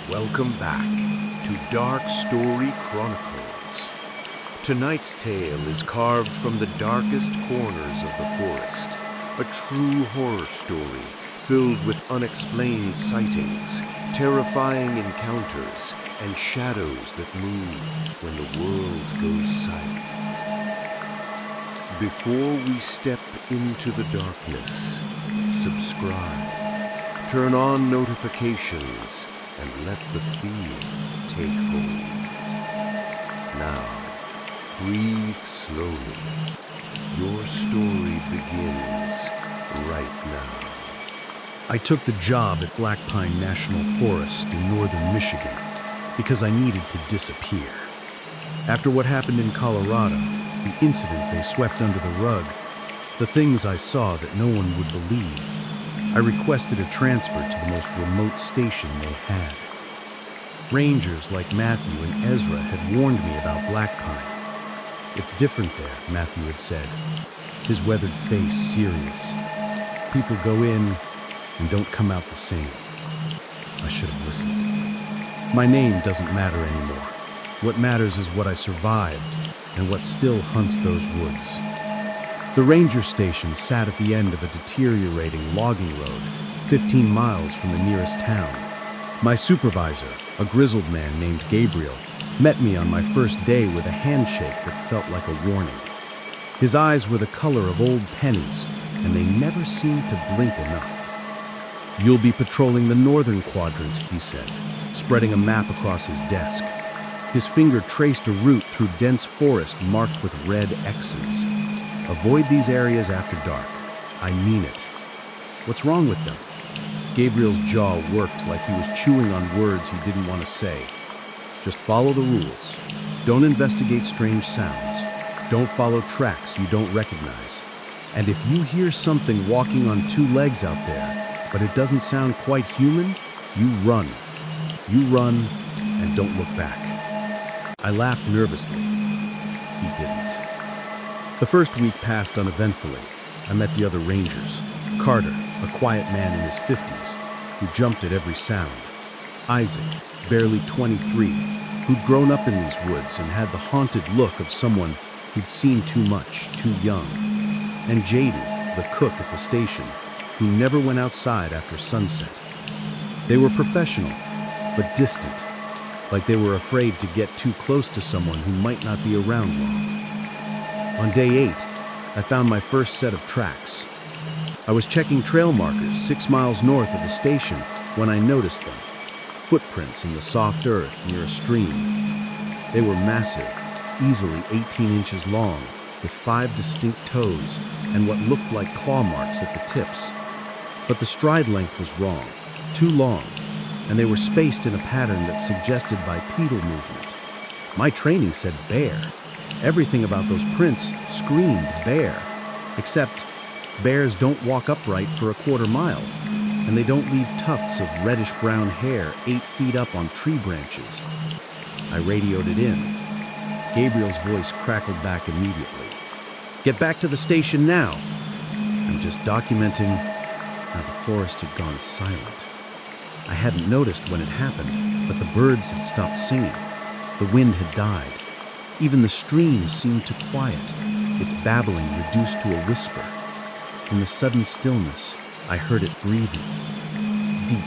Welcome back to Dark Story Chronicles. Tonight's tale is carved from the darkest corners of the forest, a true horror story filled with unexplained sightings, terrifying encounters, and shadows that move when the world goes silent. Before we step into the darkness, subscribe, turn on notifications, and let the fear take hold. Now, breathe slowly. Your story begins right now. I took the job at Black Pine National Forest in northern Michigan because I needed to disappear. After what happened in Colorado, the incident they swept under the rug, the things I saw that no one would believe, I requested a transfer to the most remote station they had. Rangers like Matthew and Ezra had warned me about Black Pine. "It's different there," Matthew had said, his weathered face serious. "People go in and don't come out the same." I should have listened. My name doesn't matter anymore. What matters is what I survived and what still hunts those woods. The ranger station sat at the end of a deteriorating logging road, 15 miles from the nearest town. My supervisor, a grizzled man named Gabriel, met me on my first day with a handshake that felt like a warning. His eyes were the color of old pennies, and they never seemed to blink enough. "You'll be patrolling the northern quadrant," he said, spreading a map across his desk. His finger traced a route through dense forest marked with red X's. "Avoid these areas after dark. I mean it." "What's wrong with them?" Gabriel's jaw worked like he was chewing on words he didn't want to say. "Just follow the rules. Don't investigate strange sounds. Don't follow tracks you don't recognize. And if you hear something walking on two legs out there, but it doesn't sound quite human, you run. You run and don't look back." I laughed nervously. He didn't. The first week passed uneventfully. I met the other rangers. Carter, a quiet man in his 50s, who jumped at every sound. Isaac, barely 23, who'd grown up in these woods and had the haunted look of someone who'd seen too much, too young. And JD, the cook at the station, who never went outside after sunset. They were professional, but distant, like they were afraid to get too close to someone who might not be around long. On day 8, I found my first set of tracks. I was checking trail markers 6 miles north of the station when I noticed them. Footprints in the soft earth near a stream. They were massive, easily 18 inches long, with 5 distinct toes and what looked like claw marks at the tips. But the stride length was wrong, too long, and they were spaced in a pattern that suggested bipedal movement. My training said bear. Everything about those prints screamed bear, except bears don't walk upright for a quarter mile, and they don't leave tufts of reddish-brown hair 8 feet up on tree branches. I radioed it in. Gabriel's voice crackled back immediately. "Get back to the station now." I'm just documenting how the forest had gone silent. I hadn't noticed when it happened, but the birds had stopped singing. The wind had died. Even the stream seemed to quiet, its babbling reduced to a whisper. In the sudden stillness, I heard it breathing. Deep,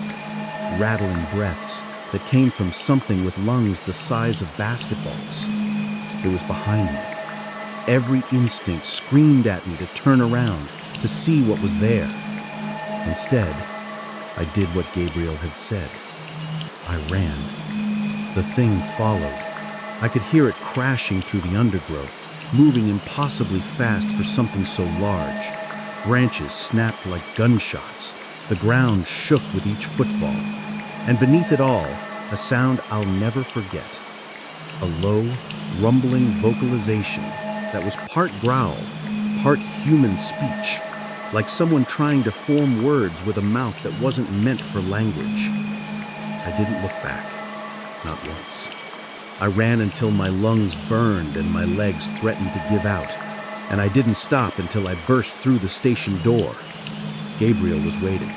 rattling breaths that came from something with lungs the size of basketballs. It was behind me. Every instinct screamed at me to turn around, to see what was there. Instead, I did what Gabriel had said. I ran. The thing followed. I could hear it crashing through the undergrowth, moving impossibly fast for something so large. Branches snapped like gunshots. The ground shook with each footfall. And beneath it all, a sound I'll never forget. A low, rumbling vocalization that was part growl, part human speech, like someone trying to form words with a mouth that wasn't meant for language. I didn't look back, not once. I ran until my lungs burned and my legs threatened to give out, and I didn't stop until I burst through the station door. Gabriel was waiting.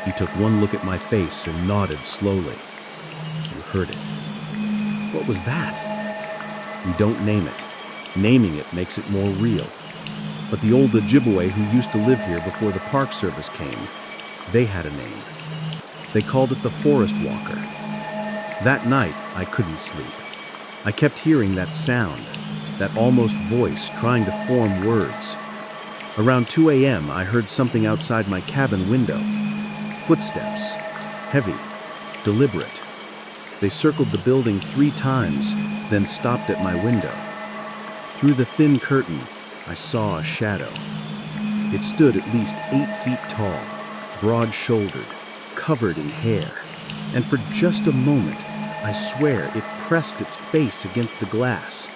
He took one look at my face and nodded slowly. heard it. What was that? We don't name it. Naming it makes it more real. But the old Ojibwe who used to live here before the Park Service came, they had a name. They called it the Forest Walker. That night, I couldn't sleep. I kept hearing that sound, that almost voice trying to form words. Around 2 a.m., I heard something outside my cabin window. Footsteps, heavy, deliberate. They circled the building 3 times, then stopped at my window. Through the thin curtain, I saw a shadow. It stood at least 8 feet tall, broad-shouldered, covered in hair, and for just a moment, I swear it pressed its face against the glass.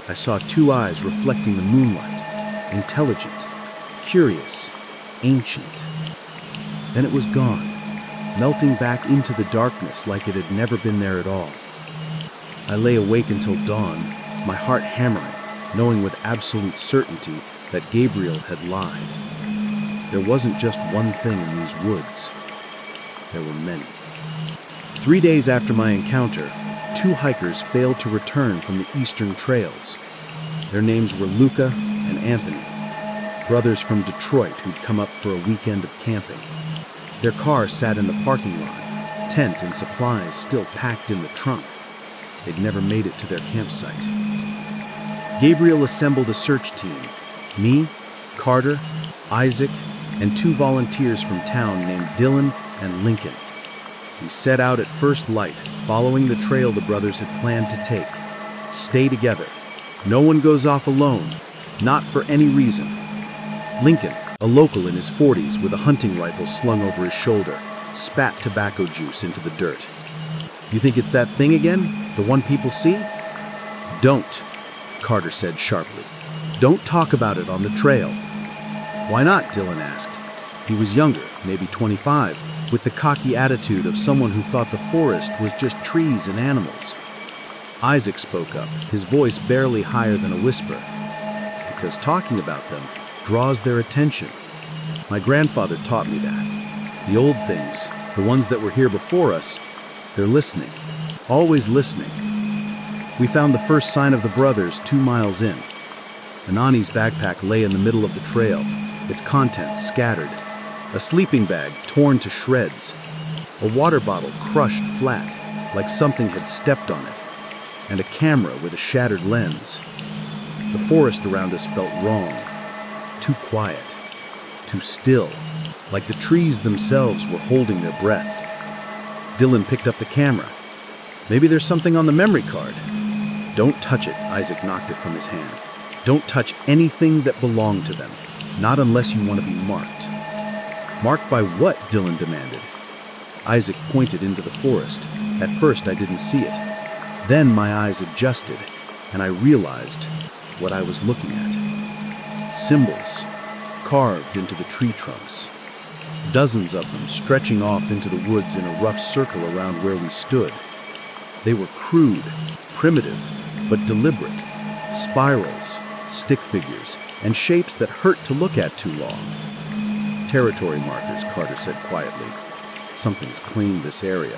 I saw 2 eyes reflecting the moonlight, intelligent, curious, ancient. Then it was gone, melting back into the darkness like it had never been there at all. I lay awake until dawn, my heart hammering, knowing with absolute certainty that Gabriel had lied. There wasn't just one thing in these woods. There were many. 3 days after my encounter, 2 hikers failed to return from the eastern trails. Their names were Luca and Anthony, brothers from Detroit who'd come up for a weekend of camping. Their car sat in the parking lot, tent and supplies still packed in the trunk. They'd never made it to their campsite. Gabriel assembled a search team. Me, Carter, Isaac, and 2 volunteers from town named Dylan and Lincoln. We set out at first light, following the trail the brothers had planned to take. Stay together. No one goes off alone, not for any reason. Lincoln, a local in his 40s with a hunting rifle slung over his shoulder, spat tobacco juice into the dirt. You think it's that thing again? The one people see? Don't, Carter said sharply. Don't talk about it on the trail. Why not? Dylan asked. He was younger, maybe 25, with the cocky attitude of someone who thought the forest was just trees and animals. Isaac spoke up, his voice barely higher than a whisper. Because talking about them draws their attention. My grandfather taught me that. The old things, the ones that were here before us, they're listening, always listening. We found the first sign of the brothers 2 miles in. Anani's backpack lay in the middle of the trail, its contents scattered. A sleeping bag torn to shreds. A water bottle crushed flat, like something had stepped on it. And a camera with a shattered lens. The forest around us felt wrong. Too quiet. Too still, like the trees themselves were holding their breath. Dylan picked up the camera. Maybe there's something on the memory card. Don't touch it, Isaac knocked it from his hand. Don't touch anything that belonged to them, not unless you want to be marked. Marked by what? Dylan demanded. Isaac pointed into the forest. At first I didn't see it. Then my eyes adjusted, and I realized what I was looking at. Symbols, carved into the tree trunks. Dozens of them stretching off into the woods in a rough circle around where we stood. They were crude, primitive, but deliberate. Spirals, stick figures, and shapes that hurt to look at too long. Territory markers, Carter said quietly. Something's claimed this area.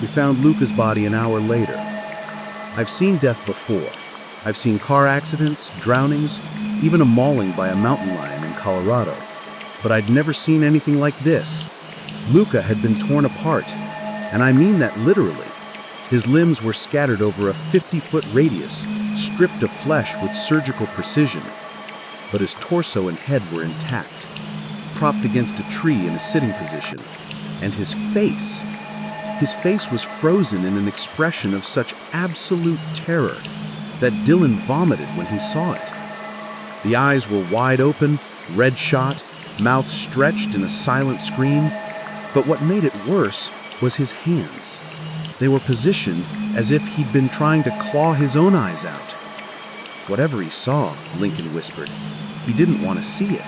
We found Luca's body an hour later. I've seen death before. I've seen car accidents, drownings, even a mauling by a mountain lion in Colorado. But I'd never seen anything like this. Luca had been torn apart, and I mean that literally. His limbs were scattered over a 50-foot radius, stripped of flesh with surgical precision. But his torso and head were intact, propped against a tree in a sitting position. And his face was frozen in an expression of such absolute terror that Dylan vomited when he saw it. The eyes were wide open, red shot, mouth stretched in a silent scream. But what made it worse was his hands. They were positioned as if he'd been trying to claw his own eyes out. Whatever he saw, Lincoln whispered, he didn't want to see it.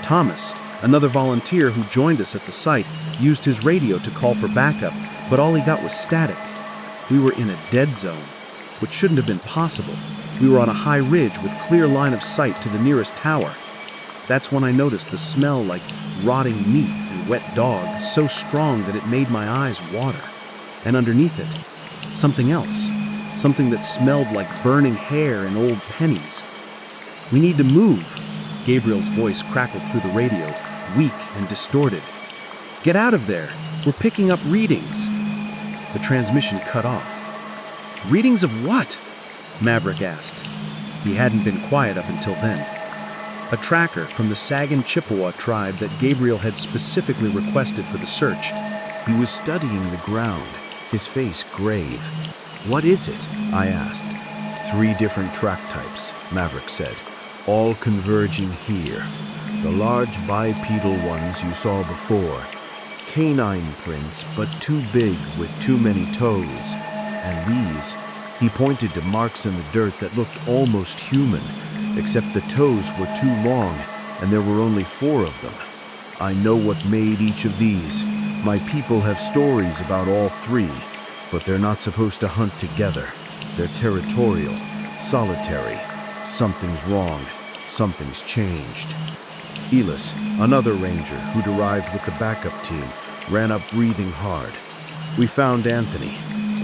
Thomas, another volunteer who joined us at the site, used his radio to call for backup, but all he got was static. We were in a dead zone, which shouldn't have been possible. We were on a high ridge with clear line of sight to the nearest tower. That's when I noticed the smell like rotting meat and wet dog so strong that it made my eyes water. and underneath it, something else. Something that smelled like burning hair and old pennies. "We need to move." Gabriel's voice crackled through the radio, weak and distorted. "Get out of there. We're picking up readings." The transmission cut off. "Readings of what?" Maverick asked. He hadn't been quiet up until then. A tracker from the Sagan Chippewa tribe that Gabriel had specifically requested for the search. He was studying the ground, his face grave. "What is it?" I asked. "3 different track types," Maverick said, "all converging here. The large bipedal ones you saw before. Canine prints, but too big with too many toes. And these," he pointed to marks in the dirt that looked almost human, except the toes were too long and there were only 4 of them. "I know what made each of these. My people have stories about all 3, but they're not supposed to hunt together. They're territorial, solitary. Something's wrong. Something's changed." Elis, another ranger who'd arrived with the backup team, ran up breathing hard. "We found Anthony,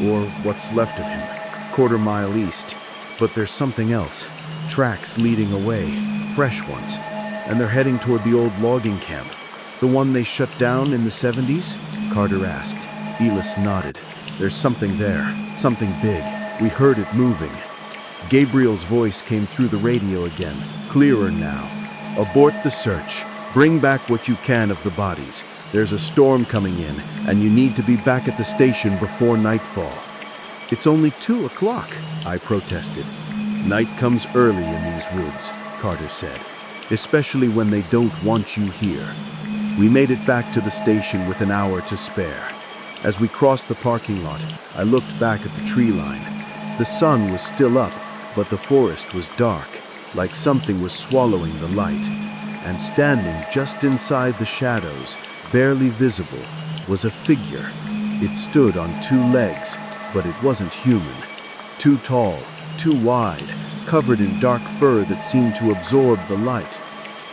or what's left of him, 1/4 mile east. But there's something else. Tracks leading away, fresh ones. And they're heading toward the old logging camp. The one they shut down in the 70s? Carter asked. Elis nodded. "There's something there, something big. We heard it moving." Gabriel's voice came through the radio again, clearer now. "Abort the search. Bring back what you can of the bodies. There's a storm coming in, and you need to be back at the station before nightfall." "It's only 2 o'clock, I protested. "Night comes early in these woods," Carter said, "especially when they don't want you here." We made it back to the station with an hour to spare. As we crossed the parking lot, I looked back at the tree line. The sun was still up, but the forest was dark, like something was swallowing the light. And standing just inside the shadows, barely visible, was a figure. It stood on 2 legs, but it wasn't human. Too tall, too wide, covered in dark fur that seemed to absorb the light.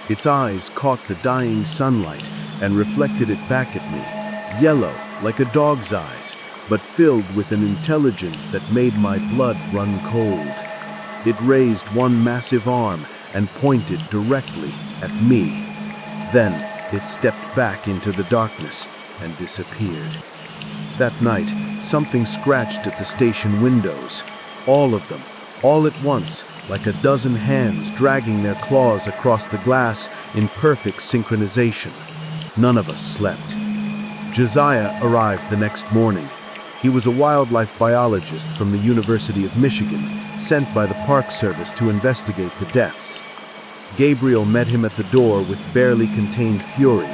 Its eyes caught the dying sunlight and reflected it back at me, yellow like a dog's eyes, but filled with an intelligence that made my blood run cold. It raised one massive arm and pointed directly at me. Then it stepped back into the darkness and disappeared. That night, something scratched at the station windows. All of them, all at once, like a dozen hands dragging their claws across the glass in perfect synchronization. None of us slept. Josiah arrived the next morning. He was a wildlife biologist from the University of Michigan, sent by the Park Service to investigate the deaths. Gabriel met him at the door with barely contained fury.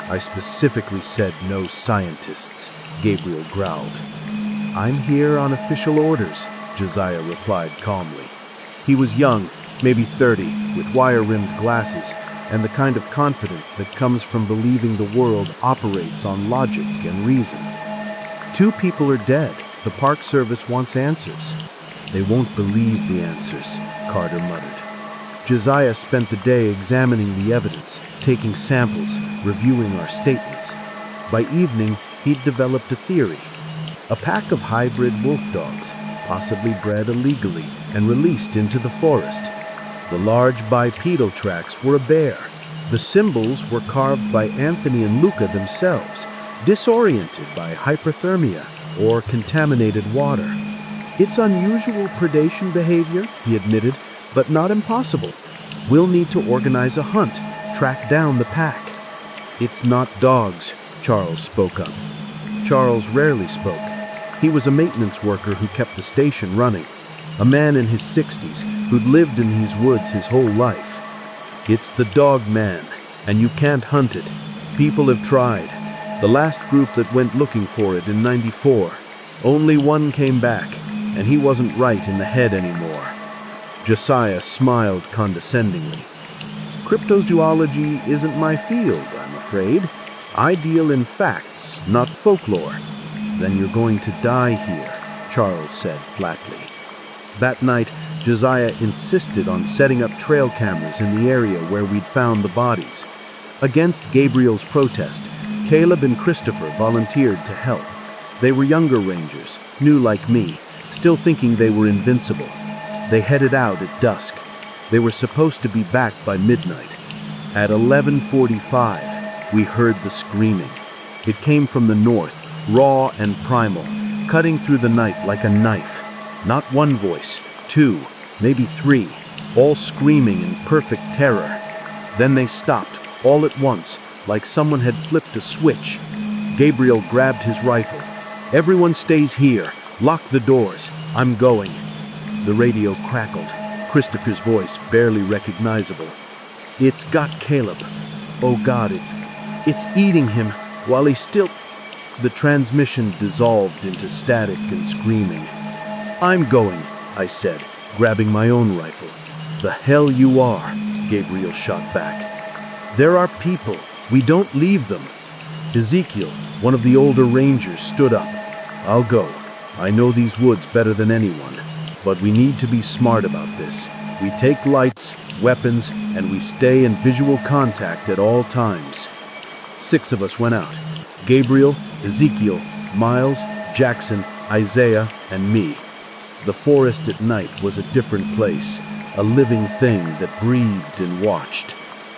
"I specifically said no scientists," Gabriel growled. "I'm here on official orders," Josiah replied calmly. He was young, maybe 30, with wire-rimmed glasses, and the kind of confidence that comes from believing the world operates on logic and reason. "2 people are dead. The Park Service wants answers." "They won't believe the answers," Carter muttered. Josiah spent the day examining the evidence, taking samples, reviewing our statements. By evening, he'd developed a theory. A pack of hybrid wolf dogs, possibly bred illegally and released into the forest. The large bipedal tracks were a bear. The symbols were carved by Anthony and Luca themselves, disoriented by hyperthermia or contaminated water. "It's unusual predation behavior," he admitted, "but not impossible. We'll need to organize a hunt, track down the pack." "It's not dogs," Charles spoke up. Charles rarely spoke. He was a maintenance worker who kept the station running, a man in his 60s who'd lived in these woods his whole life. "It's the dog man, and you can't hunt it. People have tried. The last group that went looking for it in '94. Only one came back, and he wasn't right in the head anymore." Josiah smiled condescendingly. "Cryptozoology isn't my field, I'm afraid. I deal in facts, not folklore." "Then you're going to die here," Charles said flatly. That night, Josiah insisted on setting up trail cameras in the area where we'd found the bodies. Against Gabriel's protest, Caleb and Christopher volunteered to help. They were younger rangers, new like me, still thinking they were invincible. They headed out at dusk. They were supposed to be back by midnight. At 11:45, we heard the screaming. It came from the north, raw and primal, cutting through the night like a knife. Not one voice, two, maybe three, all screaming in perfect terror. Then they stopped, all at once, like someone had flipped a switch. Gabriel grabbed his rifle. "Everyone stays here. Lock the doors. I'm going." The radio crackled, Christopher's voice barely recognizable. "It's got Caleb. Oh God, it's eating him while he's still..." The transmission dissolved into static and screaming. "I'm going," I said, grabbing my own rifle. "The hell you are," Gabriel shot back. "There are people. We don't leave them." Ezekiel, one of the older rangers, stood up. "I'll go. I know these woods better than anyone, but we need to be smart about this. We take lights, weapons, and we stay in visual contact at all times." 6 of us went out. Gabriel, Ezekiel, Miles, Jackson, Isaiah, and me. The forest at night was a different place, a living thing that breathed and watched.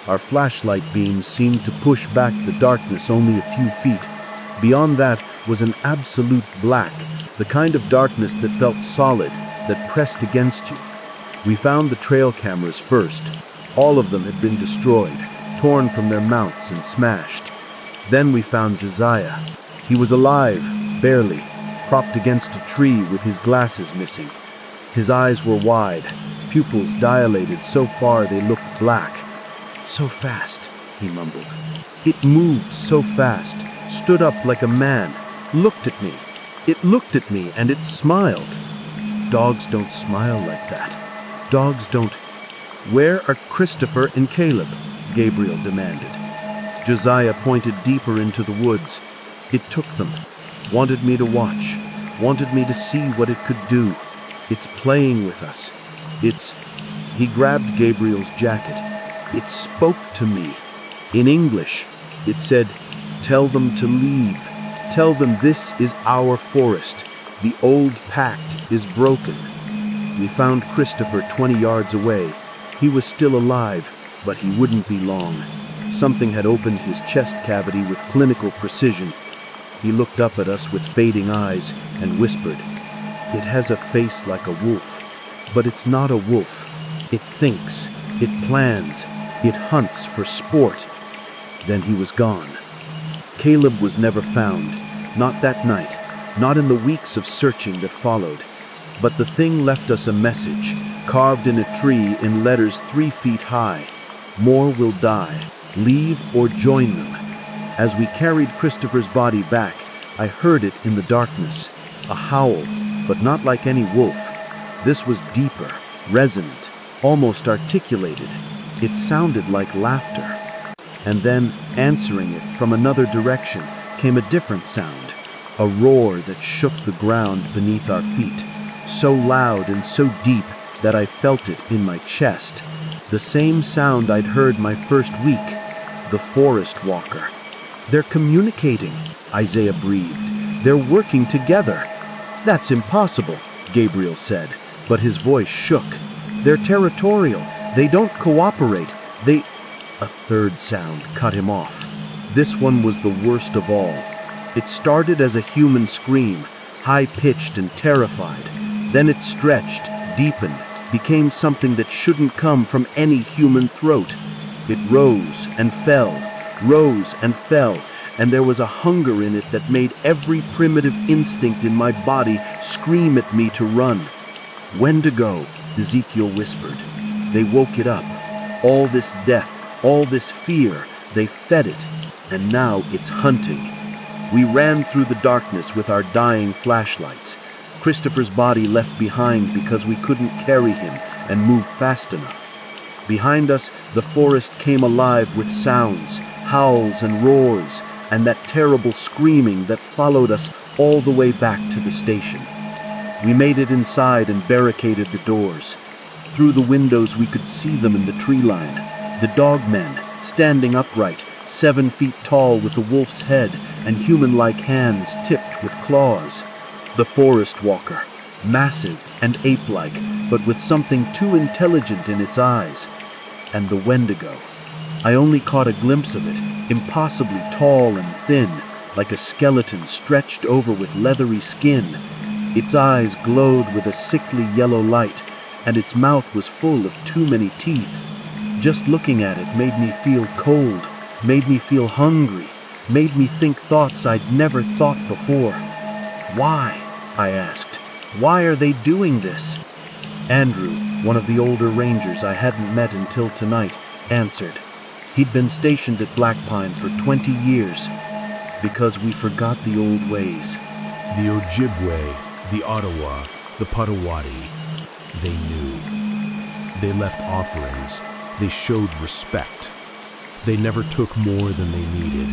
Our flashlight beams seemed to push back the darkness only a few feet. Beyond that was an absolute black, the kind of darkness that felt solid, that pressed against you. We found the trail cameras first. All of them had been destroyed, torn from their mounts and smashed. Then we found Josiah. He was alive, barely, propped against a tree with his glasses missing. His eyes were wide, pupils dilated so far they looked black. "So fast," he mumbled. "It moved so fast, stood up like a man, looked at me. It looked at me and it smiled. Dogs don't smile like that. Dogs don't..." "Where are Christopher and Caleb?" Gabriel demanded. Josiah pointed deeper into the woods. It took them, wanted me to watch, wanted me to see what it could do. It's playing with us. He grabbed Gabriel's jacket. It spoke to me. In English, it said, "Tell them to leave. Tell them this is our forest. The old pact is broken." We found Christopher 20 yards away. He was still alive, but he wouldn't be long. Something had opened his chest cavity with clinical precision. He looked up at us with fading eyes and whispered, "It has a face like a wolf, but it's not a wolf. It thinks, it plans, it hunts for sport." Then he was gone. Caleb was never found, not that night, not in the weeks of searching that followed. But the thing left us a message, carved in a tree in letters 3 feet high. "More will die. Leave or join them." As we carried Christopher's body back, I heard it in the darkness. A howl, but not like any wolf. This was deeper, resonant, almost articulated. It sounded like laughter. And then, answering it from another direction, came a different sound. A roar that shook the ground beneath our feet. So loud and so deep that I felt it in my chest. The same sound I'd heard my first week. The forest walker. "They're communicating," Isaiah breathed. "They're working together." "That's impossible," Gabriel said, but his voice shook. "They're territorial. They don't cooperate. A third sound cut him off. This one was the worst of all. It started as a human scream, high-pitched and terrified. Then it stretched, deepened, became something that shouldn't come from any human throat. It rose and fell, and there was a hunger in it that made every primitive instinct in my body scream at me to run. "Wendigo," Ezekiel whispered. They woke it up. All this death, all this fear, they fed it, and now it's hunting. We ran through the darkness with our dying flashlights. Christopher's body left behind because we couldn't carry him and move fast enough. Behind us, the forest came alive with sounds, howls and roars, and that terrible screaming that followed us all the way back to the station. We made it inside and barricaded the doors. Through the windows we could see them in the tree line. The dogmen, standing upright, 7 feet tall with the wolf's head, and human-like hands tipped with claws. The forest walker, massive and ape-like, but with something too intelligent in its eyes. And the Wendigo. I only caught a glimpse of it, impossibly tall and thin, like a skeleton stretched over with leathery skin. Its eyes glowed with a sickly yellow light, and its mouth was full of too many teeth. Just looking at it made me feel cold, made me feel hungry, made me think thoughts I'd never thought before. Why? I asked. Why are they doing this? Andrew, one of the older rangers I hadn't met until tonight, answered. He'd been stationed at Black Pine for 20 years. Because we forgot the old ways. The Ojibwe, the Ottawa, the Potawatomi, they knew. They left offerings. They showed respect. They never took more than they needed.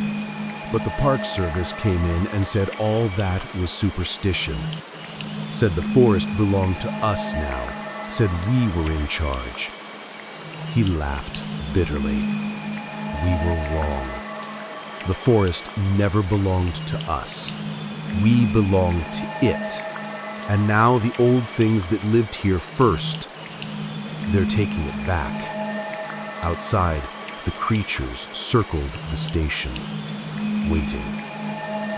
But the Park Service came in and said all that was superstition. Said the forest belonged to us now. Said we were in charge. He laughed bitterly. We were wrong. The forest never belonged to us. We belonged to it. And now the old things that lived here first, they're taking it back. Outside, the creatures circled the station, waiting,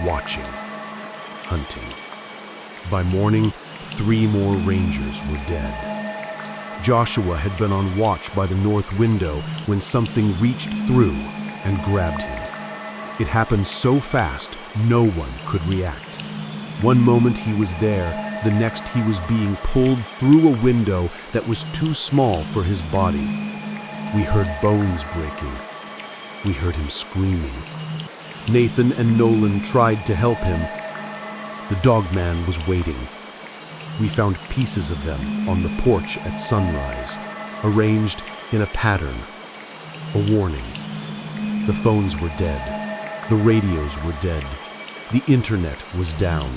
watching, hunting. By morning, 3 more rangers were dead. Joshua had been on watch by the north window when something reached through and grabbed him. It happened so fast, no one could react. One moment he was there, the next he was being pulled through a window that was too small for his body. We heard bones breaking. We heard him screaming. Nathan and Nolan tried to help him. The dogman was waiting. We found pieces of them on the porch at sunrise, arranged in a pattern. A warning. The phones were dead. The radios were dead. The internet was down.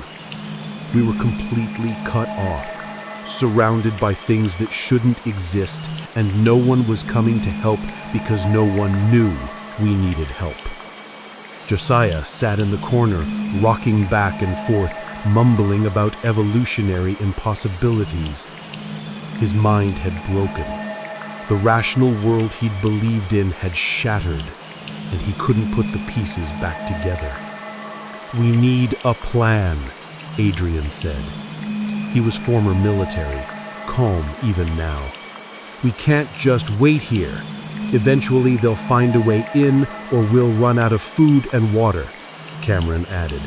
We were completely cut off, surrounded by things that shouldn't exist, and no one was coming to help because no one knew we needed help. Josiah sat in the corner, rocking back and forth, mumbling about evolutionary impossibilities. His mind had broken. The rational world he'd believed in had shattered, and he couldn't put the pieces back together. "We need a plan," Adrian said. He was former military, calm even now. "We can't just wait here. Eventually they'll find a way in, or we'll run out of food and water," Cameron added.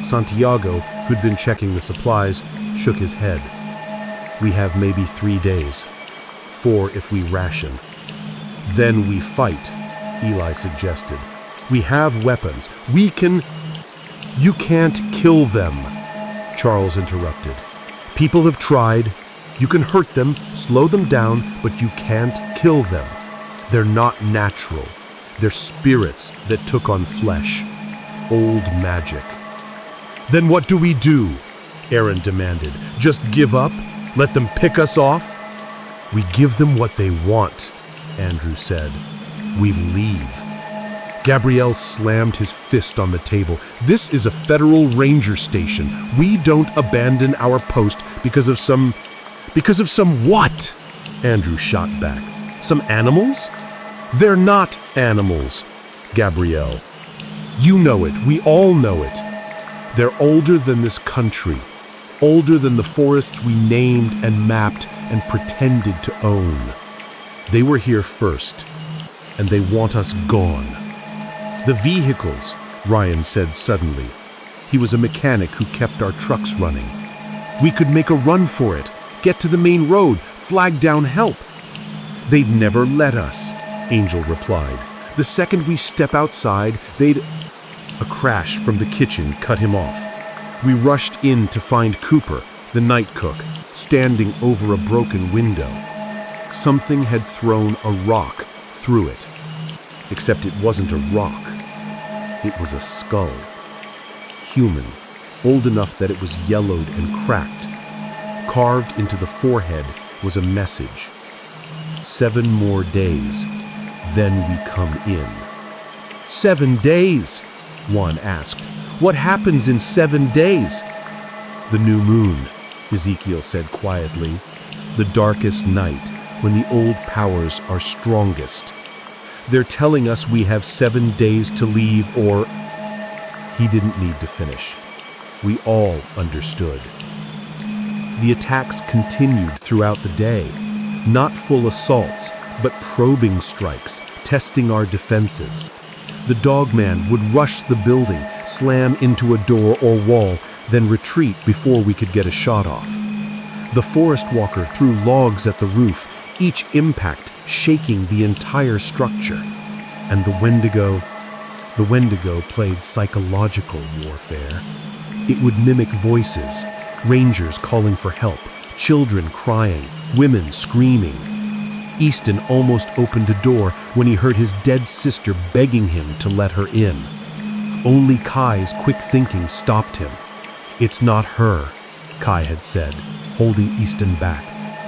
Santiago, who'd been checking the supplies, shook his head. "We have maybe 3 days. 4 if we ration. Then we fight," Eli suggested. "We have weapons. We can—" "You can't kill them," Charles interrupted. "People have tried. You can hurt them, slow them down, but you can't kill them. They're not natural. They're spirits that took on flesh. Old magic." "Then what do we do?" Aaron demanded. "Just give up? Let them pick us off?" "We give them what they want," Andrew said. "We leave." Gabrielle slammed his fist on the table. "This is a federal ranger station. We don't abandon our post because of some what?" Andrew shot back. "Some animals?" "They're not animals, Gabrielle. You know it. We all know it. They're older than this country, older than the forests we named and mapped and pretended to own. They were here first, and they want us gone." "The vehicles," Ryan said suddenly. He was a mechanic who kept our trucks running. "We could make a run for it, get to the main road, flag down help." "They'd never let us," Angel replied. "The second we step outside, they'd—" A crash from the kitchen cut him off. We rushed in to find Cooper, the night cook, standing over a broken window. Something had thrown a rock through it. Except it wasn't a rock. It was a skull. Human, old enough that it was yellowed and cracked. Carved into the forehead was a message. 7 more days, then we come in. 7 days! one asked. "What happens in 7 days?" "The new moon," Ezekiel said quietly. "The darkest night, when the old powers are strongest. They're telling us we have 7 days to leave or—" He didn't need to finish. We all understood. The attacks continued throughout the day. Not full assaults, but probing strikes, testing our defenses. The dogman would rush the building, slam into a door or wall, then retreat before we could get a shot off. The forest walker threw logs at the roof, each impact shaking the entire structure. And the Wendigo played psychological warfare. It would mimic voices, rangers calling for help, children crying, women screaming. Easton almost opened a door when he heard his dead sister begging him to let her in. Only Kai's quick thinking stopped him. "It's not her," Kai had said, holding Easton back.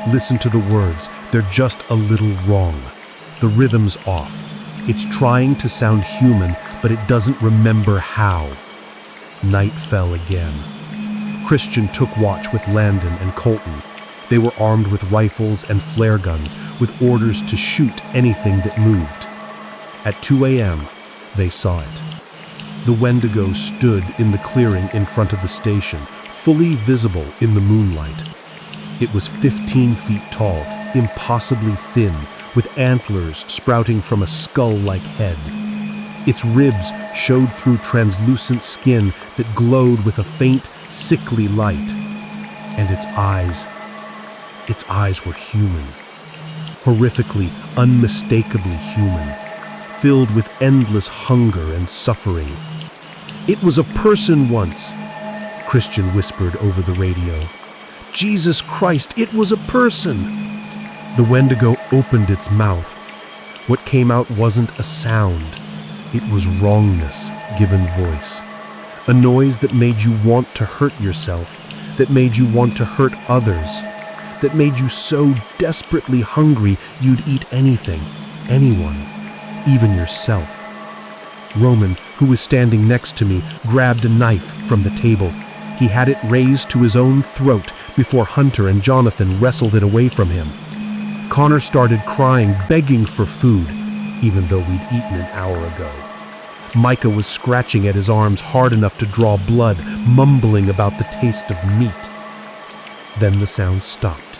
"Listen to the words. They're just a little wrong. The rhythm's off. It's trying to sound human, but it doesn't remember how." Night fell again. Christian took watch with Landon and Colton. They were armed with rifles and flare guns, with orders to shoot anything that moved. At 2 a.m., they saw it. The Wendigo stood in the clearing in front of the station, fully visible in the moonlight. It was 15 feet tall, impossibly thin, with antlers sprouting from a skull-like head. Its ribs showed through translucent skin that glowed with a faint, sickly light. And its eyes were human. Horrifically, unmistakably human, filled with endless hunger and suffering. "It was a person once," Christian whispered over the radio. "Jesus Christ, it was a person!" The Wendigo opened its mouth. What came out wasn't a sound. It was wrongness given voice. A noise that made you want to hurt yourself, that made you want to hurt others, that made you so desperately hungry you'd eat anything, anyone, even yourself. Roman, who was standing next to me, grabbed a knife from the table. He had it raised to his own throat before Hunter and Jonathan wrestled it away from him. Connor started crying, begging for food, even though we'd eaten an hour ago. Micah was scratching at his arms hard enough to draw blood, mumbling about the taste of meat. Then the sound stopped.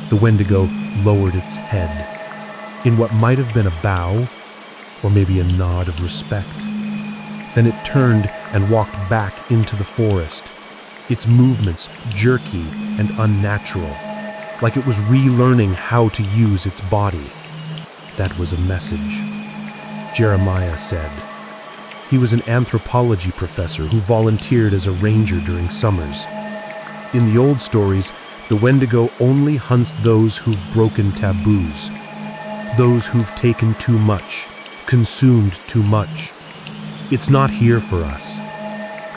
The Wendigo lowered its head, in what might have been a bow, or maybe a nod of respect. Then it turned and walked back into the forest, its movements jerky and unnatural, like it was relearning how to use its body. That was a message, Jeremiah said. He was an anthropology professor who volunteered as a ranger during summers. In the old stories, the Wendigo only hunts those who've broken taboos, those who've taken too much, consumed too much. It's not here for us.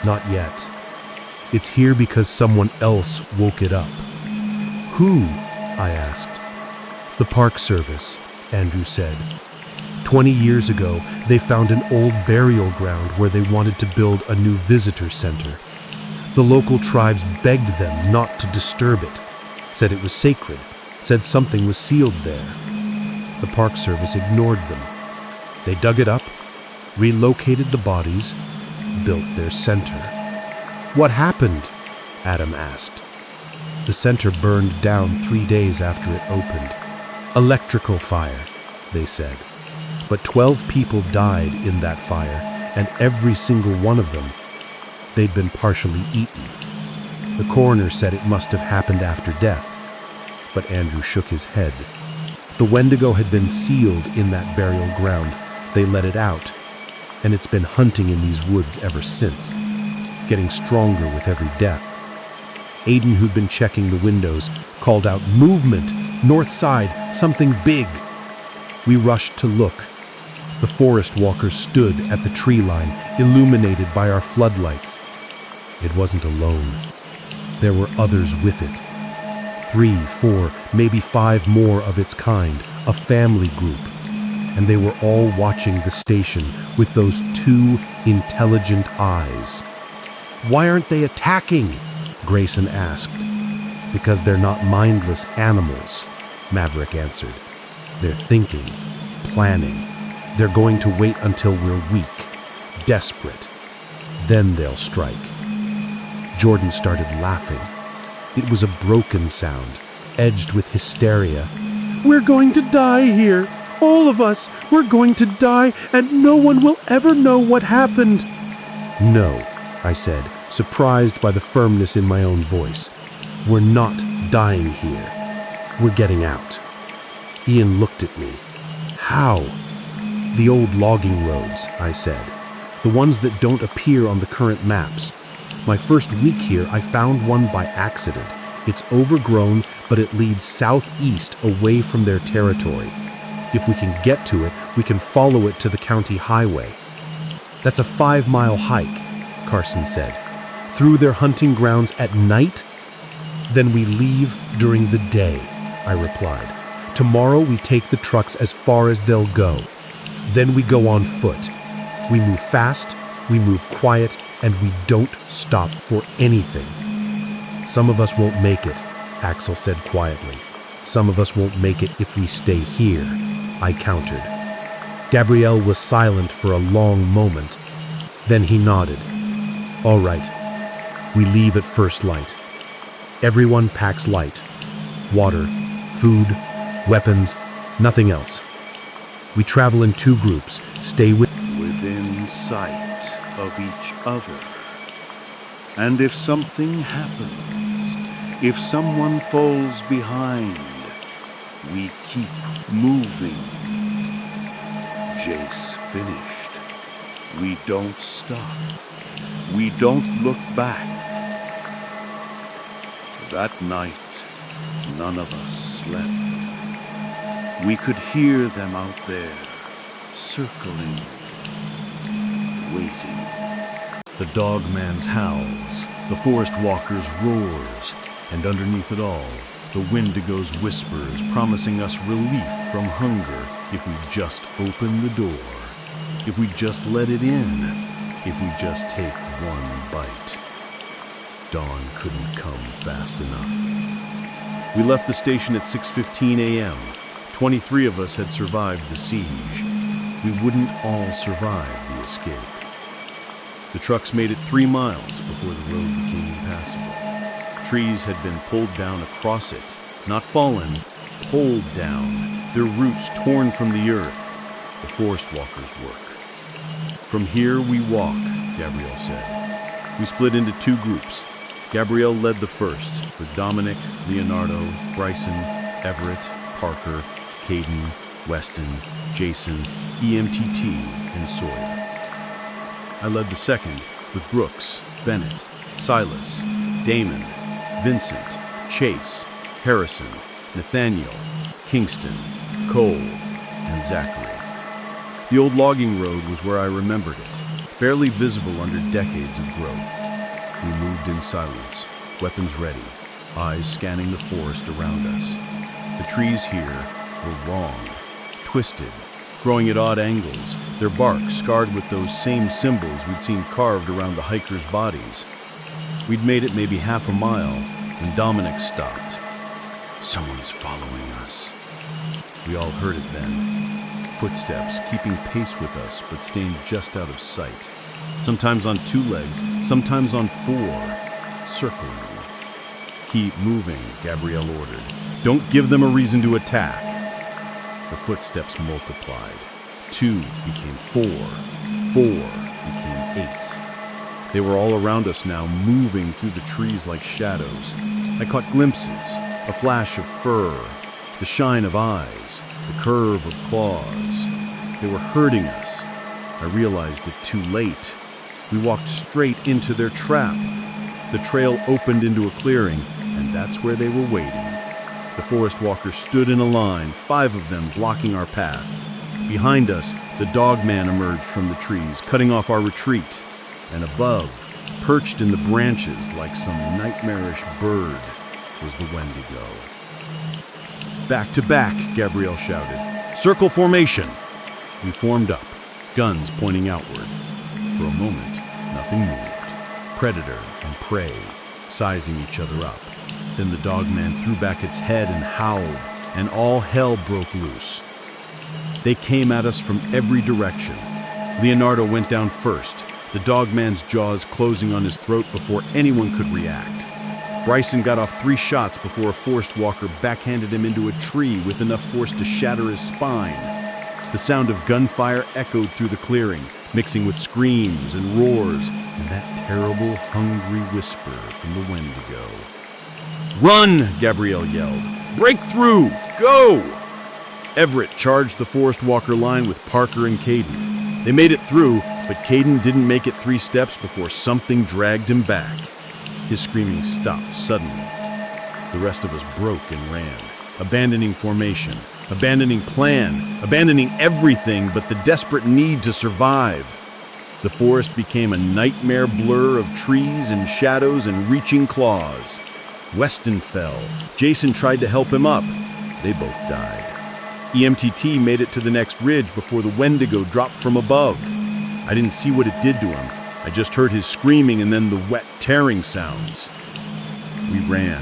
Not yet. It's here because someone else woke it up. Who? I asked. The Park Service, Andrew said. 20 years ago, they found an old burial ground where they wanted to build a new visitor center. The local tribes begged them not to disturb it, said it was sacred, said something was sealed there. The Park Service ignored them. They dug it up, relocated the bodies, built their center. What happened? Adam asked. The center burned down 3 days after it opened. Electrical fire, they said. But 12 people died in that fire, and every single one of them, they'd been partially eaten. The coroner said it must have happened after death, but Andrew shook his head. The Wendigo had been sealed in that burial ground. They let it out, and it's been hunting in these woods ever since, getting stronger with every death. Aiden, who'd been checking the windows, called out, "Movement! North side! Something big!" We rushed to look. The forest walkers stood at the tree line, illuminated by our floodlights. It wasn't alone. There were others with it. 3, 4, maybe 5 more of its kind, a family group. and they were all watching the station with those two intelligent eyes. "Why aren't they attacking?" Grayson asked. "Because they're not mindless animals," Maverick answered. "They're thinking, planning. They're going to wait until we're weak, desperate. Then they'll strike." Jordan started laughing. It was a broken sound, edged with hysteria. "We're going to die here. All of us. We're going to die, and no one will ever know what happened." "No," I said, surprised by the firmness in my own voice. "We're not dying here. We're getting out." Ian looked at me. "How?" "The old logging roads," I said. "The ones that don't appear on the current maps. My first week here, I found one by accident. It's overgrown, but it leads southeast away from their territory. If we can get to it, we can follow it to the county highway." "That's a 5-mile hike," Carson said. "Through their hunting grounds at night?" "Then we leave during the day," I replied. "Tomorrow we take the trucks as far as they'll go. Then we go on foot. We move fast, we move quiet, and we don't stop for anything." "Some of us won't make it," Axel said quietly. "Some of us won't make it if we stay here," I countered. Gabriel was silent for a long moment. Then he nodded. "All right. We leave at first light. Everyone packs light. Water, food, weapons, nothing else. We travel in 2 groups. Stay within sight of each other. And if something happens, if someone falls behind, we keep moving." Jace finished. "We don't stop. We don't look back." That night, none of us slept. We could hear them out there, circling, waiting. The dogman's howls, the forest walker's roars, and underneath it all, the Wendigo's whispers promising us relief from hunger if we just open the door, if we just let it in, if we just take one bite. Dawn couldn't come fast enough. We left the station at 6:15 a.m. 23 of us had survived the siege. We wouldn't all survive the escape. The trucks made it 3 miles before the road became impassable. Trees had been pulled down across it, not fallen, pulled down, their roots torn from the earth. The forest walkers' work. "From here we walk," Gabrielle said. We split into 2 groups. Gabrielle led the first, with Dominic, Leonardo, Bryson, Everett, Parker, Caden, Weston, Jason, EMTT, and Sawyer. I led the second with Brooks, Bennett, Silas, Damon, Vincent, Chase, Harrison, Nathaniel, Kingston, Cole, and Zachary. The old logging road was where I remembered it, barely visible under decades of growth. We moved in silence, weapons ready, eyes scanning the forest around us. The trees here were wrong, twisted, growing at odd angles, their bark scarred with those same symbols we'd seen carved around the hikers' bodies. We'd made it maybe half a mile when Dominic stopped. "Someone's following us." We all heard it then. Footsteps keeping pace with us but staying just out of sight. Sometimes on 2 legs, sometimes on 4, circling. "Keep moving," Gabrielle ordered. "Don't give them a reason to attack." The footsteps multiplied. 2 became 4. 4 became 8. They were all around us now, moving through the trees like shadows. I caught glimpses, a flash of fur, the shine of eyes, the curve of claws. They were herding us. I realized it too late. We walked straight into their trap. The trail opened into a clearing, and that's where they were waiting. The forest walkers stood in a line, 5 of them blocking our path. Behind us, the dogman emerged from the trees, cutting off our retreat. And above, perched in the branches like some nightmarish bird, was the Wendigo. "Back to back," Gabrielle shouted. "Circle formation!" We formed up, guns pointing outward. For a moment, nothing moved. Predator and prey, sizing each other up. Then the dogman threw back its head and howled, and all hell broke loose. They came at us from every direction. Leonardo went down first, the dogman's jaws closing on his throat before anyone could react. Bryson got off 3 shots before a forest walker backhanded him into a tree with enough force to shatter his spine. The sound of gunfire echoed through the clearing, mixing with screams and roars, and that terrible, hungry whisper from the Wendigo. "Run!" Gabrielle yelled. "Break through! Go!" Everett charged the forest walker line with Parker and Caden. They made it through, but Caden didn't make it 3 steps before something dragged him back. His screaming stopped suddenly. The rest of us broke and ran, abandoning formation, abandoning plan, abandoning everything but the desperate need to survive. The forest became a nightmare blur of trees and shadows and reaching claws. Weston fell. Jason tried to help him up. They both died. EMTT made it to the next ridge before the Wendigo dropped from above. I didn't see what it did to him. I just heard his screaming and then the wet tearing sounds. We ran.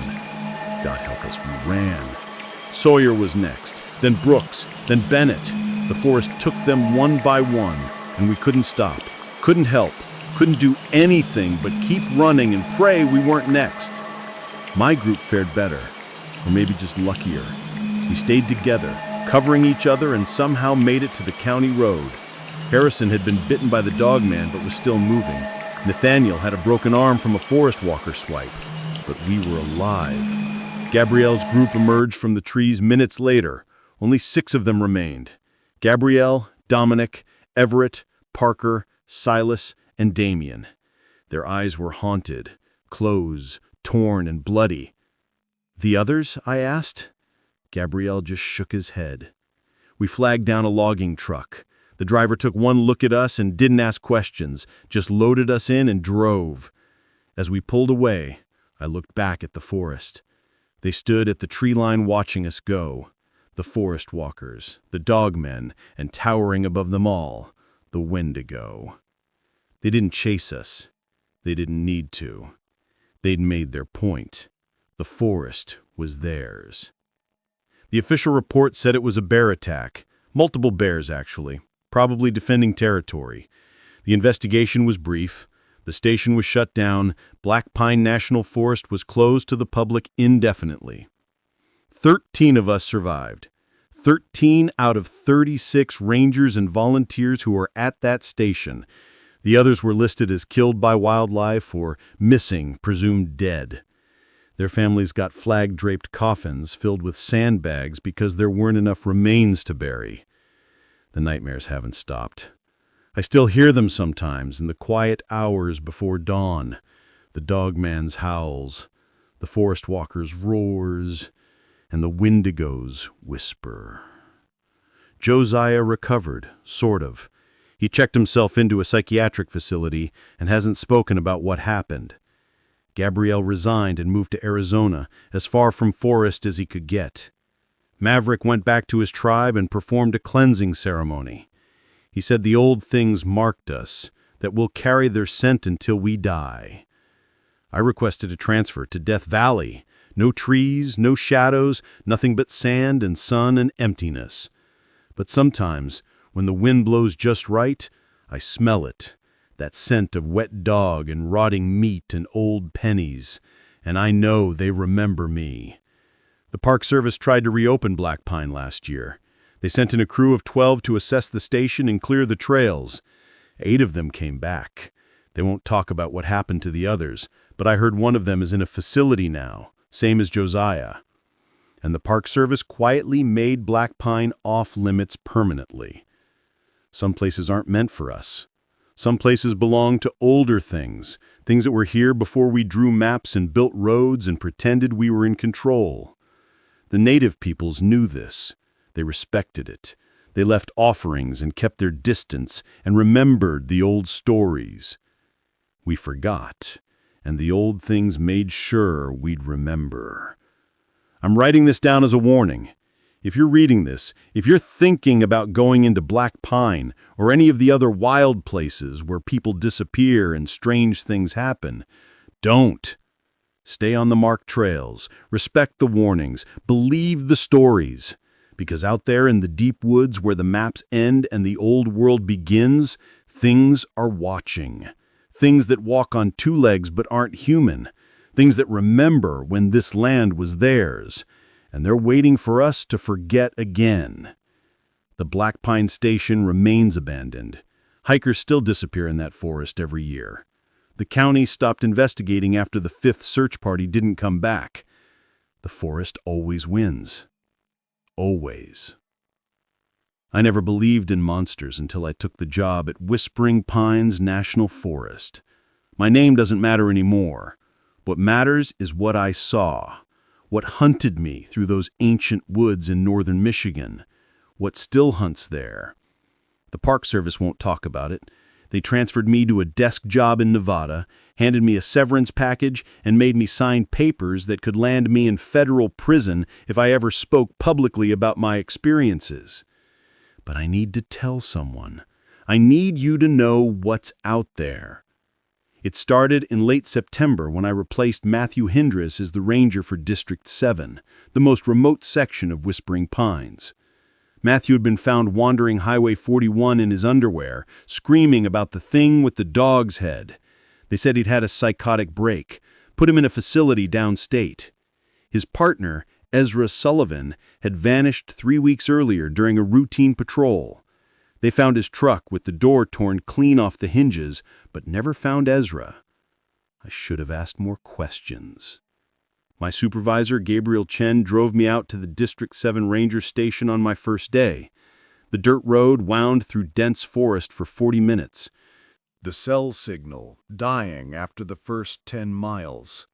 God help us, we ran. Sawyer was next, then Brooks, then Bennett. The forest took them one by one, and we couldn't stop, couldn't help, couldn't do anything but keep running and pray we weren't next. My group fared better, or maybe just luckier. We stayed together, covering each other, and somehow made it to the county road. Harrison had been bitten by the dogman but was still moving. Nathaniel had a broken arm from a forest walker swipe, but we were alive. Gabrielle's group emerged from the trees minutes later. Only 6 of them remained. Gabrielle, Dominic, Everett, Parker, Silas, and Damien. Their eyes were haunted, clothes torn and bloody. "The others?" I asked. Gabrielle just shook his head. We flagged down a logging truck. The driver took one look at us and didn't ask questions, just loaded us in and drove. As we pulled away, I looked back at the forest. They stood at the tree line watching us go. The forest walkers, the dogmen, and towering above them all, the Wendigo. They didn't chase us. They didn't need to. They'd made their point. The forest was theirs. The official report said it was a bear attack. Multiple bears, actually, probably defending territory. The investigation was brief. The station was shut down. Black Pine National Forest was closed to the public indefinitely. 13 of us survived. 13 out of 36 rangers and volunteers who were at that station. The others were listed as killed by wildlife or missing, presumed dead. Their families got flag-draped coffins filled with sandbags because there weren't enough remains to bury. The nightmares haven't stopped. I still hear them sometimes in the quiet hours before dawn. The dogman's howls, the forest walker's roars, and the Wendigo's whisper. Josiah recovered, sort of. He checked himself into a psychiatric facility and hasn't spoken about what happened. Gabrielle resigned and moved to Arizona, as far from forest as he could get. Maverick went back to his tribe and performed a cleansing ceremony. He said the old things marked us, that we'll carry their scent until we die. I requested a transfer to Death Valley. No trees, no shadows, nothing but sand and sun and emptiness. But sometimes, when the wind blows just right, I smell it, that scent of wet dog and rotting meat and old pennies, and I know they remember me. The Park Service tried to reopen Black Pine last year. They sent in a crew of 12 to assess the station and clear the trails. 8 of them came back. They won't talk about what happened to the others, but I heard one of them is in a facility now, same as Josiah. And the Park Service quietly made Black Pine off-limits permanently. Some places aren't meant for us. Some places belong to older things, things that were here before we drew maps and built roads and pretended we were in control. The native peoples knew this. They respected it. They left offerings and kept their distance and remembered the old stories. We forgot, and the old things made sure we'd remember. I'm writing this down as a warning. If you're reading this, if you're thinking about going into Black Pine or any of the other wild places where people disappear and strange things happen, don't. Stay on the marked trails, respect the warnings, believe the stories. Because out there in the deep woods where the maps end and the old world begins, things are watching. Things that walk on two legs but aren't human. Things that remember when this land was theirs. And they're waiting for us to forget again. The Black Pine Station remains abandoned. Hikers still disappear in that forest every year. The county stopped investigating after the fifth search party didn't come back. The forest always wins. Always. I never believed in monsters until I took the job at Whispering Pines National Forest. My name doesn't matter anymore. What matters is what I saw. What hunted me through those ancient woods in northern Michigan. What still hunts there. The Park Service won't talk about it. They transferred me to a desk job in Nevada, handed me a severance package, and made me sign papers that could land me in federal prison if I ever spoke publicly about my experiences. But I need to tell someone. I need you to know what's out there. It started in late September when I replaced Matthew Hindress as the ranger for District 7, the most remote section of Whispering Pines. Matthew had been found wandering Highway 41 in his underwear, screaming about the thing with the dog's head. They said he'd had a psychotic break, put him in a facility downstate. His partner, Ezra Sullivan, had vanished 3 weeks earlier during a routine patrol. They found his truck with the door torn clean off the hinges, but never found Ezra. I should have asked more questions. My supervisor, Gabriel Chen, drove me out to the District 7 Ranger Station on my first day. The dirt road wound through dense forest for 40 minutes. The cell signal dying after the first 10 miles.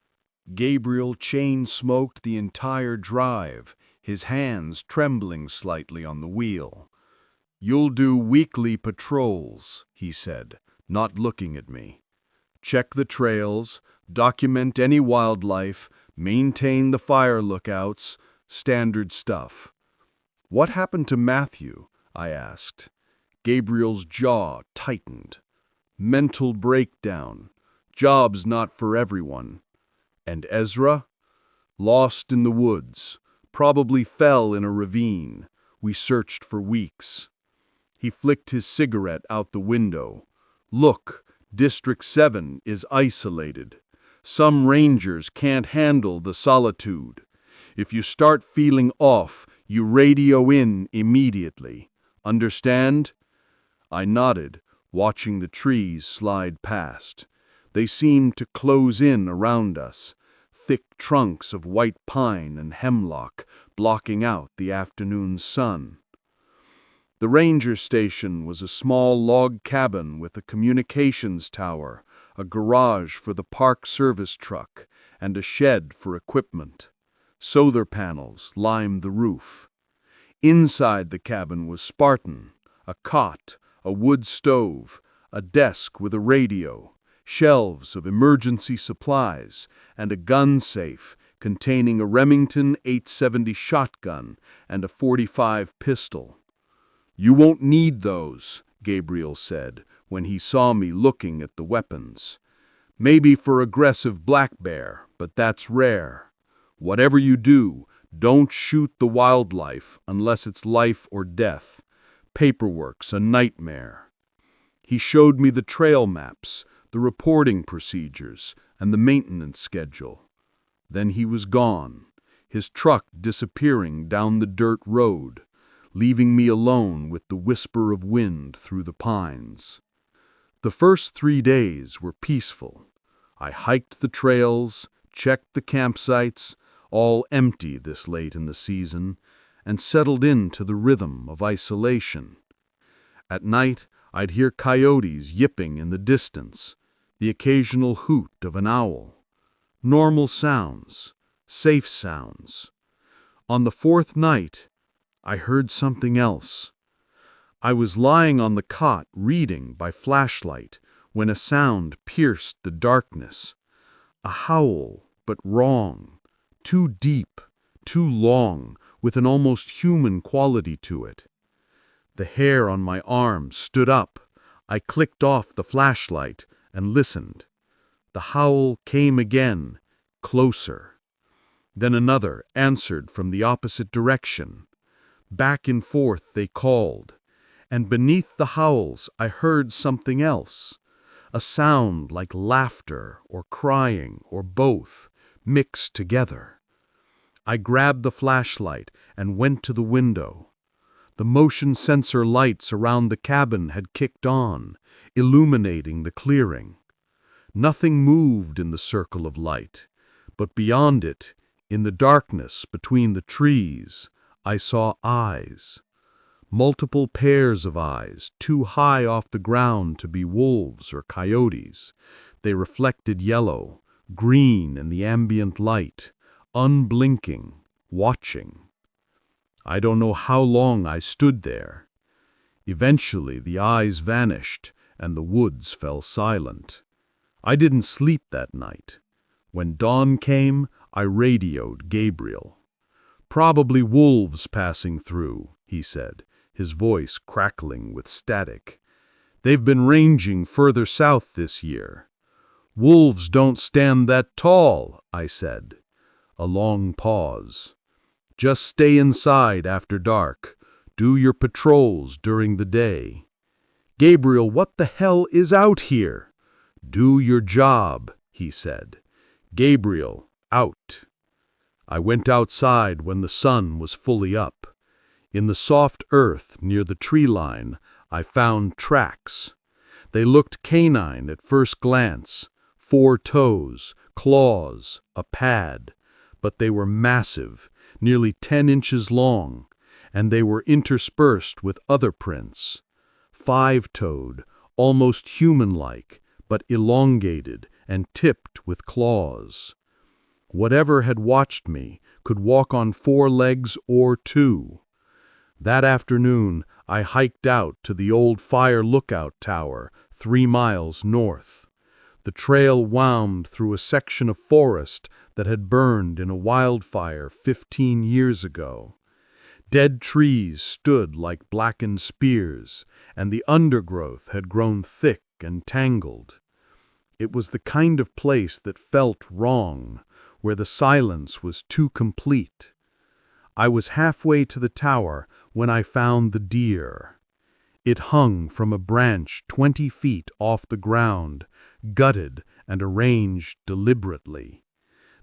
Gabriel chain-smoked the entire drive, his hands trembling slightly on the wheel. "You'll do weekly patrols," he said, not looking at me. "Check the trails, document any wildlife, maintain the fire lookouts, standard stuff." "What happened to Matthew?" I asked. Gabriel's jaw tightened. "Mental breakdown. Job's not for everyone." "And Ezra?" "Lost in the woods. Probably fell in a ravine. We searched for weeks." He flicked his cigarette out the window. "Look, District 7 is isolated. Some rangers can't handle the solitude. If you start feeling off, you radio in immediately. Understand?" I nodded, watching the trees slide past. They seemed to close in around us, thick trunks of white pine and hemlock blocking out the afternoon sun. The ranger station was a small log cabin with a communications tower, a garage for the Park Service truck, and a shed for equipment. Solar panels limed the roof. Inside the cabin was Spartan, a cot, a wood stove, a desk with a radio, shelves of emergency supplies, and a gun safe containing a Remington 870 shotgun and a .45 pistol. "You won't need those," Gabriel said when he saw me looking at the weapons. "Maybe for aggressive black bear, but that's rare. Whatever you do, don't shoot the wildlife unless it's life or death. Paperwork's a nightmare." He showed me the trail maps, the reporting procedures, and the maintenance schedule. Then he was gone, his truck disappearing down the dirt road, leaving me alone with the whisper of wind through the pines. The first 3 days were peaceful. I hiked the trails, checked the campsites, all empty this late in the season, and settled into the rhythm of isolation. At night, I'd hear coyotes yipping in the distance, the occasional hoot of an owl. Normal sounds, safe sounds. On the 4th night, I heard something else. I was lying on the cot reading by flashlight when a sound pierced the darkness. A howl, but wrong. Too deep, too long, with an almost human quality to it. The hair on my arm stood up. I clicked off the flashlight and listened. The howl came again, closer. Then another answered from the opposite direction. Back and forth they called, and beneath the howls I heard something else, a sound like laughter or crying or both, mixed together. I grabbed the flashlight and went to the window. The motion sensor lights around the cabin had kicked on, illuminating the clearing. Nothing moved in the circle of light, but beyond it, in the darkness between the trees, I saw eyes. Multiple pairs of eyes, too high off the ground to be wolves or coyotes. They reflected yellow, green in the ambient light, unblinking, watching. I don't know how long I stood there. Eventually the eyes vanished and the woods fell silent. I didn't sleep that night. When dawn came, I radioed Gabriel. "Probably wolves passing through," he said, his voice crackling with static. "They've been ranging further south this year." "Wolves don't stand that tall," I said. A long pause. "Just stay inside after dark. Do your patrols during the day." "Gabriel, what the hell is out here?" "Do your job," he said. "Gabriel, out." I went outside when the sun was fully up. In the soft earth near the tree line, I found tracks. They looked canine at first glance, 4 toes, claws, a pad, but they were massive, nearly 10 inches long, and they were interspersed with other prints. 5-toed, almost human-like, but elongated and tipped with claws. Whatever had watched me could walk on 4 legs or 2. That afternoon, I hiked out to the old fire lookout tower 3 miles north. The trail wound through a section of forest that had burned in a wildfire 15 years ago. Dead trees stood like blackened spears, and the undergrowth had grown thick and tangled. It was the kind of place that felt wrong, where the silence was too complete. I was halfway to the tower when I found the deer. It hung from a branch 20 feet off the ground, gutted and arranged deliberately.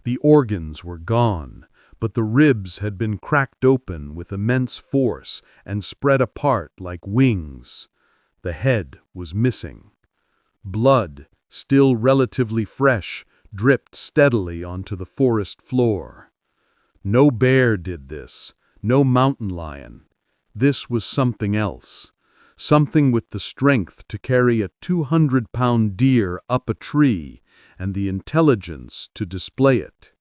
The organs were gone, but the ribs had been cracked open with immense force and spread apart like wings. The head was missing. Blood, still relatively fresh, dripped steadily onto the forest floor. No bear did this, no mountain lion. This was something else, something with the strength to carry a 200-pound deer up a tree and the intelligence to display it.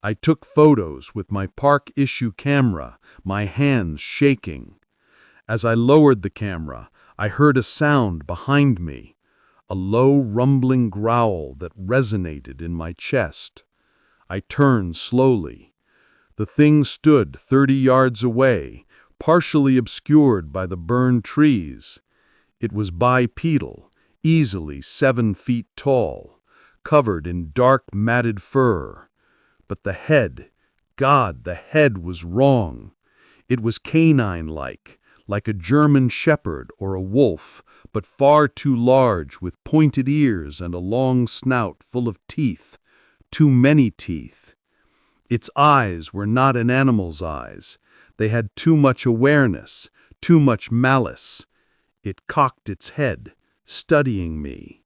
I took photos with my park-issue camera, my hands shaking. As I lowered the camera, I heard a sound behind me, a low rumbling growl that resonated in my chest. I turned slowly. The thing stood 30 yards away, partially obscured by the burned trees. It was bipedal, easily 7 feet tall, covered in dark matted fur. But the head, God, the head was wrong. It was canine-like, like a German shepherd or a wolf, but far too large with pointed ears and a long snout full of teeth, too many teeth. Its eyes were not an animal's eyes. They had too much awareness, too much malice. It cocked its head, studying me.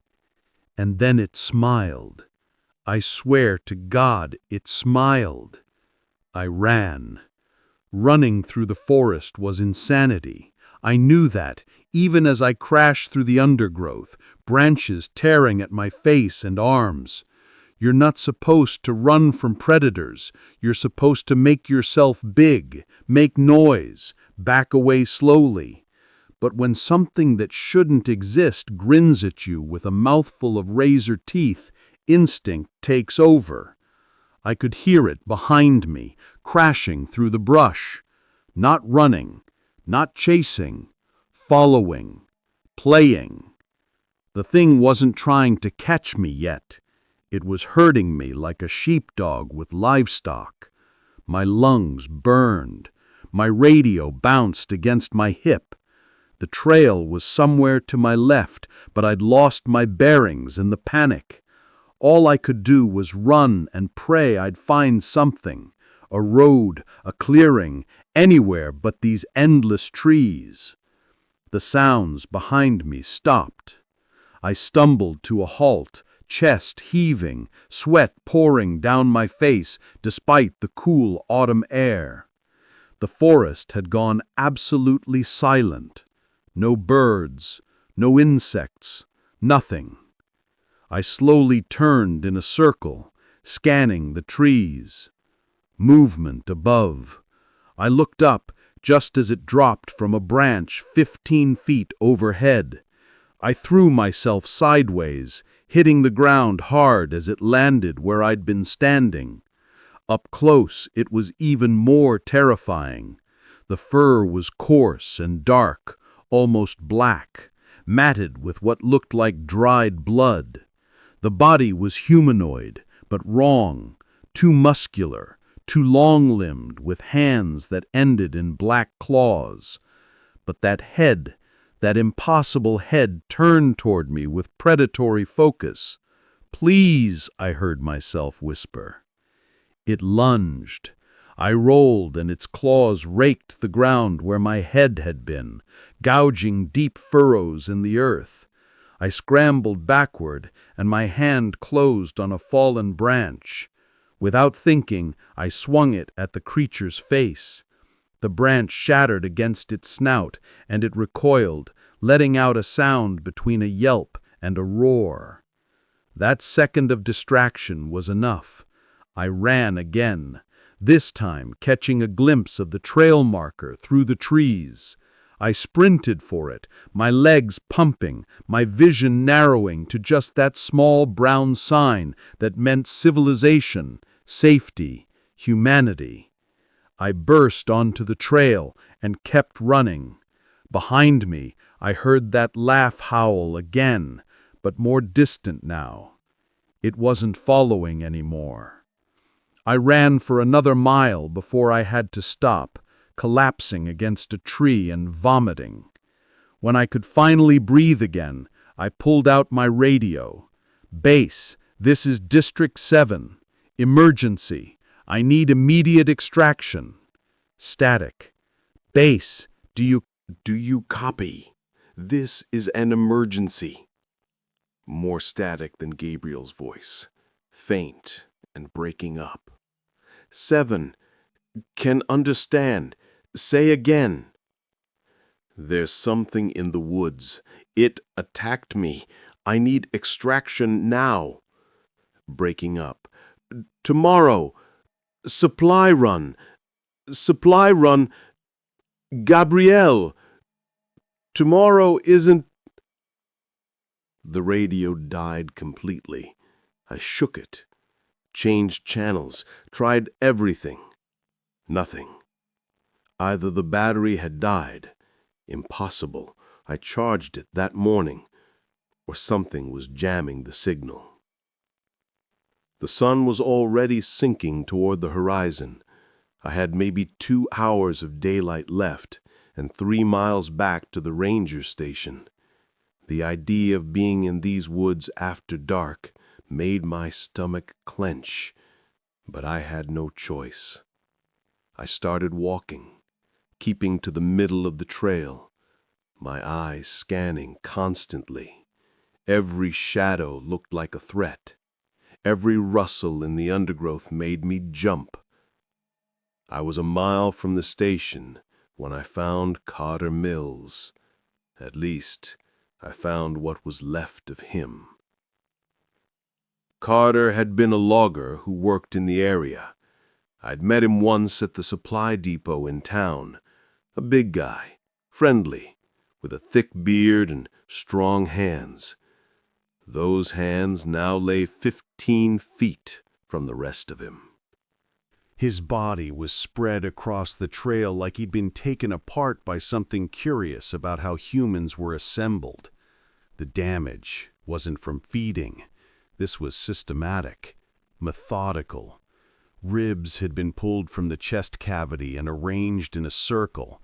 And then it smiled. I swear to God, it smiled. I ran. Running through the forest was insanity. I knew that, even as I crashed through the undergrowth, branches tearing at my face and arms. You're not supposed to run from predators. You're supposed to make yourself big, make noise, back away slowly. But when something that shouldn't exist grins at you with a mouthful of razor teeth, instinct takes over. I could hear it behind me, crashing through the brush. Not running, not chasing, following, playing. The thing wasn't trying to catch me yet. It was herding me like a sheepdog with livestock. My lungs burned. My radio bounced against my hip. The trail was somewhere to my left, but I'd lost my bearings in the panic. All I could do was run and pray I'd find something, a road, a clearing, anywhere but these endless trees. The sounds behind me stopped. I stumbled to a halt, chest heaving, sweat pouring down my face despite the cool autumn air. The forest had gone absolutely silent. No birds, no insects, nothing. I slowly turned in a circle, scanning the trees. Movement above. I looked up just as it dropped from a branch 15 feet overhead. I threw myself sideways, hitting the ground hard as it landed where I'd been standing. Up close, it was even more terrifying. The fur was coarse and dark, almost black, matted with what looked like dried blood. The body was humanoid, but wrong, too muscular, too long-limbed, with hands that ended in black claws. But that head, that impossible head, turned toward me with predatory focus. "Please," I heard myself whisper. It lunged. I rolled, and its claws raked the ground where my head had been, gouging deep furrows in the earth. I scrambled backward, and my hand closed on a fallen branch. Without thinking, I swung it at the creature's face. The branch shattered against its snout, and it recoiled, letting out a sound between a yelp and a roar. That second of distraction was enough. I ran again, this time catching a glimpse of the trail marker through the trees. I sprinted for it, my legs pumping, my vision narrowing to just that small brown sign that meant civilization, safety, humanity. I burst onto the trail and kept running. Behind me, I heard that laugh howl again, but more distant now. It wasn't following anymore. I ran for another mile before I had to stop, collapsing against a tree and vomiting. When I could finally breathe again, I pulled out my radio. "Base, this is District 7. Emergency. I need immediate extraction." Static. "Base, do you copy? This is an emergency." More static than Gabriel's voice, faint and breaking up. 7. Can understand. Say again. "There's something in the woods. It attacked me. I need extraction now." Breaking up. "Tomorrow. Supply run. Supply run. Gabrielle. Tomorrow isn't—" The radio died completely. I shook it, changed channels, tried everything. Nothing. Either the battery had died, impossible, I charged it that morning, or something was jamming the signal. The sun was already sinking toward the horizon. I had maybe 2 hours of daylight left and 3 miles back to the ranger station. The idea of being in these woods after dark made my stomach clench, but I had no choice. I started walking, keeping to the middle of the trail, my eyes scanning constantly. Every shadow looked like a threat. Every rustle in the undergrowth made me jump. I was a mile from the station when I found Carter Mills. At least, I found what was left of him. Carter had been a logger who worked in the area. I'd met him once at the supply depot in town. A big guy, friendly, with a thick beard and strong hands. Those hands now lay 15 feet from the rest of him. His body was spread across the trail like he'd been taken apart by something curious about how humans were assembled. The damage wasn't from feeding. This was systematic, methodical. Ribs had been pulled from the chest cavity and arranged in a circle.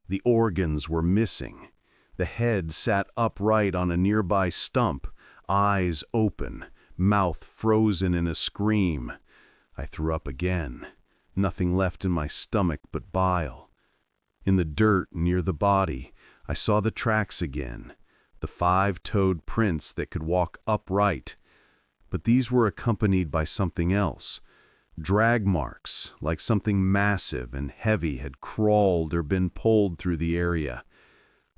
The organs were missing. The head sat upright on a nearby stump, eyes open, mouth frozen in a scream. I threw up again. Nothing left in my stomach but bile. In the dirt near the body, I saw the tracks again, the 5-toed prints that could walk upright. But these were accompanied by something else. Drag marks, like something massive and heavy had crawled or been pulled through the area.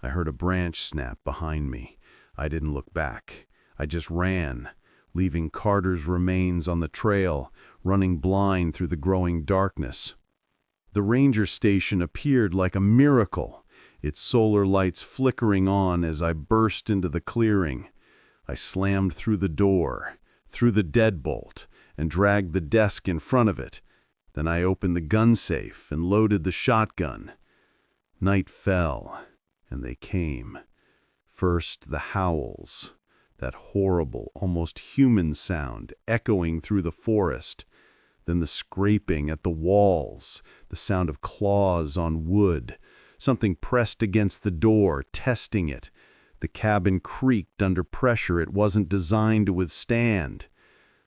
I heard a branch snap behind me. I didn't look back. I just ran, leaving Carter's remains on the trail, running blind through the growing darkness. The ranger station appeared like a miracle, its solar lights flickering on as I burst into the clearing. I slammed through the door, through the deadbolt, and dragged the desk in front of it. Then I opened the gun safe and loaded the shotgun. Night fell, and they came. First, the howls, that horrible, almost human sound echoing through the forest. Then the scraping at the walls, the sound of claws on wood, something pressed against the door, testing it. The cabin creaked under pressure it wasn't designed to withstand.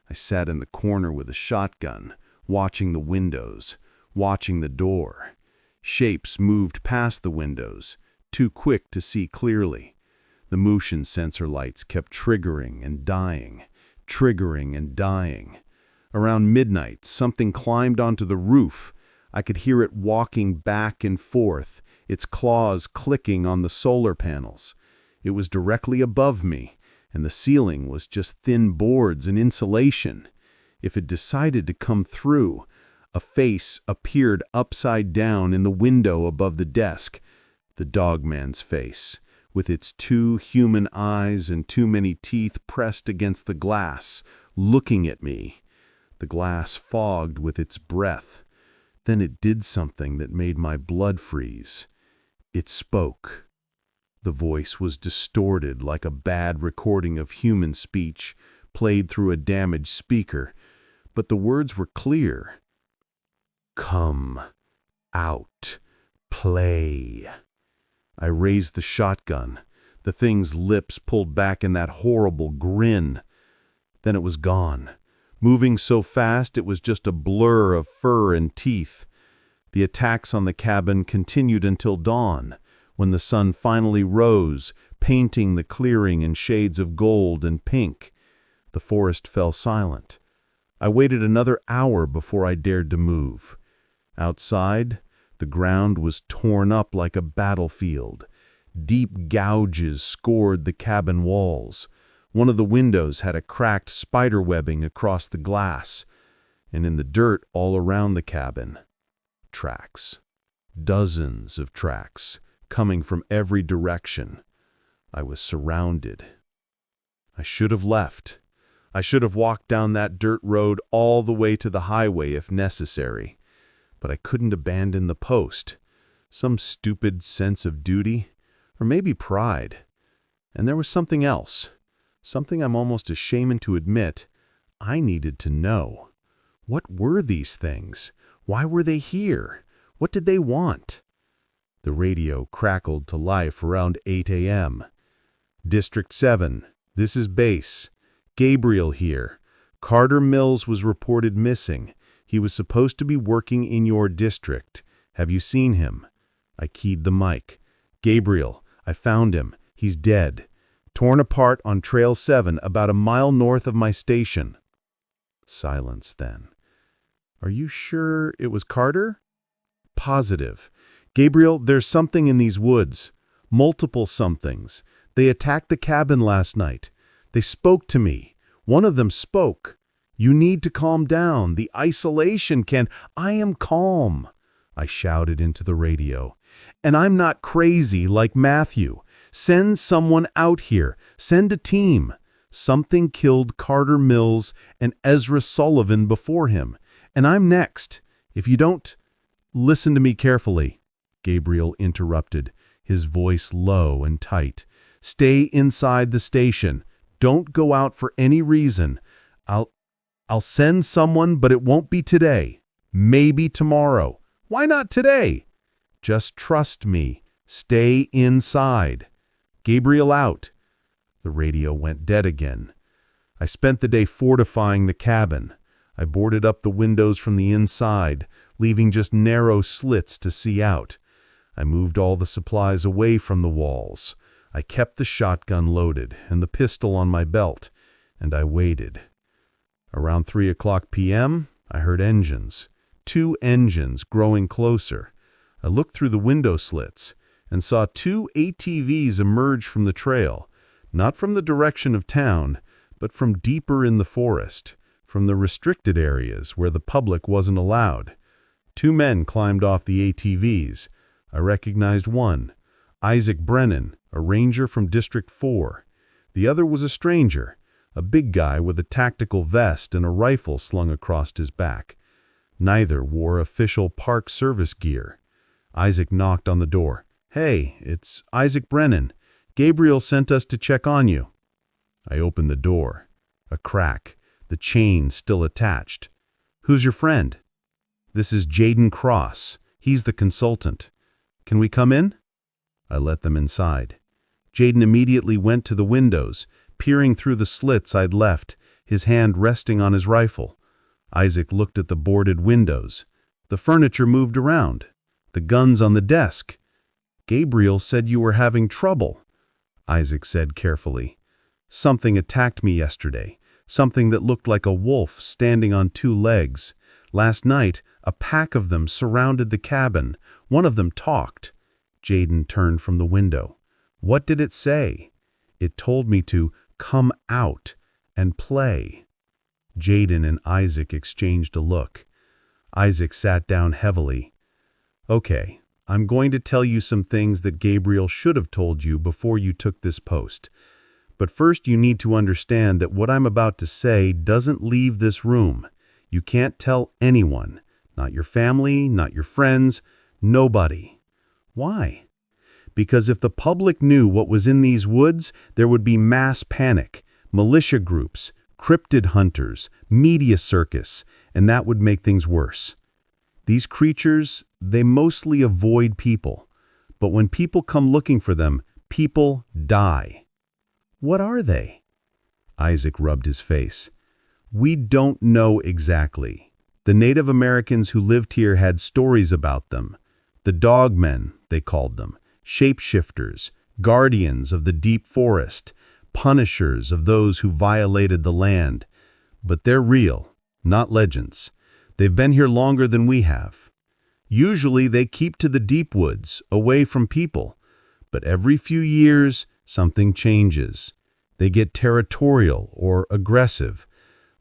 I sat in the corner with a shotgun, watching the windows, watching the door. Shapes moved past the windows, too quick to see clearly. The motion sensor lights kept triggering and dying, triggering and dying. Around midnight, something climbed onto the roof. I could hear it walking back and forth, its claws clicking on the solar panels. It was directly above me, and the ceiling was just thin boards and insulation. If it decided to come through, a face appeared upside down in the window above the desk, the dogman's face, with its 2 human eyes and too many teeth pressed against the glass, looking at me. The glass fogged with its breath. Then it did something that made my blood freeze. It spoke. The voice was distorted like a bad recording of human speech played through a damaged speaker, but the words were clear. Come out, play. I raised the shotgun, the thing's lips pulled back in that horrible grin. Then it was gone, moving so fast it was just a blur of fur and teeth. The attacks on the cabin continued until dawn, when the sun finally rose, painting the clearing in shades of gold and pink. The forest fell silent. I waited another hour before I dared to move. Outside, the ground was torn up like a battlefield. Deep gouges scored the cabin walls. One of the windows had a cracked spider webbing across the glass. And in the dirt all around the cabin, tracks. Dozens of tracks, coming from every direction. I was surrounded. I should have left. I should have walked down that dirt road all the way to the highway if necessary. But I couldn't abandon the post. Some stupid sense of duty, or maybe pride. And there was something else, something I'm almost ashamed to admit. I needed to know. What were these things? Why were they here? What did they want? The radio crackled to life around 8 a.m. District 7, this is base. Gabriel here. Carter Mills was reported missing. He was supposed to be working in your district. Have you seen him? I keyed the mic. Gabriel, I found him. He's dead. Torn apart on Trail 7 about a mile north of my station. Silence then. Are you sure it was Carter? Positive. Gabriel, there's something in these woods. Multiple somethings. They attacked the cabin last night. They spoke to me. One of them spoke. You need to calm down. The isolation can... I am calm, I shouted into the radio. And I'm not crazy like Matthew. Send someone out here. Send a team. Something killed Carter Mills and Ezra Sullivan before him. And I'm next. If you don't listen to me carefully, Gabriel interrupted, his voice low and tight. Stay inside the station. Don't go out for any reason. I'll send someone, but it won't be today. Maybe tomorrow. Why not today? Just trust me. Stay inside. Gabriel out. The radio went dead again. I spent the day fortifying the cabin. I boarded up the windows from the inside, leaving just narrow slits to see out. I moved all the supplies away from the walls. I kept the shotgun loaded and the pistol on my belt, and I waited. Around 3:00 p.m., I heard engines. 2 engines growing closer. I looked through the window slits and saw 2 ATVs emerge from the trail, not from the direction of town, but from deeper in the forest, from the restricted areas where the public wasn't allowed. 2 men climbed off the ATVs. I recognized one, Isaac Brennan, a ranger from District 4. The other was a stranger, a big guy with a tactical vest and a rifle slung across his back. Neither wore official Park Service gear. Isaac knocked on the door. "Hey, it's Isaac Brennan. Gabriel sent us to check on you." I opened the door. A crack, the chain still attached. "Who's your friend?" "This is Jaden Cross. He's the consultant. Can we come in?" I let them inside. Jaden immediately went to the windows, peering through the slits I'd left, his hand resting on his rifle. Isaac looked at the boarded windows. The furniture moved around. The guns on the desk. "Gabriel said you were having trouble," Isaac said carefully. "Something attacked me yesterday, something that looked like a wolf standing on 2 legs. Last night, a pack of them surrounded the cabin. One of them talked." Jaden turned from the window. "What did it say?" "It told me to come out and play." Jaden and Isaac exchanged a look. Isaac sat down heavily. "Okay, I'm going to tell you some things that Gabriel should have told you before you took this post. But first you need to understand that what I'm about to say doesn't leave this room. You can't tell anyone, not your family, not your friends, nobody." "Why?" "Because if the public knew what was in these woods, there would be mass panic, militia groups, cryptid hunters, media circus, and that would make things worse. These creatures, they mostly avoid people. But when people come looking for them, people die." "What are they?" Isaac rubbed his face. "We don't know exactly. The Native Americans who lived here had stories about them. The dogmen, they called them, shapeshifters, guardians of the deep forest, punishers of those who violated the land. But they're real, not legends. They've been here longer than we have. Usually they keep to the deep woods, away from people. But every few years, something changes. They get territorial or aggressive.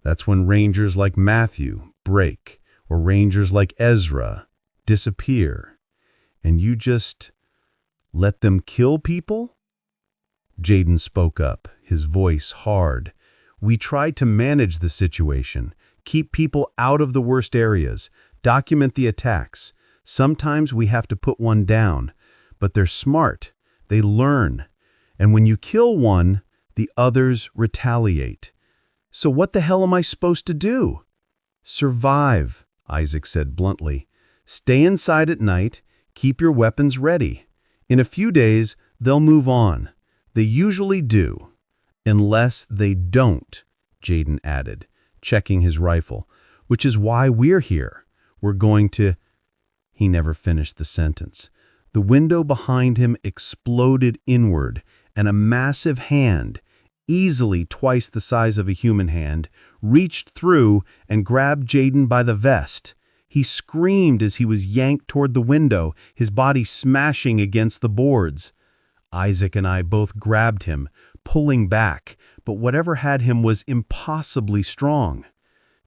That's when rangers like Matthew break, or rangers like Ezra disappear. And you just let them kill people?" Jaden spoke up, his voice hard. "We tried to manage the situation, keep people out of the worst areas, document the attacks. Sometimes we have to put one down, but they're smart. They learn. And when you kill one, the others retaliate. So what the hell am I supposed to do?" "Survive," Isaac said bluntly. "Stay inside at night. Keep your weapons ready. In a few days, they'll move on. They usually do. Unless they don't," Jaden added, checking his rifle, "which is why we're here. We're going to—" He never finished the sentence. The window behind him exploded inward, and a massive hand, easily twice the size of a human hand, reached through and grabbed Jaden by the vest. He screamed as he was yanked toward the window, his body smashing against the boards. Isaac and I both grabbed him, pulling back, but whatever had him was impossibly strong.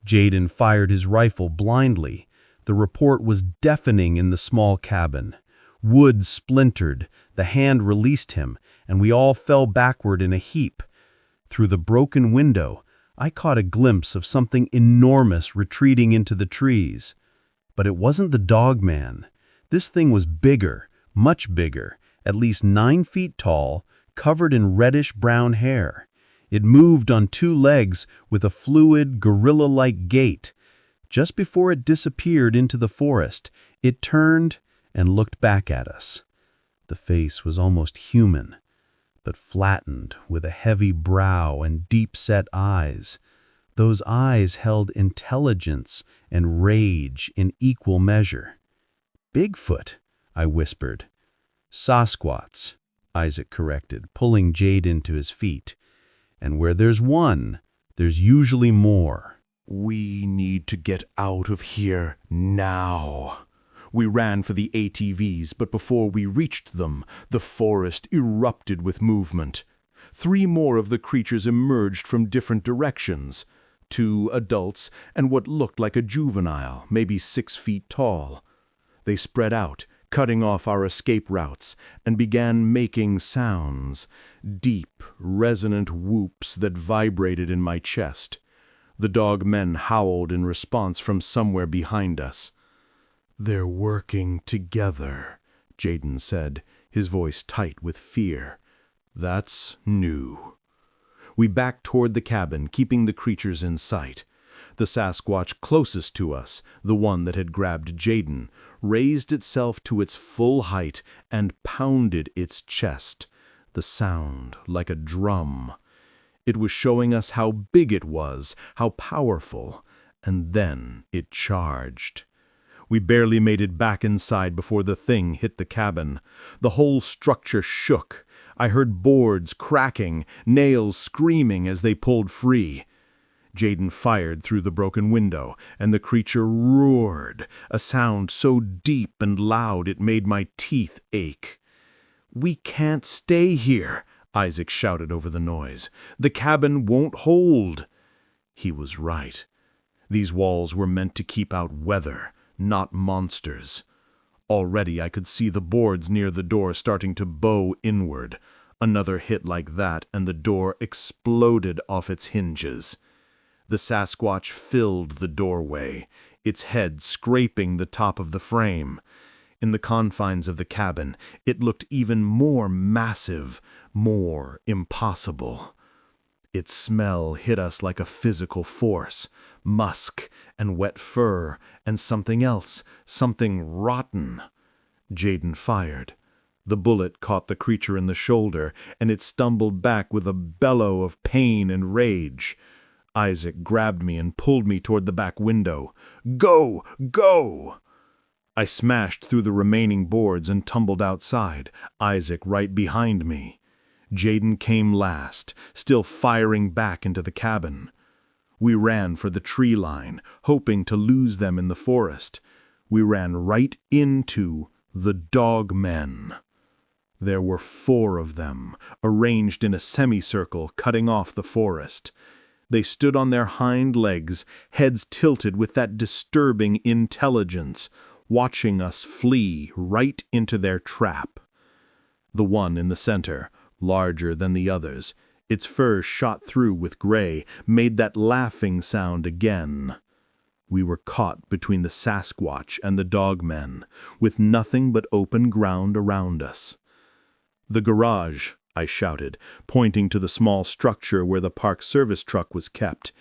Jaden fired his rifle blindly. The report was deafening in the small cabin. Wood splintered, the hand released him, and we all fell backward in a heap. Through the broken window, I caught a glimpse of something enormous retreating into the trees. But it wasn't the dog man. This thing was bigger, much bigger, at least 9 feet tall, covered in reddish-brown hair. It moved on 2 legs with a fluid, gorilla-like gait. Just before it disappeared into the forest, it turned and looked back at us. The face was almost human, but flattened with a heavy brow and deep-set eyes. Those eyes held intelligence and rage in equal measure. "Bigfoot," I whispered. "Sasquatch," Isaac corrected, pulling Jaden to his feet. "And where there's one, there's usually more." We need to get out of here now. We ran for the ATVs, but before we reached them, the forest erupted with movement. 3 more of the creatures emerged from different directions. 2 adults and what looked like a juvenile, maybe 6 feet tall. They spread out, cutting off our escape routes, and began making sounds, deep, resonant whoops that vibrated in my chest. The dog men howled in response from somewhere behind us. "They're working together," Jaden said, his voice tight with fear. "That's new." We backed toward the cabin, keeping the creatures in sight. The Sasquatch closest to us, the one that had grabbed Jaden, raised itself to its full height and pounded its chest, the sound like a drum. It was showing us how big it was, how powerful, and then it charged. We barely made it back inside before the thing hit the cabin. The whole structure shook. I heard boards cracking, nails screaming as they pulled free. Jaden fired through the broken window, and the creature roared, a sound so deep and loud it made my teeth ache. "We can't stay here," Isaac shouted over the noise. "The cabin won't hold." He was right. These walls were meant to keep out weather, not monsters. Already I could see the boards near the door starting to bow inward. Another hit like that, and the door exploded off its hinges. The Sasquatch filled the doorway, its head scraping the top of the frame. In the confines of the cabin, it looked even more massive, more impossible. Its smell hit us like a physical force, musk and wet fur and something else, something rotten. Jaden fired. The bullet caught the creature in the shoulder, and it stumbled back with a bellow of pain and rage. Isaac grabbed me and pulled me toward the back window. "Go! Go!" I smashed through the remaining boards and tumbled outside, Isaac right behind me. Jaden came last, still firing back into the cabin. We ran for the tree line, hoping to lose them in the forest. We ran right into the dog men. There were 4 of them, arranged in a semicircle cutting off the forest. They stood on their hind legs, heads tilted with that disturbing intelligence, watching us flee right into their trap. The one in the center, larger than the others, its fur shot through with gray, made that laughing sound again. We were caught between the Sasquatch and the dogmen, with nothing but open ground around us. "The garage," I shouted, pointing to the small structure where the Park Service truck was kept.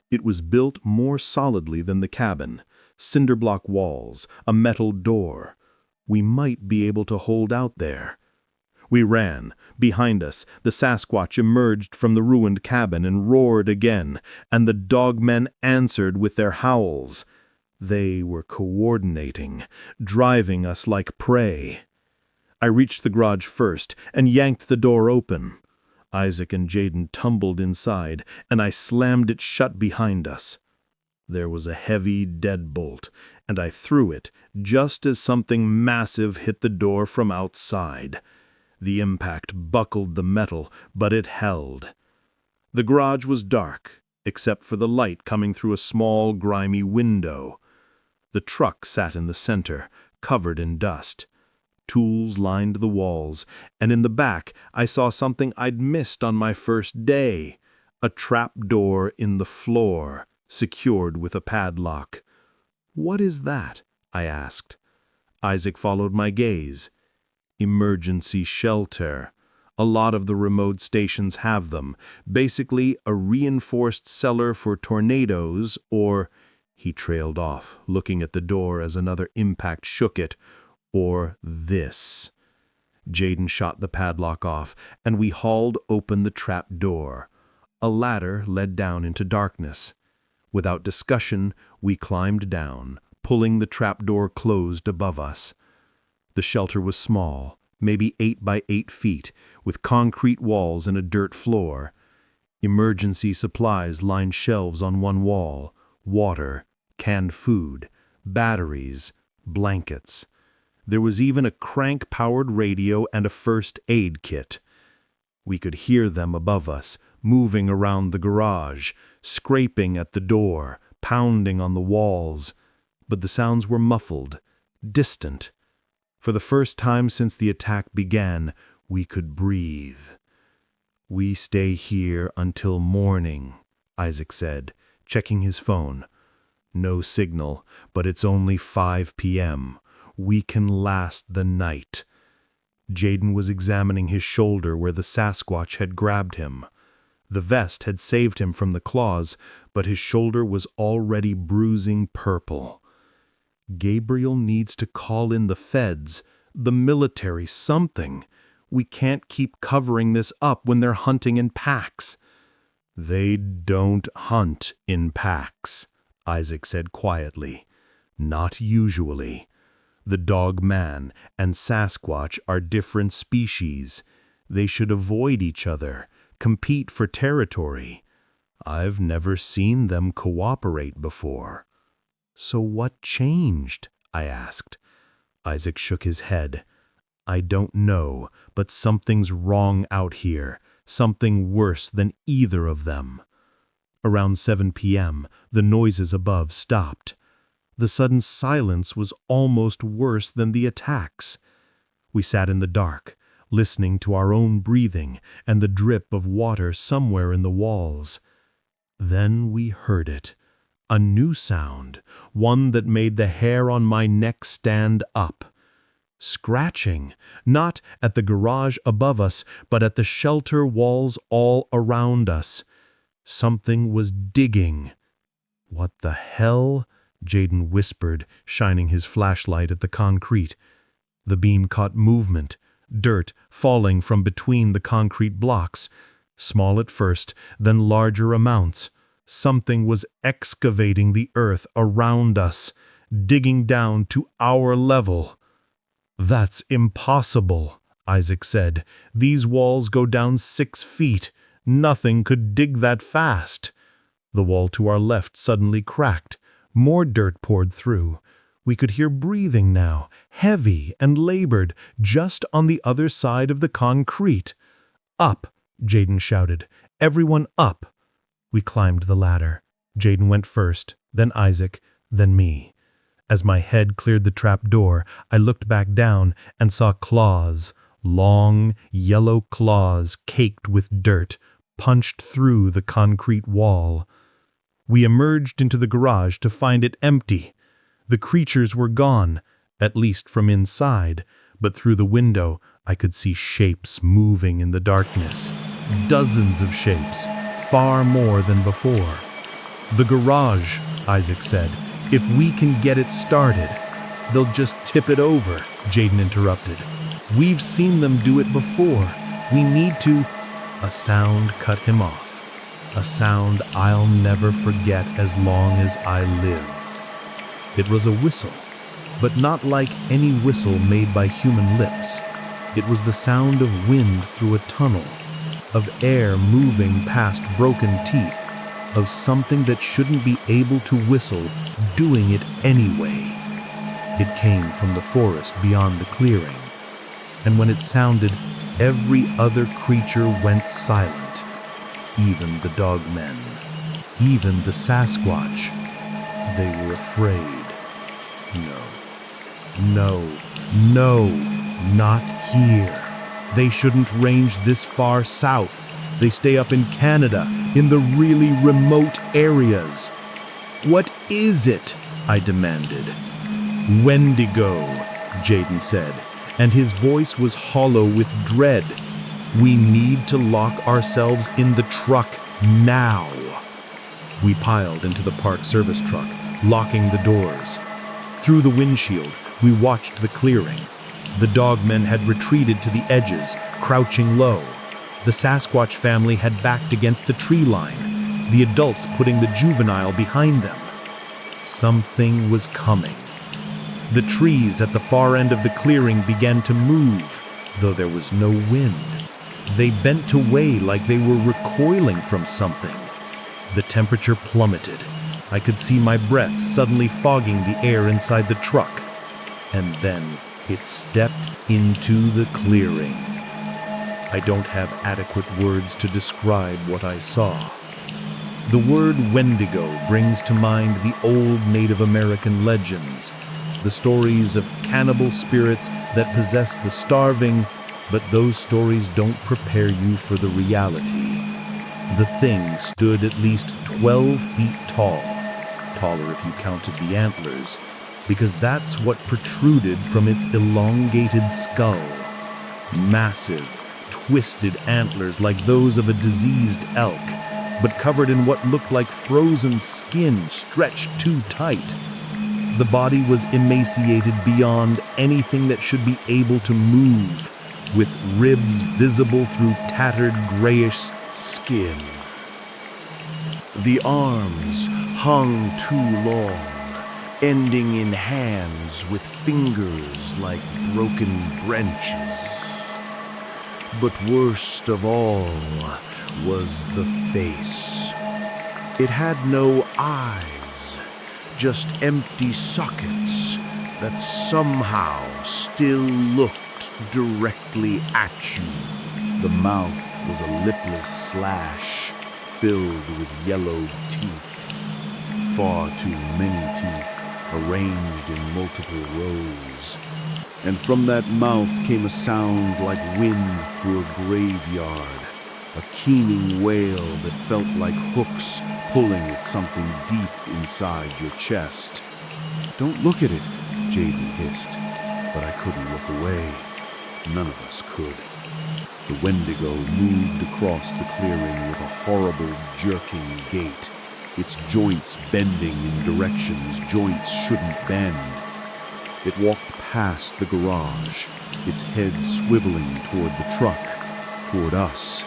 It was built more solidly than the cabin. Cinder-block walls, a metal door. We might be able to hold out there. We ran. Behind us, the Sasquatch emerged from the ruined cabin and roared again, and the dogmen answered with their howls. They were coordinating, driving us like prey. I reached the garage first and yanked the door open. Isaac and Jaden tumbled inside, and I slammed it shut behind us. There was a heavy deadbolt, and I threw it just as something massive hit the door from outside. The impact buckled the metal, but it held. The garage was dark, except for the light coming through a small, grimy window. The truck sat in the center, covered in dust. Tools lined the walls, and in the back I saw something I'd missed on my first day, a trap door in the floor, secured with a padlock. "What is that?" I asked. Isaac followed my gaze. Emergency shelter. A lot of the remote stations have them. Basically, a reinforced cellar for tornadoes, or... He trailed off, looking at the door as another impact shook it. Or this. Jaden shot the padlock off, and we hauled open the trap door. A ladder led down into darkness. Without discussion, we climbed down, pulling the trap door closed above us. The shelter was small, maybe 8 by 8 feet, with concrete walls and a dirt floor. Emergency supplies lined shelves on one wall: water, canned food, batteries, blankets. There was even a crank-powered radio and a first aid kit. We could hear them above us, moving around the garage, scraping at the door, pounding on the walls. But the sounds were muffled, distant. For the first time since the attack began, we could breathe. "We stay here until morning," Isaac said, checking his phone. "No signal, but it's only 5 p.m. We can last the night." Jaden was examining his shoulder where the Sasquatch had grabbed him. The vest had saved him from the claws, but his shoulder was already bruising purple. "Gabriel needs to call in the feds, the military, something. We can't keep covering this up when they're hunting in packs." "They don't hunt in packs," Isaac said quietly. "Not usually. The dog man and Sasquatch are different species. They should avoid each other, compete for territory. I've never seen them cooperate before." "So what changed?" I asked. Isaac shook his head. "I don't know, but something's wrong out here, something worse than either of them." Around 7 p.m., the noises above stopped. The sudden silence was almost worse than the attacks. We sat in the dark, listening to our own breathing and the drip of water somewhere in the walls. Then we heard it. A new sound, one that made the hair on my neck stand up. Scratching, not at the garage above us, but at the shelter walls all around us. Something was digging. "What the hell?" Jaden whispered, shining his flashlight at the concrete. The beam caught movement, dirt falling from between the concrete blocks, small at first, then larger amounts. Something was excavating the earth around us, digging down to our level. "That's impossible," Isaac said. "These walls go down 6 feet. Nothing could dig that fast." The wall to our left suddenly cracked. More dirt poured through. We could hear breathing now, heavy and labored, just on the other side of the concrete. "Up!" Jaden shouted. "Everyone up!" We climbed the ladder. Jaden went first, then Isaac, then me. As my head cleared the trap door, I looked back down and saw claws, long, yellow claws caked with dirt, punched through the concrete wall. We emerged into the garage to find it empty. The creatures were gone, at least from inside, but through the window I could see shapes moving in the darkness. Dozens of shapes, far more than before. "The garage," Isaac said. "If we can get it started." "They'll just tip it over," Jaden interrupted. "We've seen them do it before. We need to—" A sound cut him off. A sound I'll never forget as long as I live. It was a whistle, but not like any whistle made by human lips. It was the sound of wind through a tunnel, of air moving past broken teeth, of something that shouldn't be able to whistle, doing it anyway. It came from the forest beyond the clearing, and when it sounded, every other creature went silent. Even the dogmen, even the Sasquatch. They were afraid. No, not here. They shouldn't range this far south. They stay up in Canada, in the really remote areas. "What is it?" I demanded. "Wendigo," Jaden said, and his voice was hollow with dread. "We need to lock ourselves in the truck now." We piled into the park service truck, locking the doors. Through the windshield, we watched the clearing. The dogmen had retreated to the edges, crouching low. The Sasquatch family had backed against the tree line, the adults putting the juvenile behind them. Something was coming. The trees at the far end of the clearing began to move, though there was no wind. They bent away like they were recoiling from something. The temperature plummeted. I could see my breath suddenly fogging the air inside the truck. And then it stepped into the clearing. I don't have adequate words to describe what I saw. The word Wendigo brings to mind the old Native American legends, the stories of cannibal spirits that possess the starving, but those stories don't prepare you for the reality. The thing stood at least 12 feet tall, taller if you counted the antlers, because that's what protruded from its elongated skull. Massive, twisted antlers like those of a diseased elk, but covered in what looked like frozen skin stretched too tight. The body was emaciated beyond anything that should be able to move, with ribs visible through tattered grayish skin. The arms hung too long, ending in hands with fingers like broken branches. But worst of all was the face. It had no eyes, just empty sockets that somehow still looked directly at you. The mouth was a lipless slash filled with yellowed teeth. Far too many teeth arranged in multiple rows. And from that mouth came a sound like wind through a graveyard, a keening wail that felt like hooks pulling at something deep inside your chest. "Don't look at it," Jaden hissed, but I couldn't look away. None of us could. The Wendigo moved across the clearing with a horrible jerking gait, its joints bending in directions joints shouldn't bend. It walked past the garage, its head swiveling toward the truck, toward us.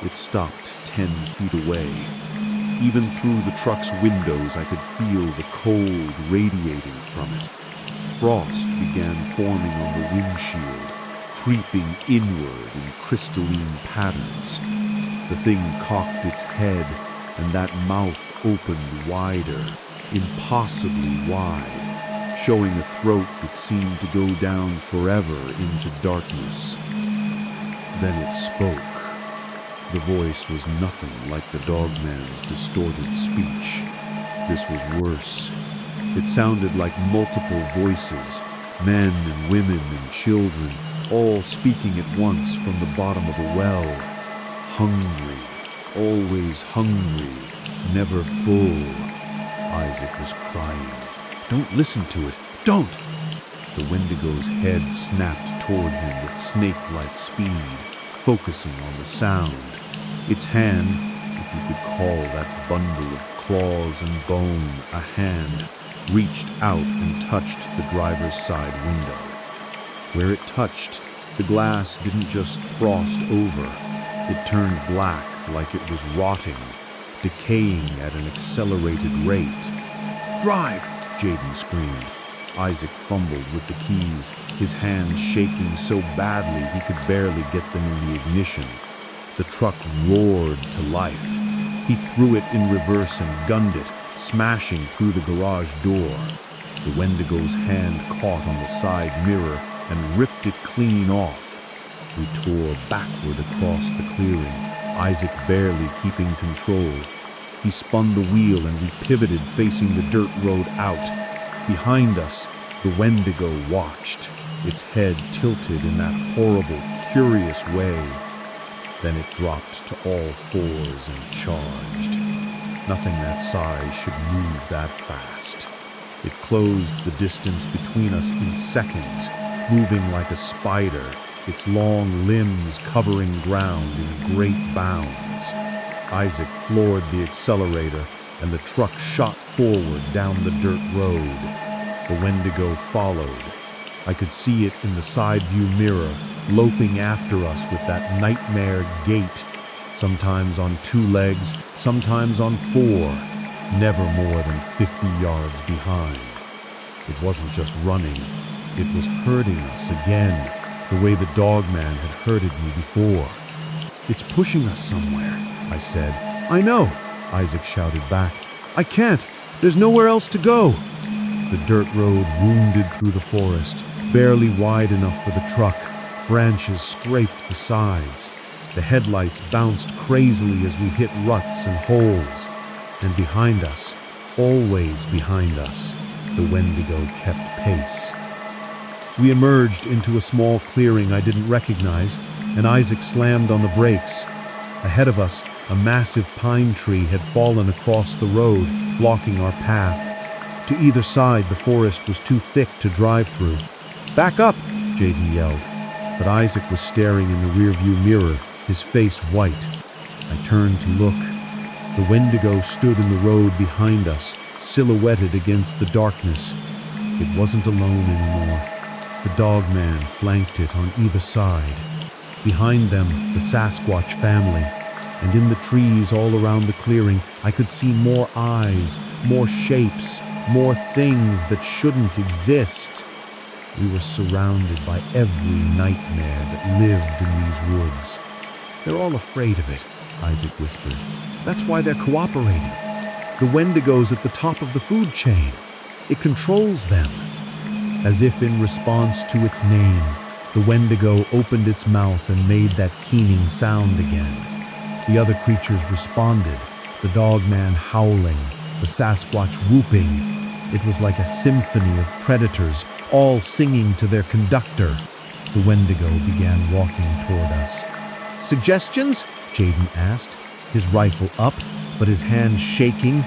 It stopped 10 feet away. Even through the truck's windows, I could feel the cold radiating from it. Frost began forming on the windshield, creeping inward in crystalline patterns. The thing cocked its head, and that mouth opened wider, impossibly wide, showing a throat that seemed to go down forever into darkness. Then it spoke. The voice was nothing like the dogman's distorted speech. This was worse. It sounded like multiple voices, men and women and children, all speaking at once from the bottom of a well. Hungry, always hungry, never full. Isaac was crying. "Don't listen to it, don't!" The Wendigo's head snapped toward him with snake-like speed, focusing on the sound. Its hand, if you could call that bundle of claws and bone a hand, reached out and touched the driver's side window. Where it touched, the glass didn't just frost over. It turned black like it was rotting, decaying at an accelerated rate. "Drive!" Jaden screamed. Isaac fumbled with the keys, his hands shaking so badly he could barely get them in the ignition. The truck roared to life. He threw it in reverse and gunned it, smashing through the garage door. The Wendigo's hand caught on the side mirror and ripped it clean off. We tore backward across the clearing, Isaac barely keeping control. He spun the wheel and we pivoted facing the dirt road out. Behind us, the Wendigo watched, its head tilted in that horrible, curious way. Then it dropped to all fours and charged. Nothing that size should move that fast. It closed the distance between us in seconds, moving like a spider, its long limbs covering ground in great bounds. Isaac floored the accelerator, and the truck shot forward down the dirt road. The Wendigo followed. I could see it in the side view mirror, loping after us with that nightmare gait, sometimes on 2 legs, sometimes on 4, never more than 50 yards behind. It wasn't just running, it was herding us again, the way the dogman had herded me before. "It's pushing us somewhere," I said. "I know," Isaac shouted back. "I can't. There's nowhere else to go." The dirt road wounded through the forest, barely wide enough for the truck. Branches scraped the sides. The headlights bounced crazily as we hit ruts and holes. And behind us, always behind us, the Wendigo kept pace. We emerged into a small clearing I didn't recognize, and Isaac slammed on the brakes. Ahead of us, a massive pine tree had fallen across the road, blocking our path. To either side, the forest was too thick to drive through. "Back up!" Jaden yelled. But Isaac was staring in the rearview mirror, his face white. I turned to look. The Wendigo stood in the road behind us, silhouetted against the darkness. It wasn't alone anymore. The dogman flanked it on either side. Behind them, the Sasquatch family. And in the trees all around the clearing, I could see more eyes, more shapes, more things that shouldn't exist. We were surrounded by every nightmare that lived in these woods. "They're all afraid of it," Isaac whispered. "That's why they're cooperating. The Wendigo's at the top of the food chain. It controls them." As if in response to its name, the Wendigo opened its mouth and made that keening sound again. The other creatures responded, the dogman howling, the Sasquatch whooping. It was like a symphony of predators, all singing to their conductor. The Wendigo began walking toward us. "Suggestions?" Jaden asked, his rifle up, but his hands shaking.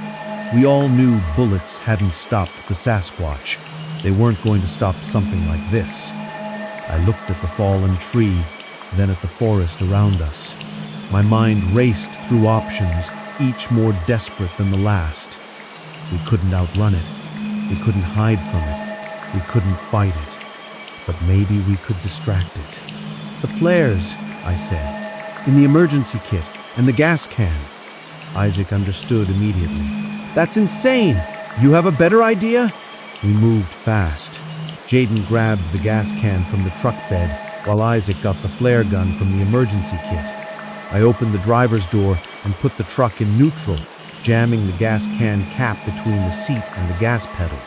We all knew bullets hadn't stopped the Sasquatch. They weren't going to stop something like this. I looked at the fallen tree, then at the forest around us. My mind raced through options, each more desperate than the last. We couldn't outrun it. We couldn't hide from it. We couldn't fight it. But maybe we could distract it. "The flares," I said, "in the emergency kit, and the gas can." Isaac understood immediately. "That's insane! You have a better idea?" We moved fast. Jaden grabbed the gas can from the truck bed, while Isaac got the flare gun from the emergency kit. I opened the driver's door and put the truck in neutral, jamming the gas can cap between the seat and the gas pedal.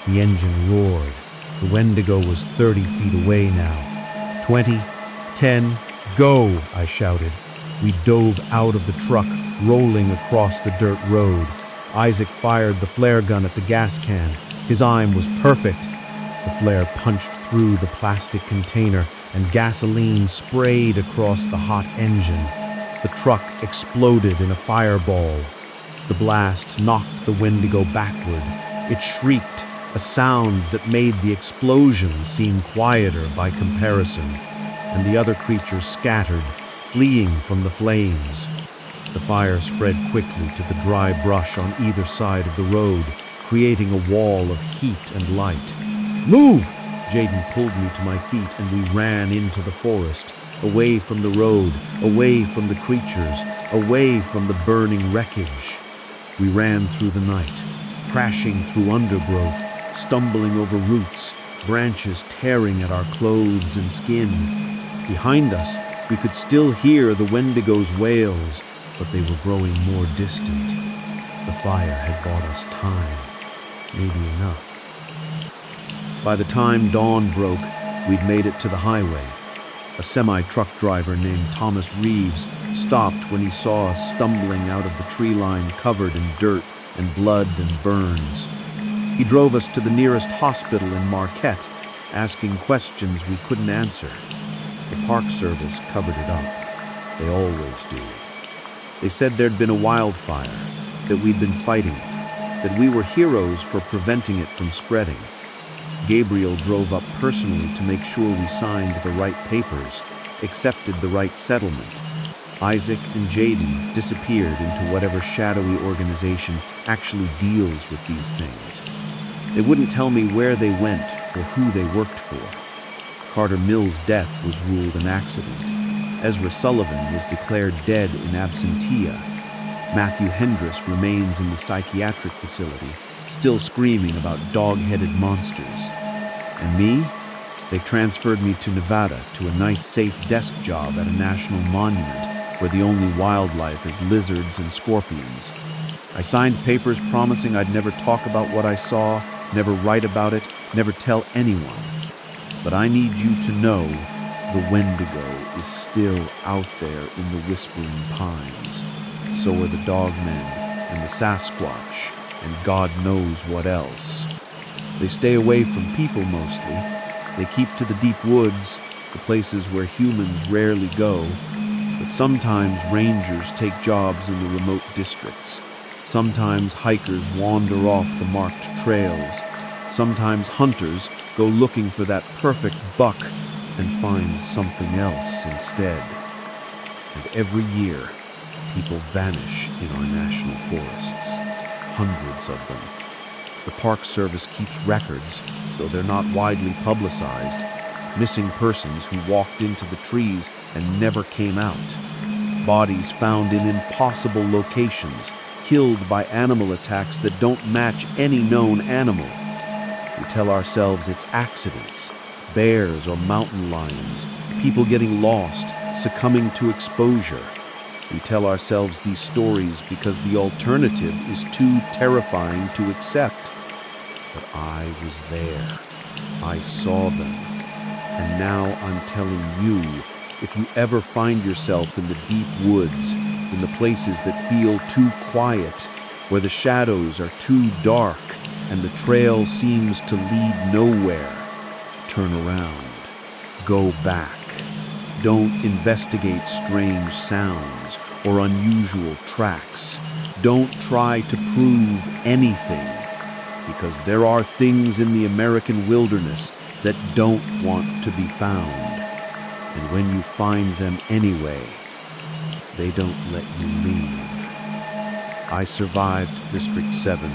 The engine roared. The Wendigo was 30 feet away now. 20, 10, go, I shouted. We dove out of the truck, rolling across the dirt road. Isaac fired the flare gun at the gas can. His aim was perfect. The flare punched through the plastic container, and gasoline sprayed across the hot engine. The truck exploded in a fireball. The blast knocked the Wendigo backward. It shrieked, a sound that made the explosion seem quieter by comparison, and the other creatures scattered, fleeing from the flames. The fire spread quickly to the dry brush on either side of the road, creating a wall of heat and light. "Move!" Jaden pulled me to my feet, and we ran into the forest, away from the road, away from the creatures, away from the burning wreckage. We ran through the night, crashing through undergrowth, stumbling over roots, branches tearing at our clothes and skin. Behind us, we could still hear the Wendigo's wails, but they were growing more distant. The fire had bought us time, maybe enough. By the time dawn broke, we'd made it to the highway. A semi-truck driver named Thomas Reeves stopped when he saw us stumbling out of the tree line covered in dirt and blood and burns. He drove us to the nearest hospital in Marquette, asking questions we couldn't answer. The Park Service covered it up. They always do. They said there'd been a wildfire, that we'd been fighting it. that we were heroes for preventing it from spreading. Gabriel drove up personally to make sure we signed the right papers, accepted the right settlement. Isaac and Jaden disappeared into whatever shadowy organization actually deals with these things. They wouldn't tell me where they went or who they worked for. Carter Mill's death was ruled an accident. Ezra Sullivan was declared dead in absentia. Matthew Hendress remains in the psychiatric facility, still screaming about dog-headed monsters. And me? They transferred me to Nevada to a nice safe desk job at a national monument where the only wildlife is lizards and scorpions. I signed papers promising I'd never talk about what I saw, never write about it, never tell anyone. But I need you to know the Wendigo is still out there in the Whispering Pines. So are the Dogmen and the Sasquatch and God knows what else. They stay away from people mostly. They keep to the deep woods, the places where humans rarely go. But sometimes rangers take jobs in the remote districts. Sometimes hikers wander off the marked trails. Sometimes hunters go looking for that perfect buck and find something else instead. And every year, people vanish in our national forests. Hundreds of them. The Park Service keeps records, though they're not widely publicized. Missing persons who walked into the trees and never came out. Bodies found in impossible locations, killed by animal attacks that don't match any known animal. We tell ourselves it's accidents, bears or mountain lions, people getting lost, succumbing to exposure. We tell ourselves these stories because the alternative is too terrifying to accept. But I was there. I saw them. And now I'm telling you, if you ever find yourself in the deep woods, in the places that feel too quiet, where the shadows are too dark and the trail seems to lead nowhere, turn around. Go back. Don't investigate strange sounds or unusual tracks. Don't try to prove anything, because there are things in the American wilderness that don't want to be found. And when you find them anyway, they don't let you leave. I survived District 7,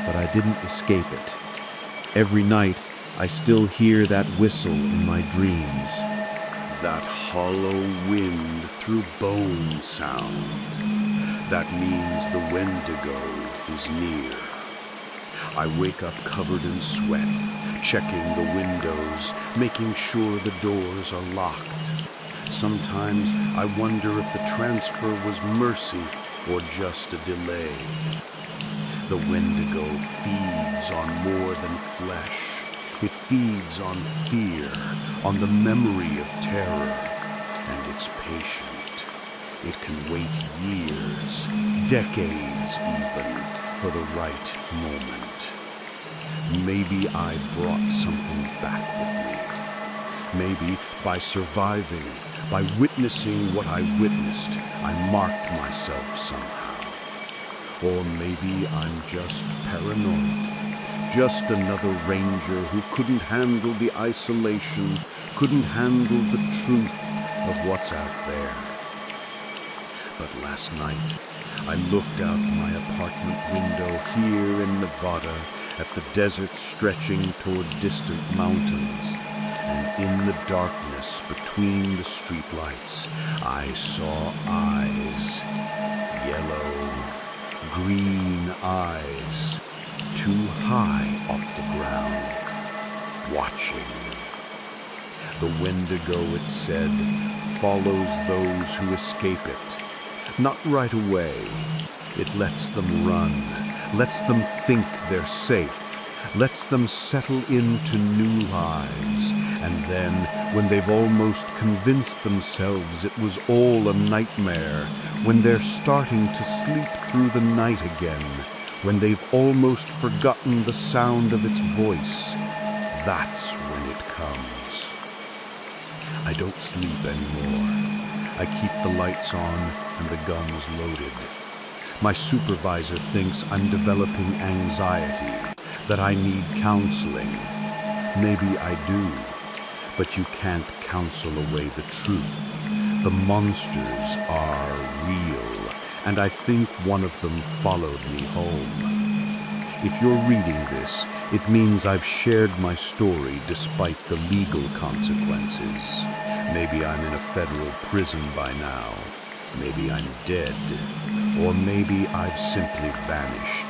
but I didn't escape it. Every night, I still hear that whistle in my dreams. That hollow wind through bone sound. That means the Wendigo is near. I wake up covered in sweat, checking the windows, making sure the doors are locked. Sometimes I wonder if the transfer was mercy or just a delay. The Wendigo feeds on more than flesh. It feeds on fear, on the memory of terror, and it's patient. It can wait years, decades even, for the right moment. Maybe I brought something back with me. Maybe by surviving, by witnessing what I witnessed, I marked myself somehow. Or maybe I'm just paranoid. Just another ranger who couldn't handle the isolation, couldn't handle the truth of what's out there. But last night, I looked out my apartment window here in Nevada at the desert stretching toward distant mountains, and in the darkness between the streetlights, I saw eyes, yellow, green eyes, too high off the ground, watching. The Wendigo, it said, follows those who escape it. Not right away. It lets them run, lets them think they're safe, lets them settle into new lives. And then, when they've almost convinced themselves it was all a nightmare, when they're starting to sleep through the night again, when they've almost forgotten the sound of its voice, that's when it comes. I don't sleep anymore. I keep the lights on and the guns loaded. My supervisor thinks I'm developing anxiety, that I need counseling. Maybe I do, but you can't counsel away the truth. The monsters are real, and I think one of them followed me home. If you're reading this, it means I've shared my story despite the legal consequences. Maybe I'm in a federal prison by now. Maybe I'm dead. Or maybe I've simply vanished.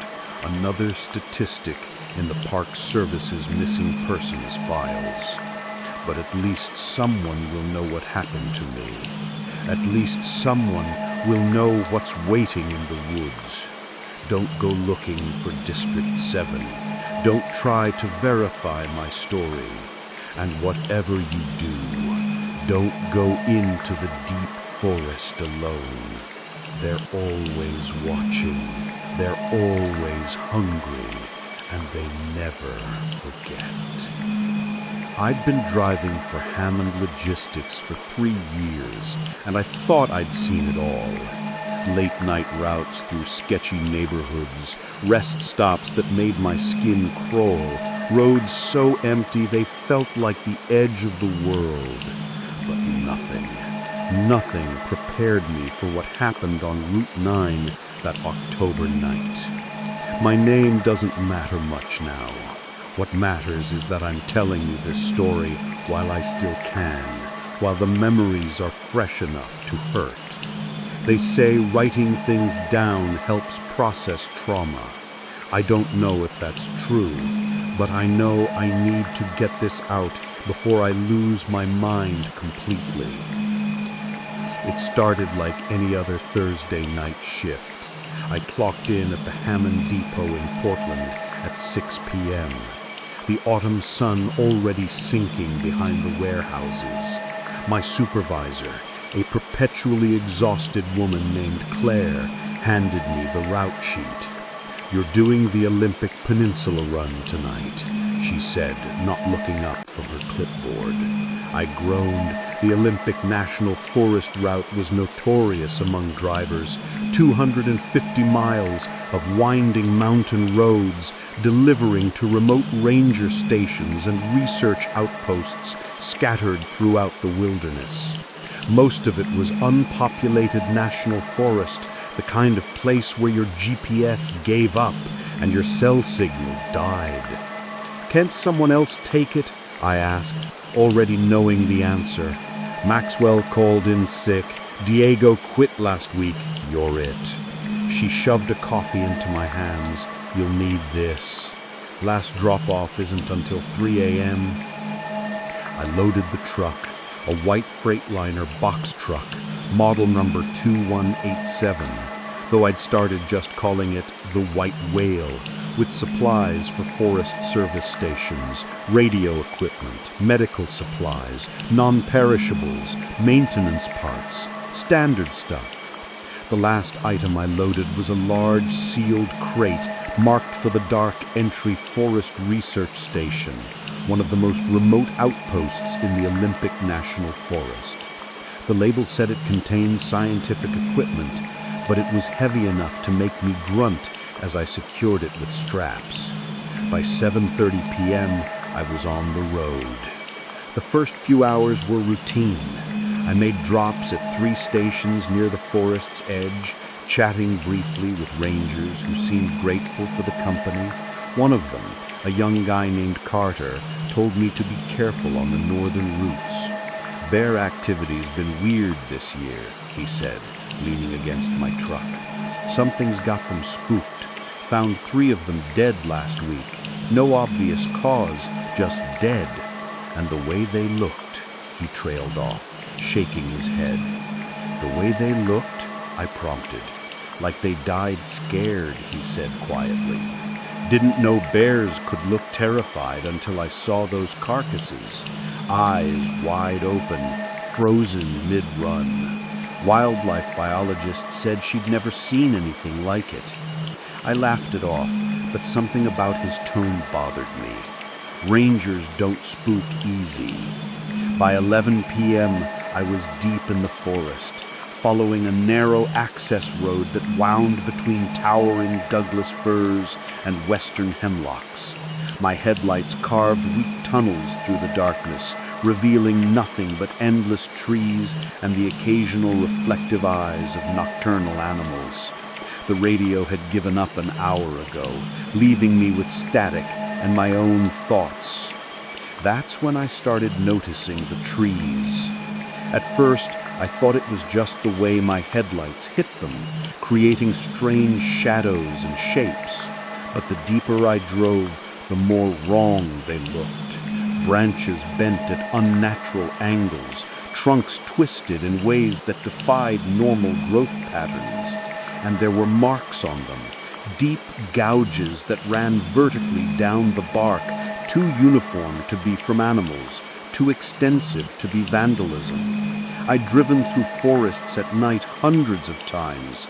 Another statistic in the Park Service's missing persons files. But at least someone will know what happened to me. At least someone will know what's waiting in the woods. Don't go looking for District 7. Don't try to verify my story. And whatever you do, don't go into the deep forest alone. They're always watching. They're always hungry. And they never forget. I'd been driving for Hammond Logistics for 3 years, and I thought I'd seen it all. Late-night routes through sketchy neighborhoods, rest stops that made my skin crawl, roads so empty they felt like the edge of the world. But nothing prepared me for what happened on Route 9 that October night. My name doesn't matter much now. What matters is that I'm telling you this story while I still can, while the memories are fresh enough to hurt. They say writing things down helps process trauma. I don't know if that's true, but I know I need to get this out before I lose my mind completely. It started like any other Thursday night shift. I clocked in at the Hammond Depot in Portland at 6 p.m. The autumn sun already sinking behind the warehouses. My supervisor, a perpetually exhausted woman named Claire, handed me the route sheet. "You're doing the Olympic Peninsula run tonight," she said, not looking up from her clipboard. I groaned. The Olympic National Forest route was notorious among drivers. 250 miles of winding mountain roads, delivering to remote ranger stations and research outposts scattered throughout the wilderness. Most of it was unpopulated national forest, the kind of place where your GPS gave up and your cell signal died. "Can't someone else take it?" I asked, already knowing the answer. "Maxwell called in sick. Diego quit last week. You're it." She shoved a coffee into my hands. "You'll need this. Last drop-off isn't until 3 a.m. I loaded the truck, a white Freightliner box truck, model number 2187, though I'd started just calling it the White Whale, with supplies for Forest Service stations, radio equipment, medical supplies, non-perishables, maintenance parts, standard stuff. The last item I loaded was a large sealed crate marked for the Dark Entry Forest Research Station, one of the most remote outposts in the Olympic National Forest. The label said it contained scientific equipment, but it was heavy enough to make me grunt as I secured it with straps. By 7:30 p.m., I was on the road. The first few hours were routine. I made drops at 3 stations near the forest's edge, chatting briefly with rangers who seemed grateful for the company. One of them, a young guy named Carter, told me to be careful on the northern routes. "Bear activity's been weird this year," he said, leaning against my truck. "Something's got them spooked. Found 3 of them dead last week. No obvious cause, just dead. And the way they looked," he trailed off, shaking his head. "The way they looked," I prompted. "Like they died scared," he said quietly. "Didn't know bears could look terrified until I saw those carcasses. Eyes wide open, frozen mid-run. Wildlife biologists said she'd never seen anything like it." I laughed it off, but something about his tone bothered me. Rangers don't spook easy. By 11 p.m., I was deep in the forest, following a narrow access road that wound between towering Douglas firs and western hemlocks. My headlights carved weak tunnels through the darkness, revealing nothing but endless trees and the occasional reflective eyes of nocturnal animals. The radio had given up an hour ago, leaving me with static and my own thoughts. That's when I started noticing the trees. At first, I thought it was just the way my headlights hit them, creating strange shadows and shapes. But the deeper I drove, the more wrong they looked. Branches bent at unnatural angles, trunks twisted in ways that defied normal growth patterns. And there were marks on them, deep gouges that ran vertically down the bark, too uniform to be from animals, too extensive to be vandalism. I'd driven through forests at night hundreds of times.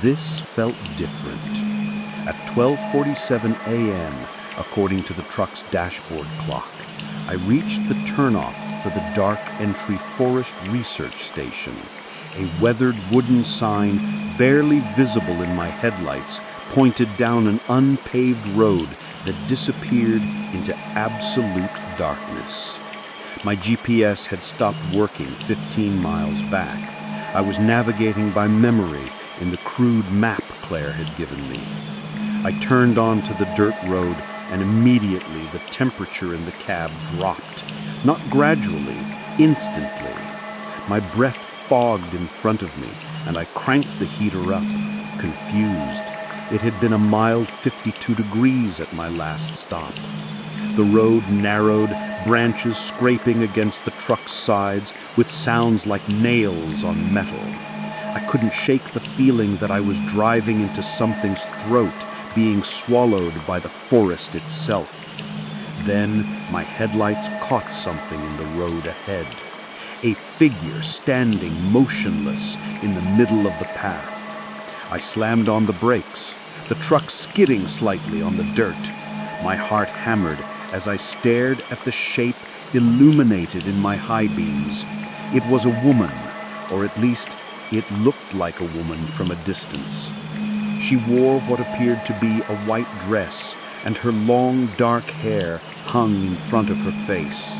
This felt different. At 12:47 a.m., according to the truck's dashboard clock, I reached the turnoff for the dark entry Forest Research Station. A weathered wooden sign, barely visible in my headlights, pointed down an unpaved road that disappeared into absolute darkness. My GPS had stopped working 15 miles back. I was navigating by memory in the crude map Claire had given me. I turned onto the dirt road, and immediately the temperature in the cab dropped. Not gradually, instantly. My breath fogged in front of me, and I cranked the heater up, confused. It had been a mild 52 degrees at my last stop. The road narrowed, branches scraping against the truck's sides with sounds like nails on metal. I couldn't shake the feeling that I was driving into something's throat, being swallowed by the forest itself. Then my headlights caught something in the road ahead. A figure standing motionless in the middle of the path. I slammed on the brakes, the truck skidding slightly on the dirt. My heart hammered as I stared at the shape illuminated in my high beams. It was a woman, or at least it looked like a woman from a distance. She wore what appeared to be a white dress, and her long dark hair hung in front of her face.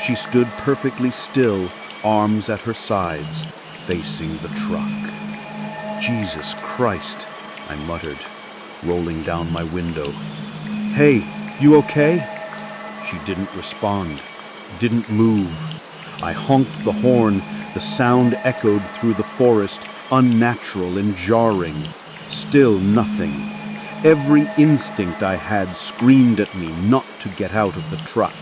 She stood perfectly still, arms at her sides, facing the truck. Jesus Christ, I muttered, rolling down my window. Hey, you okay? She didn't respond, didn't move. I honked the horn. The sound echoed through the forest, unnatural and jarring. Still nothing. Every instinct I had screamed at me not to get out of the truck.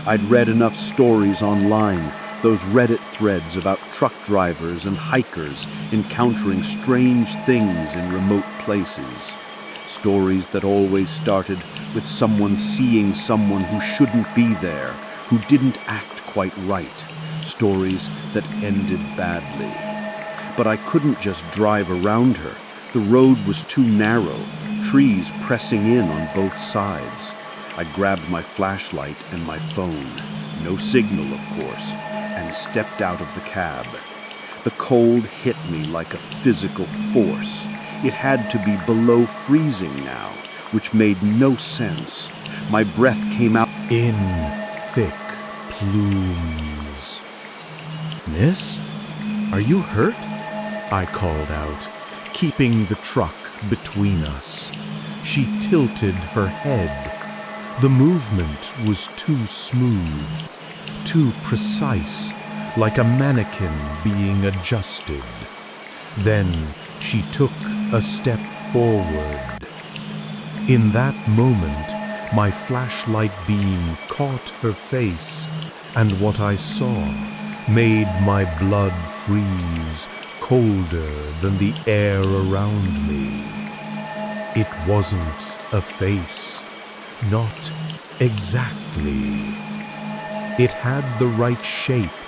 I'd read enough stories online, those Reddit threads about truck drivers and hikers encountering strange things in remote places. Stories that always started with someone seeing someone who shouldn't be there, who didn't act quite right. Stories that ended badly. But I couldn't just drive around her. The road was too narrow, trees pressing in on both sides. I grabbed my flashlight and my phone, no signal of course, and stepped out of the cab. The cold hit me like a physical force. It had to be below freezing now, which made no sense. My breath came out in thick plumes. "Miss, are you hurt?" I called out, keeping the truck between us. She tilted her head. The movement was too smooth, too precise, like a mannequin being adjusted. Then she took a step forward. In that moment, my flashlight beam caught her face, and what I saw made my blood freeze colder than the air around me. It wasn't a face, not exactly. It had the right shape,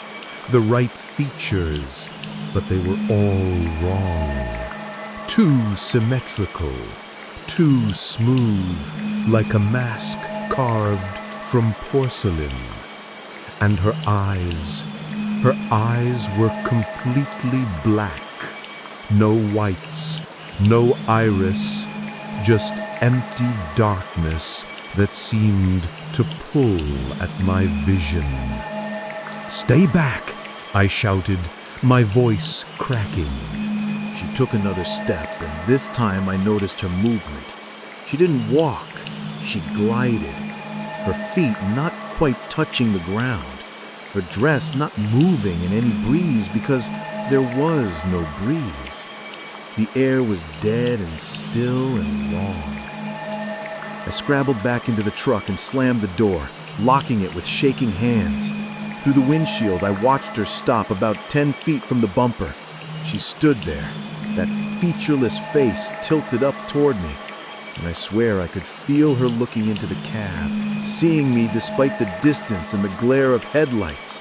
the right features, but they were all wrong. Too symmetrical, too smooth, like a mask carved from porcelain. And her eyes were completely black, No whites, no iris, just empty darkness that seemed to pull at my vision. "Stay back!" I shouted, my voice cracking. She took another step, and this time I noticed her movement. She didn't walk, she glided, her feet not quite touching the ground, her dress not moving in any breeze because there was no breeze. The air was dead and still and long. I scrambled back into the truck and slammed the door, locking it with shaking hands. Through the windshield, I watched her stop about 10 feet from the bumper. She stood there, that featureless face tilted up toward me, and I swear I could feel her looking into the cab, seeing me despite the distance and the glare of headlights.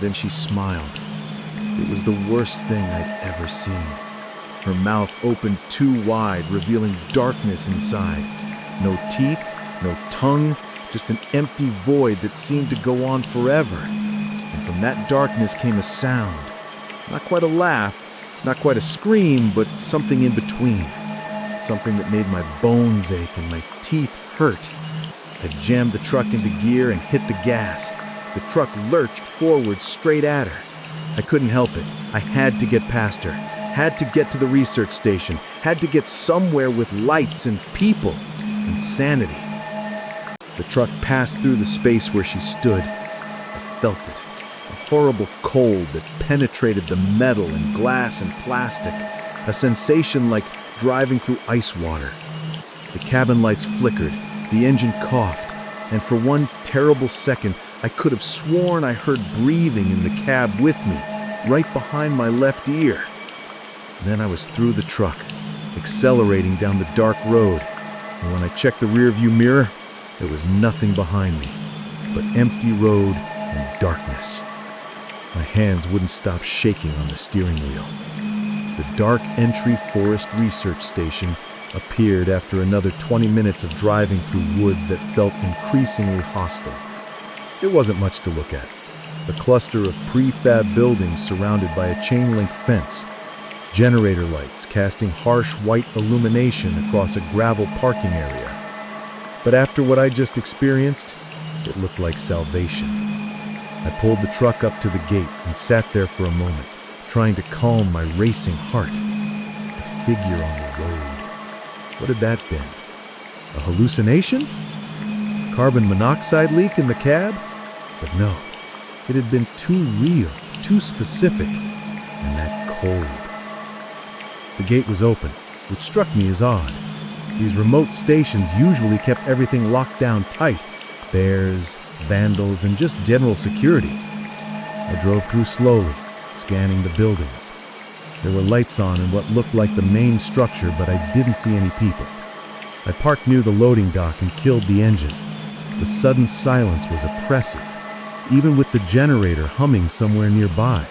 Then she smiled. It was the worst thing I'd ever seen. Her mouth opened too wide, revealing darkness inside. No teeth, no tongue, just an empty void that seemed to go on forever. And from that darkness came a sound. Not quite a laugh, not quite a scream, but something in between. Something that made my bones ache and my teeth hurt. I jammed the truck into gear and hit the gas. The truck lurched forward straight at her. I couldn't help it. I had to get past her. Had to get to the research station. Had to get somewhere with lights and people and sanity. The truck passed through the space where she stood. I felt it. A horrible cold that penetrated the metal and glass and plastic. A sensation like driving through ice water. The cabin lights flickered. The engine coughed. And for one terrible second, I could have sworn I heard breathing in the cab with me, right behind my left ear. Then I was through the truck, accelerating down the dark road. And when I checked the rearview mirror, there was nothing behind me, but empty road and darkness. My hands wouldn't stop shaking on the steering wheel. The dark entry forest research station appeared after another 20 minutes of driving through woods that felt increasingly hostile. It wasn't much to look at. A cluster of prefab buildings surrounded by a chain-link fence. Generator lights casting harsh white illumination across a gravel parking area. But after what I just experienced, it looked like salvation. I pulled the truck up to the gate and sat there for a moment, trying to calm my racing heart. The figure on the road. What had that been? A hallucination? Carbon monoxide leak in the cab? But no, it had been too real, too specific, and that cold. The gate was open, which struck me as odd. These remote stations usually kept everything locked down tight. Bears, vandals, and just general security. I drove through slowly, scanning the buildings. There were lights on in what looked like the main structure, but I didn't see any people. I parked near the loading dock and killed the engine. The sudden silence was oppressive, even with the generator humming somewhere nearby.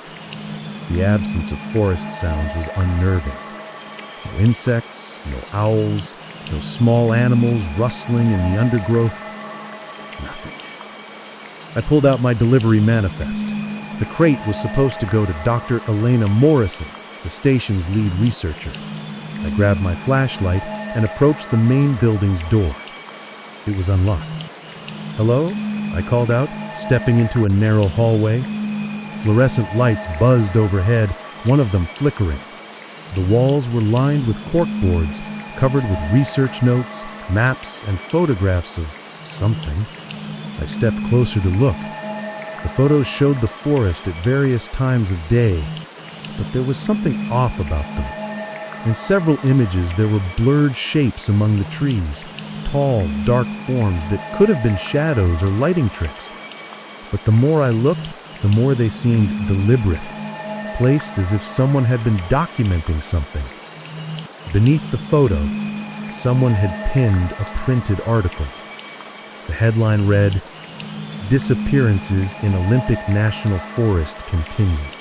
The absence of forest sounds was unnerving. No insects, no owls, no small animals rustling in the undergrowth. Nothing. I pulled out my delivery manifest. The crate was supposed to go to Dr. Elena Morrison, the station's lead researcher. I grabbed my flashlight and approached the main building's door. It was unlocked. "Hello?" I called out, stepping into a narrow hallway. Fluorescent lights buzzed overhead, one of them flickering. The walls were lined with corkboards, covered with research notes, maps, and photographs of something. I stepped closer to look. The photos showed the forest at various times of day, but there was something off about them. In several images, there were blurred shapes among the trees, tall, dark forms that could have been shadows or lighting tricks. But the more I looked, the more they seemed deliberate, placed as if someone had been documenting something. Beneath the photo, someone had pinned a printed article. The headline read, "Disappearances in Olympic National Forest Continue.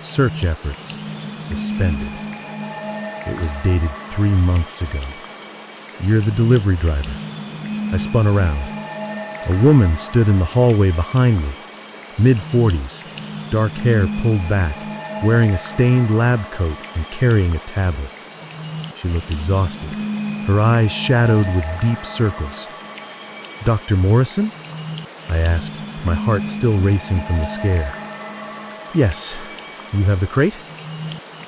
Search efforts suspended." It was dated 3 months ago. "You're the delivery driver." I spun around. A woman stood in the hallway behind me, mid-40s, dark hair pulled back, wearing a stained lab coat and carrying a tablet. She looked exhausted, her eyes shadowed with deep circles. "Dr. Morrison?" I asked, my heart still racing from the scare. "Yes. You have the crate?"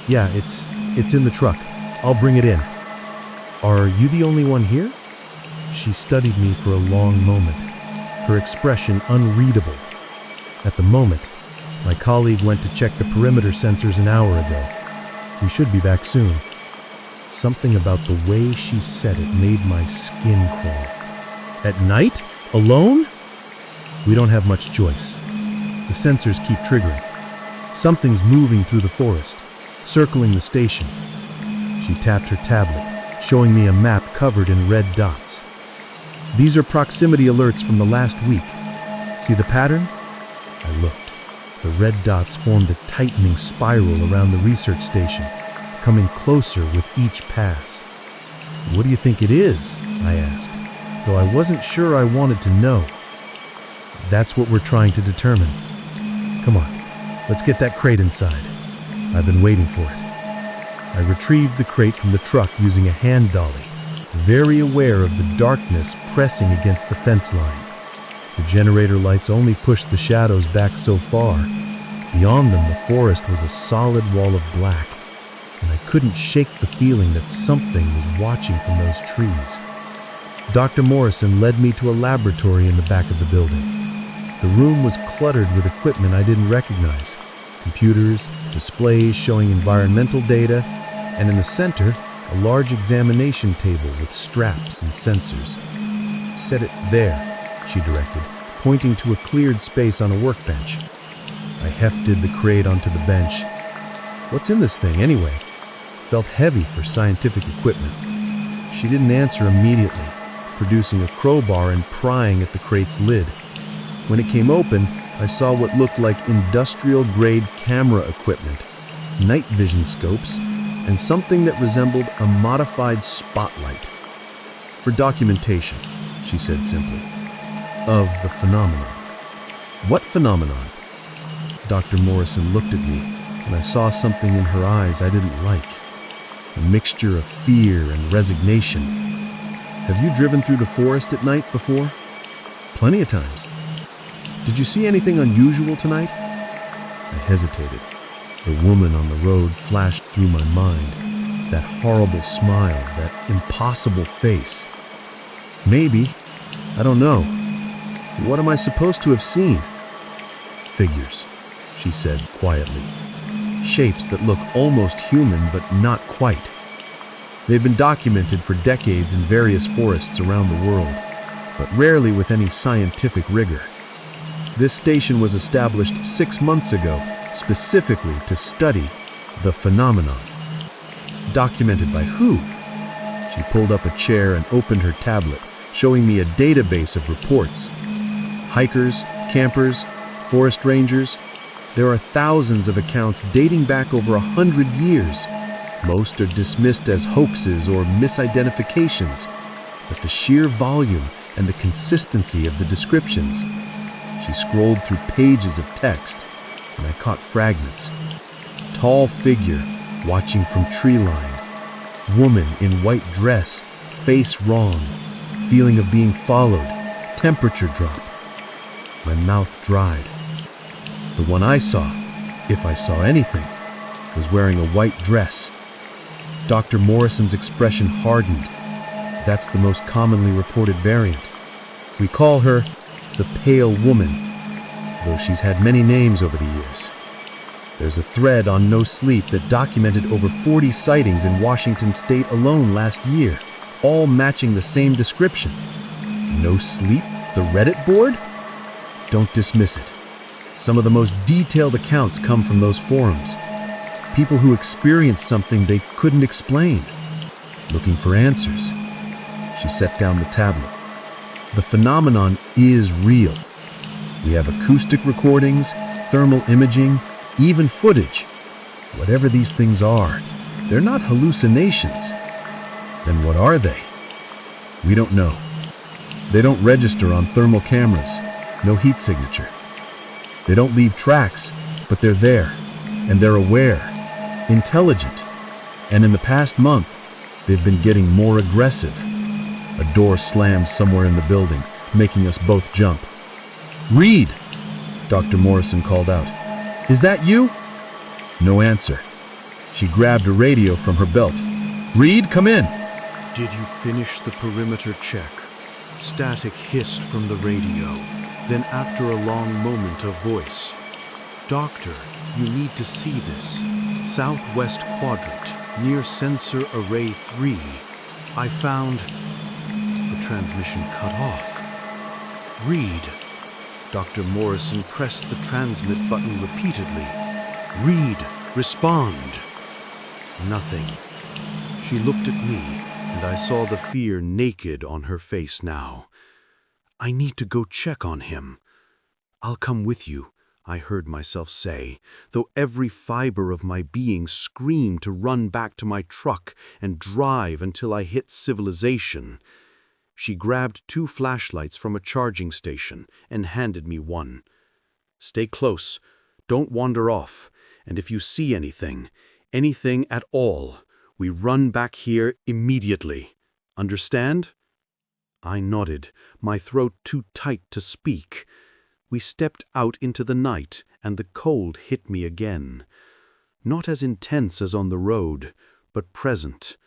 "Yeah, it's in the truck. I'll bring it in." "Are you the only one here?" She studied me for a long moment, her expression unreadable. At the moment, my colleague went to check the perimeter sensors an hour ago. We should be back soon. Something about the way she said it made my skin crawl. "At night? Alone?" "We don't have much choice. The sensors keep triggering. Something's moving through the forest, circling the station." She tapped her tablet, showing me a map covered in red dots. "These are proximity alerts from the last week. See the pattern?" I looked. The red dots formed a tightening spiral around the research station, coming closer with each pass. "What do you think it is?" I asked, though I wasn't sure I wanted to know. "That's what we're trying to determine. Come on, let's get that crate inside. I've been waiting for it." I retrieved the crate from the truck using a hand dolly, very aware of the darkness pressing against the fence line. The generator lights only pushed the shadows back so far. Beyond them, the forest was a solid wall of black, and I couldn't shake the feeling that something was watching from those trees. Dr. Morrison led me to a laboratory in the back of the building. The room was cluttered with equipment I didn't recognize. Computers, displays showing environmental data, and in the center, a large examination table with straps and sensors. "Set it there," she directed, pointing to a cleared space on a workbench. I hefted the crate onto the bench. "What's in this thing, anyway?" Felt heavy for scientific equipment. She didn't answer immediately, producing a crowbar and prying at the crate's lid. When it came open, I saw what looked like industrial-grade camera equipment, night vision scopes, and something that resembled a modified spotlight. "For documentation," she said simply, "of the phenomenon." "What phenomenon?" Dr. Morrison looked at me, and I saw something in her eyes I didn't like. A mixture of fear and resignation. "Have you driven through the forest at night before?" "Plenty of times." "Did you see anything unusual tonight?" I hesitated. The woman on the road flashed through my mind. That horrible smile, that impossible face. "Maybe. I don't know. What am I supposed to have seen?" "Figures," she said quietly. "Shapes that look almost human, but not quite. They've been documented for decades in various forests around the world, but rarely with any scientific rigor. This station was established 6 months ago, specifically to study the phenomenon." "Documented by who?" She pulled up a chair and opened her tablet, showing me a database of reports. Hikers, campers, forest rangers. There are thousands of accounts dating back over 100 years. Most are dismissed as hoaxes or misidentifications, but the sheer volume and the consistency of the descriptions. She scrolled through pages of text, and I caught fragments. Tall figure, watching from tree line. Woman in white dress, face wrong, feeling of being followed, temperature drop. My mouth dried. The one I saw, if I saw anything, was wearing a white dress. Dr. Morrison's expression hardened. That's the most commonly reported variant. We call her the Pale Woman, though she's had many names over the years. There's a thread on No Sleep that documented over 40 sightings in Washington state alone last year, all matching the same description. No Sleep? The Reddit board? Don't dismiss it. Some of the most detailed accounts come from those forums. People who experienced something they couldn't explain, looking for answers. She set down the tablet. The phenomenon is real. We have acoustic recordings, thermal imaging, even footage. Whatever these things are, they're not hallucinations. Then what are they? We don't know. They don't register on thermal cameras. No heat signature. They don't leave tracks, but they're there, And they're aware, intelligent, and in the past month, they've been getting more aggressive. A door slammed somewhere in the building, making us both jump. "Reed!" Dr. Morrison called out. "Is that you?" No answer. She grabbed a radio from her belt. "Reed, come in!" Did you finish the perimeter check? Static hissed from the radio. Then after a long moment, a voice. Doctor, you need to see this. Southwest quadrant, near sensor array 3. I found... The transmission cut off. Reed. Dr. Morrison pressed the transmit button repeatedly. Reed, respond. Nothing. She looked at me, and I saw the fear naked on her face now. I need to go check on him. I'll come with you, I heard myself say, though every fiber of my being screamed to run back to my truck and drive until I hit civilization. She grabbed 2 flashlights from a charging station and handed me one. Stay close, don't wander off, and if you see anything at all, we run back here immediately. Understand? I nodded, my throat too tight to speak. We stepped out into the night, and the cold hit me again. Not as intense as on the road, but present,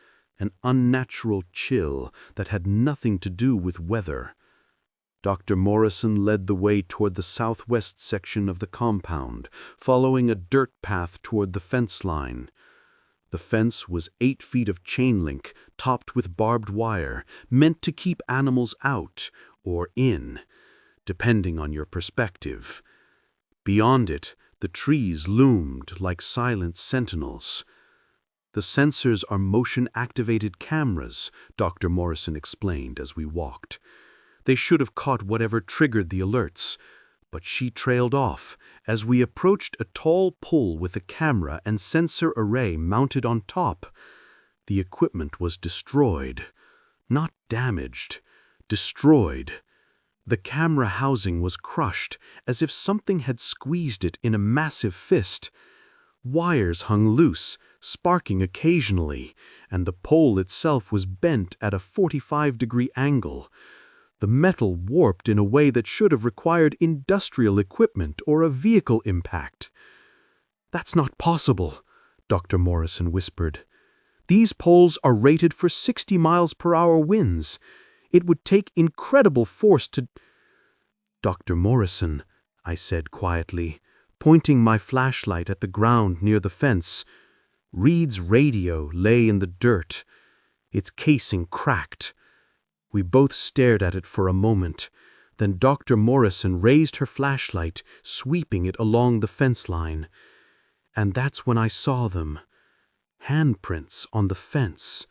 an unnatural chill that had nothing to do with weather. Dr. Morrison led the way toward the southwest section of the compound, following a dirt path toward the fence line. The fence was 8 feet of chain link topped with barbed wire, meant to keep animals out or in, depending on your perspective. Beyond it, the trees loomed like silent sentinels. The sensors are motion-activated cameras, Dr. Morrison explained as we walked. They should have caught whatever triggered the alerts, but she trailed off as we approached a tall pole with a camera and sensor array mounted on top. The equipment was destroyed. Not damaged. Destroyed. The camera housing was crushed as if something had squeezed it in a massive fist. Wires hung loose, sparking occasionally, and the pole itself was bent at a 45-degree angle. The metal warped in a way that should have required industrial equipment or a vehicle impact. "That's not possible," Dr. Morrison whispered. "These poles are rated for 60 miles per hour winds. It would take incredible force to—" "Dr. Morrison," I said quietly, pointing my flashlight at the ground near the fence. Reed's radio lay in the dirt, its casing cracked. We both stared at it for a moment. Then Dr. Morrison raised her flashlight, sweeping it along the fence line. And that's when I saw them. Handprints on the fence.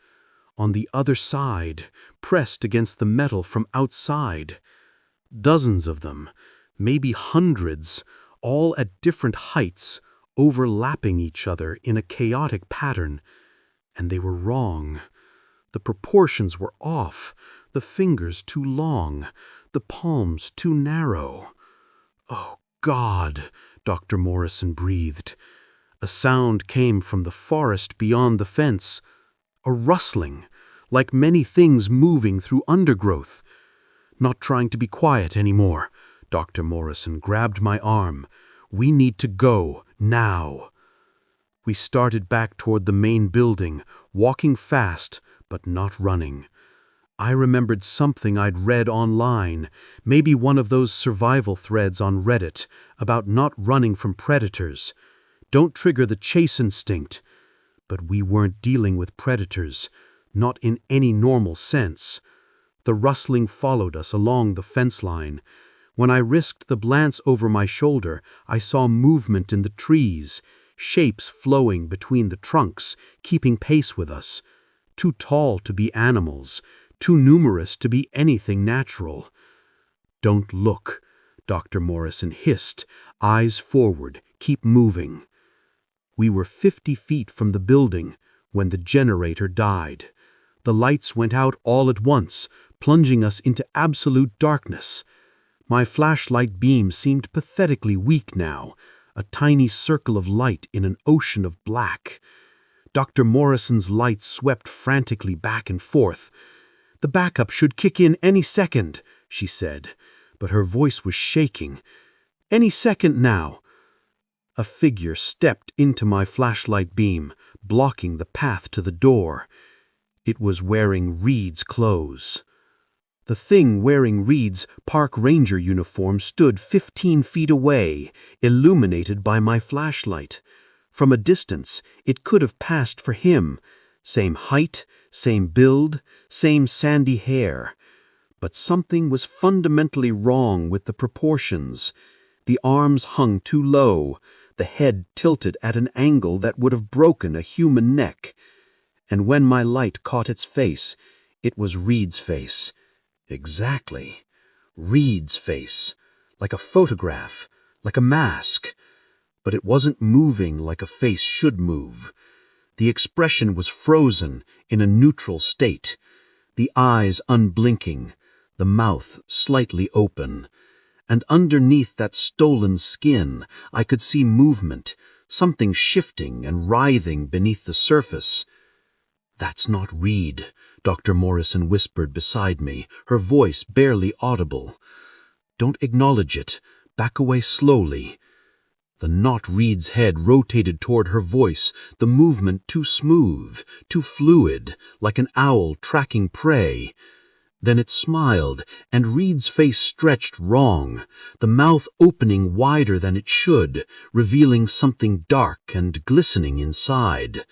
On the other side, pressed against the metal from outside. Dozens of them, maybe hundreds, all at different heights, overlapping each other in a chaotic pattern. And they were wrong. The proportions were off. The fingers too long, the palms too narrow. "Oh, God," Dr. Morrison breathed. A sound came from the forest beyond the fence. A rustling, like many things moving through undergrowth. Not trying to be quiet anymore, Dr. Morrison grabbed my arm. "We need to go, now." We started back toward the main building, walking fast, but not running. I remembered something I'd read online, maybe one of those survival threads on Reddit, about not running from predators. Don't trigger the chase instinct. But we weren't dealing with predators, not in any normal sense. The rustling followed us along the fence line. When I risked the glance over my shoulder, I saw movement in the trees, shapes flowing between the trunks, keeping pace with us. Too tall to be animals, too numerous to be anything natural. "Don't look," Dr. Morrison hissed, eyes forward, keep moving. We were 50 feet from the building when the generator died. The lights went out all at once, plunging us into absolute darkness. My flashlight beam seemed pathetically weak now, a tiny circle of light in an ocean of black. Dr. Morrison's lights swept frantically back and forth. "The backup should kick in any second," she said, but her voice was shaking. "Any second now." A figure stepped into my flashlight beam, blocking the path to the door. It was wearing Reed's clothes. The thing wearing Reed's park ranger uniform stood 15 feet away, illuminated by my flashlight. From a distance, it could have passed for him. Same height, same build, same sandy hair. But something was fundamentally wrong with the proportions. The arms hung too low, the head tilted at an angle that would have broken a human neck. And when my light caught its face, it was Reed's face. Exactly. Reed's face. Like a photograph, like a mask. But it wasn't moving like a face should move. The expression was frozen in a neutral state. The eyes unblinking, the mouth slightly open. And underneath that stolen skin, I could see movement, something shifting and writhing beneath the surface. "That's not Reed," Dr. Morrison whispered beside me, her voice barely audible. "Don't acknowledge it. Back away slowly." The not Reed's head rotated toward her voice, the movement too smooth, too fluid, like an owl tracking prey. Then it smiled, and Reed's face stretched wrong, the mouth opening wider than it should, revealing something dark and glistening inside.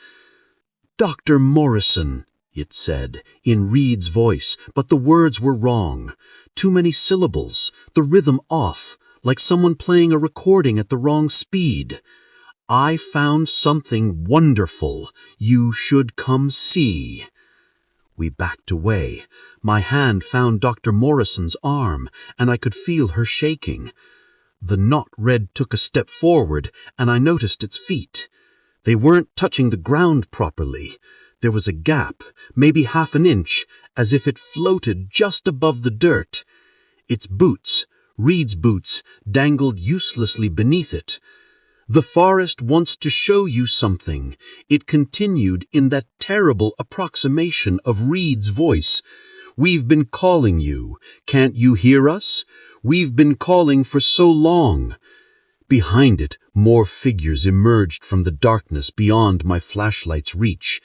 "Dr. Morrison," it said, in Reed's voice, but the words were wrong. Too many syllables, the rhythm off, like someone playing a recording at the wrong speed. "I found something wonderful. You should come see." We backed away. My hand found Dr. Morrison's arm, and I could feel her shaking. The not red took a step forward, and I noticed its feet. They weren't touching the ground properly. There was a gap, maybe half an inch, as if it floated just above the dirt. Its boots, Reed's boots, dangled uselessly beneath it. "The forest wants to show you something," it continued in that terrible approximation of Reed's voice. "We've been calling you. Can't you hear us? We've been calling for so long." Behind it, more figures emerged from the darkness beyond my flashlight's reach.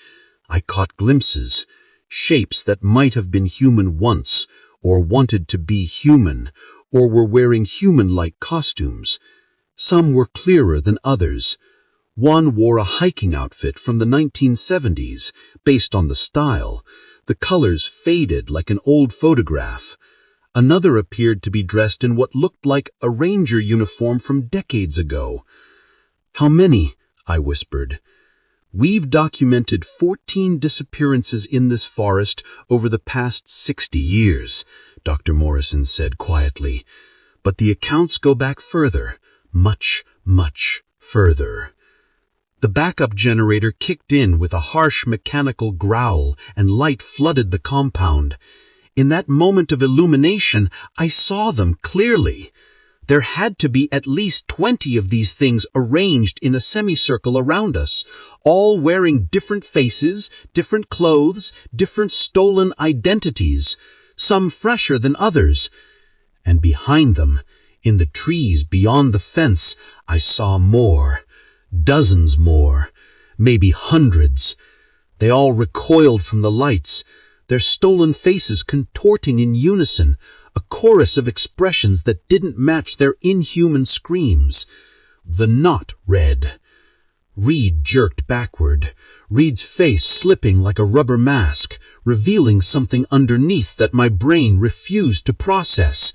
I caught glimpses, shapes that might have been human once, or wanted to be human, or were wearing human-like costumes. Some were clearer than others. One wore a hiking outfit from the 1970s, based on the style. The colors faded like an old photograph. Another appeared to be dressed in what looked like a ranger uniform from decades ago. "How many?" I whispered. "We've documented 14 disappearances in this forest over the past 60 years, Dr. Morrison said quietly. But the accounts go back further, much, much further." The backup generator kicked in with a harsh mechanical growl, and light flooded the compound. In that moment of illumination, I saw them clearly. There had to be at least 20 of these things arranged in a semicircle around us, all wearing different faces, different clothes, different stolen identities, some fresher than others. And behind them, in the trees beyond the fence, I saw more, dozens more, maybe hundreds. They all recoiled from the lights, their stolen faces contorting in unison, a chorus of expressions that didn't match their inhuman screams. The not red. Reed jerked backward, Reed's face slipping like a rubber mask, revealing something underneath that my brain refused to process.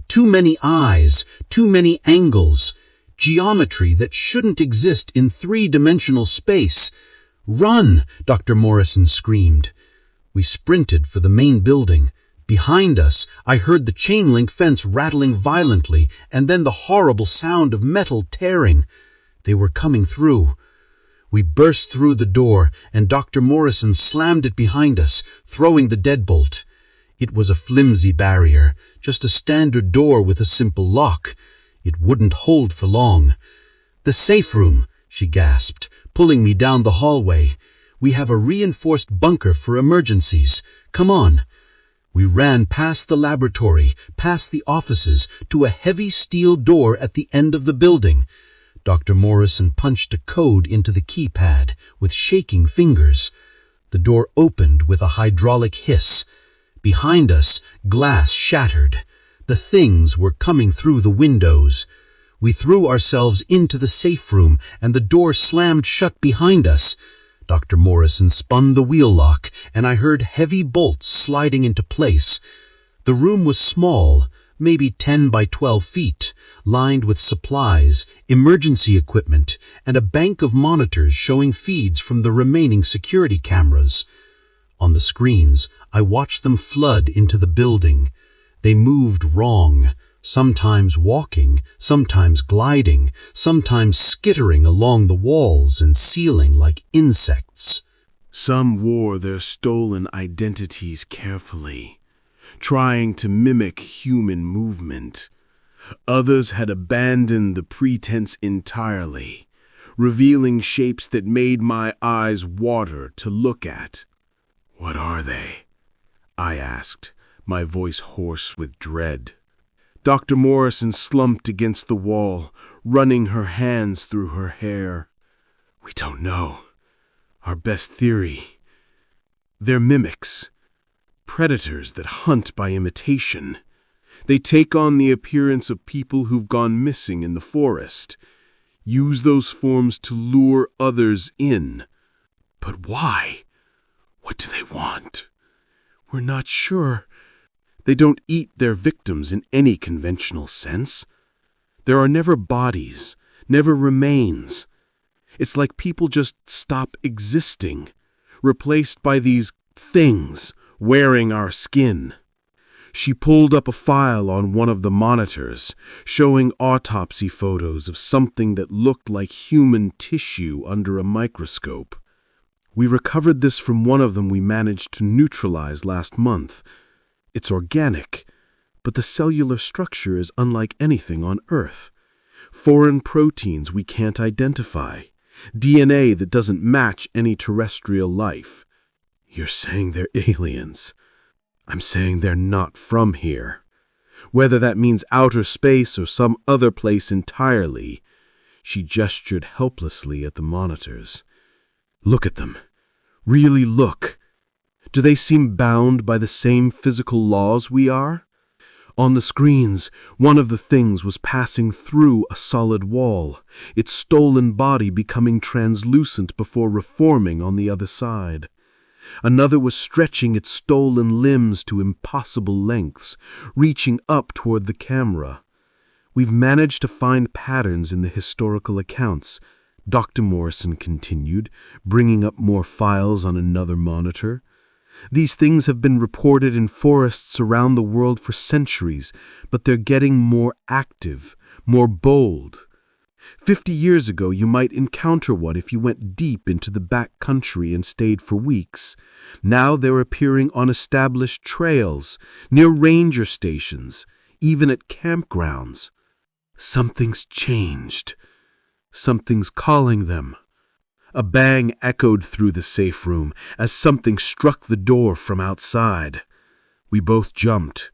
Too many eyes, too many angles, geometry that shouldn't exist in three-dimensional space. "Run!" Dr. Morrison screamed. We sprinted for the main building. Behind us, I heard the chain-link fence rattling violently, and then the horrible sound of metal tearing. They were coming through. We burst through the door, and Dr. Morrison slammed it behind us, throwing the deadbolt. It was a flimsy barrier, just a standard door with a simple lock. It wouldn't hold for long. "The safe room," she gasped, pulling me down the hallway. "We have a reinforced bunker for emergencies. Come on." We ran past the laboratory, past the offices, to a heavy steel door at the end of the building. Dr. Morrison punched a code into the keypad with shaking fingers. The door opened with a hydraulic hiss. Behind us, glass shattered. The things were coming through the windows. We threw ourselves into the safe room, and the door slammed shut behind us. Dr. Morrison spun the wheel lock, and I heard heavy bolts sliding into place. The room was small, maybe 10 by 12 feet, lined with supplies, emergency equipment, and a bank of monitors showing feeds from the remaining security cameras. On the screens, I watched them flood into the building. They moved wrong, sometimes walking, sometimes gliding, sometimes skittering along the walls and ceiling like insects. Some wore their stolen identities carefully, trying to mimic human movement. Others had abandoned the pretense entirely, revealing shapes that made my eyes water to look at. "What are they?" I asked, my voice hoarse with dread. Dr. Morrison slumped against the wall, running her hands through her hair. "We don't know. Our best theory. They're mimics, predators that hunt by imitation. They take on the appearance of people who've gone missing in the forest, use those forms to lure others in. But why? What do they want? We're not sure. They don't eat their victims in any conventional sense. There are never bodies, never remains. It's like people just stop existing, replaced by these things wearing our skin." She pulled up a file on one of the monitors, showing autopsy photos of something that looked like human tissue under a microscope. "We recovered this from one of them we managed to neutralize last month. It's organic, but the cellular structure is unlike anything on Earth. Foreign proteins we can't identify. DNA that doesn't match any terrestrial life." "You're saying they're aliens. I'm saying they're not from here. Whether that means outer space or some other place entirely." She gestured helplessly at the monitors. "Look at them. Really look. Do they seem bound by the same physical laws we are? On the screens, one of the things was passing through a solid wall, its stolen body becoming translucent before reforming on the other side. Another was stretching its stolen limbs to impossible lengths, reaching up toward the camera. We've managed to find patterns in the historical accounts," Dr. Morrison continued, bringing up more files on another monitor. "These things have been reported in forests around the world for centuries, but they're getting more active, more bold. 50 years ago, you might encounter one if you went deep into the back country and stayed for weeks. Now they're appearing on established trails, near ranger stations, even at campgrounds. Something's changed. Something's calling them." A bang echoed through the safe room as something struck the door from outside. We both jumped.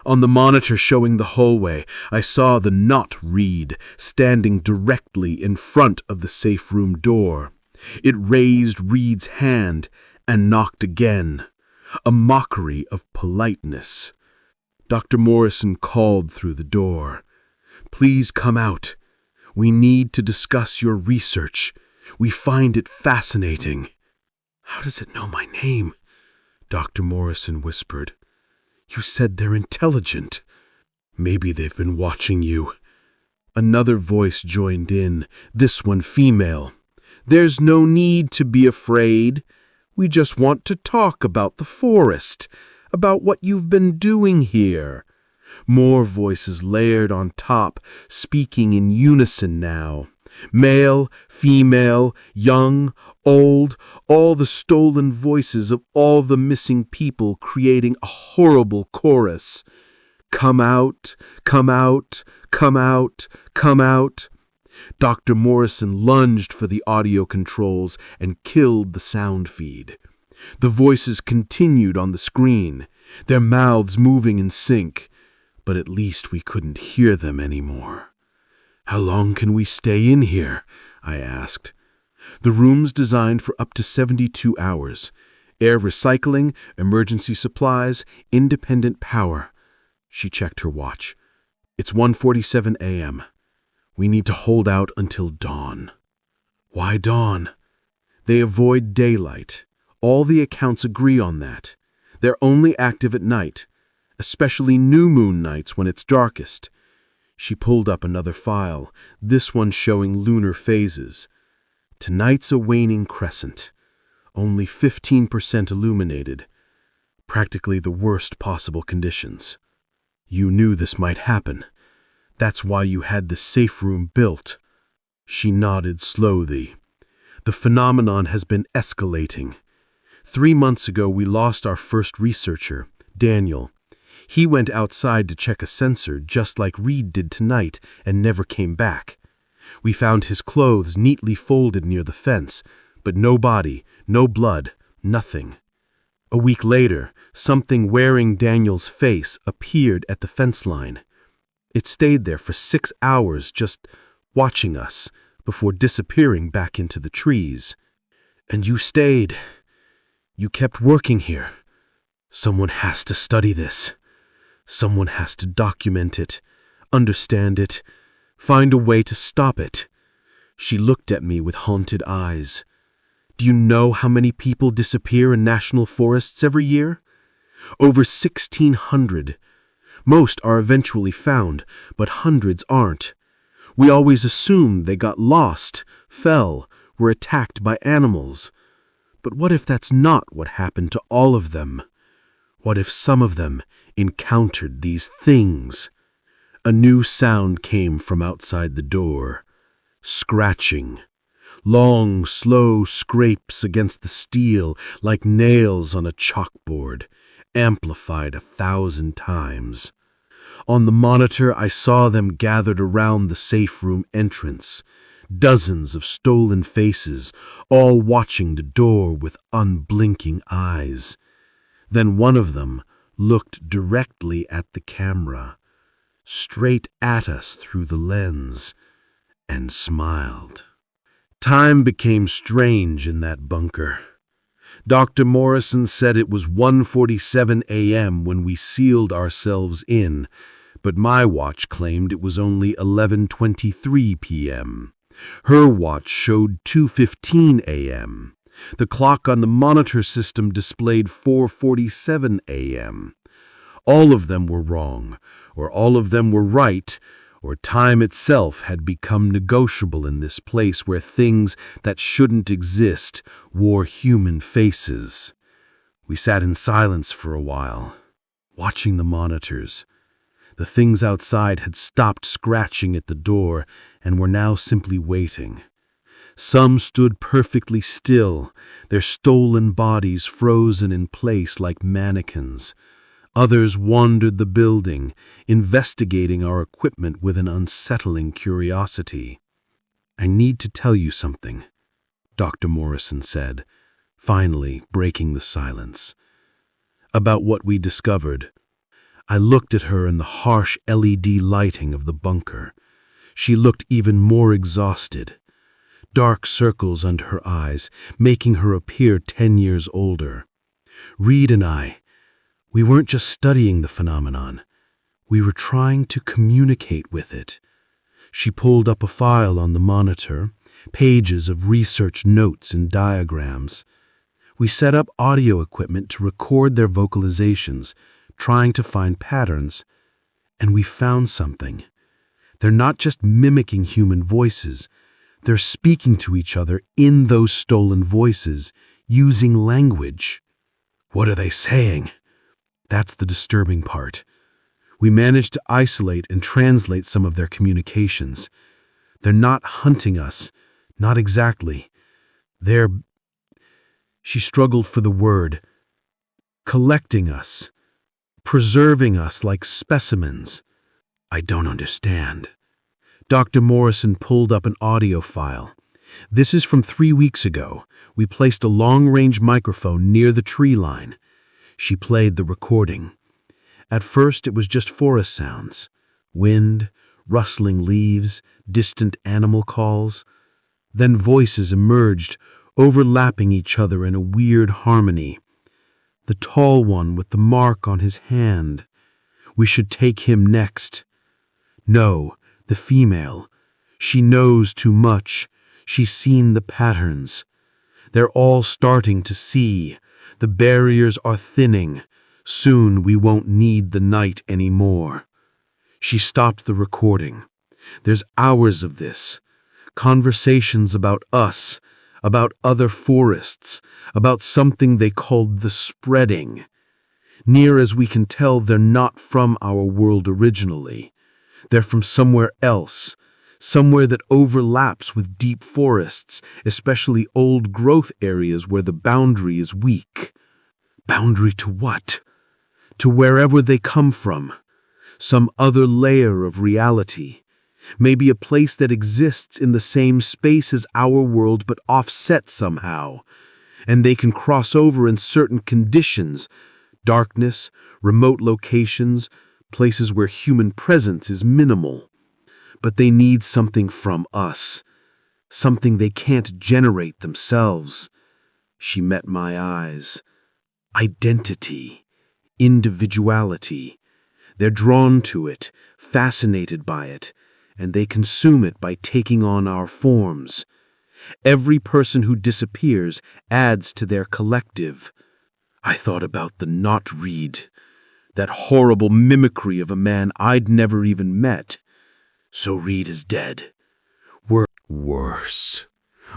On the monitor showing the hallway, I saw the not Reed standing directly in front of the safe room door. It raised Reed's hand and knocked again, a mockery of politeness. Dr. Morrison called through the door. "Please come out. We need to discuss your research. We find it fascinating." "How does it know my name?" Dr. Morrison whispered. "You said they're intelligent. Maybe they've been watching you." Another voice joined in, this one female. "There's no need to be afraid. We just want to talk about the forest, about what you've been doing here." More voices layered on top, speaking in unison now. Male, female, young, old, all the stolen voices of all the missing people creating a horrible chorus. "Come out, come out, come out, come out." Dr. Morrison lunged for the audio controls and killed the sound feed. The voices continued on the screen, their mouths moving in sync, but at least we couldn't hear them anymore. "How long can we stay in here?" I asked. "The room's designed for up to 72 hours. Air recycling, emergency supplies, independent power." She checked her watch. "It's 1:47 a.m. We need to hold out until dawn." "Why dawn?" "They avoid daylight. All the accounts agree on that. They're only active at night, especially new moon nights when it's darkest." She pulled up another file, this one showing lunar phases. "Tonight's a waning crescent, only 15% illuminated. Practically the worst possible conditions. You knew this might happen. That's why you had the safe room built." She nodded slowly. "The phenomenon has been escalating. 3 months ago we lost our first researcher, Daniel. He went outside to check a sensor just like Reed did tonight and never came back. We found his clothes neatly folded near the fence, but no body, no blood, nothing. A week later, something wearing Daniel's face appeared at the fence line. It stayed there for 6 hours just watching us before disappearing back into the trees. And you stayed. You kept working here. Someone has to study this. Someone has to document it, understand it, find a way to stop it." She looked at me with haunted eyes. "Do you know how many people disappear in national forests every year? Over 1,600. Most are eventually found, but hundreds aren't. We always assume they got lost, fell, were attacked by animals. But what if that's not what happened to all of them? What if some of them encountered these things?" A new sound came from outside the door. Scratching. Long, slow scrapes against the steel like nails on a chalkboard, amplified 1,000 times. On the monitor, I saw them gathered around the safe room entrance. Dozens of stolen faces, all watching the door with unblinking eyes. Then one of them looked directly at the camera, straight at us through the lens, and smiled. Time became strange in that bunker. Dr. Morrison said it was 1:47 a.m. when we sealed ourselves in, but my watch claimed it was only 11:23 p.m. Her watch showed 2:15 a.m. The clock on the monitor system displayed 4:47 a.m. All of them were wrong, or all of them were right, or time itself had become negotiable in this place where things that shouldn't exist wore human faces. We sat in silence for a while, watching the monitors. The things outside had stopped scratching at the door and were now simply waiting. Some stood perfectly still, their stolen bodies frozen in place like mannequins. Others wandered the building, investigating our equipment with an unsettling curiosity. "I need to tell you something," Dr. Morrison said, finally breaking the silence. "About what we discovered." I looked at her in the harsh LED lighting of the bunker. She looked even more exhausted. Dark circles under her eyes, making her appear 10 years older. "Reed and I, we weren't just studying the phenomenon. We were trying to communicate with it." She pulled up a file on the monitor, pages of research notes and diagrams. We set up audio equipment to record their vocalizations, trying to find patterns, and we found something. They're not just mimicking human voices, they're speaking to each other in those stolen voices, using language. What are they saying? That's the disturbing part. We managed to isolate and translate some of their communications. They're not hunting us, not exactly. They're, she struggled for the word, collecting us, preserving us like specimens. I don't understand. Dr. Morrison pulled up an audio file. This is from 3 weeks ago. We placed a long-range microphone near the tree line. She played the recording. At first, it was just forest sounds. Wind, rustling leaves, distant animal calls. Then voices emerged, overlapping each other in a weird harmony. The tall one with the mark on his hand. We should take him next. No, the female. She knows too much. She's seen the patterns. They're all starting to see. The barriers are thinning. Soon we won't need the night anymore. She stopped the recording. There's hours of this. Conversations about us, about other forests, about something they called the spreading. Near as we can tell, they're not from our world originally. They're from somewhere else, somewhere that overlaps with deep forests, especially old-growth areas where the boundary is weak. Boundary to what? To wherever they come from. Some other layer of reality. Maybe a place that exists in the same space as our world but offset somehow. And they can cross over in certain conditions. Darkness, remote locations, places where human presence is minimal. But they need something from us. Something they can't generate themselves. She met my eyes. Identity. Individuality. They're drawn to it, fascinated by it, and they consume it by taking on our forms. Every person who disappears adds to their collective. I thought about the not Reed, that horrible mimicry of a man I'd never even met. So Reed is dead. Worse.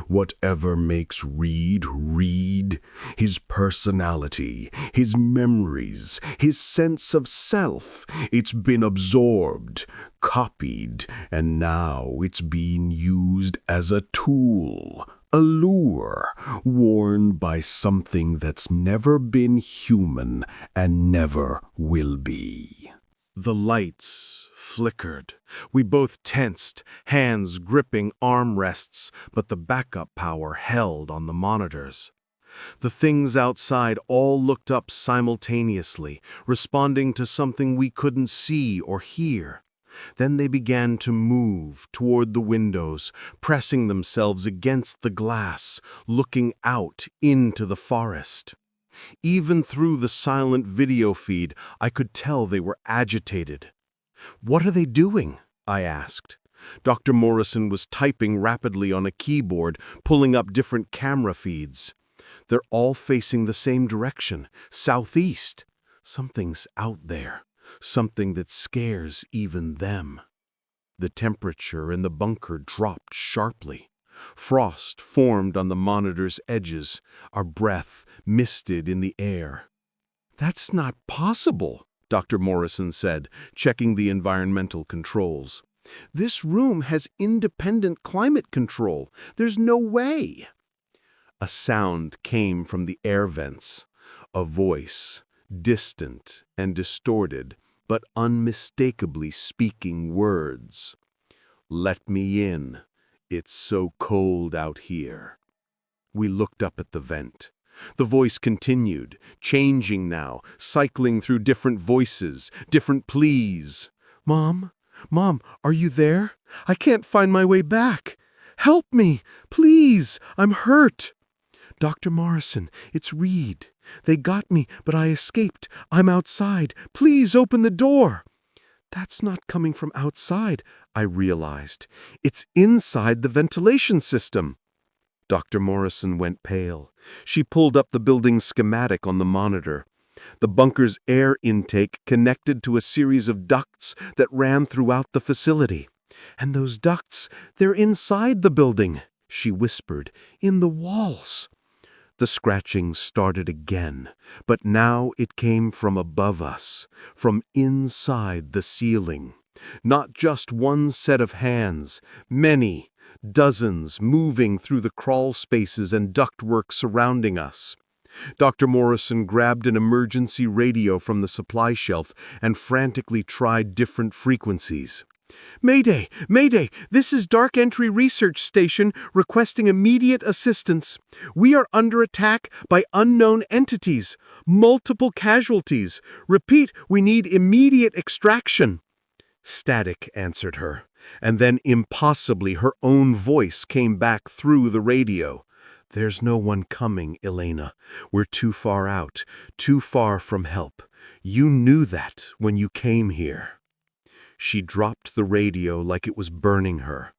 Whatever makes Reed Reed, his personality, his memories, his sense of self, it's been absorbed, copied, and now it's being used as a tool, a lure, worn by something that's never been human and never will be. The lights flickered. We both tensed, hands gripping armrests, but the backup power held on the monitors. The things outside all looked up simultaneously, responding to something we couldn't see or hear. Then they began to move toward the windows, pressing themselves against the glass, looking out into the forest. Even through the silent video feed, I could tell they were agitated. "What are they doing?" I asked. Dr. Morrison was typing rapidly on a keyboard, pulling up different camera feeds. They're all facing the same direction, southeast. Something's out there, something that scares even them. The temperature in the bunker dropped sharply. Frost formed on the monitor's edges, our breath misted in the air. "That's not possible," Dr. Morrison said, checking the environmental controls. "This room has independent climate control. There's no way." A sound came from the air vents, a voice, distant and distorted, but unmistakably speaking words. "Let me in. It's so cold out here." We looked up at the vent. The voice continued, changing now, cycling through different voices, different pleas. "Mom? Mom, are you there? I can't find my way back. Help me, please, I'm hurt. Dr. Morrison, it's Reed. They got me, but I escaped. I'm outside. Please open the door." "That's not coming from outside," I realized. "It's inside the ventilation system." Dr. Morrison went pale. She pulled up the building's schematic on the monitor. The bunker's air intake connected to a series of ducts that ran throughout the facility. "And those ducts, they're inside the building," she whispered, "in the walls." The scratching started again, but now it came from above us, from inside the ceiling. Not just one set of hands, many, dozens moving through the crawl spaces and ductwork surrounding us. Dr. Morrison grabbed an emergency radio from the supply shelf and frantically tried different frequencies. Mayday! Mayday! This is Dark Entry Research Station requesting immediate assistance. We are under attack by unknown entities. Multiple casualties. Repeat, we need immediate extraction. Static answered her, and then impossibly her own voice came back through the radio. There's no one coming, Elena. We're too far out, too far from help. You knew that when you came here. She dropped the radio like it was burning her.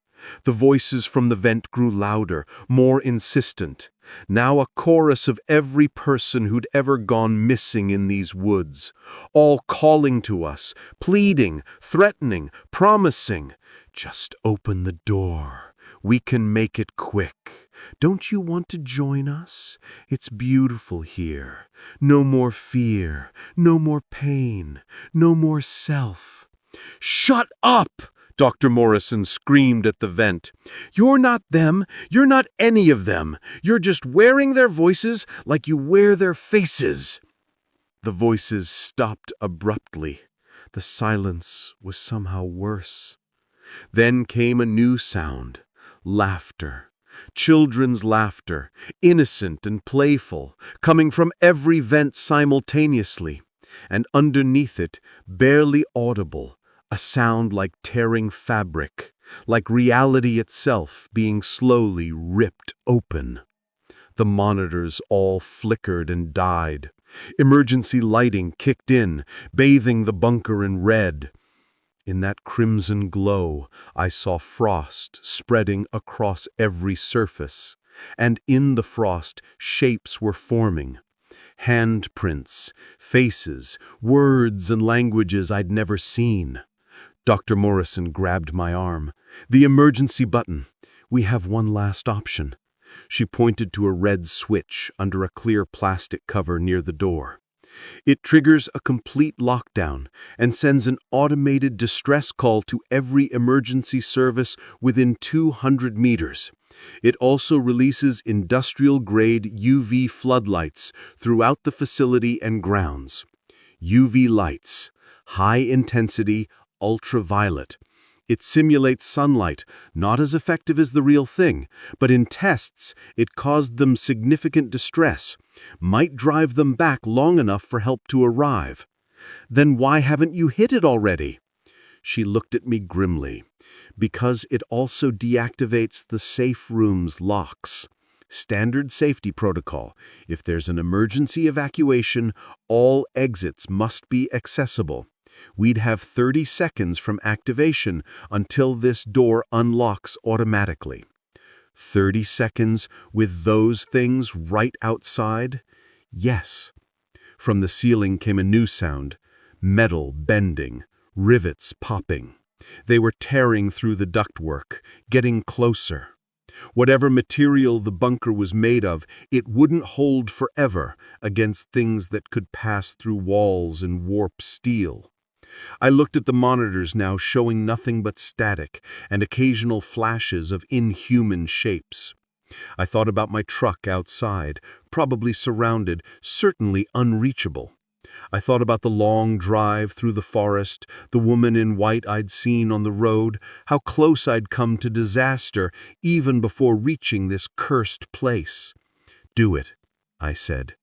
The voices from the vent grew louder, more insistent. Now a chorus of every person who'd ever gone missing in these woods, all calling to us, pleading, threatening, promising. Just open the door. We can make it quick. Don't you want to join us? It's beautiful here. No more fear, no more pain, no more self. Shut up! Dr. Morrison screamed at the vent. You're not them. You're not any of them. You're just wearing their voices like you wear their faces. The voices stopped abruptly. The silence was somehow worse. Then came a new sound. Laughter. Children's laughter, innocent and playful, coming from every vent simultaneously. And underneath it, barely audible, a sound like tearing fabric, like reality itself being slowly ripped open. The monitors all flickered and died. Emergency lighting kicked in, bathing the bunker in red. In that crimson glow, I saw frost spreading across every surface, and in the frost, shapes were forming. Handprints, faces, words and languages I'd never seen. Dr. Morrison grabbed my arm. The emergency button. We have one last option. She pointed to a red switch under a clear plastic cover near the door. It triggers a complete lockdown and sends an automated distress call to every emergency service within 200 meters. It also releases industrial-grade UV floodlights throughout the facility and grounds. UV lights, high-intensity, ultraviolet. It simulates sunlight, not as effective as the real thing, but in tests it caused them significant distress, might drive them back long enough for help to arrive. Then why haven't you hit it already? She looked at me grimly. Because it also deactivates the safe room's locks. Standard safety protocol. If there's an emergency evacuation, all exits must be accessible. We'd have 30 seconds from activation until this door unlocks automatically. 30 seconds with those things right outside? Yes. From the ceiling came a new sound. Metal bending, rivets popping. They were tearing through the ductwork, getting closer. Whatever material the bunker was made of, it wouldn't hold forever against things that could pass through walls and warp steel. I looked at the monitors now, showing nothing but static and occasional flashes of inhuman shapes. I thought about my truck outside, probably surrounded, certainly unreachable. I thought about the long drive through the forest, the woman in white I'd seen on the road, how close I'd come to disaster even before reaching this cursed place. Do it, I said.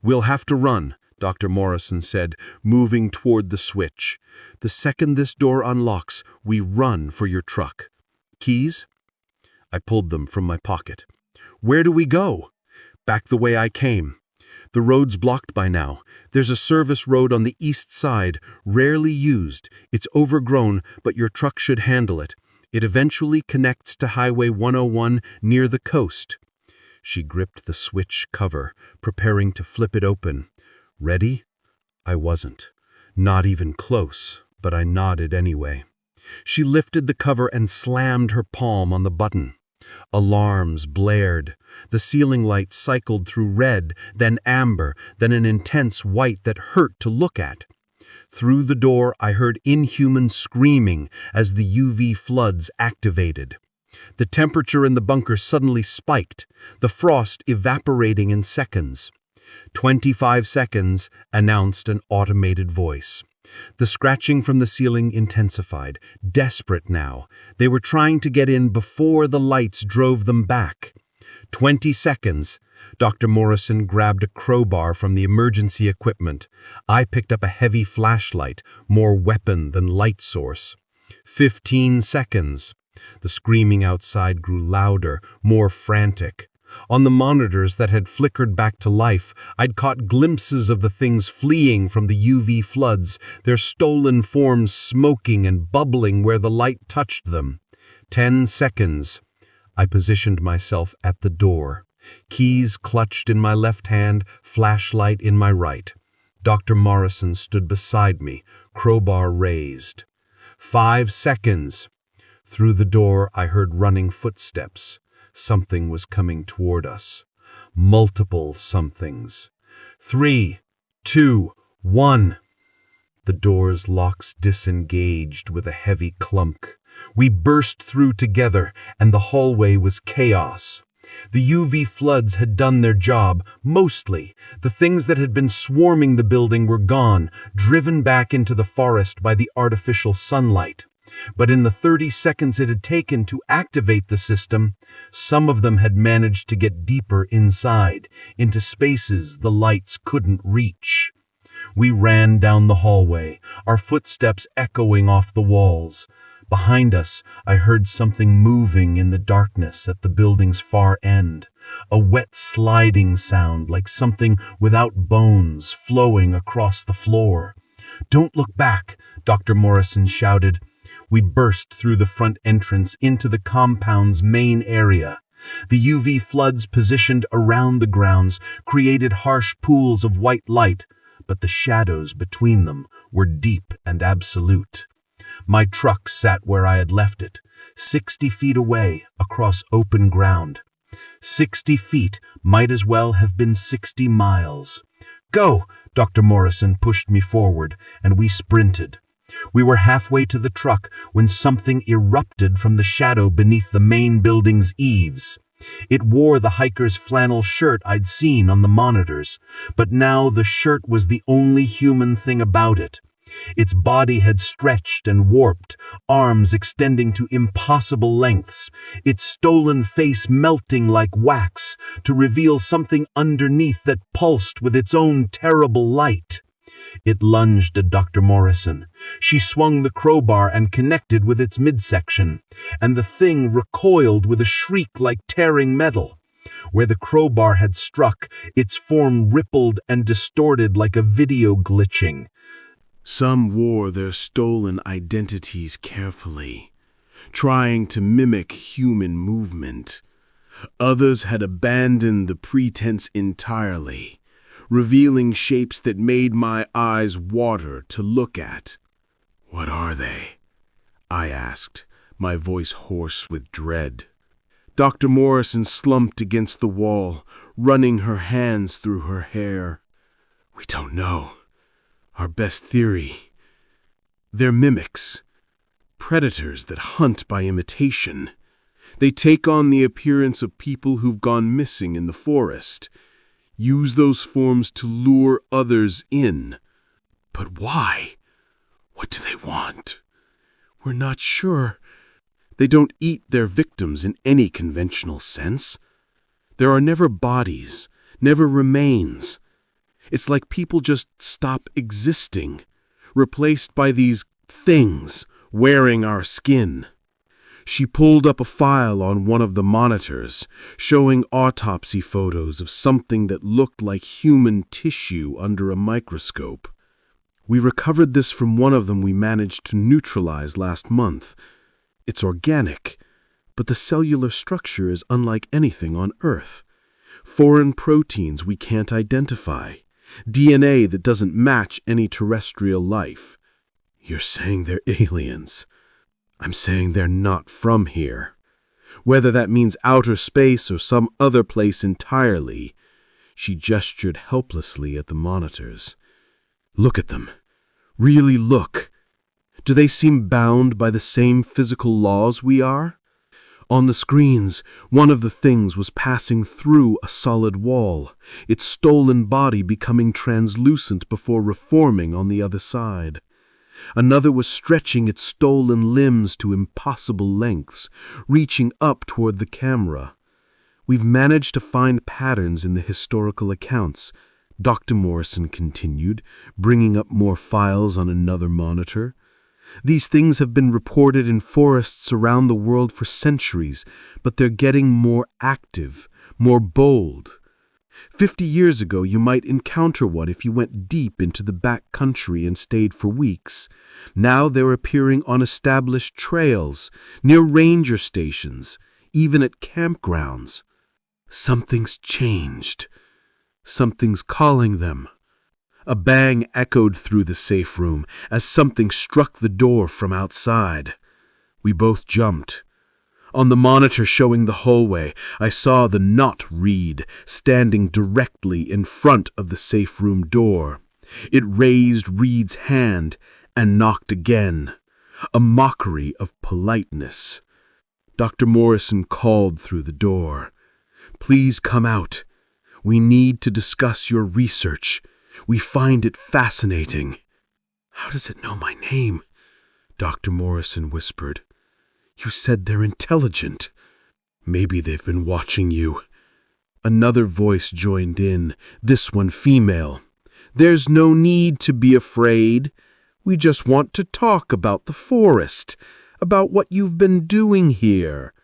We'll have to run, Dr. Morrison said, moving toward the switch. The second this door unlocks, we run for your truck. Keys? I pulled them from my pocket. Where do we go? Back the way I came. The road's blocked by now. There's a service road on the east side, rarely used. It's overgrown, but your truck should handle it. It eventually connects to Highway 101 near the coast. She gripped the switch cover, preparing to flip it open. Ready? I wasn't. Not even close, but I nodded anyway. She lifted the cover and slammed her palm on the button. Alarms blared. The ceiling light cycled through red, then amber, then an intense white that hurt to look at. Through the door, I heard inhuman screaming as the UV floods activated. The temperature in the bunker suddenly spiked, the frost evaporating in seconds. 25 seconds, announced an automated voice. The scratching from the ceiling intensified. Desperate now, they were trying to get in before the lights drove them back. 20 seconds. Dr. Morrison grabbed a crowbar from the emergency equipment. I picked up a heavy flashlight, more weapon than light source. 15 seconds. The screaming outside grew louder, more frantic. On the monitors that had flickered back to life, I'd caught glimpses of the things fleeing from the UV floods, their stolen forms smoking and bubbling where the light touched them. 10 seconds. I positioned myself at the door. Keys clutched in my left hand, flashlight in my right. Dr. Morrison stood beside me, crowbar raised. 5 seconds. Through the door, I heard running footsteps. Something was coming toward us. Multiple somethings. 3, 2, 1. The door's locks disengaged with a heavy clunk. We burst through together, and the hallway was chaos. The UV floods had done their job, mostly. The things that had been swarming the building were gone, driven back into the forest by the artificial sunlight. But in the 30 seconds it had taken to activate the system, some of them had managed to get deeper inside, into spaces the lights couldn't reach. We ran down the hallway, our footsteps echoing off the walls. Behind us, I heard something moving in the darkness at the building's far end, a wet sliding sound like something without bones flowing across the floor. "Don't look back," Dr. Morrison shouted. We burst through the front entrance into the compound's main area. The UV floods positioned around the grounds created harsh pools of white light, but the shadows between them were deep and absolute. My truck sat where I had left it, 60 feet away across open ground. 60 feet might as well have been 60 miles. "Go!" Dr. Morrison pushed me forward, and we sprinted. We were halfway to the truck when something erupted from the shadow beneath the main building's eaves. It wore the hiker's flannel shirt I'd seen on the monitors, but now the shirt was the only human thing about it. Its body had stretched and warped, arms extending to impossible lengths, its stolen face melting like wax to reveal something underneath that pulsed with its own terrible light. It lunged at Dr. Morrison. She swung the crowbar and connected with its midsection, and the thing recoiled with a shriek like tearing metal. Where the crowbar had struck, its form rippled and distorted like a video glitching. Some wore their stolen identities carefully, trying to mimic human movement. Others had abandoned the pretense entirely, revealing shapes that made my eyes water to look at. "What are they?" I asked, my voice hoarse with dread. Dr. Morrison slumped against the wall, running her hands through her hair. "We don't know. Our best theory. They're mimics, predators that hunt by imitation. They take on the appearance of people who've gone missing in the forest, use those forms to lure others in. But why? What do they want? We're not sure. They don't eat their victims in any conventional sense. There are never bodies, never remains. It's like people just stop existing, replaced by these things wearing our skin." She pulled up a file on one of the monitors, showing autopsy photos of something that looked like human tissue under a microscope. "We recovered this from one of them we managed to neutralize last month. It's organic, but the cellular structure is unlike anything on Earth. Foreign proteins we can't identify. DNA that doesn't match any terrestrial life." "You're saying they're aliens. I'm saying they're not from here. Whether that means outer space or some other place entirely." She gestured helplessly at the monitors. "Look at them. Really look. Do they seem bound by the same physical laws we are? On the screens, one of the things was passing through a solid wall, its stolen body becoming translucent before reforming on the other side. Another was stretching its stolen limbs to impossible lengths, reaching up toward the camera. We've managed to find patterns in the historical accounts, Dr. Morrison continued, bringing up more files on another monitor. These things have been reported in forests around the world for centuries, but they're getting more active, more bold. 50 years ago, you might encounter one if you went deep into the back country and stayed for weeks. Now they're appearing on established trails, near ranger stations, even at campgrounds. Something's changed. Something's calling them. A bang echoed through the safe room as something struck the door from outside. We both jumped. On the monitor showing the hallway, I saw the not Reed standing directly in front of the safe room door. It raised Reed's hand and knocked again, a mockery of politeness. Dr. Morrison called through the door. "Please come out. We need to discuss your research. We find it fascinating." "How does it know my name?" Dr. Morrison whispered. "You said they're intelligent." "Maybe they've been watching you." Another voice joined in, this one female. "There's no need to be afraid. We just want to talk about the forest, about what you've been doing here."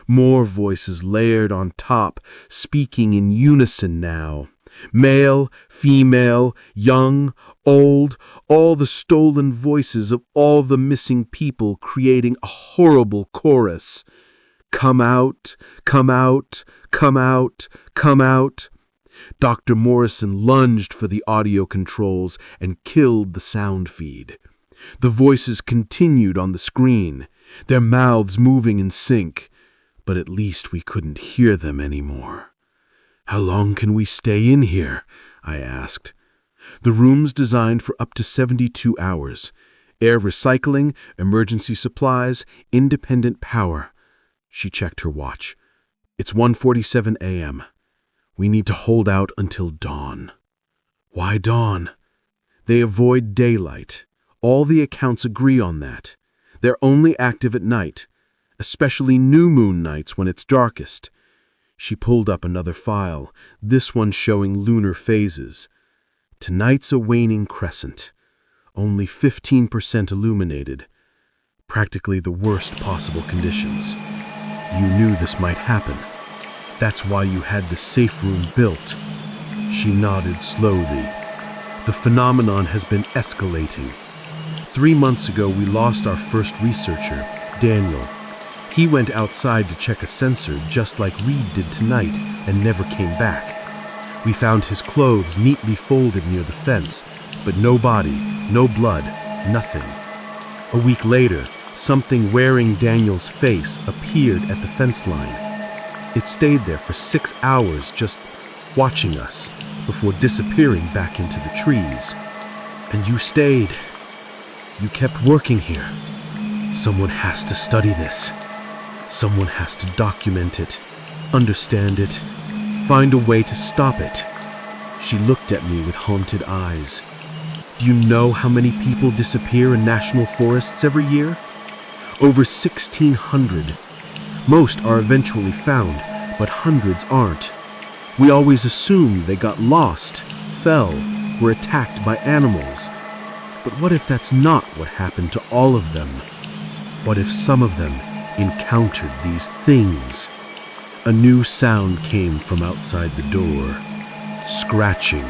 More voices layered on top, speaking in unison now. Male, female, young, old, all the stolen voices of all the missing people creating a horrible chorus. "Come out, come out, come out, come out." Dr. Morrison lunged for the audio controls and killed the sound feed. The voices continued on the screen, their mouths moving in sync, but at least we couldn't hear them anymore. "How long can we stay in here?" I asked. "The room's designed for up to 72 hours. Air recycling, emergency supplies, independent power." She checked her watch. "It's 1:47 a.m. We need to hold out until dawn." "Why dawn?" "They avoid daylight. All the accounts agree on that. They're only active at night, especially new moon nights when it's darkest." She pulled up another file, this one showing lunar phases. "Tonight's a waning crescent, only 15% illuminated. Practically the worst possible conditions. You knew this might happen. That's why you had the safe room built." She nodded slowly. "The phenomenon has been escalating. 3 months ago, we lost our first researcher, Daniel. He went outside to check a sensor just like Reed did tonight and never came back. We found his clothes neatly folded near the fence, but no body, no blood, nothing. A week later, something wearing Daniel's face appeared at the fence line. It stayed there for 6 hours just watching us before disappearing back into the trees. And you stayed. You kept working here. Someone has to study this. Someone has to document it, understand it, find a way to stop it." She looked at me with haunted eyes. "Do you know how many people disappear in national forests every year? Over 1,600. Most are eventually found, but hundreds aren't. We always assume they got lost, fell, were attacked by animals. But what if that's not what happened to all of them? What if some of them encountered these things?" A new sound came from outside the door. Scratching.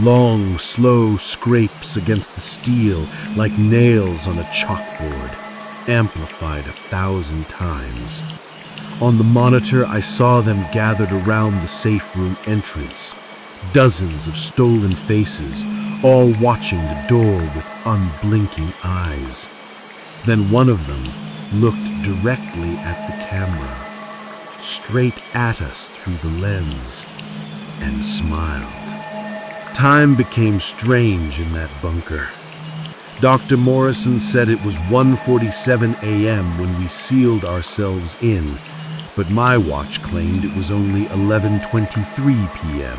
Long, slow scrapes against the steel like nails on a chalkboard, amplified 1,000 times. On the monitor, I saw them gathered around the safe room entrance. Dozens of stolen faces, all watching the door with unblinking eyes. Then one of them looked directly at the camera, straight at us through the lens, and smiled. Time became strange in that bunker. Dr. Morrison said it was 1:47 a.m. when we sealed ourselves in, but my watch claimed it was only 11:23 p.m.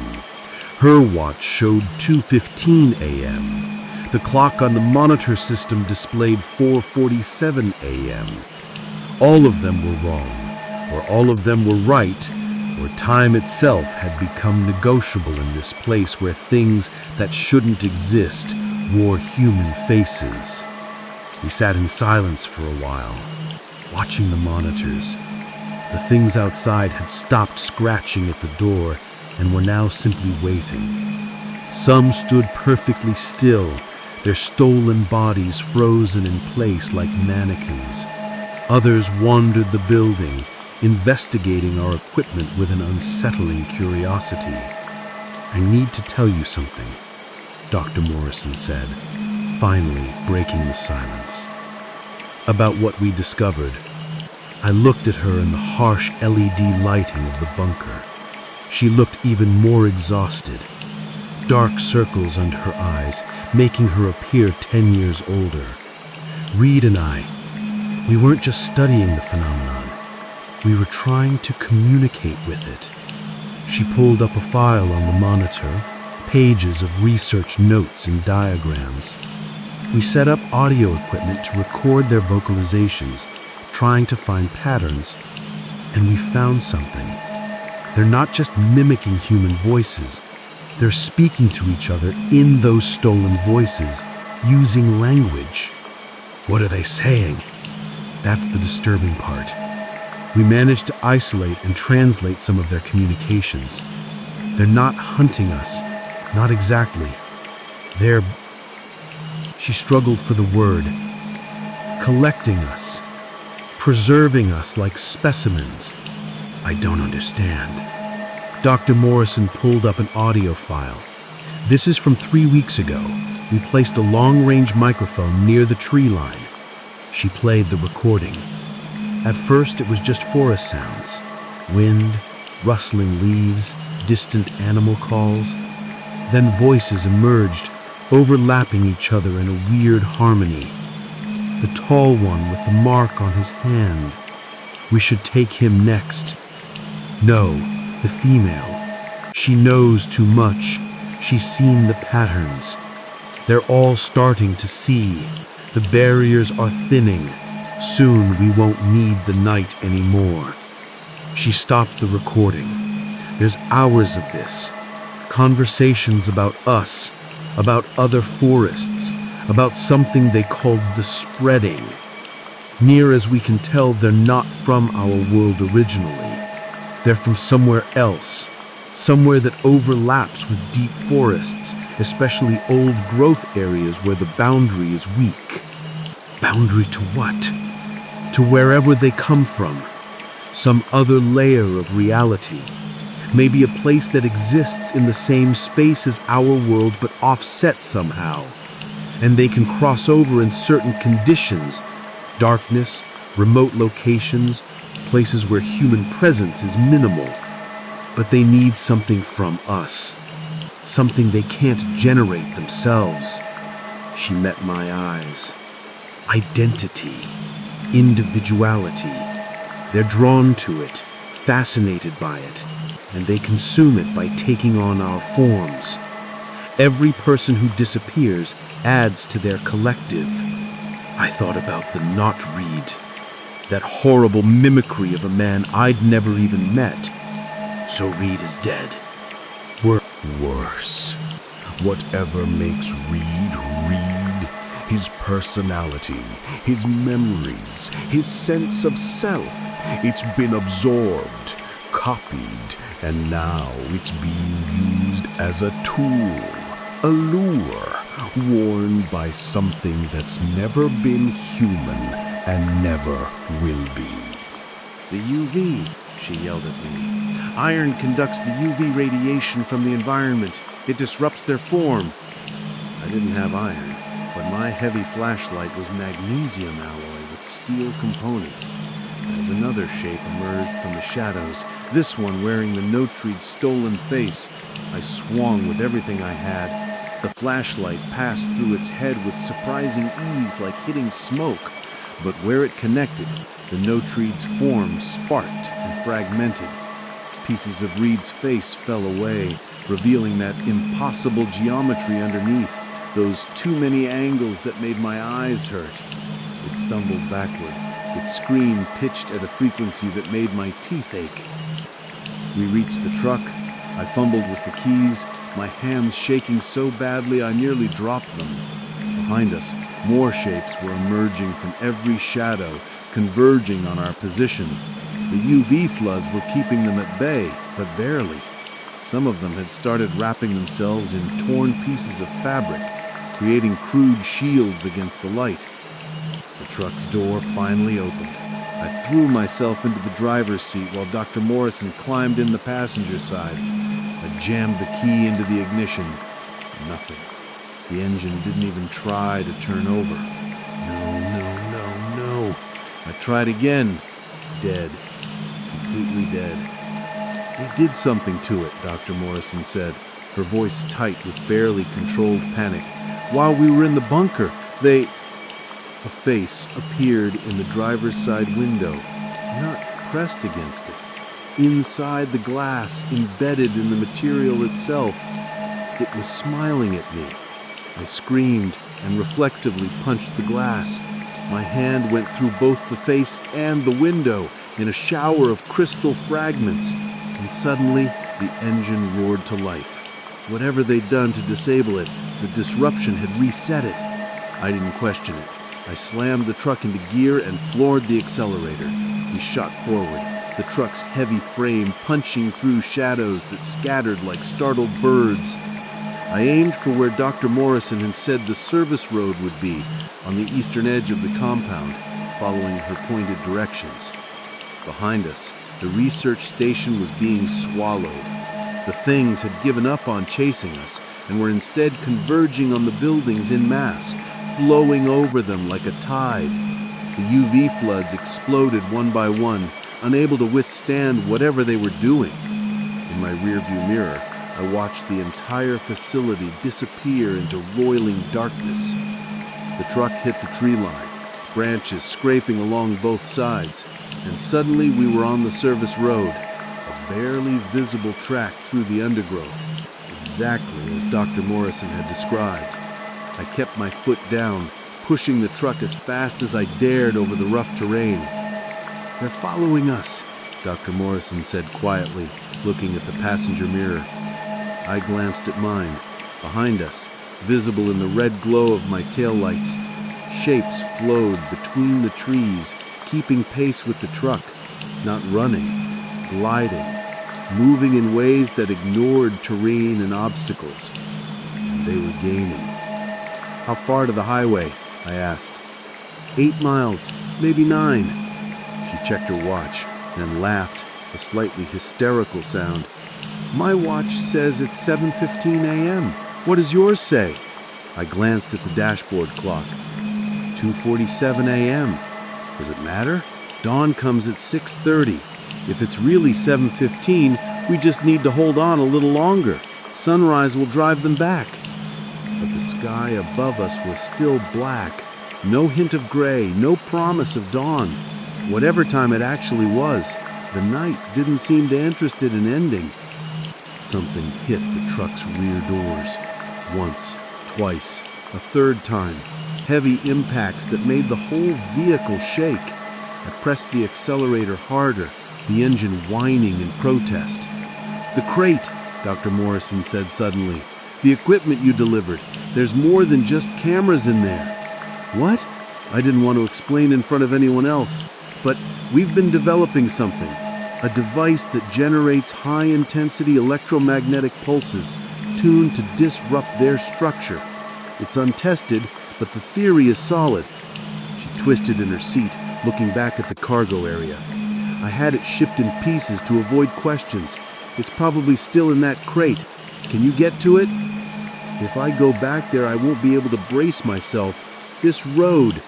Her watch showed 2:15 a.m. The clock on the monitor system displayed 4:47 a.m. All of them were wrong, or all of them were right, or time itself had become negotiable in this place where things that shouldn't exist wore human faces. We sat in silence for a while, watching the monitors. The things outside had stopped scratching at the door and were now simply waiting. Some stood perfectly still, their stolen bodies frozen in place like mannequins. Others wandered the building, investigating our equipment with an unsettling curiosity. "I need to tell you something," Dr. Morrison said, finally breaking the silence. "About what we discovered." I looked at her in the harsh LED lighting of the bunker. She looked even more exhausted. Dark circles under her eyes, making her appear 10 years older. Reed and I, we weren't just studying the phenomenon. We were trying to communicate with it. She pulled up a file on the monitor, pages of research notes and diagrams. We set up audio equipment to record their vocalizations, trying to find patterns, and we found something. They're not just mimicking human voices. They're speaking to each other in those stolen voices, using language. What are they saying? That's the disturbing part. We managed to isolate and translate some of their communications. They're not hunting us, not exactly. They're... She struggled for the word. Collecting us, preserving us like specimens. I don't understand. Dr. Morrison pulled up an audio file. This is from 3 weeks ago. We placed a long-range microphone near the tree line. She played the recording. At first, it was just forest sounds. Wind, rustling leaves, distant animal calls. Then voices emerged, overlapping each other in a weird harmony. The tall one with the mark on his hand. We should take him next. No, the female. She knows too much. She's seen the patterns. They're all starting to see. The barriers are thinning. Soon we won't need the night anymore. She stopped the recording. There's hours of this. Conversations about us, about other forests, about something they called the spreading. Near as we can tell, they're not from our world originally. They're from somewhere else, somewhere that overlaps with deep forests, especially old growth areas where the boundary is weak. Boundary to what? To wherever they come from. Some other layer of reality. Maybe a place that exists in the same space as our world but offset somehow. And they can cross over in certain conditions. Darkness, remote locations, places where human presence is minimal. But they need something from us. Something they can't generate themselves. She met my eyes. Identity. Individuality. They're drawn to it, fascinated by it, and they consume it by taking on our forms. Every person who disappears adds to their collective. I thought about the not Reed, that horrible mimicry of a man I'd never even met. So Reed is dead. Worse. Whatever makes Reed Reed, his personality, his memories, his sense of self, it's been absorbed, copied, and now it's being used as a tool, a lure, worn by something that's never been human and never will be. The UV, she yelled at me. Iron conducts the UV radiation from the environment. It disrupts their form. I didn't have iron, but my heavy flashlight was magnesium alloy with steel components. As another shape emerged from the shadows, this one wearing the Notreed's stolen face, I swung with everything I had. The flashlight passed through its head with surprising ease, like hitting smoke. But where it connected, the Notreed's form sparked and fragmented. Pieces of Reed's face fell away, revealing that impossible geometry underneath, those too many angles that made my eyes hurt. It stumbled backward, its scream pitched at a frequency that made my teeth ache. We reached the truck. I fumbled with the keys, my hands shaking so badly I nearly dropped them. Behind us, more shapes were emerging from every shadow, converging on our position. The UV floods were keeping them at bay, but barely. Some of them had started wrapping themselves in torn pieces of fabric, creating crude shields against the light. The truck's door finally opened. I threw myself into the driver's seat while Dr. Morrison climbed in the passenger side. I jammed the key into the ignition. Nothing. The engine didn't even try to turn over. No. I tried again. Dead. Completely dead. They did something to it, Dr. Morrison said, her voice tight with barely controlled panic. While we were in the bunker, A face appeared in the driver's side window, not pressed against it. Inside the glass, embedded in the material itself, it was smiling at me. I screamed and reflexively punched the glass. My hand went through both the face and the window in a shower of crystal fragments, and suddenly the engine roared to life. Whatever they'd done to disable it, the disruption had reset it. I didn't question it. I slammed the truck into gear and floored the accelerator. We shot forward, the truck's heavy frame punching through shadows that scattered like startled birds. I aimed for where Dr. Morrison had said the service road would be, on the eastern edge of the compound, following her pointed directions. Behind us, the research station was being swallowed. The things had given up on chasing us and were instead converging on the buildings en masse, flowing over them like a tide. The UV floods exploded one by one, unable to withstand whatever they were doing. In my rearview mirror, I watched the entire facility disappear into roiling darkness. The truck hit the tree line, branches scraping along both sides, and suddenly we were on the service road, a barely visible track through the undergrowth, exactly as Dr. Morrison had described. I kept my foot down, pushing the truck as fast as I dared over the rough terrain. "They're following us," Dr. Morrison said quietly, looking at the passenger mirror. I glanced at mine. Behind us, visible in the red glow of my taillights, shapes flowed between the trees, keeping pace with the truck, not running, gliding, moving in ways that ignored terrain and obstacles. And they were gaining. "How far to the highway?" I asked. 8 miles, maybe 9. She checked her watch, then laughed, a slightly hysterical sound. "My watch says it's 7:15 a.m. What does yours say?" I glanced at the dashboard clock. 2:47 a.m. Does it matter? Dawn comes at 6:30. If it's really 7:15, we just need to hold on a little longer. Sunrise will drive them back. But the sky above us was still black. No hint of gray, no promise of dawn. Whatever time it actually was, the night didn't seem to interested in ending. Something hit the truck's rear doors. Once, twice, a third time. Heavy impacts that made the whole vehicle shake. I pressed the accelerator harder, the engine whining in protest. "The crate," Dr. Morrison said suddenly. "The equipment you delivered. There's more than just cameras in there." "What?" I didn't want to explain in front of anyone else, but we've been developing something. A device that generates high-intensity electromagnetic pulses tuned to disrupt their structure. It's untested, but the theory is solid. She twisted in her seat, looking back at the cargo area. "I had it shipped in pieces to avoid questions. It's probably still in that crate. Can you get to it?" "If I go back there, I won't be able to brace myself. This road..."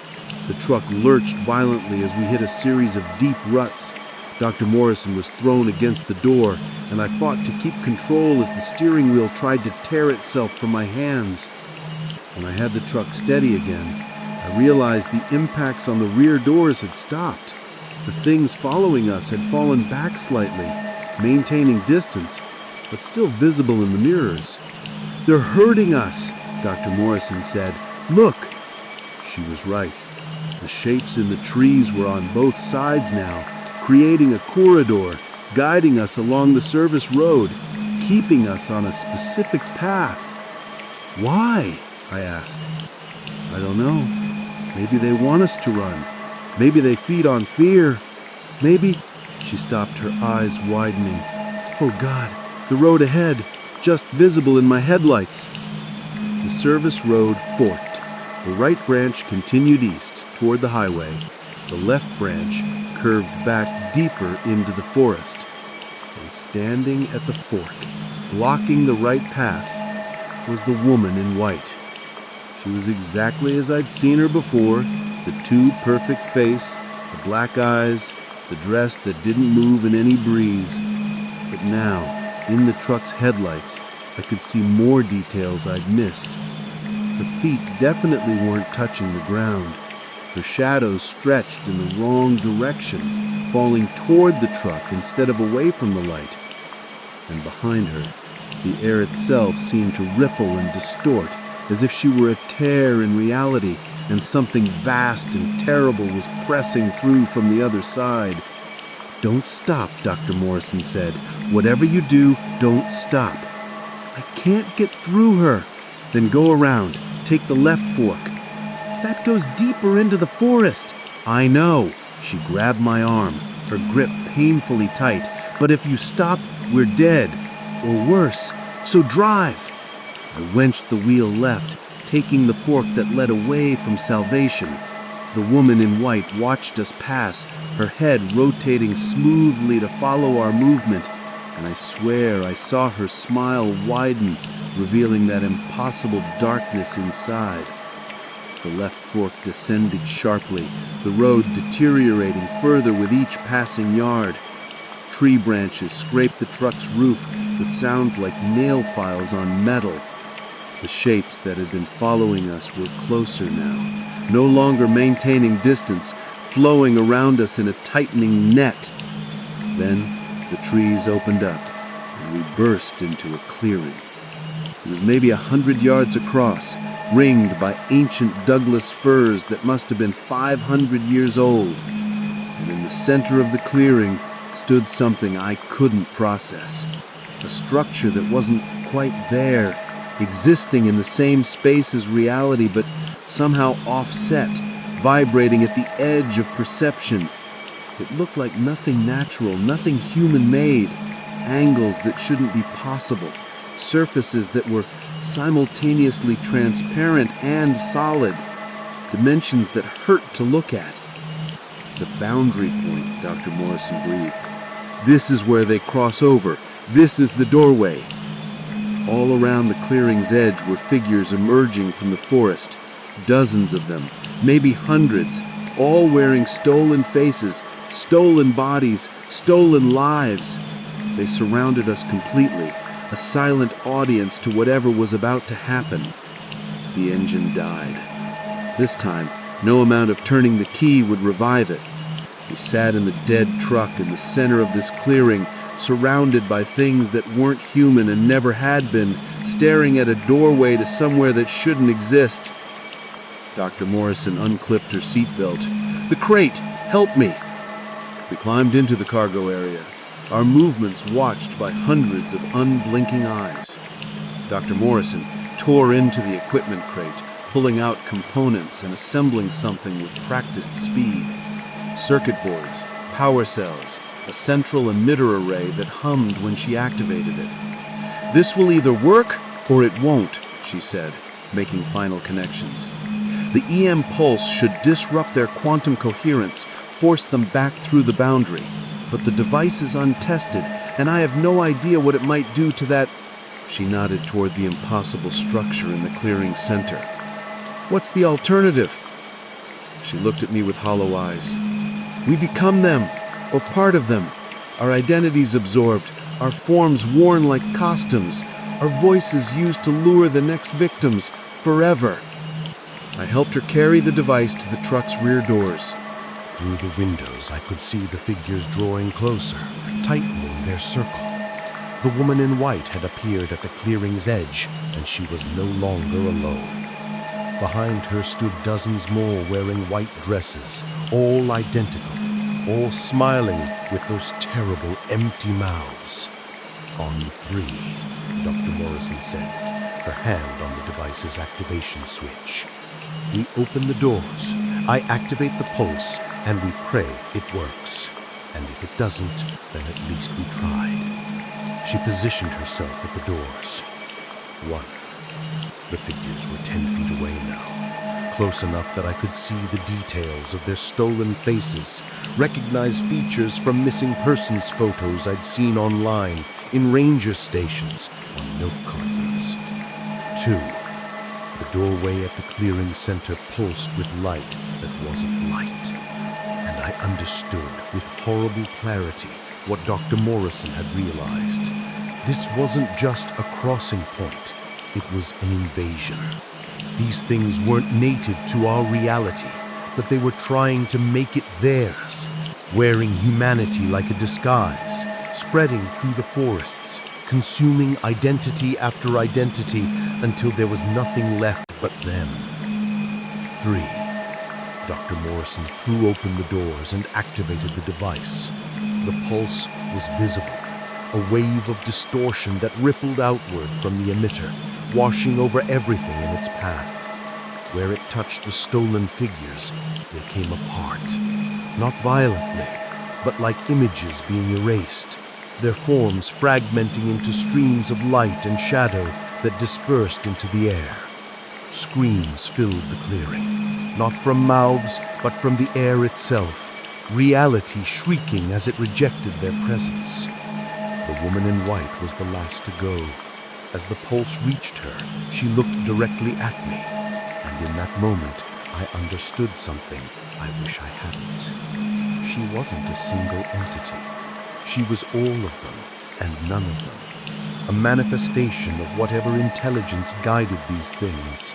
The truck lurched violently as we hit a series of deep ruts. Dr. Morrison was thrown against the door, and I fought to keep control as the steering wheel tried to tear itself from my hands. When I had the truck steady again, I realized the impacts on the rear doors had stopped. The things following us had fallen back slightly, maintaining distance, but still visible in the mirrors. "They're hurting us," Dr. Morrison said, "Look!" She was right. The shapes in the trees were on both sides now, creating a corridor, guiding us along the service road, keeping us on a specific path. "Why?" I asked. "I don't know. Maybe they want us to run. Maybe they feed on fear. Maybe—" She stopped, her eyes widening. "Oh God, the road ahead, just visible in my headlights." The service road forked. The right branch continued east toward the highway. The left branch curved back deeper into the forest. And standing at the fork, blocking the right path, was the woman in white. She was exactly as I'd seen her before, the too perfect face, the black eyes, the dress that didn't move in any breeze. But now, in the truck's headlights, I could see more details I'd missed. Her feet definitely weren't touching the ground. Her shadows stretched in the wrong direction, falling toward the truck instead of away from the light. And behind her, the air itself seemed to ripple and distort, as if she were a tear in reality, and something vast and terrible was pressing through from the other side. "Don't stop," Dr. Morrison said. "Whatever you do, don't stop." "I can't get through her." "Then go around. Take the left fork." "That goes deeper into the forest." "I know." She grabbed my arm, her grip painfully tight. "But if you stop, we're dead. Or worse. So drive." I wrenched the wheel left, taking the fork that led away from salvation. The woman in white watched us pass, her head rotating smoothly to follow our movement, and I swear I saw her smile widen, revealing that impossible darkness inside. The left fork descended sharply, the road deteriorating further with each passing yard. Tree branches scraped the truck's roof with sounds like nail files on metal. The shapes that had been following us were closer now, no longer maintaining distance, flowing around us in a tightening net. Then the trees opened up, and we burst into a clearing. It was maybe 100 yards across, ringed by ancient Douglas firs that must have been 500 years old. And in the center of the clearing stood something I couldn't process. A structure that wasn't quite there, existing in the same space as reality, but somehow offset, vibrating at the edge of perception. It looked like nothing natural, nothing human-made, angles that shouldn't be possible, surfaces that were simultaneously transparent and solid, dimensions that hurt to look at. "The boundary point," Dr. Morrison breathed. "This is where they cross over. This is the doorway." All around the clearing's edge were figures emerging from the forest, dozens of them, maybe hundreds, all wearing stolen faces, stolen bodies, stolen lives. They surrounded us completely, a silent audience to whatever was about to happen. The engine died. This time, no amount of turning the key would revive it. We sat in the dead truck in the center of this clearing, surrounded by things that weren't human and never had been, staring at a doorway to somewhere that shouldn't exist. Dr. Morrison unclipped her seatbelt. "The crate! Help me!" We climbed into the cargo area, our movements watched by hundreds of unblinking eyes. Dr. Morrison tore into the equipment crate, pulling out components and assembling something with practiced speed. Circuit boards, power cells, a central emitter array that hummed when she activated it. "This will either work or it won't," she said, making final connections. "The EM pulse should disrupt their quantum coherence, force them back through the boundary. But the device is untested, and I have no idea what it might do to that—" She nodded toward the impossible structure in the clearing center. "What's the alternative?" She looked at me with hollow eyes. "We become them, or part of them, our identities absorbed, our forms worn like costumes, our voices used to lure the next victims, forever." I helped her carry the device to the truck's rear doors. Through the windows, I could see the figures drawing closer, tightening their circle. The woman in white had appeared at the clearing's edge, and she was no longer alone. Behind her stood dozens more wearing white dresses, all identical, all smiling with those terrible empty mouths. "On 3, Dr. Morrison said, her hand on the device's activation switch. "We open the doors, I activate the pulse, and we pray it works. And if it doesn't, then at least we tried." She positioned herself at the doors. 1. The figures were 10 feet away now, close enough that I could see the details of their stolen faces, recognize features from missing persons photos I'd seen online, in ranger stations, on milk cartons. 2. The doorway at the clearing center pulsed with light that wasn't light, and I understood with horrible clarity what Dr. Morrison had realized. This wasn't just a crossing point, it was an invasion. These things weren't native to our reality, but they were trying to make it theirs, wearing humanity like a disguise, spreading through the forests, consuming identity after identity until there was nothing left but them. 3. Dr. Morrison threw open the doors and activated the device. The pulse was visible, a wave of distortion that rippled outward from the emitter, washing over everything in its path. Where it touched the stolen figures, they came apart, not violently, but like images being erased, their forms fragmenting into streams of light and shadow that dispersed into the air. Screams filled the clearing, not from mouths, but from the air itself, reality shrieking as it rejected their presence. The woman in white was the last to go. As the pulse reached her, she looked directly at me, and in that moment, I understood something I wish I hadn't. She wasn't a single entity. She was all of them, and none of them. A manifestation of whatever intelligence guided these things.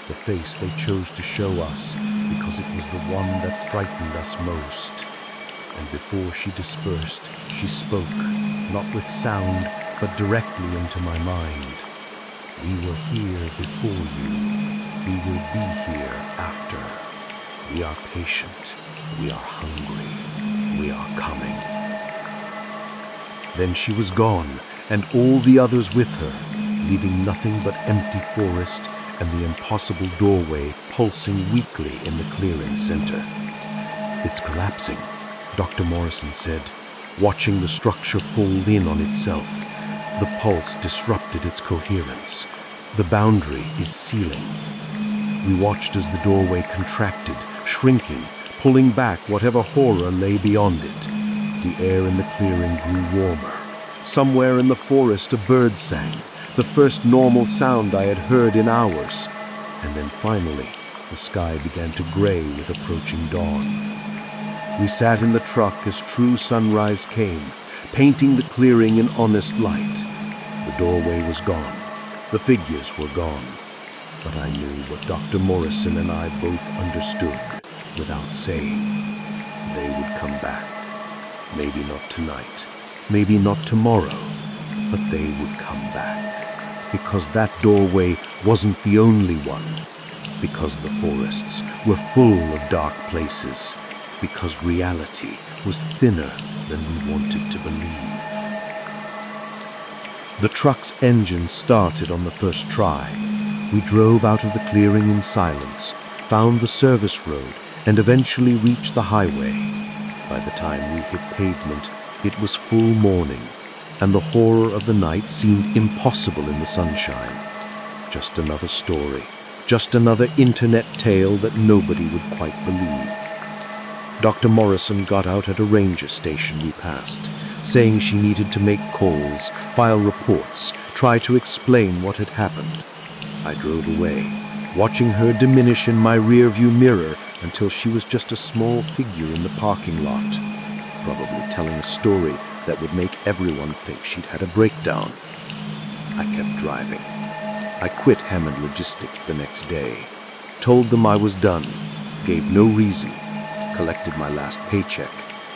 The face they chose to show us because it was the one that frightened us most. And before she dispersed, she spoke, not with sound, but directly into my mind. "We were here before you. We will be here after. We are patient. We are hungry. We are coming." Then she was gone, and all the others with her, leaving nothing but empty forest and the impossible doorway pulsing weakly in the clearing center. "It's collapsing," Dr. Morrison said, watching the structure fold in on itself. The pulse disrupted its coherence. The boundary is sealing. We watched as the doorway contracted, shrinking, pulling back whatever horror lay beyond it. The air in the clearing grew warmer. Somewhere in the forest a bird sang, the first normal sound I had heard in hours. And then finally, the sky began to gray with approaching dawn. We sat in the truck as true sunrise came, painting the clearing in honest light. The doorway was gone. The figures were gone. But I knew what Dr. Morrison and I both understood without saying. They would come back. Maybe not tonight, maybe not tomorrow, but they would come back. Because that doorway wasn't the only one. Because the forests were full of dark places. Because reality was thinner than we wanted to believe. The truck's engine started on the first try. We drove out of the clearing in silence, found the service road, and eventually reached the highway. By the time we hit pavement, it was full morning, and the horror of the night seemed impossible in the sunshine. Just another story, just another internet tale that nobody would quite believe. Dr. Morrison got out at a ranger station we passed, saying she needed to make calls, file reports, try to explain what had happened. I drove away, watching her diminish in my rearview mirror until she was just a small figure in the parking lot, probably telling a story that would make everyone think she'd had a breakdown. I kept driving. I quit Hammond Logistics the next day, told them I was done, gave no reason, collected my last paycheck,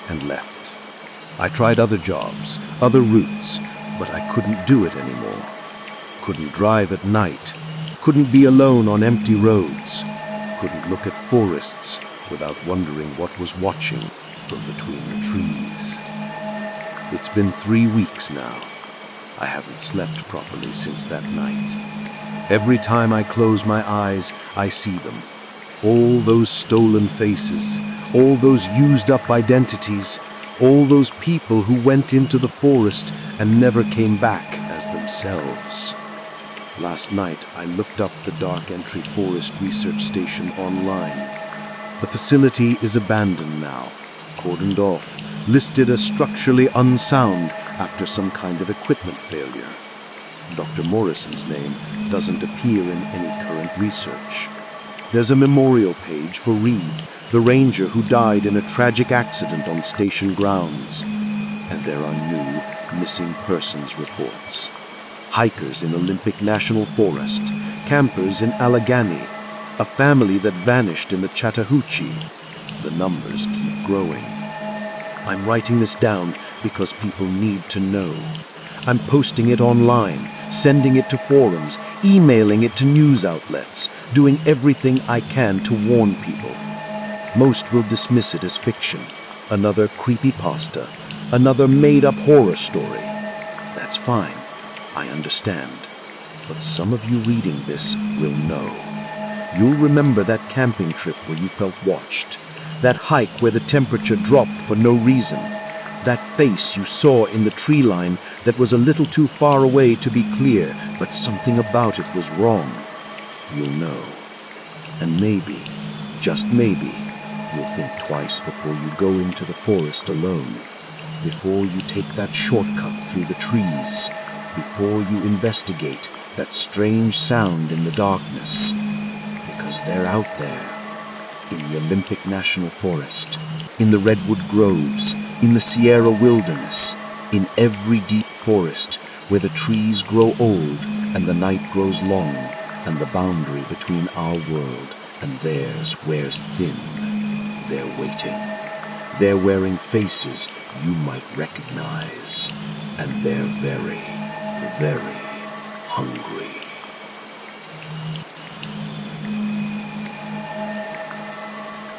and left. I tried other jobs, other routes, But I couldn't do it anymore. Couldn't drive at night. Couldn't be alone on empty roads. Couldn't look at forests without wondering what was watching from between the trees. It's been 3 weeks now. I haven't slept properly since that night. Every time I close my eyes, I see them. All those stolen faces, all those used-up identities, all those people who went into the forest and never came back as themselves. Last night, I looked up the Dark Entry Forest Research Station online. The facility is abandoned now, cordoned off, listed as structurally unsound after some kind of equipment failure. Dr. Morrison's name doesn't appear in any current research. There's a memorial page for Reed, the ranger who died in a tragic accident on station grounds. And there are new missing persons reports. Hikers in Olympic National Forest, campers in Allegheny, a family that vanished in the Chattahoochee. The numbers keep growing. I'm writing this down because people need to know. I'm posting it online, sending it to forums, emailing it to news outlets, doing everything I can to warn people. Most will dismiss it as fiction, another creepypasta, another made-up horror story. That's fine, I understand. But some of you reading this will know. You'll remember that camping trip where you felt watched, that hike where the temperature dropped for no reason, that face you saw in the tree line that was a little too far away to be clear, but something about it was wrong. You'll know. And maybe, just maybe, you'll think twice before you go into the forest alone, before you take that shortcut through the trees, before you investigate that strange sound in the darkness, because they're out there, in the Olympic National Forest, in the Redwood Groves, in the Sierra Wilderness, in every deep forest where the trees grow old and the night grows long and the boundary between our world and theirs wears thin. They're waiting. They're wearing faces you might recognize, and they're very, very hungry.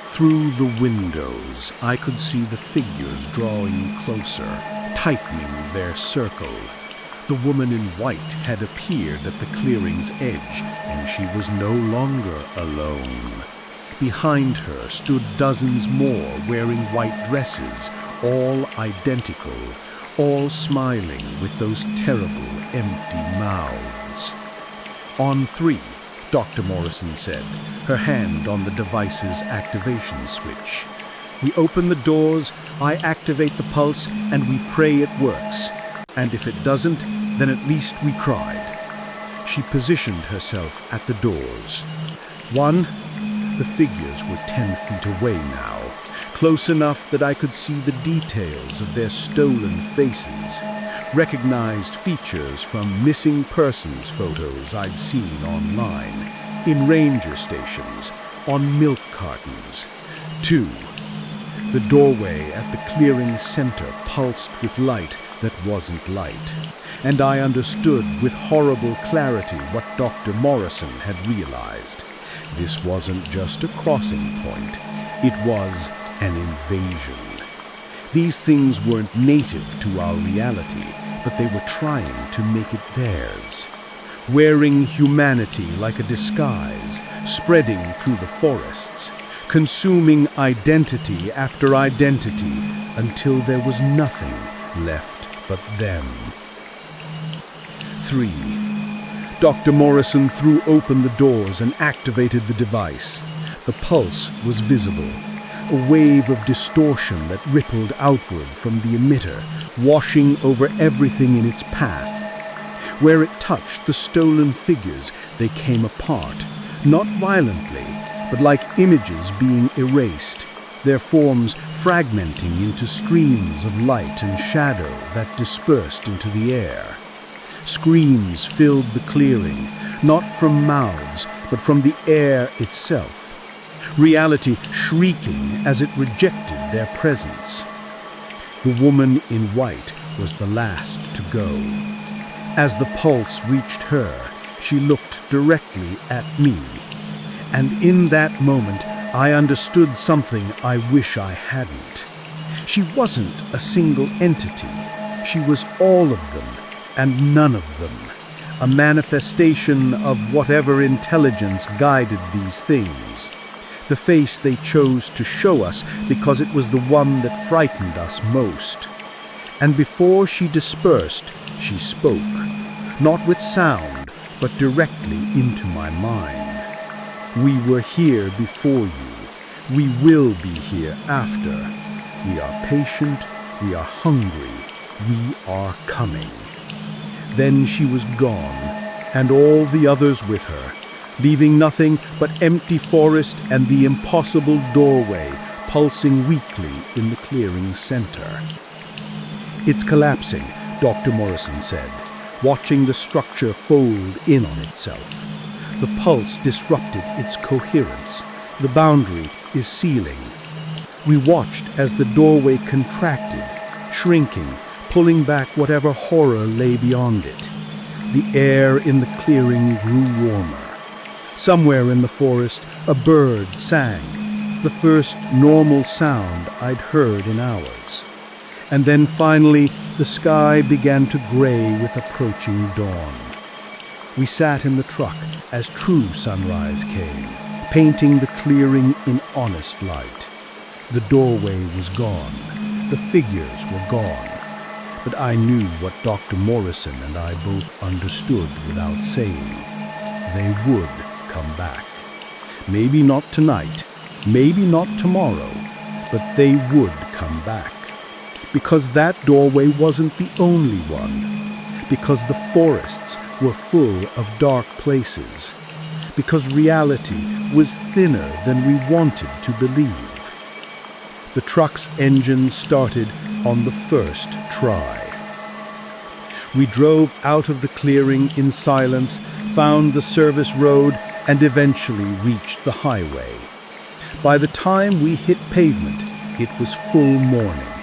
Through the windows, I could see the figures drawing closer, tightening their circle. The woman in white had appeared at the clearing's edge, and she was no longer alone. Behind her stood dozens more wearing white dresses, all identical, all smiling with those terrible empty mouths. On 3, Dr. Morrison said, her hand on the device's activation switch. We open the doors, I activate the pulse, and we pray it works. And if it doesn't, then at least we cried. She positioned herself at the doors. 1, the figures were 10 feet away now, close enough that I could see the details of their stolen faces, recognized features from missing persons photos I'd seen online, in ranger stations, on milk cartons. 2, the doorway at the clearing's center pulsed with light that wasn't light, and I understood with horrible clarity what Dr. Morrison had realized. This wasn't just a crossing point, it was an invasion. These things weren't native to our reality, but they were trying to make it theirs. Wearing humanity like a disguise, spreading through the forests, consuming identity after identity until there was nothing left but them. 3. Dr. Morrison threw open the doors and activated the device. The pulse was visible, a wave of distortion that rippled outward from the emitter, washing over everything in its path. Where it touched the stolen figures, they came apart, not violently, but like images being erased, their forms fragmenting into streams of light and shadow that dispersed into the air. Screams filled the clearing, not from mouths, but from the air itself. Reality shrieking as it rejected their presence. The woman in white was the last to go. As the pulse reached her, she looked directly at me. And in that moment, I understood something I wish I hadn't. She wasn't a single entity. She was all of them, and none of them. A manifestation of whatever intelligence guided these things. The face they chose to show us because it was the one that frightened us most. And before she dispersed, she spoke, not with sound, but directly into my mind. We were here before you. We will be here after. We are patient. We are hungry. We are coming. Then she was gone, and all the others with her, leaving nothing but empty forest and the impossible doorway pulsing weakly in the clearing's center. "It's collapsing," Dr. Morrison said, watching the structure fold in on itself. The pulse disrupted its coherence. The boundary is sealing. We watched as the doorway contracted, shrinking, pulling back whatever horror lay beyond it. The air in the clearing grew warmer. Somewhere in the forest, a bird sang, the first normal sound I'd heard in hours. And then finally, the sky began to gray with approaching dawn. We sat in the truck as true sunrise came, painting the clearing in honest light. The doorway was gone. The figures were gone. But I knew what Dr. Morrison and I both understood without saying. They would come back. Maybe not tonight, maybe not tomorrow, but they would come back. Because that doorway wasn't the only one. Because the forests were full of dark places. Because reality was thinner than we wanted to believe. The truck's engine started on the first try. We drove out of the clearing in silence, found the service road, and eventually reached the highway. By the time we hit pavement, it was full morning,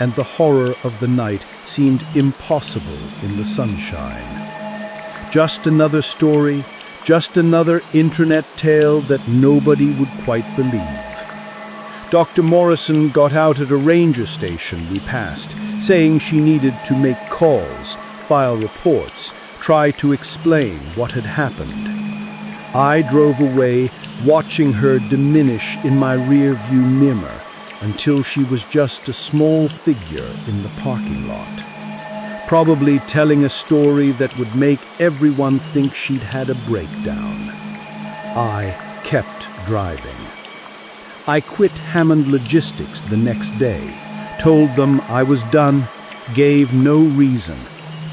and the horror of the night seemed impossible in the sunshine. Just another story, just another internet tale that nobody would quite believe. Dr. Morrison got out at a ranger station we passed, saying she needed to make calls, file reports, try to explain what had happened. I drove away, watching her diminish in my rearview mirror until she was just a small figure in the parking lot, probably telling a story that would make everyone think she'd had a breakdown. I kept driving. I quit Hammond Logistics the next day, told them I was done, gave no reason,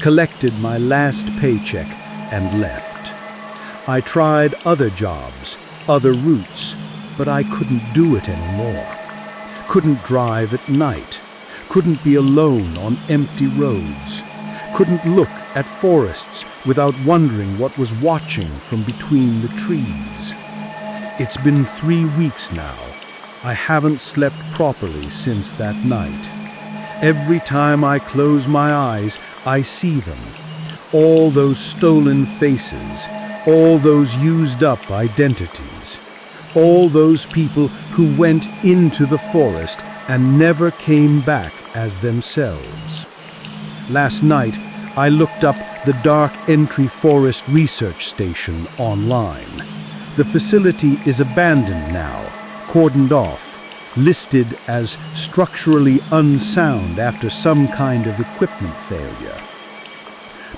collected my last paycheck, and left. I tried other jobs, other routes, but I couldn't do it anymore. Couldn't drive at night, couldn't be alone on empty roads, couldn't look at forests without wondering what was watching from between the trees. It's been 3 weeks now. I haven't slept properly since that night. Every time I close my eyes, I see them. All those stolen faces, all those used-up identities, all those people who went into the forest and never came back as themselves. Last night, I looked up the Dark Entry Forest Research Station online. The facility is abandoned now, cordoned off, listed as structurally unsound after some kind of equipment failure.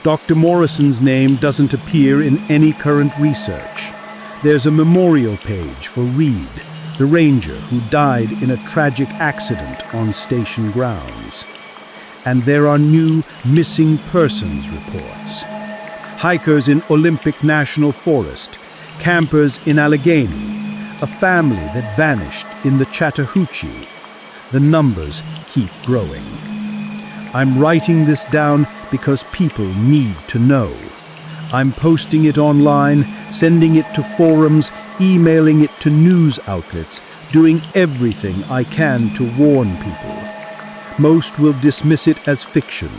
Dr. Morrison's name doesn't appear in any current research. There's a memorial page for Reed, the ranger who died in a tragic accident on station grounds. And there are new missing persons reports. Hikers in Olympic National Forest, campers in Allegheny, a family that vanished in the Chattahoochee. The numbers keep growing. I'm writing this down because people need to know. I'm posting it online, sending it to forums, emailing it to news outlets, doing everything I can to warn people. Most will dismiss it as fiction,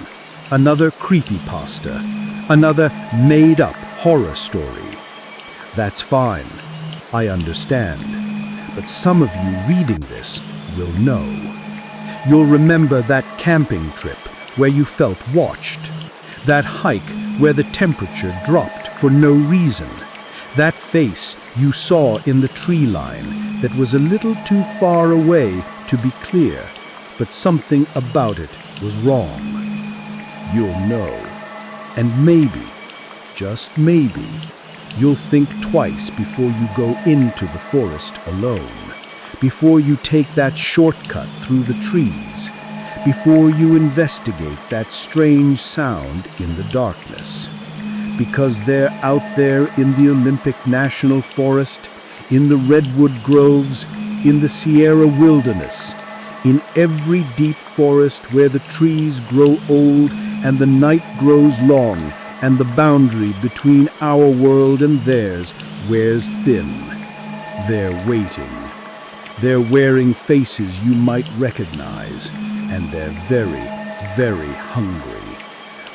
another creepypasta, another made-up horror story. That's fine. I understand. But some of you reading this will know. You'll remember that camping trip where you felt watched, that hike where the temperature dropped for no reason, that face you saw in the tree line that was a little too far away to be clear, but something about it was wrong. You'll know. And maybe, just maybe, you'll think twice before you go into the forest alone, before you take that shortcut through the trees, before you investigate that strange sound in the darkness. Because they're out there in the Olympic National Forest, in the redwood groves, in the Sierra Wilderness, in every deep forest where the trees grow old and the night grows long and the boundary between our world and theirs wears thin. They're waiting. They're wearing faces you might recognize, and they're very, very hungry.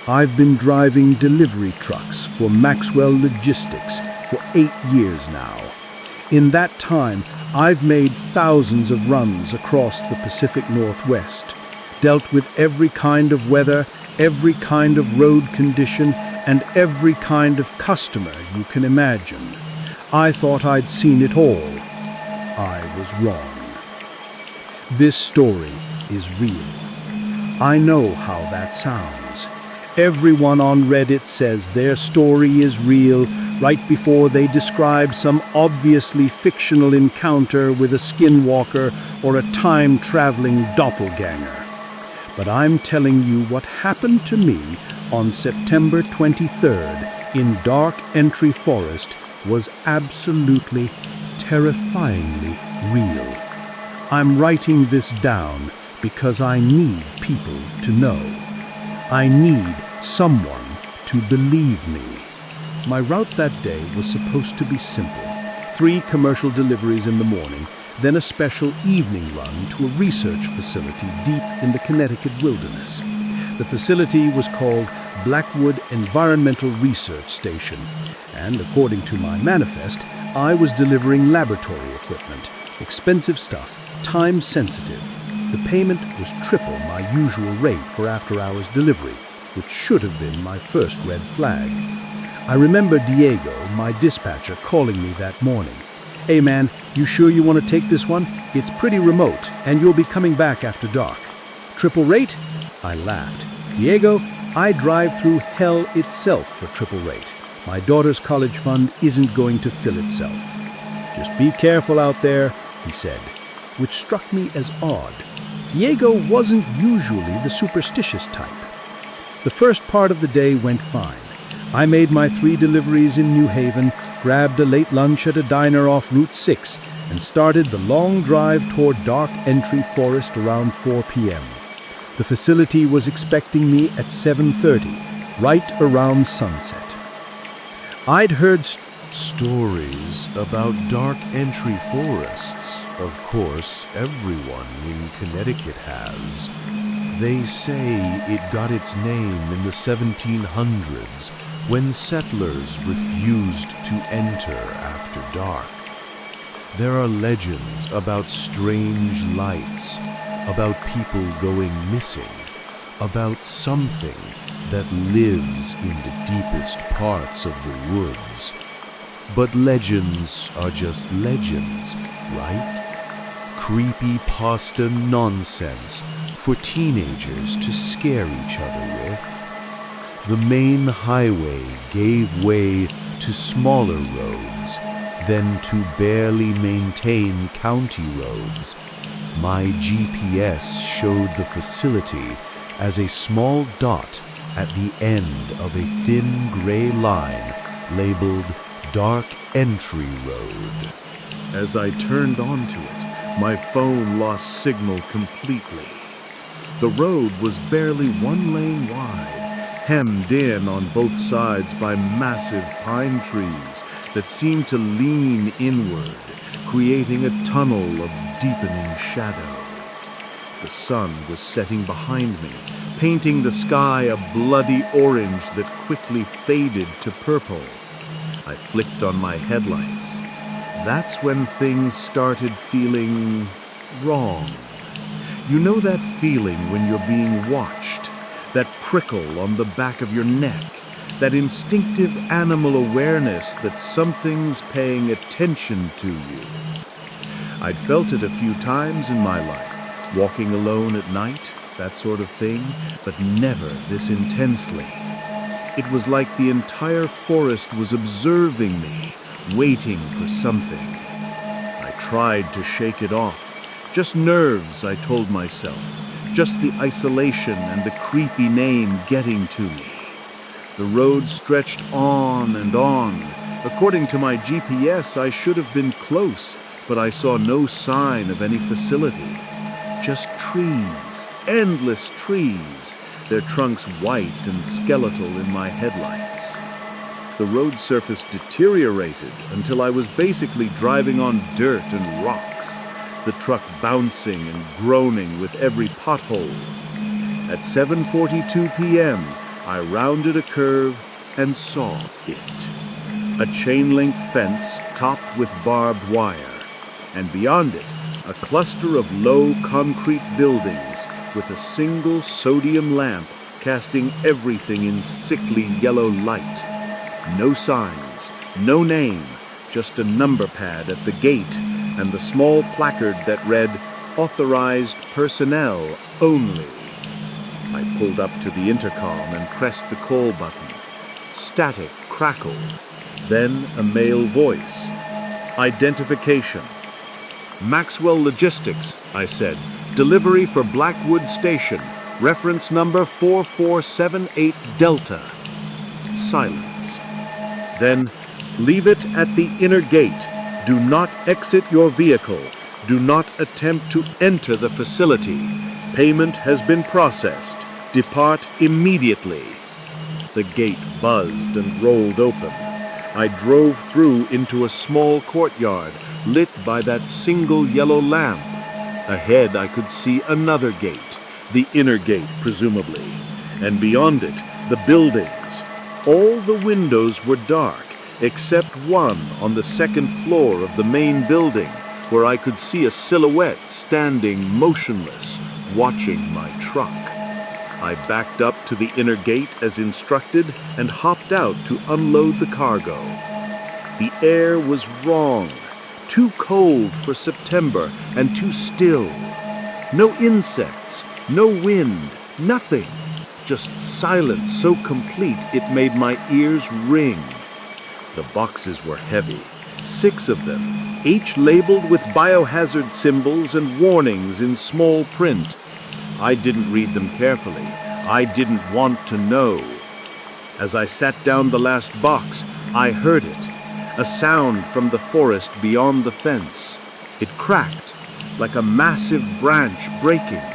I've been driving delivery trucks for Maxwell Logistics for 8 years now. In that time, I've made thousands of runs across the Pacific Northwest, dealt with every kind of weather, every kind of road condition, and every kind of customer you can imagine. I thought I'd seen it all. I was wrong. This story is real. I know how that sounds. Everyone on Reddit says their story is real right before they describe some obviously fictional encounter with a skinwalker or a time-traveling doppelganger. But I'm telling you what happened to me on September 23rd in Dark Entry Forest was absolutely, terrifyingly real. I'm writing this down because I need people to know. I need someone to believe me. My route that day was supposed to be simple. 3 commercial deliveries in the morning, then a special evening run to a research facility deep in the Connecticut wilderness. The facility was called Blackwood Environmental Research Station, and according to my manifest, I was delivering laboratory equipment, expensive stuff, time-sensitive. The payment was triple my usual rate for after-hours delivery, which should have been my first red flag. I remember Diego, my dispatcher, calling me that morning. "Hey man, you sure you want to take this one? It's pretty remote, and you'll be coming back after dark." "Triple rate?" I laughed. "Diego, I drive through hell itself for triple rate. My daughter's college fund isn't going to fill itself." "Just be careful out there," he said, which struck me as odd. Diego wasn't usually the superstitious type. The first part of the day went fine. I made my 3 deliveries in New Haven, grabbed a late lunch at a diner off Route 6, and started the long drive toward Dark Entry Forest around 4 p.m. The facility was expecting me at 7:30, right around sunset. I'd heard Stories about Dark Entry Forests. Of course, everyone in Connecticut has. They say it got its name in the 1700s when settlers refused to enter after dark. There are legends about strange lights, about people going missing, about something that lives in the deepest parts of the woods. But legends are just legends, right? Creepypasta nonsense for teenagers to scare each other with. The main highway gave way to smaller roads, then to barely maintained county roads. My GPS showed the facility as a small dot at the end of a thin gray line labeled Dark Entry Road. As I turned onto it, my phone lost signal completely. The road was barely 1 lane wide, hemmed in on both sides by massive pine trees that seemed to lean inward, creating a tunnel of deepening shadow. The sun was setting behind me, painting the sky a bloody orange that quickly faded to purple. I flicked on my headlights. That's when things started feeling wrong. You know that feeling when you're being watched? That prickle on the back of your neck? That instinctive animal awareness that something's paying attention to you? I'd felt it a few times in my life, walking alone at night, that sort of thing, but never this intensely. It was like the entire forest was observing me, waiting for something. I tried to shake it off. Just nerves, I told myself. Just the isolation and the creepy name getting to me. The road stretched on and on. According to my GPS, I should have been close, but I saw no sign of any facility. Just trees, endless trees, their trunks white and skeletal in my headlights. The road surface deteriorated until I was basically driving on dirt and rocks, the truck bouncing and groaning with every pothole. At 7:42 p.m., I rounded a curve and saw it. A chain-link fence topped with barbed wire, and beyond it, a cluster of low concrete buildings with a single sodium lamp casting everything in sickly yellow light. No signs, no name, just a number pad at the gate and the small placard that read, "Authorized personnel only." I pulled up to the intercom and pressed the call button. Static crackled. Then a male voice. Identification. "Maxwell Logistics," I said. "Delivery for Blackwood Station. Reference number 4478 Delta." Silence. Then, "Leave it at the inner gate. Do not exit your vehicle. Do not attempt to enter the facility. Payment has been processed. Depart immediately." The gate buzzed and rolled open. I drove through into a small courtyard lit by that single yellow lamp. Ahead I could see another gate, the inner gate presumably, and beyond it the buildings. All the windows were dark, except one on the second floor of the main building, where I could see a silhouette standing motionless, watching my truck. I backed up to the inner gate as instructed and hopped out to unload the cargo. The air was wrong, too cold for September and too still. No insects, no wind, nothing. Just silence so complete it made my ears ring. The boxes were heavy, 6 of them, each labeled with biohazard symbols and warnings in small print. I didn't read them carefully. I didn't want to know. As I sat down the last box, I heard it, a sound from the forest beyond the fence. It cracked, like a massive branch breaking,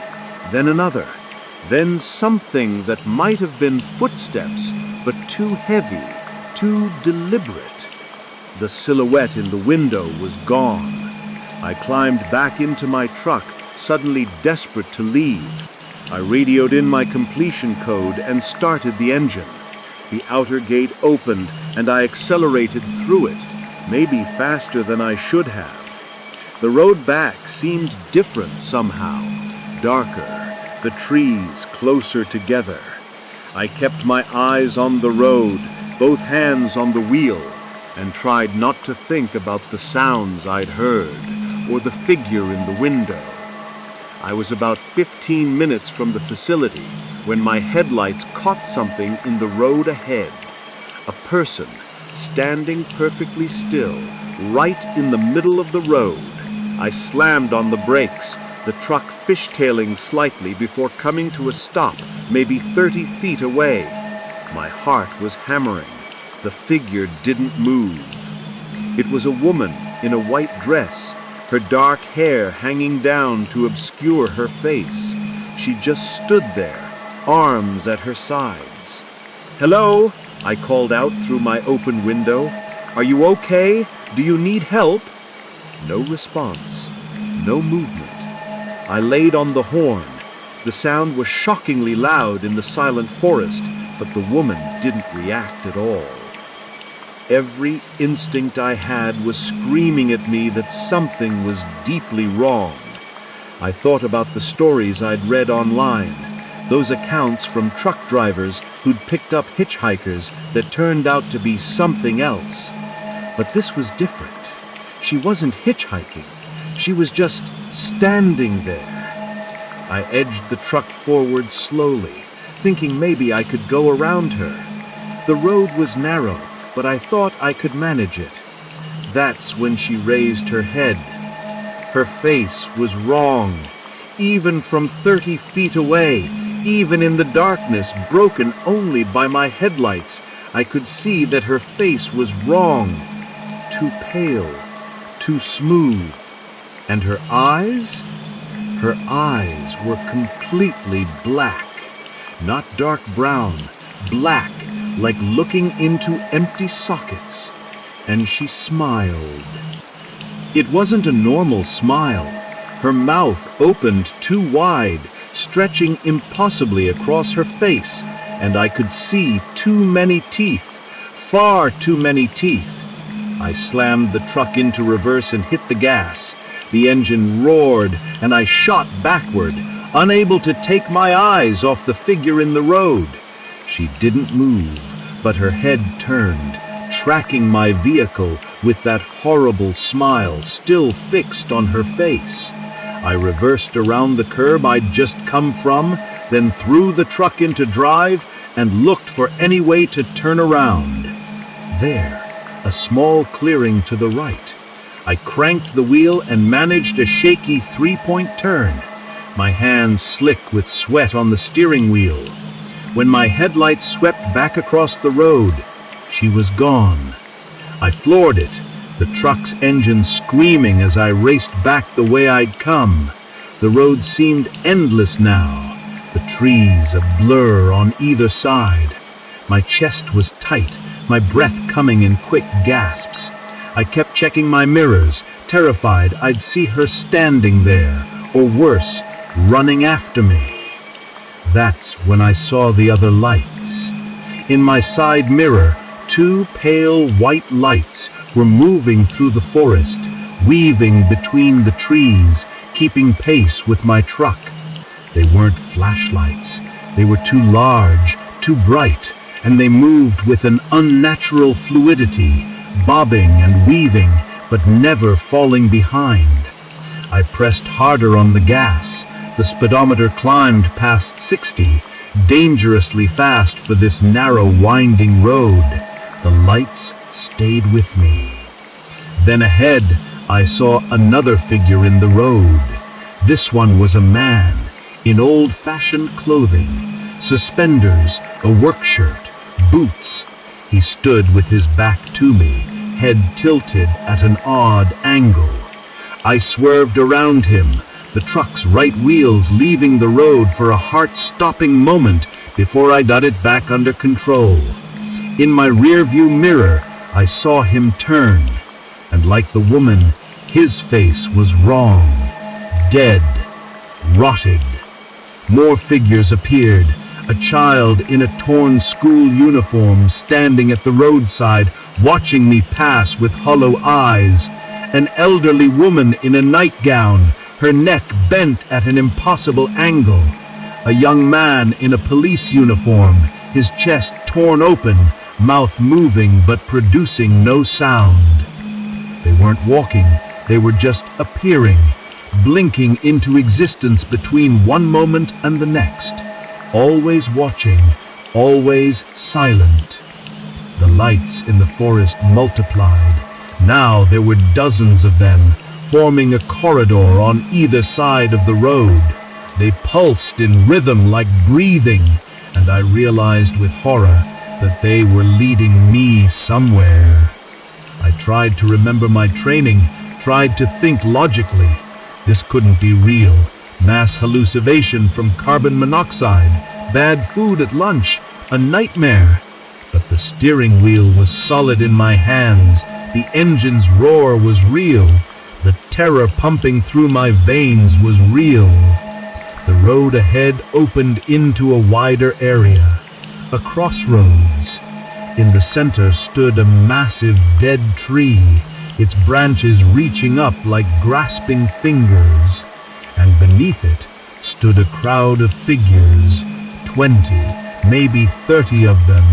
then another, then something that might have been footsteps, but too heavy, too deliberate. The silhouette in the window was gone. I climbed back into my truck, suddenly desperate to leave. I radioed in my completion code and started the engine. The outer gate opened and I accelerated through it, maybe faster than I should have. The road back seemed different somehow, darker, the trees closer together. I kept my eyes on the road, both hands on the wheel, and tried not to think about the sounds I'd heard or the figure in the window. I was about 15 minutes from the facility when my headlights caught something in the road ahead. A person standing perfectly still, right in the middle of the road. I slammed on the brakes, the truck fishtailing slightly before coming to a stop, maybe 30 feet away. My heart was hammering. The figure didn't move. It was a woman in a white dress, her dark hair hanging down to obscure her face. She just stood there, arms at her sides. "Hello?" I called out through my open window. "Are you okay? Do you need help?" No response, no movement. I laid on the horn. The sound was shockingly loud in the silent forest, but the woman didn't react at all. Every instinct I had was screaming at me that something was deeply wrong. I thought about the stories I'd read online, those accounts from truck drivers who'd picked up hitchhikers that turned out to be something else. But this was different. She wasn't hitchhiking. She was just standing there. I edged the truck forward slowly, thinking maybe I could go around her. The road was narrow, but I thought I could manage it. That's when she raised her head. Her face was wrong. Even from 30 feet away, even in the darkness, broken only by my headlights, I could see that her face was wrong. Too pale, too smooth. And her eyes? Her eyes were completely black. Not dark brown, black, like looking into empty sockets. And she smiled. It wasn't a normal smile. Her mouth opened too wide, stretching impossibly across her face, and I could see too many teeth, far too many teeth. I slammed the truck into reverse and hit the gas. The engine roared, and I shot backward, unable to take my eyes off the figure in the road. She didn't move, but her head turned, tracking my vehicle with that horrible smile still fixed on her face. I reversed around the curb I'd just come from, then threw the truck into drive and looked for any way to turn around. There, a small clearing to the right. I cranked the wheel and managed a shaky 3-point turn, my hands slick with sweat on the steering wheel. When my headlights swept back across the road, she was gone. I floored it, the truck's engine screaming as I raced back the way I'd come. The road seemed endless now, the trees a blur on either side. My chest was tight, my breath coming in quick gasps. I kept checking my mirrors, terrified I'd see her standing there, or worse, running after me. That's when I saw the other lights. In my side mirror, 2 pale white lights were moving through the forest, weaving between the trees, keeping pace with my truck. They weren't flashlights. They were too large, too bright, and they moved with an unnatural fluidity, bobbing and weaving, but never falling behind. I pressed harder on the gas. The speedometer climbed past 60, dangerously fast for this narrow, winding road. The lights stayed with me. Then ahead, I saw another figure in the road. This one was a man, in old-fashioned clothing, suspenders, a work shirt, boots. He stood with his back to me, head tilted at an odd angle. I swerved around him, the truck's right wheels leaving the road for a heart-stopping moment before I got it back under control. In my rearview mirror, I saw him turn, and like the woman, his face was wrong, dead, rotted. More figures appeared, a child in a torn school uniform standing at the roadside, watching me pass with hollow eyes, an elderly woman in a nightgown, her neck bent at an impossible angle, a young man in a police uniform, his chest torn open, mouth moving but producing no sound. They weren't walking, they were just appearing, blinking into existence between one moment and the next, always watching, always silent. The lights in the forest multiplied. Now there were dozens of them, forming a corridor on either side of the road. They pulsed in rhythm like breathing, and I realized with horror that they were leading me somewhere. I tried to remember my training, tried to think logically. This couldn't be real. Mass hallucination from carbon monoxide, bad food at lunch, a nightmare. But the steering wheel was solid in my hands. The engine's roar was real. The terror pumping through my veins was real. The road ahead opened into a wider area, a crossroads. In the center stood a massive dead tree, its branches reaching up like grasping fingers, and beneath it stood a crowd of figures, 20, maybe 30 of them,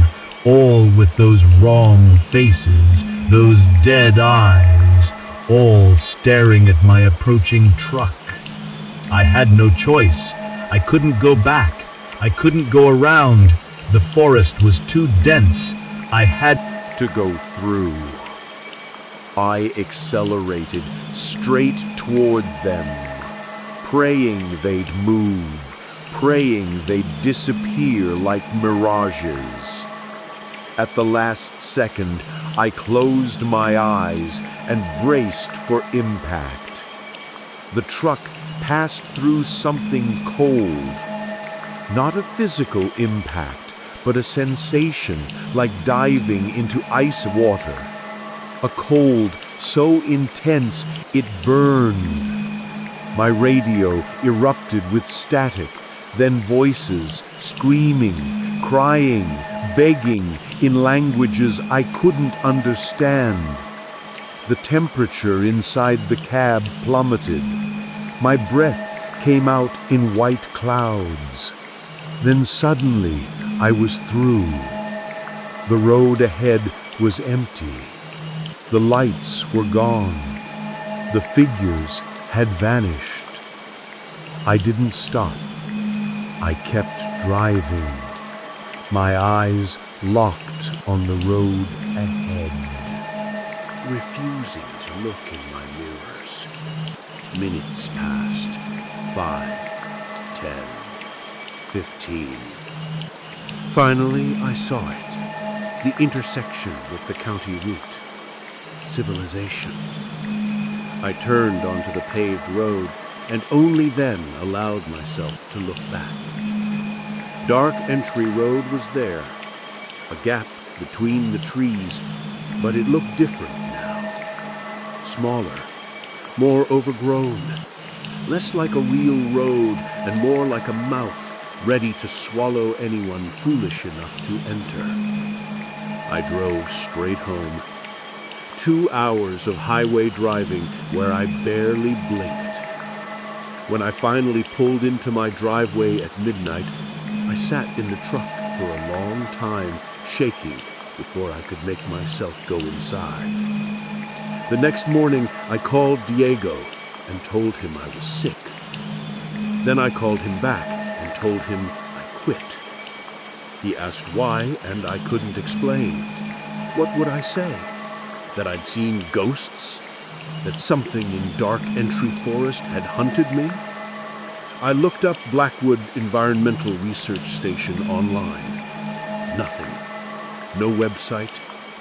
all with those wrong faces, those dead eyes, all staring at my approaching truck. I had no choice. I couldn't go back. I couldn't go around. The forest was too dense. I had to go through. I accelerated straight toward them, praying they'd move, praying they'd disappear like mirages. At the last second, I closed my eyes and braced for impact. The truck passed through something cold. Not a physical impact, but a sensation like diving into ice water. A cold so intense it burned. My radio erupted with static, then voices screaming, crying, begging in languages I couldn't understand. The temperature inside the cab plummeted. My breath came out in white clouds. Then suddenly I was through. The road ahead was empty. The lights were gone. The figures had vanished. I didn't stop. I kept driving, my eyes locked on the road ahead, refusing to look in my mirrors. Minutes passed. 5, 10, 15. Finally, I saw it. The intersection with the county route. Civilization. I turned onto the paved road and only then allowed myself to look back. Dark Entry Road was there, a gap between the trees, but it looked different now. Smaller, more overgrown, less like a real road and more like a mouth ready to swallow anyone foolish enough to enter. I drove straight home. 2 hours of highway driving where I barely blinked. When I finally pulled into my driveway at midnight, I sat in the truck for a long time, shaking before I could make myself go inside. The next morning, I called Diego and told him I was sick. Then I called him back and told him I quit. He asked why, and I couldn't explain. What would I say? That I'd seen ghosts? That something in Dark Entry Forest had hunted me? I looked up Blackwood Environmental Research Station online. Nothing. No website,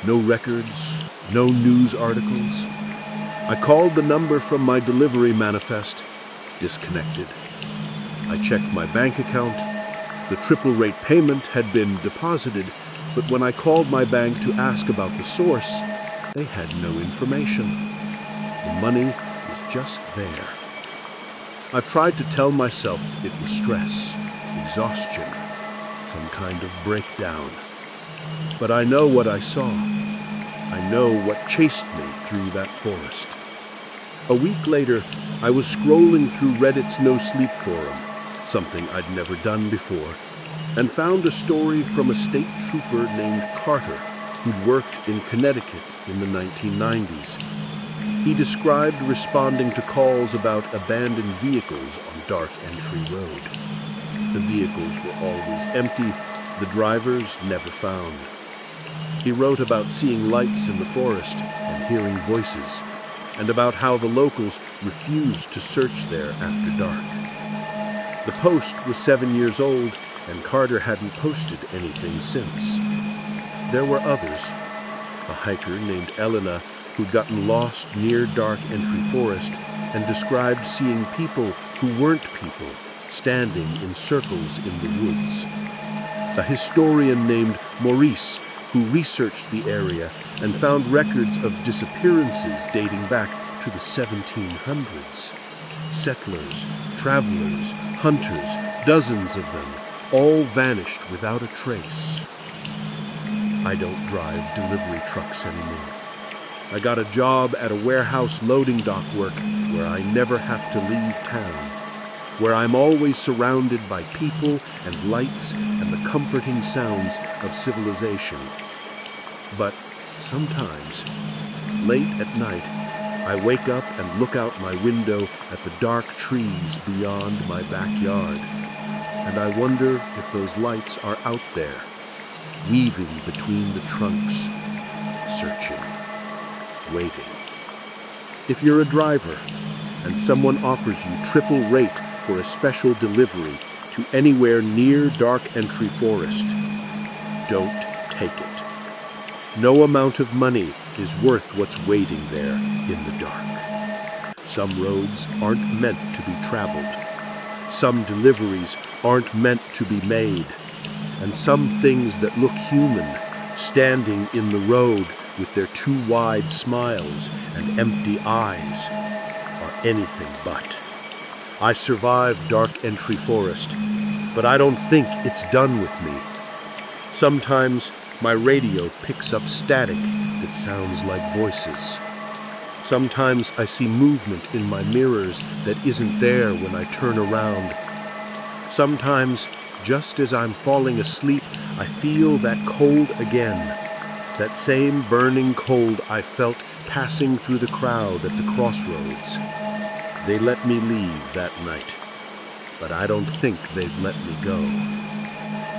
no records, no news articles. I called the number from my delivery manifest. Disconnected. I checked my bank account. The triple rate payment had been deposited, but when I called my bank to ask about the source, they had no information. The money was just there. I've tried to tell myself it was stress, exhaustion, some kind of breakdown. But I know what I saw. I know what chased me through that forest. A week later, I was scrolling through Reddit's No Sleep forum, something I'd never done before, and found a story from a state trooper named Carter, who'd worked in Connecticut in the 1990s. He described responding to calls about abandoned vehicles on Dark Entry Road. The vehicles were always empty, the drivers never found. He wrote about seeing lights in the forest and hearing voices, and about how the locals refused to search there after dark. The post was 7 years old, and Carter hadn't posted anything since. There were others. A hiker named Elena who'd gotten lost near Dark Entry Forest and described seeing people who weren't people standing in circles in the woods. A historian named Maurice who researched the area and found records of disappearances dating back to to the 1700s. Settlers, travelers, hunters, dozens of them, all vanished without a trace. I don't drive delivery trucks anymore. I got a job at a warehouse loading dock work where I never have to leave town, where I'm always surrounded by people and lights and the comforting sounds of civilization. But sometimes, late at night, I wake up and look out my window at the dark trees beyond my backyard, and I wonder if those lights are out there, weaving between the trunks, searching, waiting. If you're a driver and someone offers you triple rate for a special delivery to anywhere near Dark Entry Forest, don't take it. No amount of money is worth what's waiting there in the dark. Some roads aren't meant to be traveled. Some deliveries aren't meant to be made. And some things that look human, standing in the road with their too wide smiles and empty eyes, are anything but. I survived Dark Entry Forest, but I don't think it's done with me. Sometimes my radio picks up static that sounds like voices. Sometimes I see movement in my mirrors that isn't there when I turn around. Sometimes, just as I'm falling asleep, I feel that cold again. That same burning cold I felt passing through the crowd at the crossroads. They let me leave that night, but I don't think they've let me go.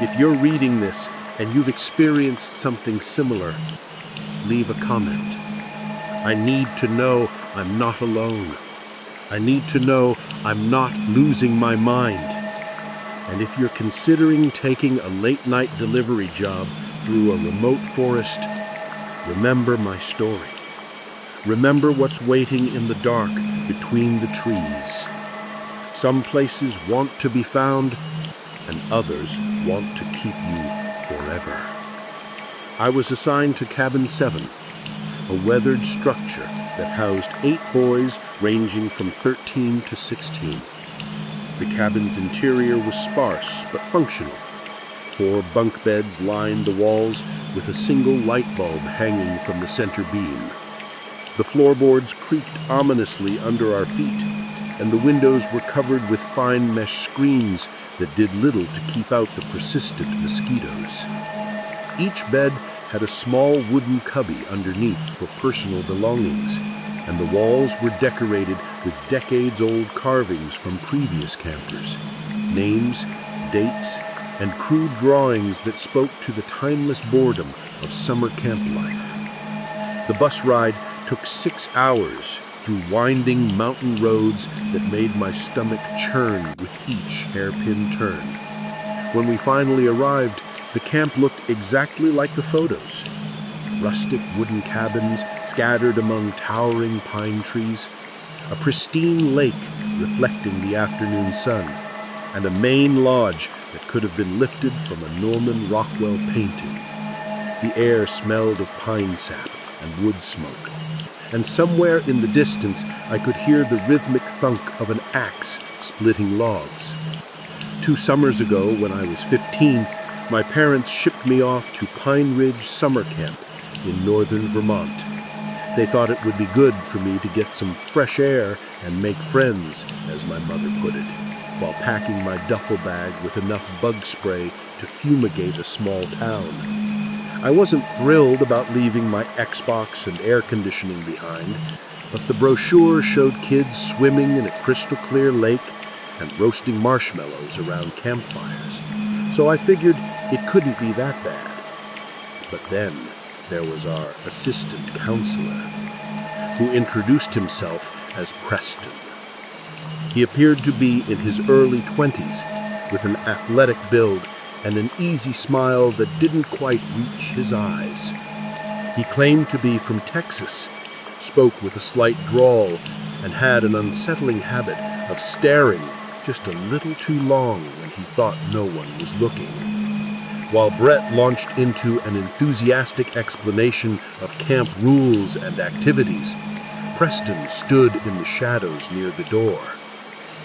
If you're reading this and you've experienced something similar, leave a comment. I need to know I'm not alone. I need to know I'm not losing my mind. And if you're considering taking a late-night delivery job through a remote forest, remember my story. Remember what's waiting in the dark between the trees. Some places want to be found, and others want to keep you forever. I was assigned to Cabin 7, a weathered structure that housed 8 boys ranging from 13 to 16. The cabin's interior was sparse but functional. 4 bunk beds lined the walls with a single light bulb hanging from the center beam. The floorboards creaked ominously under our feet, and the windows were covered with fine mesh screens that did little to keep out the persistent mosquitoes. Each bed had a small wooden cubby underneath for personal belongings, and the walls were decorated with decades-old carvings from previous campers, names, dates, and crude drawings that spoke to the timeless boredom of summer camp life. The bus ride took 6 hours through winding mountain roads that made my stomach churn with each hairpin turn. When we finally arrived, the camp looked exactly like the photos. Rustic wooden cabins scattered among towering pine trees, a pristine lake reflecting the afternoon sun, and a main lodge that could have been lifted from a Norman Rockwell painting. The air smelled of pine sap and wood smoke, and somewhere in the distance I could hear the rhythmic thunk of an axe splitting logs. 2 summers ago, when I was 15, my parents shipped me off to Pine Ridge Summer Camp in northern Vermont. They thought it would be good for me to get some fresh air and make friends, as my mother put it, while packing my duffel bag with enough bug spray to fumigate a small town. I wasn't thrilled about leaving my Xbox and air conditioning behind, but the brochure showed kids swimming in a crystal-clear lake and roasting marshmallows around campfires, so I figured it couldn't be that bad. But then there was our assistant counselor, who introduced himself as Preston. He appeared to be in his early 20s, with an athletic build and an easy smile that didn't quite reach his eyes. He claimed to be from Texas, spoke with a slight drawl, and had an unsettling habit of staring just a little too long when he thought no one was looking. While Brett launched into an enthusiastic explanation of camp rules and activities, Preston stood in the shadows near the door,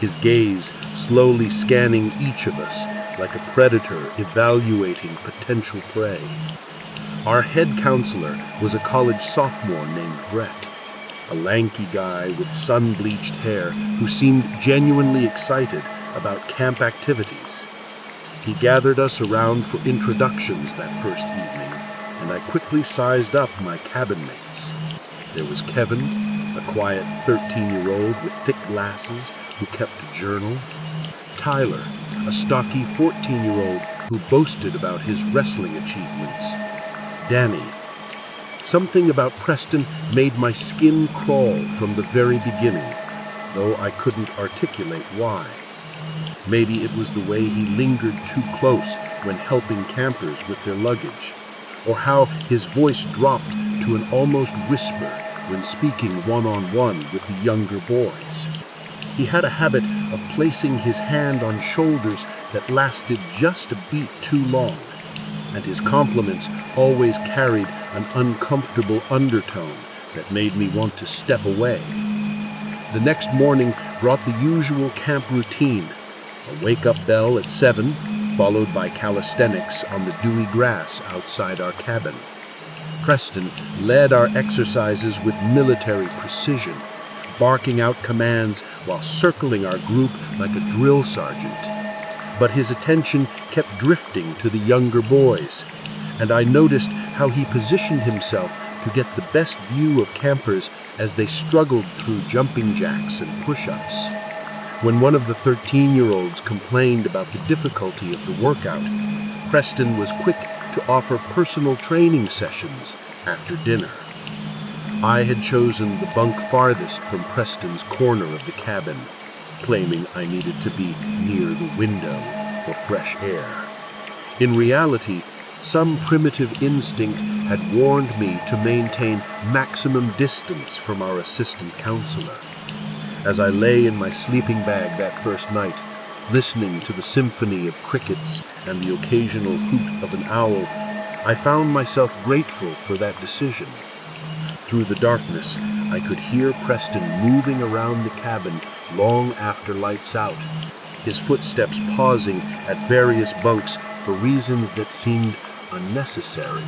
his gaze slowly scanning each of us like a predator evaluating potential prey. Our head counselor was a college sophomore named Brett, a lanky guy with sun-bleached hair who seemed genuinely excited about camp activities. He gathered us around for introductions that first evening, and I quickly sized up my cabin mates. There was Kevin, a quiet 13-year-old with thick glasses who kept a journal. Tyler, a stocky 14-year-old who boasted about his wrestling achievements. Danny. Something about Preston made my skin crawl from the very beginning, though I couldn't articulate why. Maybe it was the way he lingered too close when helping campers with their luggage, or how his voice dropped to an almost whisper when speaking one-on-one with the younger boys. He had a habit of placing his hand on shoulders that lasted just a beat too long, and his compliments always carried an uncomfortable undertone that made me want to step away. The next morning brought the usual camp routine: a wake-up bell at 7, followed by calisthenics on the dewy grass outside our cabin. Preston led our exercises with military precision, barking out commands while circling our group like a drill sergeant. But his attention kept drifting to the younger boys, and I noticed how he positioned himself to get the best view of campers as they struggled through jumping jacks and push-ups. When one of the 13-year-olds complained about the difficulty of the workout, Preston was quick to offer personal training sessions after dinner. I had chosen the bunk farthest from Preston's corner of the cabin, claiming I needed to be near the window for fresh air. In reality, some primitive instinct had warned me to maintain maximum distance from our assistant counselor. As I lay in my sleeping bag that first night, listening to the symphony of crickets and the occasional hoot of an owl, I found myself grateful for that decision. Through the darkness, I could hear Preston moving around the cabin long after lights out, his footsteps pausing at various bunks for reasons that seemed unnecessary.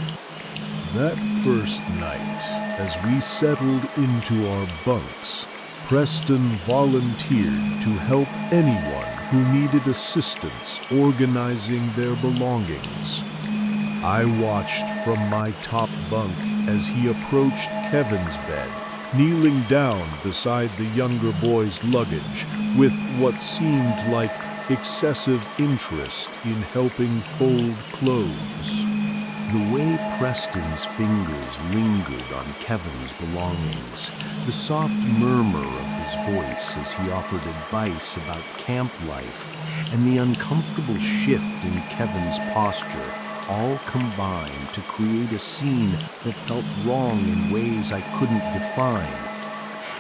That first night, as we settled into our bunks, Preston volunteered to help anyone who needed assistance organizing their belongings. I watched from my top bunk as he approached Kevin's bed, kneeling down beside the younger boy's luggage with what seemed like excessive interest in helping fold clothes. The way Preston's fingers lingered on Kevin's belongings, the soft murmur of his voice as he offered advice about camp life, and the uncomfortable shift in Kevin's posture all combined to create a scene that felt wrong in ways I couldn't define.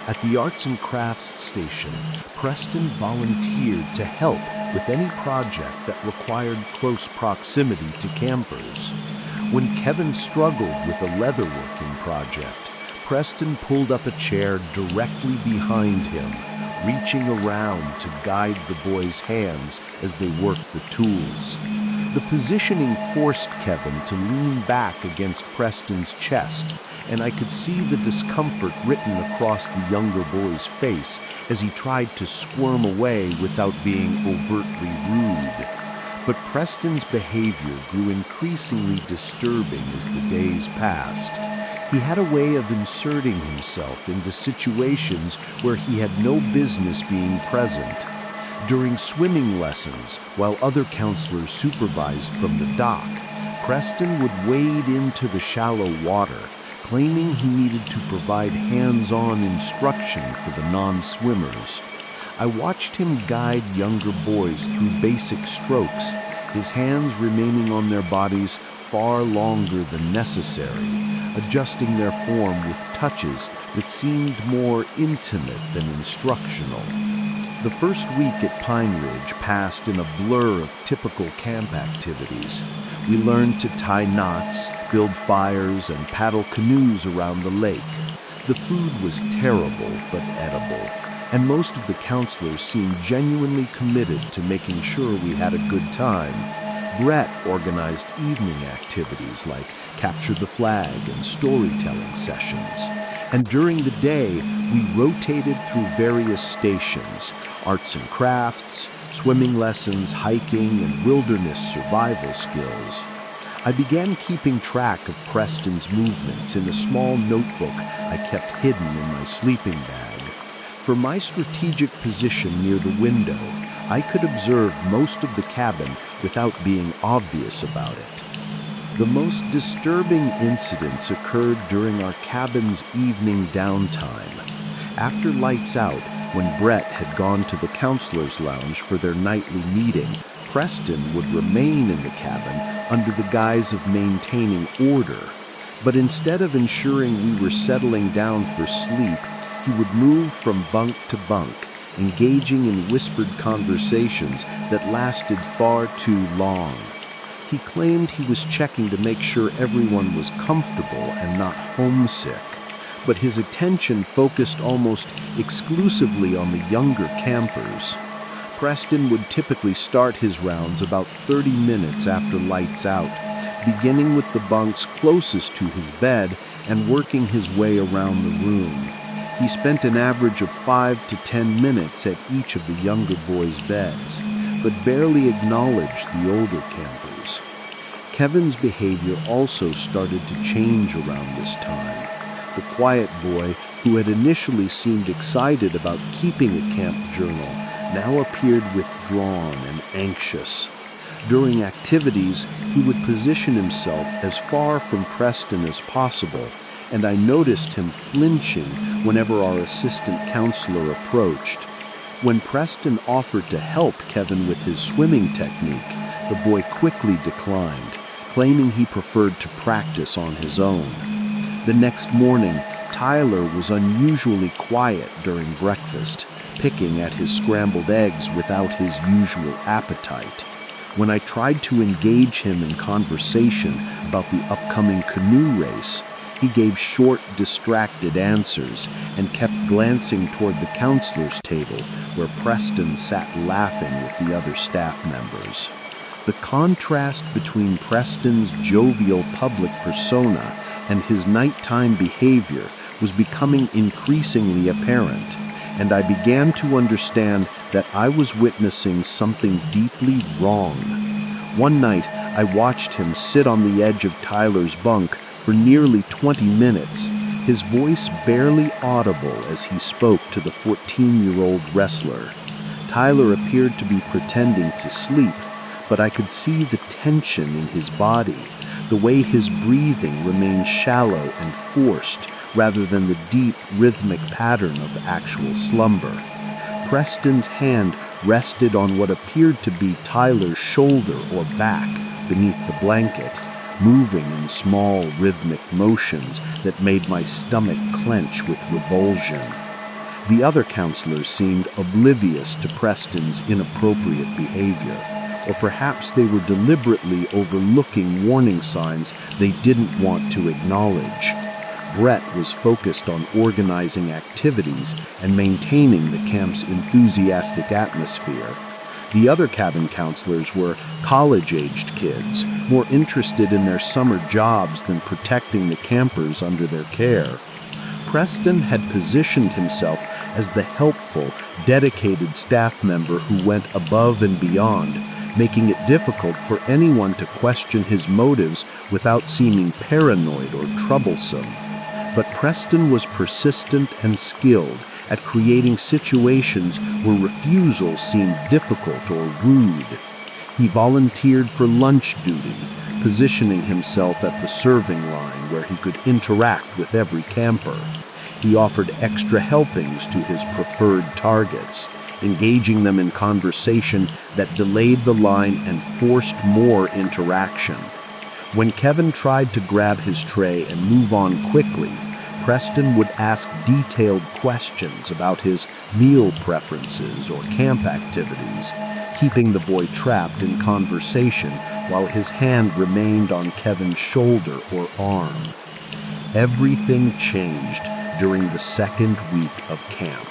At the Arts and Crafts station, Preston volunteered to help with any project that required close proximity to campers. When Kevin struggled with a leatherworking project, Preston pulled up a chair directly behind him, reaching around to guide the boys' hands as they worked the tools. The positioning forced Kevin to lean back against Preston's chest, and I could see the discomfort written across the younger boy's face as he tried to squirm away without being overtly rude. But Preston's behavior grew increasingly disturbing as the days passed. He had a way of inserting himself into situations where he had no business being present. During swimming lessons, while other counselors supervised from the dock, Preston would wade into the shallow water, claiming he needed to provide hands-on instruction for the non-swimmers. I watched him guide younger boys through basic strokes, his hands remaining on their bodies far longer than necessary, adjusting their form with touches that seemed more intimate than instructional. The first week at Pine Ridge passed in a blur of typical camp activities. We learned to tie knots, build fires, and paddle canoes around the lake. The food was terrible but edible, and most of the counselors seemed genuinely committed to making sure we had a good time. Brett organized evening activities like capture the flag and storytelling sessions. And during the day, we rotated through various stations, arts and crafts, swimming lessons, hiking, and wilderness survival skills. I began keeping track of Preston's movements in a small notebook I kept hidden in my sleeping bag. From my strategic position near the window, I could observe most of the cabin without being obvious about it. The most disturbing incidents occurred during our cabin's evening downtime. After lights out, when Brett had gone to the counselor's lounge for their nightly meeting, Preston would remain in the cabin under the guise of maintaining order. But instead of ensuring we were settling down for sleep, he would move from bunk to bunk, engaging in whispered conversations that lasted far too long. He claimed he was checking to make sure everyone was comfortable and not homesick, but his attention focused almost exclusively on the younger campers. Preston would typically start his rounds about 30 minutes after lights out, beginning with the bunks closest to his bed and working his way around the room. He spent an average of 5 to 10 minutes at each of the younger boys' beds, but barely acknowledged the older campers. Kevin's behavior also started to change around this time. The quiet boy, who had initially seemed excited about keeping a camp journal, now appeared withdrawn and anxious. During activities, he would position himself as far from Preston as possible, and I noticed him flinching whenever our assistant counselor approached. When Preston offered to help Kevin with his swimming technique, the boy quickly declined, claiming he preferred to practice on his own. The next morning, Tyler was unusually quiet during breakfast, picking at his scrambled eggs without his usual appetite. When I tried to engage him in conversation about the upcoming canoe race, he gave short, distracted answers and kept glancing toward the counselor's table where Preston sat laughing with the other staff members. The contrast between Preston's jovial public persona and his nighttime behavior was becoming increasingly apparent, and I began to understand that I was witnessing something deeply wrong. One night, I watched him sit on the edge of Tyler's bunk for nearly 20 minutes, his voice barely audible as he spoke to the 14-year-old wrestler. Tyler appeared to be pretending to sleep, but I could see the tension in his body, the way his breathing remained shallow and forced rather than the deep, rhythmic pattern of actual slumber. Preston's hand rested on what appeared to be Tyler's shoulder or back beneath the blanket, moving in small, rhythmic motions that made my stomach clench with revulsion. The other counselors seemed oblivious to Preston's inappropriate behavior, or perhaps they were deliberately overlooking warning signs they didn't want to acknowledge. Brett was focused on organizing activities and maintaining the camp's enthusiastic atmosphere. The other cabin counselors were college-aged kids, more interested in their summer jobs than protecting the campers under their care. Preston had positioned himself as the helpful, dedicated staff member who went above and beyond, making it difficult for anyone to question his motives without seeming paranoid or troublesome. But Preston was persistent and skilled at creating situations where refusal seemed difficult or rude. He volunteered for lunch duty, positioning himself at the serving line where he could interact with every camper. He offered extra helpings to his preferred targets, engaging them in conversation that delayed the line and forced more interaction. When Kevin tried to grab his tray and move on quickly, Preston would ask detailed questions about his meal preferences or camp activities, keeping the boy trapped in conversation while his hand remained on Kevin's shoulder or arm. Everything changed during the second week of camp.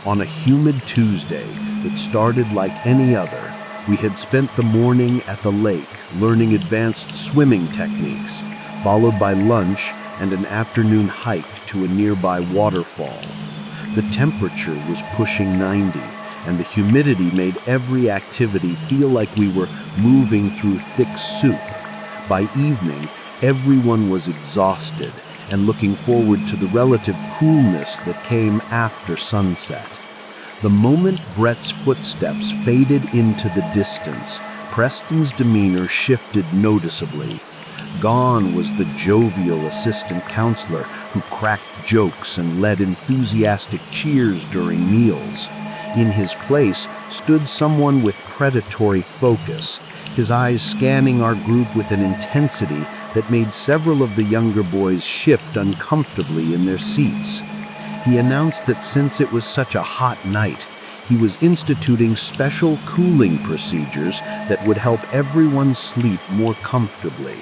On a humid Tuesday that started like any other, we had spent the morning at the lake learning advanced swimming techniques, followed by lunch and an afternoon hike to a nearby waterfall. The temperature was pushing 90, and the humidity made every activity feel like we were moving through thick soup. By evening, everyone was exhausted and looking forward to the relative coolness that came after sunset. The moment Brett's footsteps faded into the distance, Preston's demeanor shifted noticeably. Gone was the jovial assistant counselor who cracked jokes and led enthusiastic cheers during meals. In his place stood someone with predatory focus, his eyes scanning our group with an intensity that made several of the younger boys shift uncomfortably in their seats. He announced that since it was such a hot night, he was instituting special cooling procedures that would help everyone sleep more comfortably.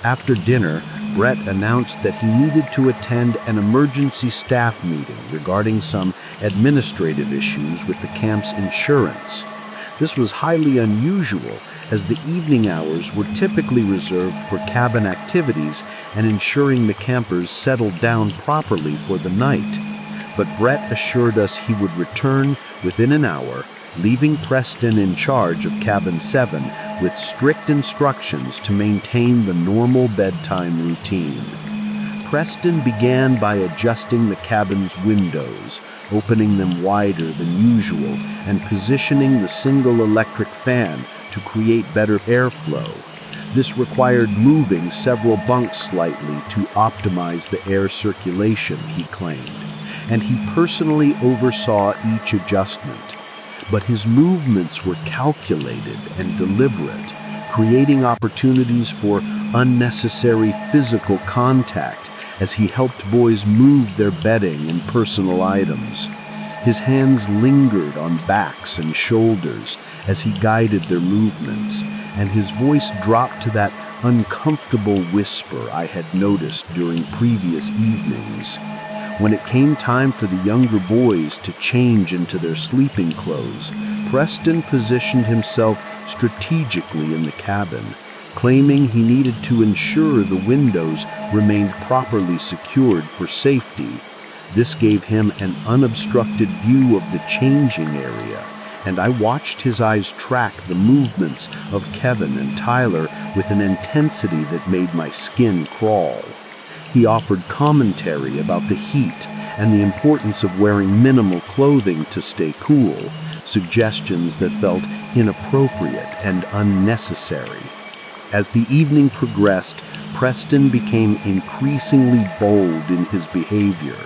After dinner, Brett announced that he needed to attend an emergency staff meeting regarding some administrative issues with the camp's insurance. This was highly unusual, as the evening hours were typically reserved for cabin activities and ensuring the campers settled down properly for the night. But Brett assured us he would return within an hour, leaving Preston in charge of Cabin 7 with strict instructions to maintain the normal bedtime routine. Preston began by adjusting the cabin's windows, opening them wider than usual, and positioning the single electric fan to create better airflow. This required moving several bunks slightly to optimize the air circulation, he claimed, and he personally oversaw each adjustment. But his movements were calculated and deliberate, creating opportunities for unnecessary physical contact as he helped boys move their bedding and personal items. His hands lingered on backs and shoulders as he guided their movements, and his voice dropped to that uncomfortable whisper I had noticed during previous evenings. When it came time for the younger boys to change into their sleeping clothes, Preston positioned himself strategically in the cabin, claiming he needed to ensure the windows remained properly secured for safety. This gave him an unobstructed view of the changing area, and I watched his eyes track the movements of Kevin and Tyler with an intensity that made my skin crawl. He offered commentary about the heat and the importance of wearing minimal clothing to stay cool, suggestions that felt inappropriate and unnecessary. As the evening progressed, Preston became increasingly bold in his behavior.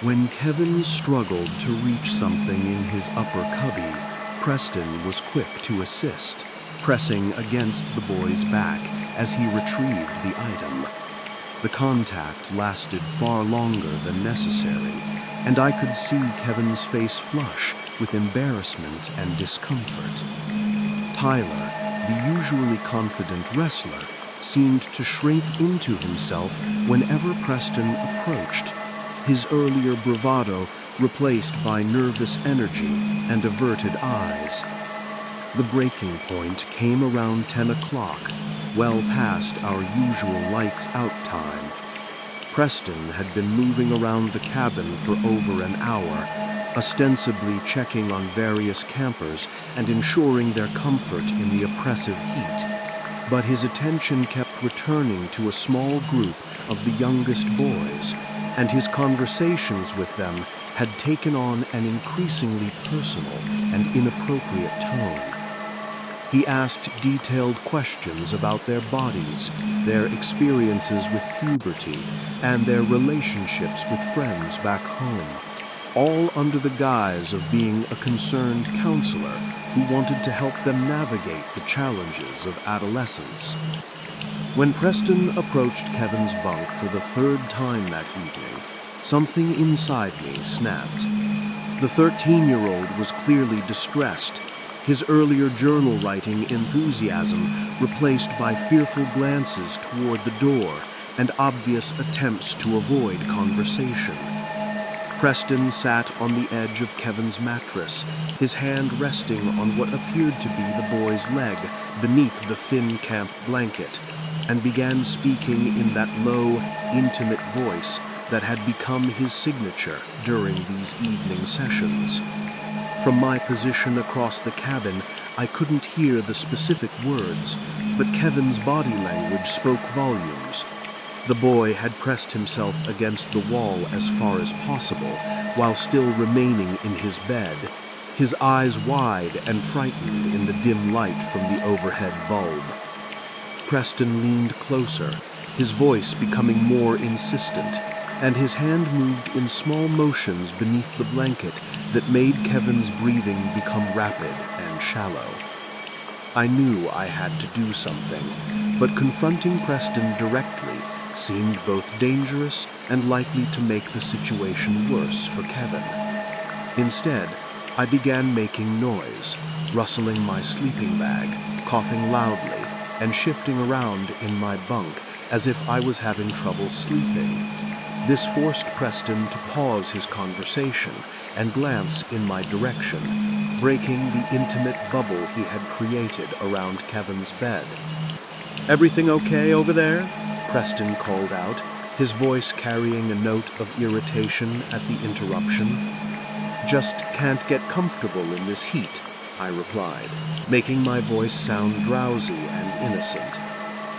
When Kevin struggled to reach something in his upper cubby, Preston was quick to assist, pressing against the boy's back as he retrieved the item. The contact lasted far longer than necessary, and I could see Kevin's face flush with embarrassment and discomfort. Tyler, the usually confident wrestler, seemed to shrink into himself whenever Preston approached, his earlier bravado replaced by nervous energy and averted eyes. The breaking point came around 10 o'clock, well past our usual lights-out time. Preston had been moving around the cabin for over an hour, ostensibly checking on various campers and ensuring their comfort in the oppressive heat. But his attention kept returning to a small group of the youngest boys, and his conversations with them had taken on an increasingly personal and inappropriate tone. He asked detailed questions about their bodies, their experiences with puberty, and their relationships with friends back home, all under the guise of being a concerned counselor who wanted to help them navigate the challenges of adolescence. When Preston approached Kevin's bunk for the third time that evening, something inside me snapped. The 13-year-old was clearly distressed, his earlier journal-writing enthusiasm replaced by fearful glances toward the door and obvious attempts to avoid conversation. Preston sat on the edge of Kevin's mattress, his hand resting on what appeared to be the boy's leg beneath the thin camp blanket, and began speaking in that low, intimate voice that had become his signature during these evening sessions. From my position across the cabin, I couldn't hear the specific words, but Kevin's body language spoke volumes. The boy had pressed himself against the wall as far as possible, while still remaining in his bed, his eyes wide and frightened in the dim light from the overhead bulb. Preston leaned closer, his voice becoming more insistent, and his hand moved in small motions beneath the blanket that made Kevin's breathing become rapid and shallow. I knew I had to do something, but confronting Preston directly seemed both dangerous and likely to make the situation worse for Kevin. Instead, I began making noise, rustling my sleeping bag, coughing loudly, and shifting around in my bunk as if I was having trouble sleeping. This forced Preston to pause his conversation and glance in my direction, breaking the intimate bubble he had created around Kevin's bed. "Everything okay over there?" Preston called out, his voice carrying a note of irritation at the interruption. "Just can't get comfortable in this heat," I replied, making my voice sound drowsy and innocent.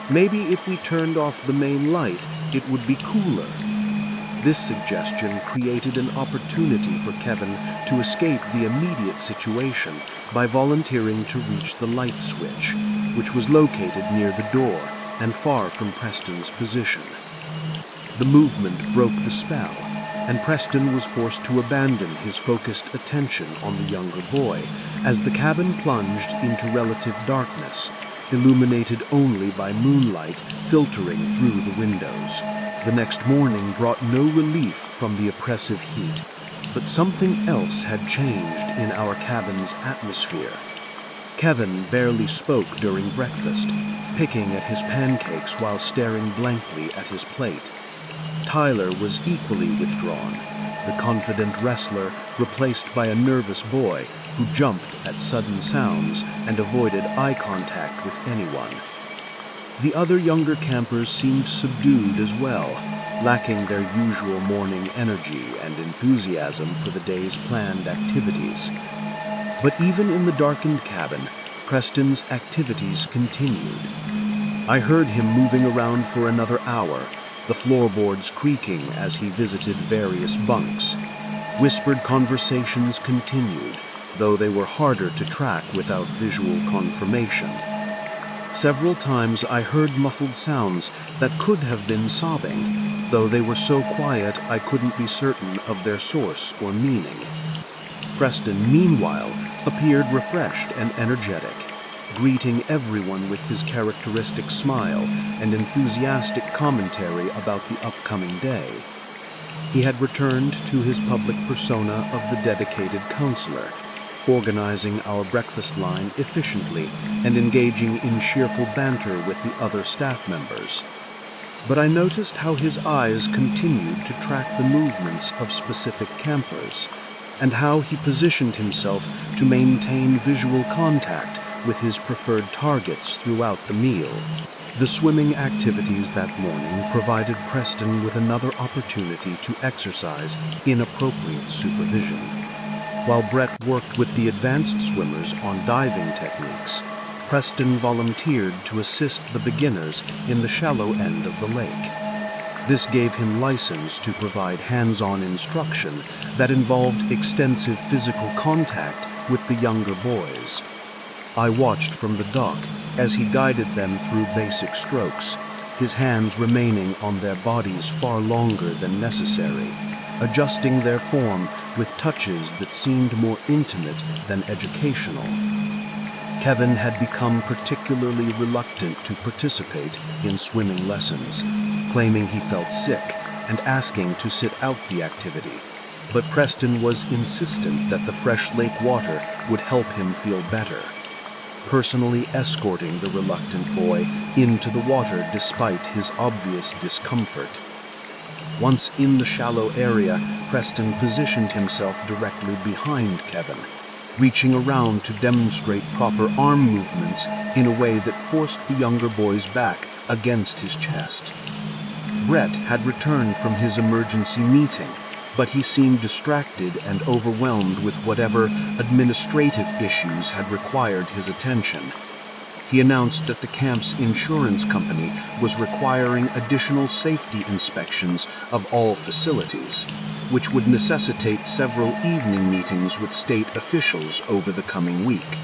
"Maybe if we turned off the main light, it would be cooler." This suggestion created an opportunity for Kevin to escape the immediate situation by volunteering to reach the light switch, which was located near the door and far from Preston's position. The movement broke the spell, and Preston was forced to abandon his focused attention on the younger boy as the cabin plunged into relative darkness, illuminated only by moonlight filtering through the windows. The next morning brought no relief from the oppressive heat, but something else had changed in our cabin's atmosphere. Kevin barely spoke during breakfast, picking at his pancakes while staring blankly at his plate. Tyler was equally withdrawn, the confident wrestler replaced by a nervous boy who jumped at sudden sounds and avoided eye contact with anyone. The other younger campers seemed subdued as well, lacking their usual morning energy and enthusiasm for the day's planned activities. But even in the darkened cabin, Preston's activities continued. I heard him moving around for another hour, the floorboards creaking as he visited various bunks. Whispered conversations continued, though they were harder to track without visual confirmation. Several times I heard muffled sounds that could have been sobbing, though they were so quiet I couldn't be certain of their source or meaning. Preston, meanwhile, appeared refreshed and energetic, greeting everyone with his characteristic smile and enthusiastic commentary about the upcoming day. He had returned to his public persona of the dedicated counselor, organizing our breakfast line efficiently and engaging in cheerful banter with the other staff members. But I noticed how his eyes continued to track the movements of specific campers, and how he positioned himself to maintain visual contact with his preferred targets throughout the meal. The swimming activities that morning provided Preston with another opportunity to exercise inappropriate supervision. While Brett worked with the advanced swimmers on diving techniques, Preston volunteered to assist the beginners in the shallow end of the lake. This gave him license to provide hands-on instruction that involved extensive physical contact with the younger boys. I watched from the dock as he guided them through basic strokes, his hands remaining on their bodies far longer than necessary, adjusting their form with touches that seemed more intimate than educational. Kevin had become particularly reluctant to participate in swimming lessons, claiming he felt sick and asking to sit out the activity. But Preston was insistent that the fresh lake water would help him feel better. personally escorting the reluctant boy into the water despite his obvious discomfort. Once in the shallow area, Preston positioned himself directly behind Kevin, reaching around to demonstrate proper arm movements in a way that forced the younger boy's back against his chest. Brett had returned from his emergency meeting, but he seemed distracted and overwhelmed with whatever administrative issues had required his attention. He announced that the camp's insurance company was requiring additional safety inspections of all facilities, which would necessitate several evening meetings with state officials over the coming week.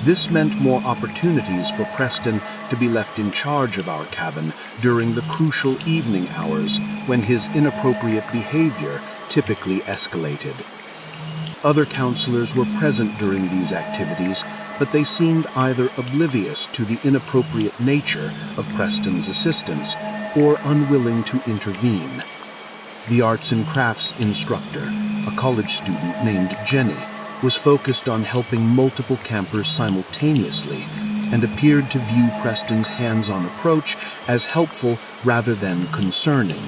This meant more opportunities for Preston to be left in charge of our cabin during the crucial evening hours when his inappropriate behavior typically escalated. Other counselors were present during these activities, but they seemed either oblivious to the inappropriate nature of Preston's assistance or unwilling to intervene. The arts and crafts instructor, a college student named Jenny, was focused on helping multiple campers simultaneously and appeared to view Preston's hands-on approach as helpful rather than concerning.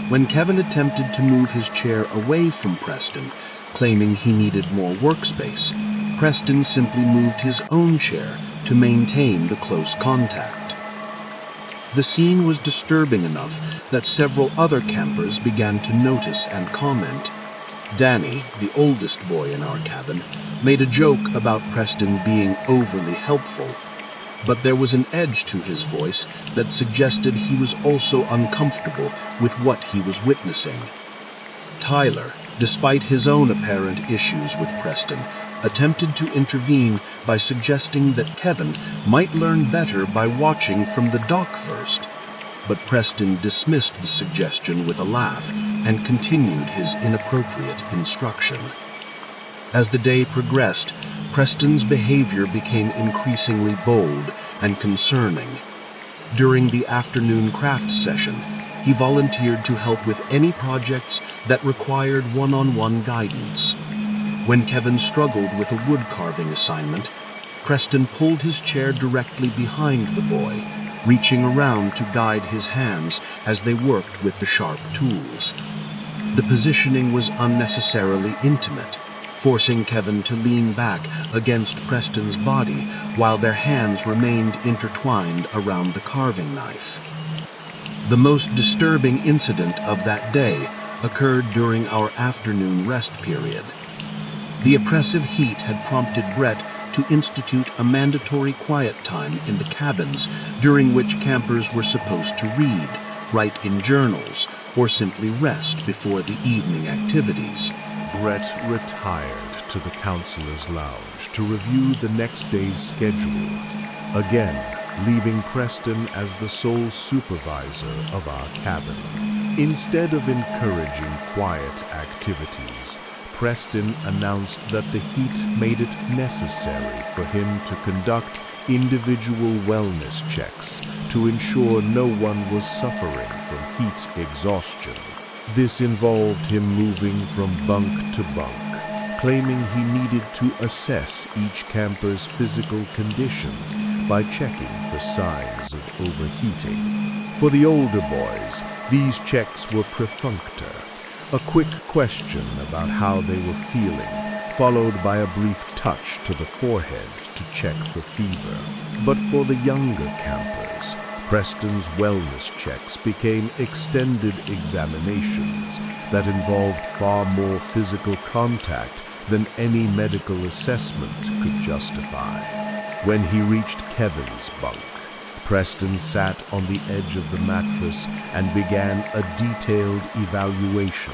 When Kevin attempted to move his chair away from Preston, claiming he needed more workspace, Preston simply moved his own chair to maintain the close contact. The scene was disturbing enough that several other campers began to notice and comment. Danny, the oldest boy in our cabin, made a joke about Preston being overly helpful, but there was an edge to his voice that suggested he was also uncomfortable with what he was witnessing. Tyler, despite his own apparent issues with Preston, attempted to intervene by suggesting that Kevin might learn better by watching from the dock first, but Preston dismissed the suggestion with a laugh and continued his inappropriate instruction. As the day progressed, Preston's behavior became increasingly bold and concerning. During the afternoon craft session, he volunteered to help with any projects that required one-on-one guidance. When Kevin struggled with a wood carving assignment, Preston pulled his chair directly behind the boy, reaching around to guide his hands as they worked with the sharp tools. The positioning was unnecessarily intimate, forcing Kevin to lean back against Preston's body while their hands remained intertwined around the carving knife. The most disturbing incident of that day occurred during our afternoon rest period. The oppressive heat had prompted Brett to institute a mandatory quiet time in the cabins during which campers were supposed to read, write in journals, or simply rest before the evening activities. Brett retired to the counselor's lounge to review the next day's schedule, again leaving Preston as the sole supervisor of our cabin. Instead of encouraging quiet activities, Preston announced that the heat made it necessary for him to conduct individual wellness checks to ensure no one was suffering from heat exhaustion. This involved him moving from bunk to bunk, claiming he needed to assess each camper's physical condition by checking for signs of overheating. For the older boys, these checks were perfunctor, a quick question about how they were feeling, followed by a brief touch to the forehead to check for fever. But for the younger campers, Preston's wellness checks became extended examinations that involved far more physical contact than any medical assessment could justify. When he reached Kevin's bunk, Preston sat on the edge of the mattress and began a detailed evaluation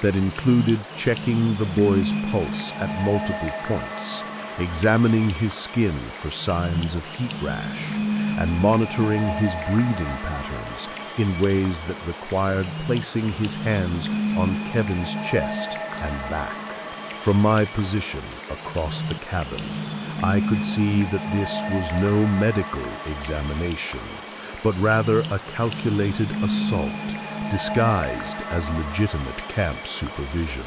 that included checking the boy's pulse at multiple points, examining his skin for signs of heat rash, and monitoring his breathing patterns in ways that required placing his hands on Kevin's chest and back. From my position across the cabin, I could see that this was no medical examination, but rather a calculated assault disguised as legitimate camp supervision.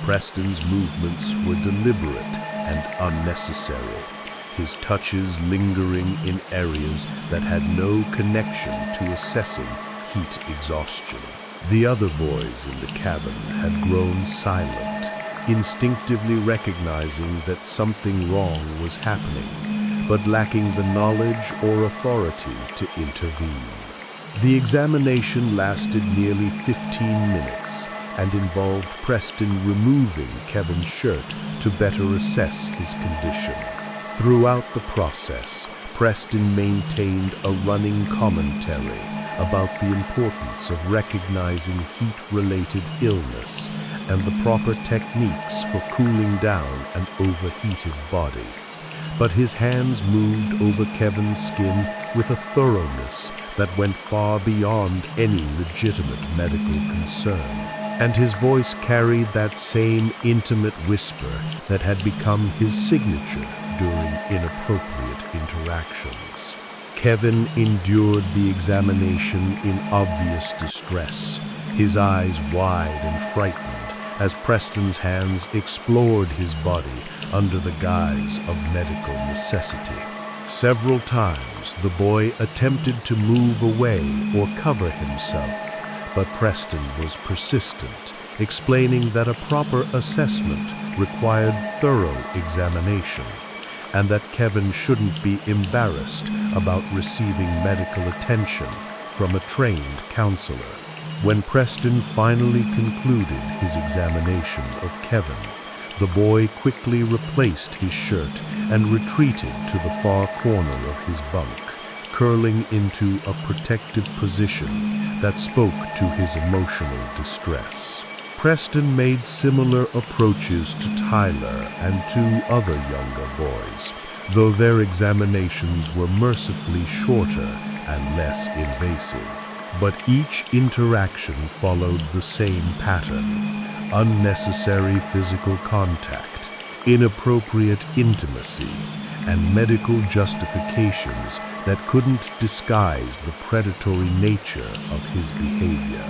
Preston's movements were deliberate and unnecessary. his touches lingering in areas that had no connection to assessing heat exhaustion. The other boys in the cabin had grown silent, instinctively recognizing that something wrong was happening, but lacking the knowledge or authority to intervene. The examination lasted nearly 15 minutes and involved Preston removing Kevin's shirt to better assess his condition. Throughout the process, Preston maintained a running commentary about the importance of recognizing heat-related illness and the proper techniques for cooling down an overheated body. But his hands moved over Kevin's skin with a thoroughness that went far beyond any legitimate medical concern, and his voice carried that same intimate whisper that had become his signature during inappropriate interactions. Kevin endured the examination in obvious distress, his eyes wide and frightened as Preston's hands explored his body under the guise of medical necessity. Several times the boy attempted to move away or cover himself, but Preston was persistent, explaining that a proper assessment required thorough examination, and that Kevin shouldn't be embarrassed about receiving medical attention from a trained counselor. When Preston finally concluded his examination of Kevin, the boy quickly replaced his shirt and retreated to the far corner of his bunk, curling into a protective position that spoke to his emotional distress. Preston made similar approaches to Tyler and 2 other younger boys, though their examinations were mercifully shorter and less invasive. But each interaction followed the same pattern: unnecessary physical contact, inappropriate intimacy, and medical justifications that couldn't disguise the predatory nature of his behavior.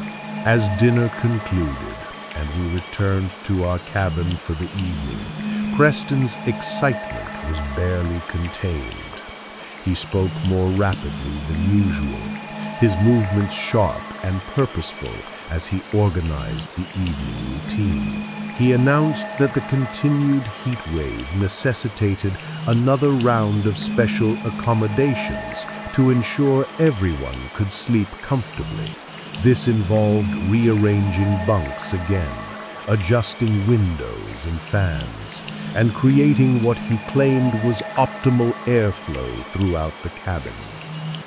As dinner concluded and we returned to our cabin for the evening, Preston's excitement was barely contained. He spoke more rapidly than usual, his movements sharp and purposeful as he organized the evening routine. He announced that the continued heat wave necessitated another round of special accommodations to ensure everyone could sleep comfortably. This involved rearranging bunks again, adjusting windows and fans, and creating what he claimed was optimal airflow throughout the cabin.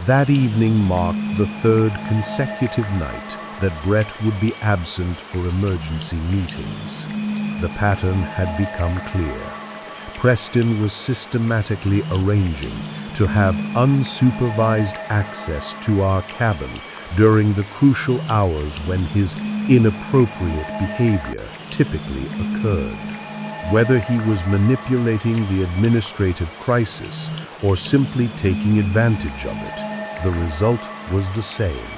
That evening marked the 3rd consecutive night that Brett would be absent for emergency meetings. The pattern had become clear. Preston was systematically arranging to have unsupervised access to our cabin during the crucial hours when his inappropriate behavior typically occurred. Whether he was manipulating the administrative crisis or simply taking advantage of it, the result was the same: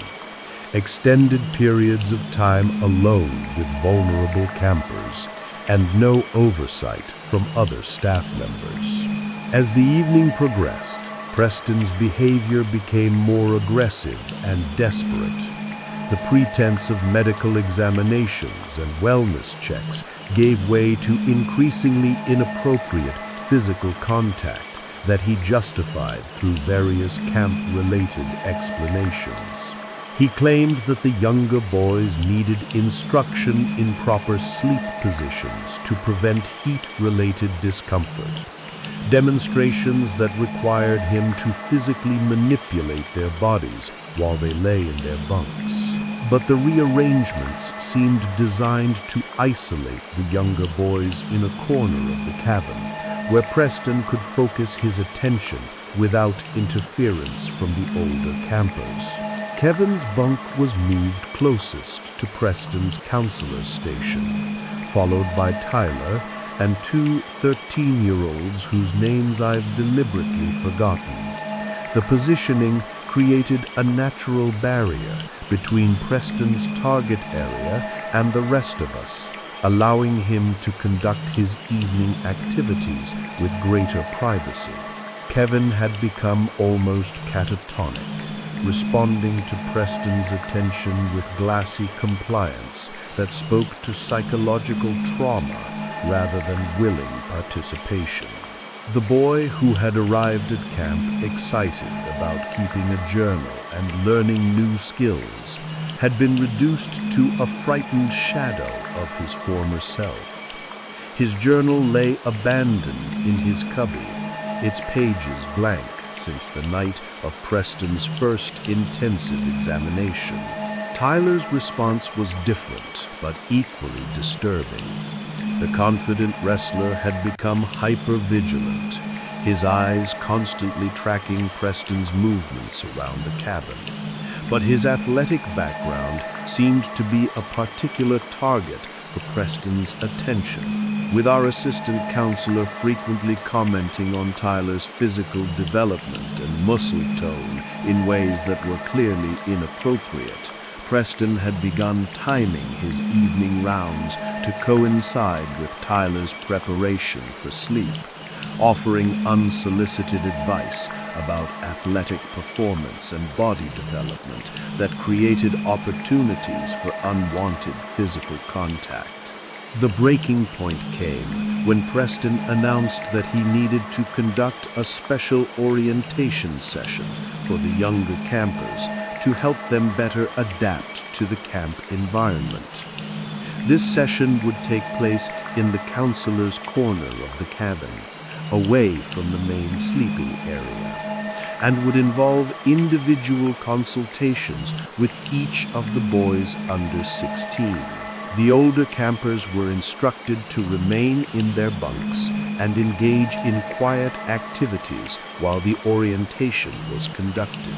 extended periods of time alone with vulnerable campers and no oversight from other staff members. As the evening progressed, Preston's behavior became more aggressive and desperate. The pretense of medical examinations and wellness checks gave way to increasingly inappropriate physical contact that he justified through various camp-related explanations. He claimed that the younger boys needed instruction in proper sleep positions to prevent heat-related discomfort, demonstrations that required him to physically manipulate their bodies while they lay in their bunks. But the rearrangements seemed designed to isolate the younger boys in a corner of the cabin, where Preston could focus his attention without interference from the older campers. Kevin's bunk was moved closest to Preston's counselor's station, followed by Tyler and 2 13-year-olds whose names I've deliberately forgotten. The positioning created a natural barrier between Preston's target area and the rest of us, allowing him to conduct his evening activities with greater privacy. Kevin had become almost catatonic, responding to Preston's attention with glassy compliance that spoke to psychological trauma rather than willing participation. The boy who had arrived at camp excited about keeping a journal and learning new skills had been reduced to a frightened shadow of his former self. His journal lay abandoned in his cubby, its pages blank since the night of Preston's first intensive examination. Tyler's response was different, but equally disturbing. The confident wrestler had become hyper-vigilant, his eyes constantly tracking Preston's movements around the cabin. But his athletic background seemed to be a particular target for Preston's attention, with our assistant counselor frequently commenting on Tyler's physical development and muscle tone in ways that were clearly inappropriate. Preston had begun timing his evening rounds to coincide with Tyler's preparation for sleep, offering unsolicited advice about athletic performance and body development that created opportunities for unwanted physical contact. The breaking point came when Preston announced that he needed to conduct a special orientation session for the younger campers to help them better adapt to the camp environment. This session would take place in the counselor's corner of the cabin, away from the main sleeping area, and would involve individual consultations with each of the boys under 16. The older campers were instructed to remain in their bunks and engage in quiet activities while the orientation was conducted.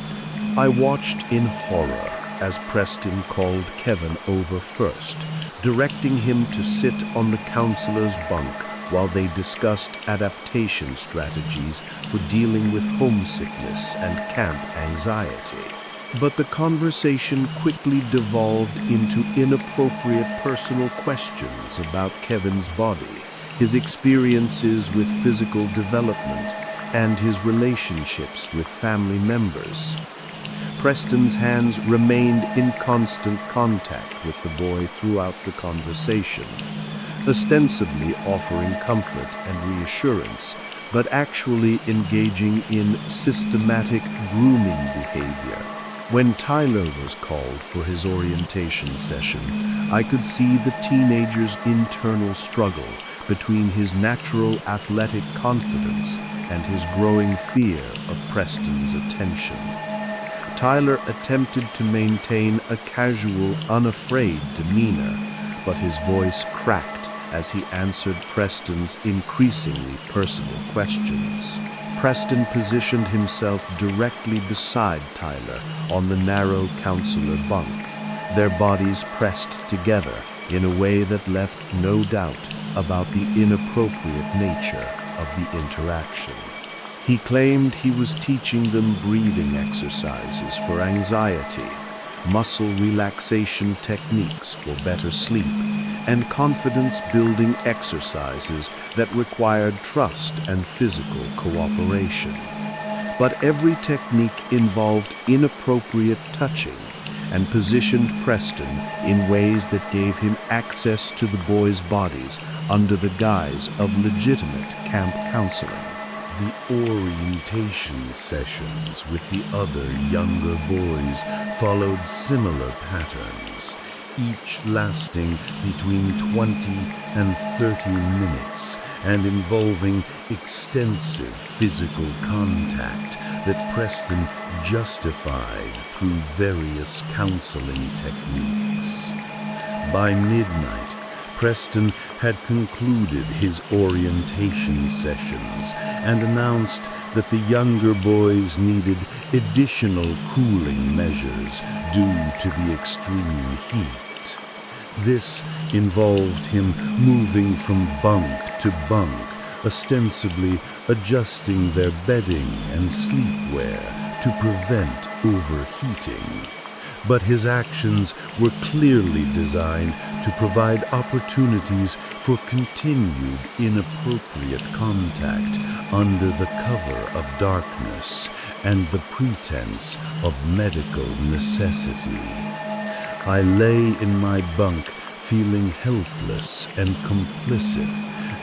I watched in horror as Preston called Kevin over first, directing him to sit on the counselor's bunk while they discussed adaptation strategies for dealing with homesickness and camp anxiety. But the conversation quickly devolved into inappropriate personal questions about Kevin's body, his experiences with physical development, and his relationships with family members. Preston's hands remained in constant contact with the boy throughout the conversation, ostensibly offering comfort and reassurance, but actually engaging in systematic grooming behavior. When Tyler was called for his orientation session, I could see the teenager's internal struggle between his natural athletic confidence and his growing fear of Preston's attention. Tyler attempted to maintain a casual, unafraid demeanor, but his voice cracked as he answered Preston's increasingly personal questions. Preston positioned himself directly beside Tyler on the narrow counselor bunk, their bodies pressed together in a way that left no doubt about the inappropriate nature of the interaction. He claimed he was teaching them breathing exercises for anxiety, muscle relaxation techniques for better sleep, and confidence-building exercises that required trust and physical cooperation. But every technique involved inappropriate touching and positioned Preston in ways that gave him access to the boys' bodies under the guise of legitimate camp counseling. The orientation sessions with the other younger boys followed similar patterns, each lasting between 20 and 30 minutes and involving extensive physical contact that Preston justified through various counseling techniques. By midnight, Preston had concluded his orientation sessions and announced that the younger boys needed additional cooling measures due to the extreme heat. This involved him moving from bunk to bunk, ostensibly adjusting their bedding and sleepwear to prevent overheating. but his actions were clearly designed to provide opportunities for continued inappropriate contact under the cover of darkness and the pretense of medical necessity. I lay in my bunk feeling helpless and complicit,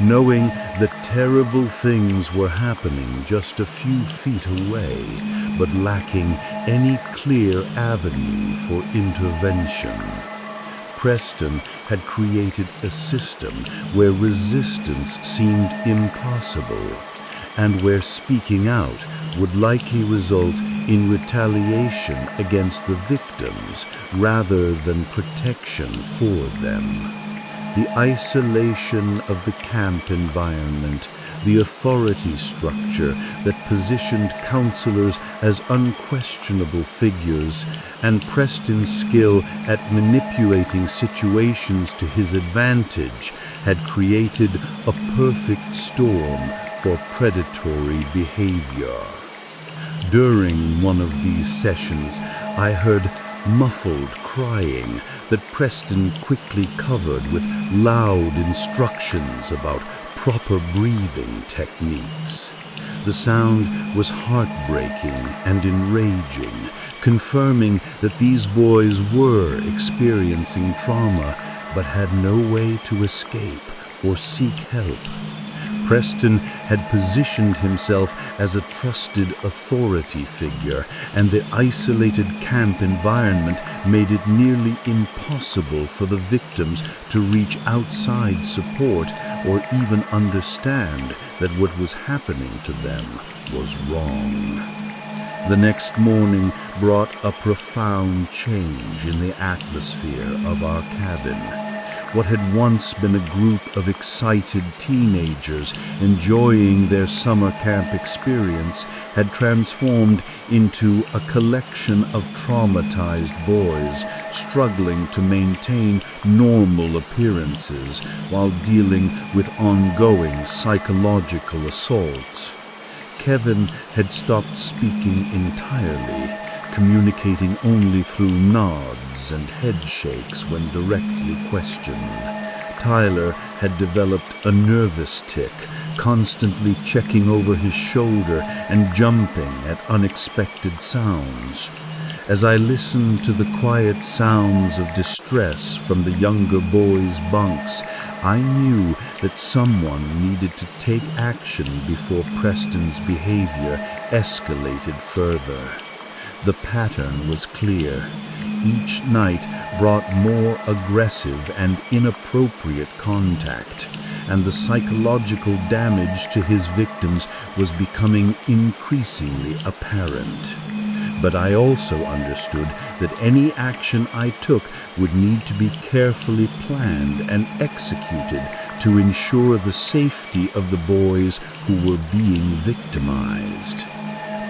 knowing that terrible things were happening just a few feet away, but lacking any clear avenue for intervention. Preston had created a system where resistance seemed impossible, and where speaking out would likely result in retaliation against the victims rather than protection for them. The isolation of the camp environment, the authority structure that positioned counselors as unquestionable figures, and Preston's skill at manipulating situations to his advantage had created a perfect storm for predatory behavior. During one of these sessions, I heard muffled crying that Preston quickly covered with loud instructions about proper breathing techniques. The sound was heartbreaking and enraging, confirming that these boys were experiencing trauma but had no way to escape or seek help. Preston had positioned himself as a trusted authority figure, and the isolated camp environment made it nearly impossible for the victims to reach outside support or even understand that what was happening to them was wrong. The next morning brought a profound change in the atmosphere of our cabin. What had once been a group of excited teenagers enjoying their summer camp experience had transformed into a collection of traumatized boys struggling to maintain normal appearances while dealing with ongoing psychological assaults. Kevin had stopped speaking entirely, communicating only through nods and head shakes when directly questioned. Tyler had developed a nervous tic, constantly checking over his shoulder and jumping at unexpected sounds. As I listened to the quiet sounds of distress from the younger boys' bunks, I knew that someone needed to take action before Preston's behavior escalated further. The pattern was clear. Each night brought more aggressive and inappropriate contact, and the psychological damage to his victims was becoming increasingly apparent. But I also understood that any action I took would need to be carefully planned and executed to ensure the safety of the boys who were being victimized.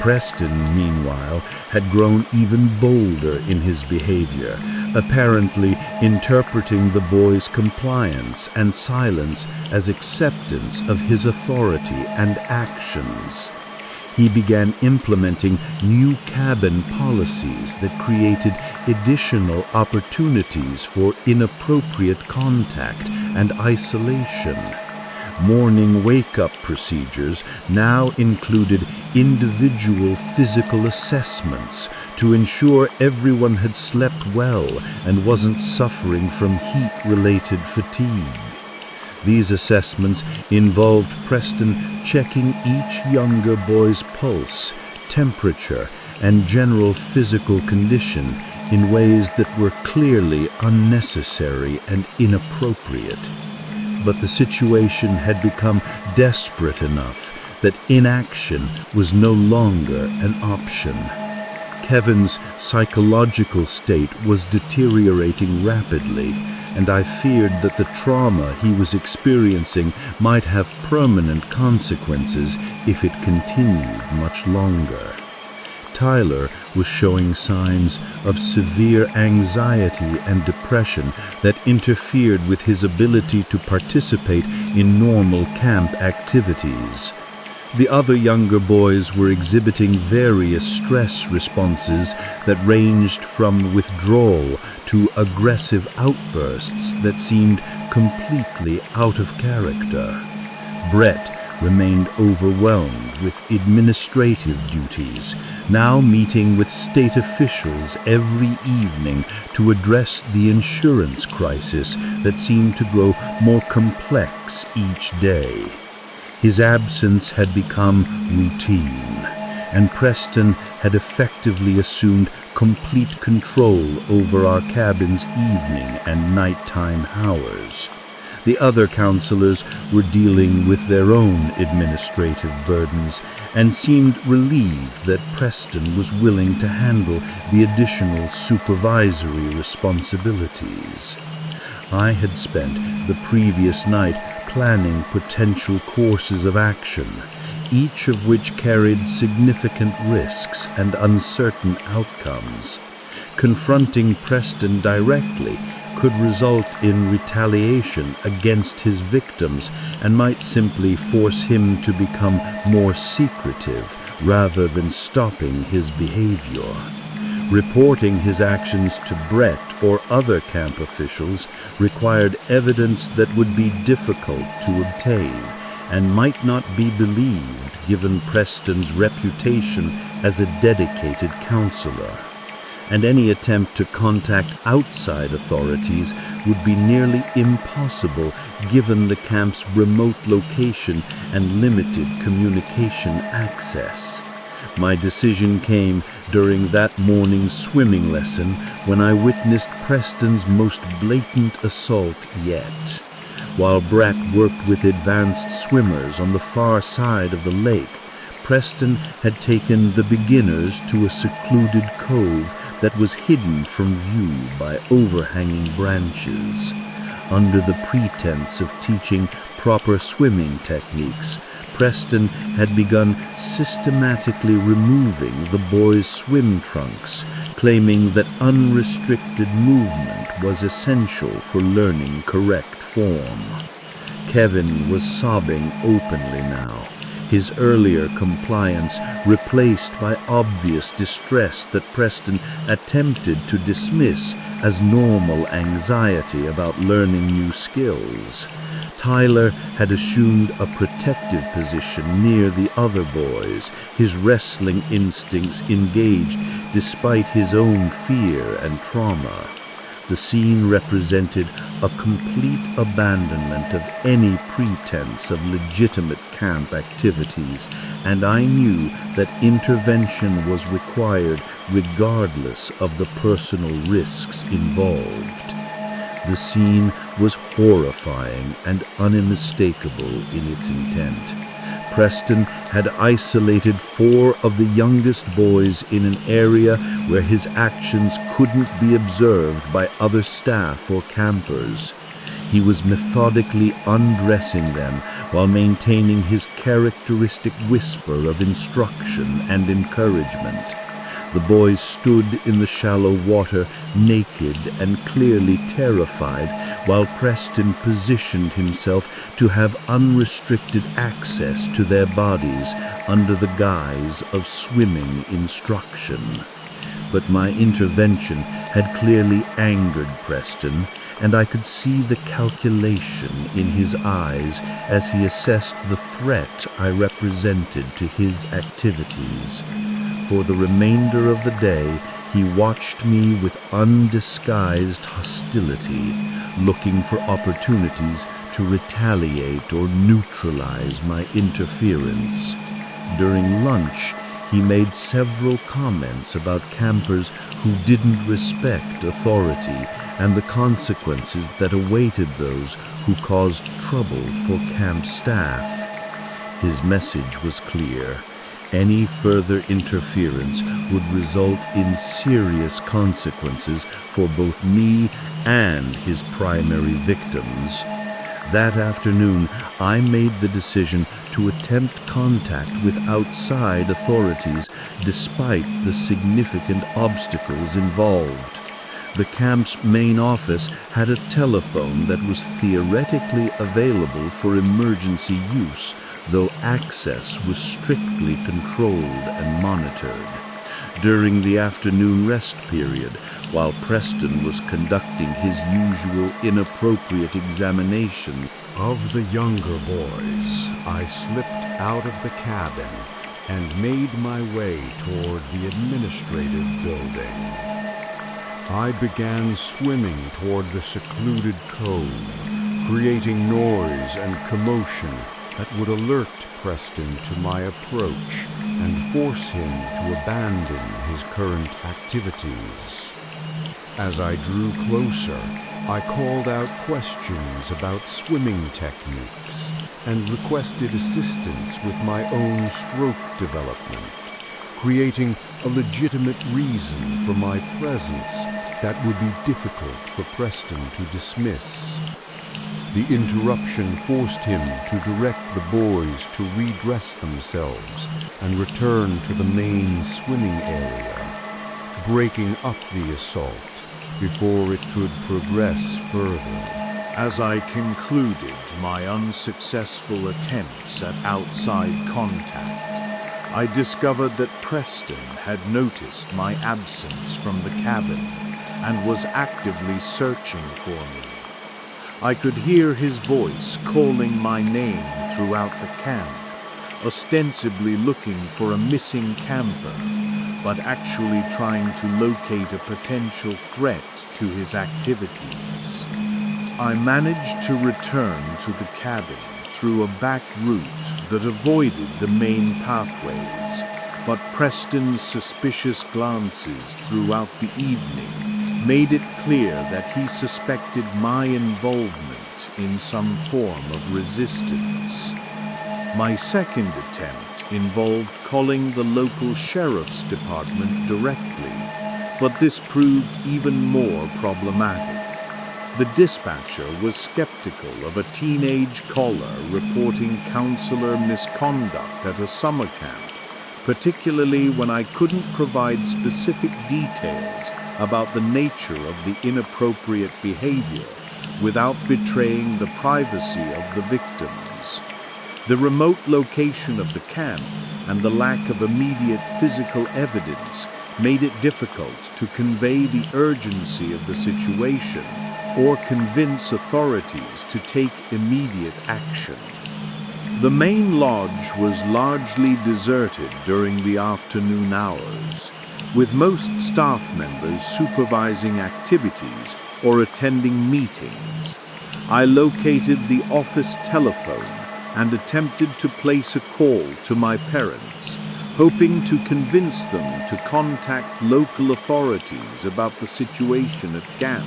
Preston, meanwhile, had grown even bolder in his behavior, apparently interpreting the boys' compliance and silence as acceptance of his authority and actions. He began implementing new cabin policies that created additional opportunities for inappropriate contact and isolation. Morning wake-up procedures now included individual physical assessments to ensure everyone had slept well and wasn't suffering from heat-related fatigue. These assessments involved Preston checking each younger boy's pulse, temperature, and general physical condition in ways that were clearly unnecessary and inappropriate. But the situation had become desperate enough that inaction was no longer an option. Kevin's psychological state was deteriorating rapidly, and I feared that the trauma he was experiencing might have permanent consequences if it continued much longer. Tyler was showing signs of severe anxiety and depression that interfered with his ability to participate in normal camp activities. The other younger boys were exhibiting various stress responses that ranged from withdrawal to aggressive outbursts that seemed completely out of character. Brett remained overwhelmed with administrative duties, now meeting with state officials every evening to address the insurance crisis that seemed to grow more complex each day. His absence had become routine, and Preston had effectively assumed complete control over our cabin's evening and nighttime hours. The other counselors were dealing with their own administrative burdens and seemed relieved that Preston was willing to handle the additional supervisory responsibilities. I had spent the previous night planning potential courses of action, each of which carried significant risks and uncertain outcomes. Confronting Preston directly could result in retaliation against his victims and might simply force him to become more secretive rather than stopping his behavior. Reporting his actions to Brett or other camp officials required evidence that would be difficult to obtain and might not be believed given Preston's reputation as a dedicated counselor. And any attempt to contact outside authorities would be nearly impossible given the camp's remote location and limited communication access. My decision came during that morning's swimming lesson when I witnessed Preston's most blatant assault yet. While Brett worked with advanced swimmers on the far side of the lake, Preston had taken the beginners to a secluded cove that was hidden from view by overhanging branches. Under the pretense of teaching proper swimming techniques, Preston had begun systematically removing the boys' swim trunks, claiming that unrestricted movement was essential for learning correct form. Kevin was sobbing openly now, his earlier compliance replaced by obvious distress that Preston attempted to dismiss as normal anxiety about learning new skills. Tyler had assumed a protective position near the other boys, his wrestling instincts engaged despite his own fear and trauma. The scene represented a complete abandonment of any pretense of legitimate camp activities, and I knew that intervention was required regardless of the personal risks involved. The scene was horrifying and unmistakable in its intent. Preston had isolated 4 of the youngest boys in an area where his actions couldn't be observed by other staff or campers. He was methodically undressing them while maintaining his characteristic whisper of instruction and encouragement. The boys stood in the shallow water, naked and clearly terrified, while Preston positioned himself to have unrestricted access to their bodies under the guise of swimming instruction. But my intervention had clearly angered Preston, and I could see the calculation in his eyes as he assessed the threat I represented to his activities. For the remainder of the day, he watched me with undisguised hostility, looking for opportunities to retaliate or neutralize my interference. During lunch, he made several comments about campers who didn't respect authority and the consequences that awaited those who caused trouble for camp staff. His message was clear. Any further interference would result in serious consequences for both me and his primary victims. That afternoon, I made the decision to attempt contact with outside authorities despite the significant obstacles involved. The camp's main office had a telephone that was theoretically available for emergency use, though access was strictly controlled and monitored. During the afternoon rest period, while Preston was conducting his usual inappropriate examination Of the younger boys, I slipped out of the cabin and made my way toward the administrative building. I began swimming toward the secluded cove, creating noise and commotion that would alert Preston to my approach and force him to abandon his current activities. As I drew closer, I called out questions about swimming techniques and requested assistance with my own stroke development, creating a legitimate reason for my presence that would be difficult for Preston to dismiss. The interruption forced him to direct the boys to redress themselves and return to the main swimming area, breaking up the assault before it could progress further. As I concluded my unsuccessful attempts at outside contact, I discovered that Preston had noticed my absence from the cabin and was actively searching for me. I could hear his voice calling my name throughout the camp, ostensibly looking for a missing camper, but actually trying to locate a potential threat to his activities. I managed to return to the cabin through a back route that avoided the main pathways, but Preston's suspicious glances throughout the evening made it clear that he suspected my involvement in some form of resistance. My second attempt involved calling the local sheriff's department directly, but this proved even more problematic. The dispatcher was skeptical of a teenage caller reporting counselor misconduct at a summer camp, particularly when I couldn't provide specific details about the nature of the inappropriate behavior without betraying the privacy of the victims. The remote location of the camp and the lack of immediate physical evidence made it difficult to convey the urgency of the situation or convince authorities to take immediate action. The main lodge was largely deserted during the afternoon hours, with most staff members supervising activities or attending meetings. I located the office telephone and attempted to place a call to my parents, hoping to convince them to contact local authorities about the situation at camp.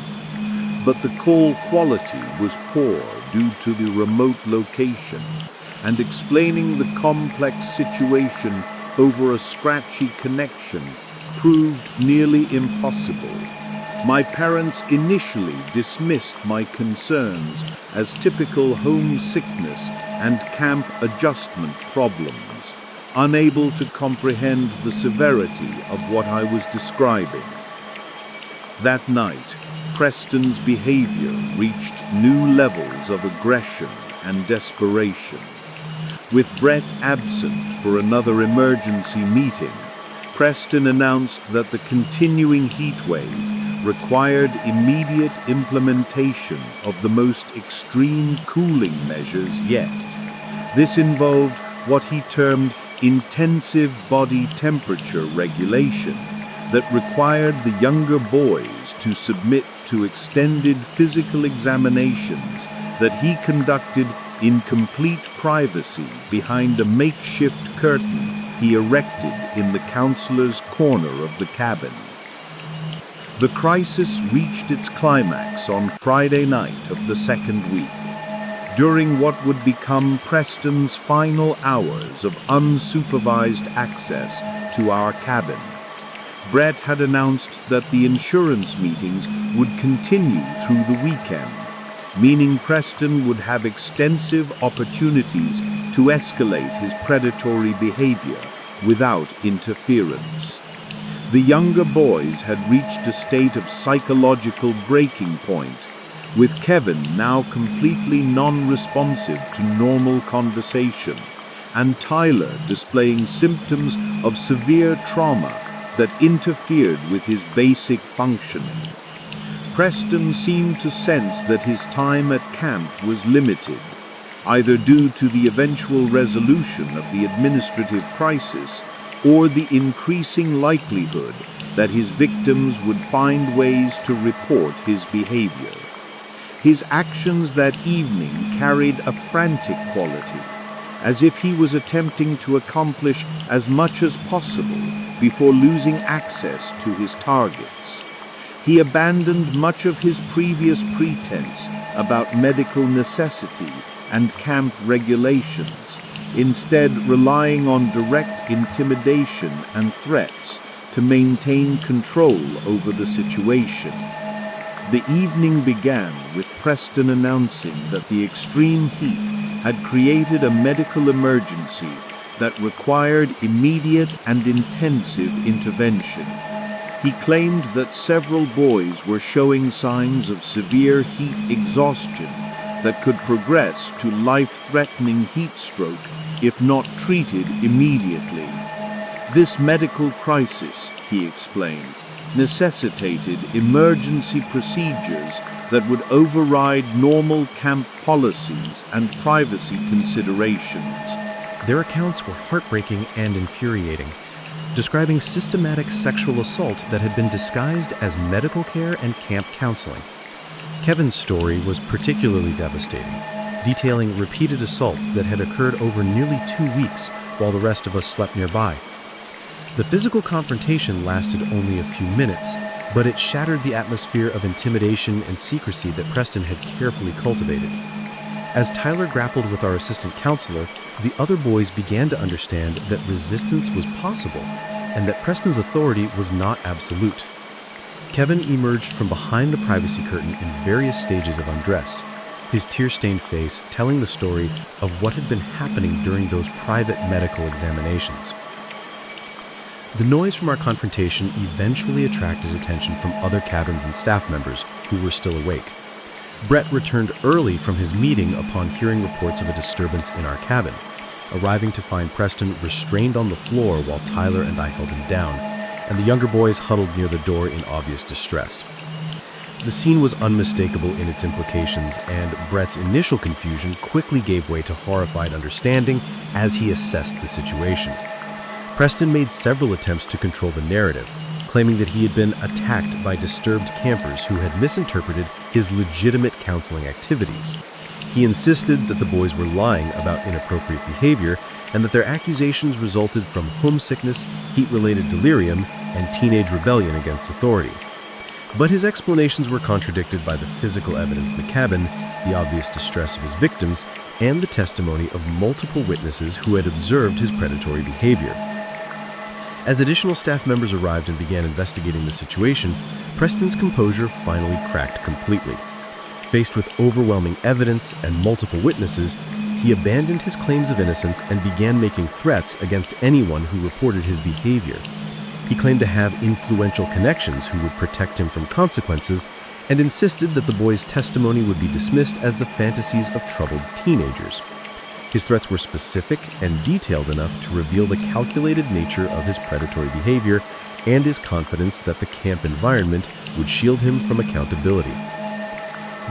But the call quality was poor due to the remote location, and explaining the complex situation over a scratchy connection proved nearly impossible. My parents initially dismissed my concerns as typical homesickness and camp adjustment problems, unable to comprehend the severity of what I was describing. That night, Preston's behavior reached new levels of aggression and desperation. With Brett absent for another emergency meeting, Preston announced that the continuing heat wave required immediate implementation of the most extreme cooling measures yet. This involved what he termed intensive body temperature regulation that required the younger boys to submit to extended physical examinations that he conducted in complete privacy behind a makeshift curtain he erected in the counselor's corner of the cabin. The crisis reached its climax on Friday night of the second week, during what would become Preston's final hours of unsupervised access to our cabin. Brett had announced that the insurance meetings would continue through the weekend, meaning Preston would have extensive opportunities to escalate his predatory behavior without interference. The younger boys had reached a state of psychological breaking point, with Kevin now completely non-responsive to normal conversation and Tyler displaying symptoms of severe trauma that interfered with his basic functioning. Preston seemed to sense that his time at camp was limited, either due to the eventual resolution of the administrative crisis or the increasing likelihood that his victims would find ways to report his behavior. His actions that evening carried a frantic quality, as if he was attempting to accomplish as much as possible before losing access to his targets. He abandoned much of his previous pretense about medical necessity and camp regulations, instead relying on direct intimidation and threats to maintain control over the situation. The evening began with Preston announcing that the extreme heat had created a medical emergency that required immediate and intensive intervention. He claimed that several boys were showing signs of severe heat exhaustion that could progress to life-threatening heat stroke if not treated immediately. This medical crisis, he explained, necessitated emergency procedures that would override normal camp policies and privacy considerations. Their accounts were heartbreaking and infuriating, describing systematic sexual assault that had been disguised as medical care and camp counseling. Kevin's story was particularly devastating, detailing repeated assaults that had occurred over nearly 2 weeks while the rest of us slept nearby. The physical confrontation lasted only a few minutes, but it shattered the atmosphere of intimidation and secrecy that Preston had carefully cultivated. As Tyler grappled with our assistant counselor, the other boys began to understand that resistance was possible and that Preston's authority was not absolute. Kevin emerged from behind the privacy curtain in various stages of undress, his tear-stained face telling the story of what had been happening during those private medical examinations. The noise from our confrontation eventually attracted attention from other cabins and staff members who were still awake. Brett returned early from his meeting upon hearing reports of a disturbance in our cabin, arriving to find Preston restrained on the floor while Tyler and I held him down, and the younger boys huddled near the door in obvious distress. The scene was unmistakable in its implications, and Brett's initial confusion quickly gave way to horrified understanding as he assessed the situation. Preston made several attempts to control the narrative, claiming that he had been attacked by disturbed campers who had misinterpreted his legitimate counseling activities. He insisted that the boys were lying about inappropriate behavior and that their accusations resulted from homesickness, heat-related delirium, and teenage rebellion against authority. But his explanations were contradicted by the physical evidence in the cabin, the obvious distress of his victims, and the testimony of multiple witnesses who had observed his predatory behavior. As additional staff members arrived and began investigating the situation, Preston's composure finally cracked completely. Faced with overwhelming evidence and multiple witnesses, he abandoned his claims of innocence and began making threats against anyone who reported his behavior. He claimed to have influential connections who would protect him from consequences and insisted that the boys' testimony would be dismissed as the fantasies of troubled teenagers. His threats were specific and detailed enough to reveal the calculated nature of his predatory behavior and his confidence that the camp environment would shield him from accountability.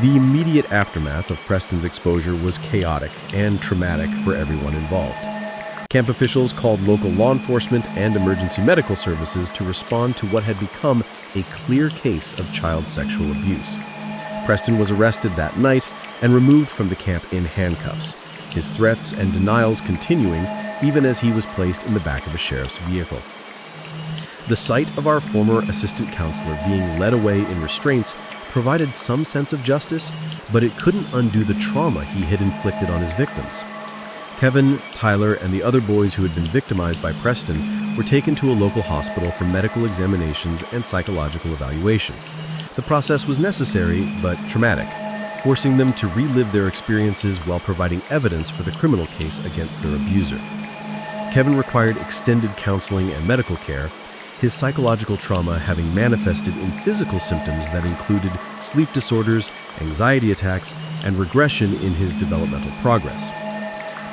The immediate aftermath of Preston's exposure was chaotic and traumatic for everyone involved. Camp officials called local law enforcement and emergency medical services to respond to what had become a clear case of child sexual abuse. Preston was arrested that night and removed from the camp in handcuffs, his threats and denials continuing even as he was placed in the back of a sheriff's vehicle. The sight of our former assistant counselor being led away in restraints provided some sense of justice, but it couldn't undo the trauma he had inflicted on his victims. Kevin, Tyler, and the other boys who had been victimized by Preston were taken to a local hospital for medical examinations and psychological evaluation. The process was necessary, but traumatic, forcing them to relive their experiences while providing evidence for the criminal case against their abuser. Kevin required extended counseling and medical care, his psychological trauma having manifested in physical symptoms that included sleep disorders, anxiety attacks, and regression in his developmental progress.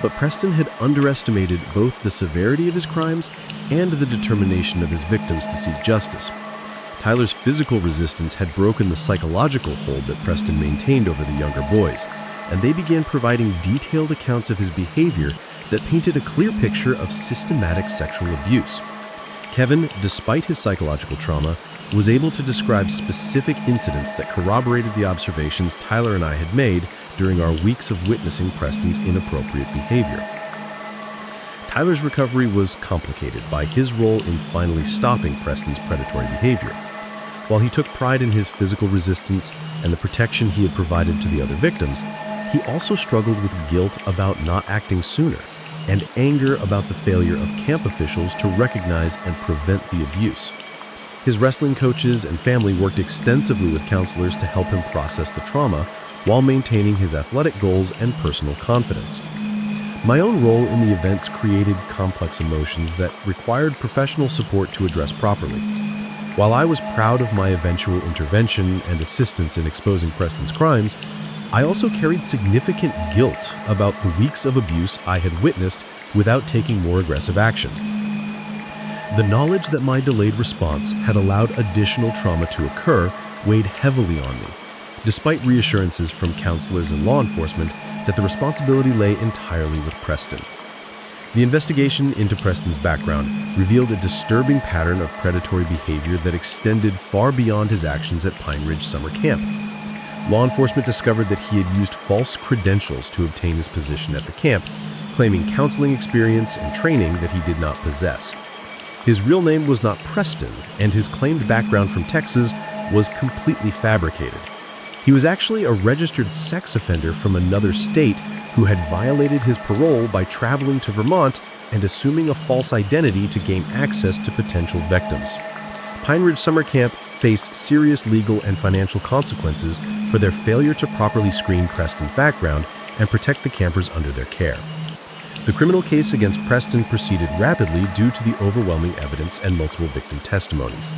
But Preston had underestimated both the severity of his crimes and the determination of his victims to seek justice. Tyler's physical resistance had broken the psychological hold that Preston maintained over the younger boys, and they began providing detailed accounts of his behavior that painted a clear picture of systematic sexual abuse. Kevin, despite his psychological trauma, was able to describe specific incidents that corroborated the observations Tyler and I had made during our weeks of witnessing Preston's inappropriate behavior. Tyler's recovery was complicated by his role in finally stopping Preston's predatory behavior. While he took pride in his physical resistance and the protection he had provided to the other victims, he also struggled with guilt about not acting sooner and anger about the failure of camp officials to recognize and prevent the abuse. His wrestling coaches and family worked extensively with counselors to help him process the trauma while maintaining his athletic goals and personal confidence. My own role in the events created complex emotions that required professional support to address properly. While I was proud of my eventual intervention and assistance in exposing Preston's crimes, I also carried significant guilt about the weeks of abuse I had witnessed without taking more aggressive action. The knowledge that my delayed response had allowed additional trauma to occur weighed heavily on me, despite reassurances from counselors and law enforcement that the responsibility lay entirely with Preston. The investigation into Preston's background revealed a disturbing pattern of predatory behavior that extended far beyond his actions at Pine Ridge Summer Camp. Law enforcement discovered that he had used false credentials to obtain his position at the camp, claiming counseling experience and training that he did not possess. His real name was not Preston, and his claimed background from Texas was completely fabricated. He was actually a registered sex offender from another state who had violated his parole by traveling to Vermont and assuming a false identity to gain access to potential victims. Pine Ridge Summer Camp faced serious legal and financial consequences for their failure to properly screen Preston's background and protect the campers under their care. The criminal case against Preston proceeded rapidly due to the overwhelming evidence and multiple victim testimonies.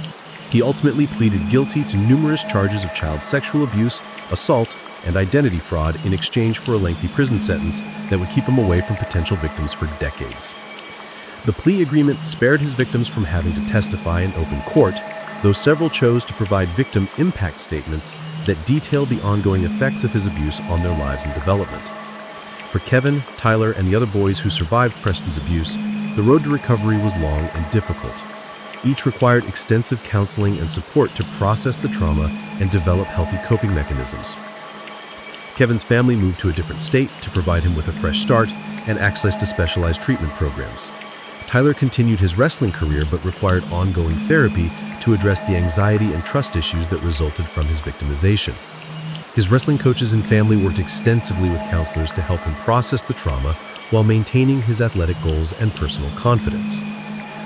He ultimately pleaded guilty to numerous charges of child sexual abuse, assault, and identity fraud in exchange for a lengthy prison sentence that would keep him away from potential victims for decades. The plea agreement spared his victims from having to testify in open court, though several chose to provide victim impact statements that detailed the ongoing effects of his abuse on their lives and development. For Kevin, Tyler, and the other boys who survived Preston's abuse, the road to recovery was long and difficult. Each required extensive counseling and support to process the trauma and develop healthy coping mechanisms. Kevin's family moved to a different state to provide him with a fresh start and access to specialized treatment programs. Tyler continued his wrestling career but required ongoing therapy to address the anxiety and trust issues that resulted from his victimization. His wrestling coaches and family worked extensively with counselors to help him process the trauma while maintaining his athletic goals and personal confidence.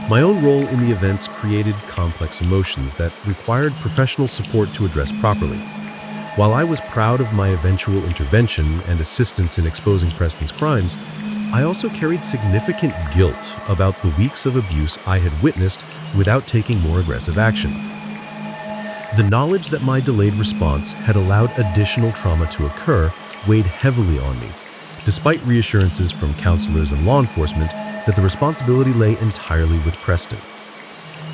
My own role in the events created complex emotions that required professional support to address properly. While I was proud of my eventual intervention and assistance in exposing Preston's crimes, I also carried significant guilt about the weeks of abuse I had witnessed without taking more aggressive action. The knowledge that my delayed response had allowed additional trauma to occur weighed heavily on me, despite reassurances from counselors and law enforcement that the responsibility lay entirely with Preston.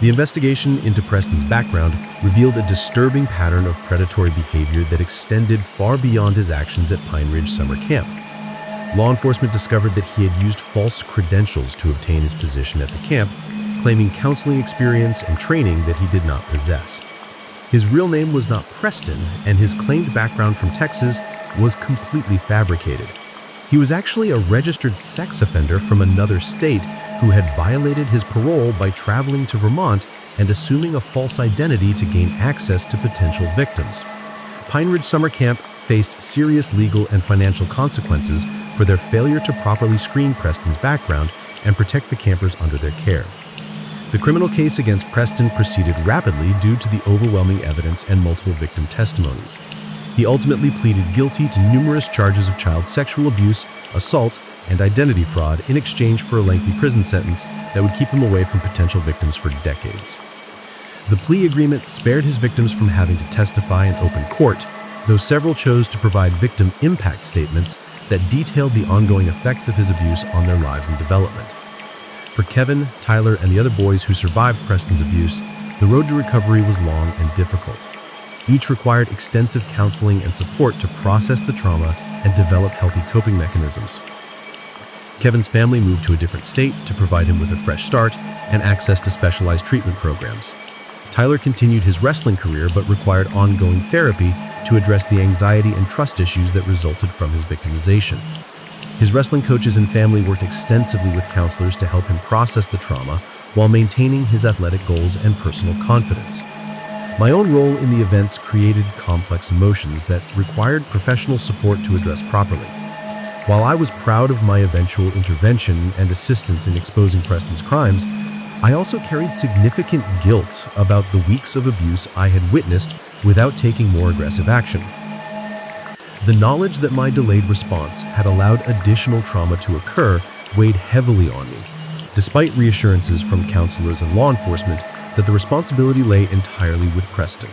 The investigation into Preston's background revealed a disturbing pattern of predatory behavior that extended far beyond his actions at Pine Ridge Summer Camp. Law enforcement discovered that he had used false credentials to obtain his position at the camp, claiming counseling experience and training that he did not possess. His real name was not Preston, and his claimed background from Texas was completely fabricated. He was actually a registered sex offender from another state who had violated his parole by traveling to Vermont and assuming a false identity to gain access to potential victims. Pine Ridge Summer Camp faced serious legal and financial consequences for their failure to properly screen Preston's background and protect the campers under their care. The criminal case against Preston proceeded rapidly due to the overwhelming evidence and multiple victim testimonies. He ultimately pleaded guilty to numerous charges of child sexual abuse, assault, and identity fraud in exchange for a lengthy prison sentence that would keep him away from potential victims for decades. The plea agreement spared his victims from having to testify in open court, though several chose to provide victim impact statements that detailed the ongoing effects of his abuse on their lives and development. For Kevin, Tyler, and the other boys who survived Preston's abuse, the road to recovery was long and difficult. Each required extensive counseling and support to process the trauma and develop healthy coping mechanisms. Kevin's family moved to a different state to provide him with a fresh start and access to specialized treatment programs. Tyler continued his wrestling career but required ongoing therapy to address the anxiety and trust issues that resulted from his victimization. His wrestling coaches and family worked extensively with counselors to help him process the trauma while maintaining his athletic goals and personal confidence. My own role in the events created complex emotions that required professional support to address properly. While I was proud of my eventual intervention and assistance in exposing Preston's crimes, I also carried significant guilt about the weeks of abuse I had witnessed without taking more aggressive action. The knowledge that my delayed response had allowed additional trauma to occur weighed heavily on me, despite reassurances from counselors and law enforcement that the responsibility lay entirely with Preston.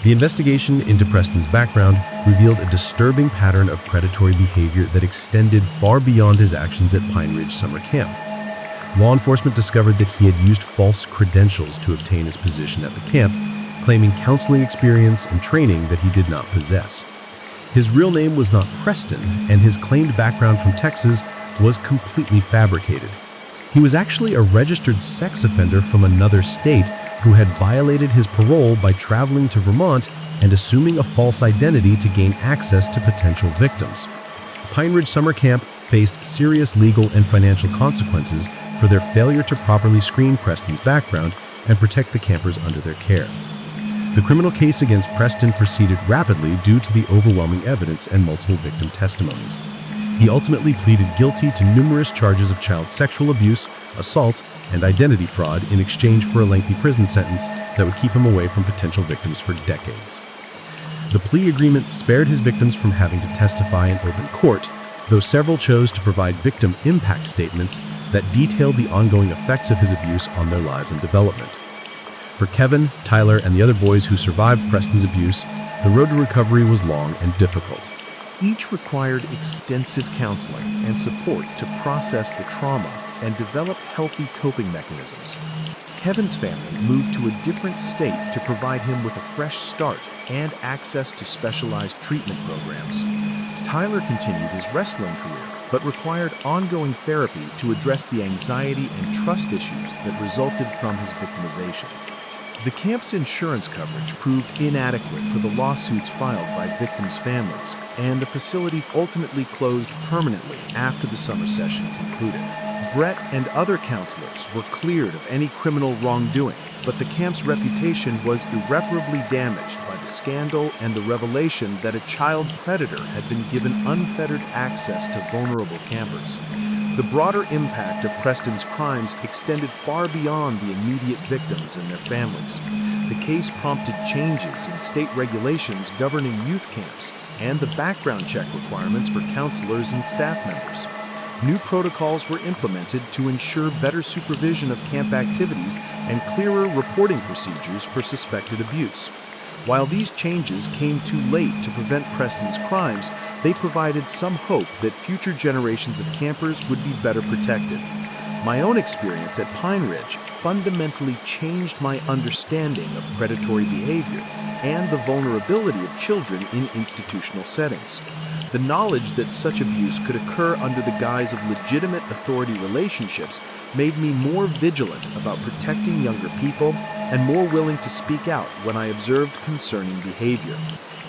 The investigation into Preston's background revealed a disturbing pattern of predatory behavior that extended far beyond his actions at Pine Ridge Summer Camp. Law enforcement discovered that he had used false credentials to obtain his position at the camp, claiming counseling experience and training that he did not possess. His real name was not Preston, and his claimed background from Texas was completely fabricated. He was actually a registered sex offender from another state who had violated his parole by traveling to Vermont and assuming a false identity to gain access to potential victims. Pine Ridge Summer Camp faced serious legal and financial consequences for their failure to properly screen Preston's background and protect the campers under their care. The criminal case against Preston proceeded rapidly due to the overwhelming evidence and multiple victim testimonies. He ultimately pleaded guilty to numerous charges of child sexual abuse, assault, and identity fraud in exchange for a lengthy prison sentence that would keep him away from potential victims for decades. The plea agreement spared his victims from having to testify in open court, though several chose to provide victim impact statements that detailed the ongoing effects of his abuse on their lives and development. For Kevin, Tyler, and the other boys who survived Preston's abuse, the road to recovery was long and difficult. Each required extensive counseling and support to process the trauma and develop healthy coping mechanisms. Kevin's family moved to a different state to provide him with a fresh start and access to specialized treatment programs. Tyler continued his wrestling career, but required ongoing therapy to address the anxiety and trust issues that resulted from his victimization. The camp's insurance coverage proved inadequate for the lawsuits filed by victims' families, and the facility ultimately closed permanently after the summer session concluded. Brett and other counselors were cleared of any criminal wrongdoing, but the camp's reputation was irreparably damaged by the scandal and the revelation that a child predator had been given unfettered access to vulnerable campers. The broader impact of Preston's crimes extended far beyond the immediate victims and their families. The case prompted changes in state regulations governing youth camps and the background check requirements for counselors and staff members. New protocols were implemented to ensure better supervision of camp activities and clearer reporting procedures for suspected abuse. While these changes came too late to prevent Preston's crimes, they provided some hope that future generations of campers would be better protected. My own experience at Pine Ridge fundamentally changed my understanding of predatory behavior and the vulnerability of children in institutional settings. The knowledge that such abuse could occur under the guise of legitimate authority relationships made me more vigilant about protecting younger people and more willing to speak out when I observed concerning behavior.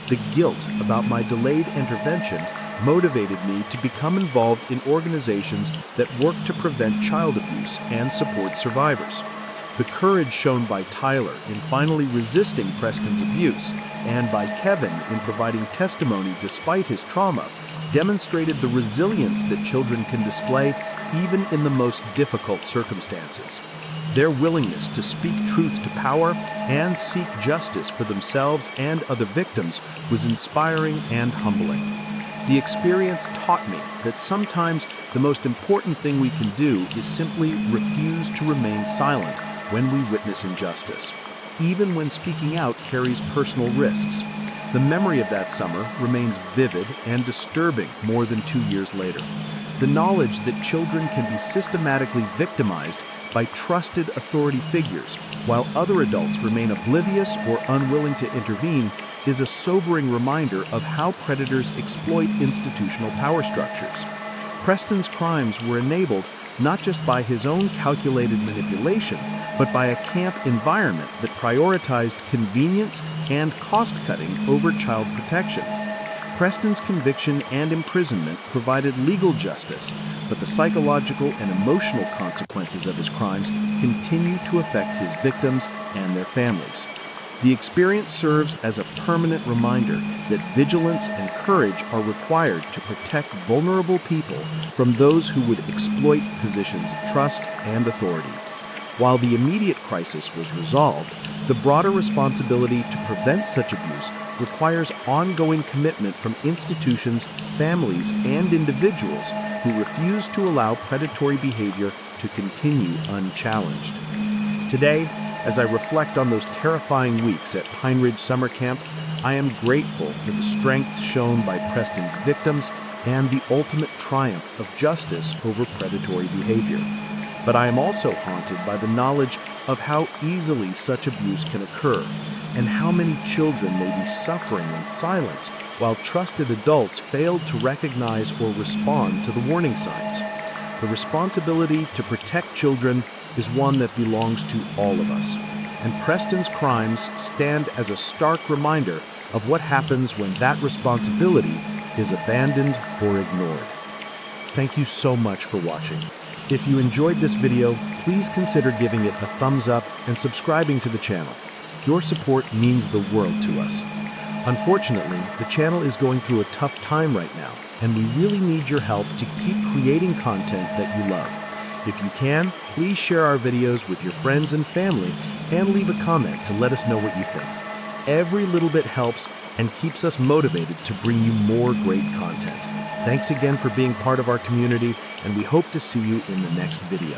The guilt about my delayed intervention motivated me to become involved in organizations that work to prevent child abuse and support survivors. The courage shown by Tyler in finally resisting Preston's abuse and by Kevin in providing testimony despite his trauma demonstrated the resilience that children can display even in the most difficult circumstances. Their willingness to speak truth to power and seek justice for themselves and other victims was inspiring and humbling. The experience taught me that sometimes the most important thing we can do is simply refuse to remain silent when we witness injustice, even when speaking out carries personal risks. The memory of that summer remains vivid and disturbing more than 2 years later. The knowledge that children can be systematically victimized by trusted authority figures, while other adults remain oblivious or unwilling to intervene, is a sobering reminder of how predators exploit institutional power structures. Preston's crimes were enabled not just by his own calculated manipulation, but by a camp environment that prioritized convenience and cost-cutting over child protection. Preston's conviction and imprisonment provided legal justice, but the psychological and emotional consequences of his crimes continue to affect his victims and their families. The experience serves as a permanent reminder that vigilance and courage are required to protect vulnerable people from those who would exploit positions of trust and authority. While the immediate crisis was resolved, the broader responsibility to prevent such abuse requires ongoing commitment from institutions, families, and individuals who refuse to allow predatory behavior to continue unchallenged. Today, as I reflect on those terrifying weeks at Pine Ridge Summer Camp, I am grateful for the strength shown by Preston's victims and the ultimate triumph of justice over predatory behavior. But I am also haunted by the knowledge of how easily such abuse can occur, and how many children may be suffering in silence while trusted adults failed to recognize or respond to the warning signs. The responsibility to protect children is one that belongs to all of us, and Preston's crimes stand as a stark reminder of what happens when that responsibility is abandoned or ignored. Thank you so much for watching. If you enjoyed this video, please consider giving it a thumbs up and subscribing to the channel. Your support means the world to us. Unfortunately, the channel is going through a tough time right now, and we really need your help to keep creating content that you love. If you can, please share our videos with your friends and family and leave a comment to let us know what you think. Every little bit helps and keeps us motivated to bring you more great content. Thanks again for being part of our community, and we hope to see you in the next video.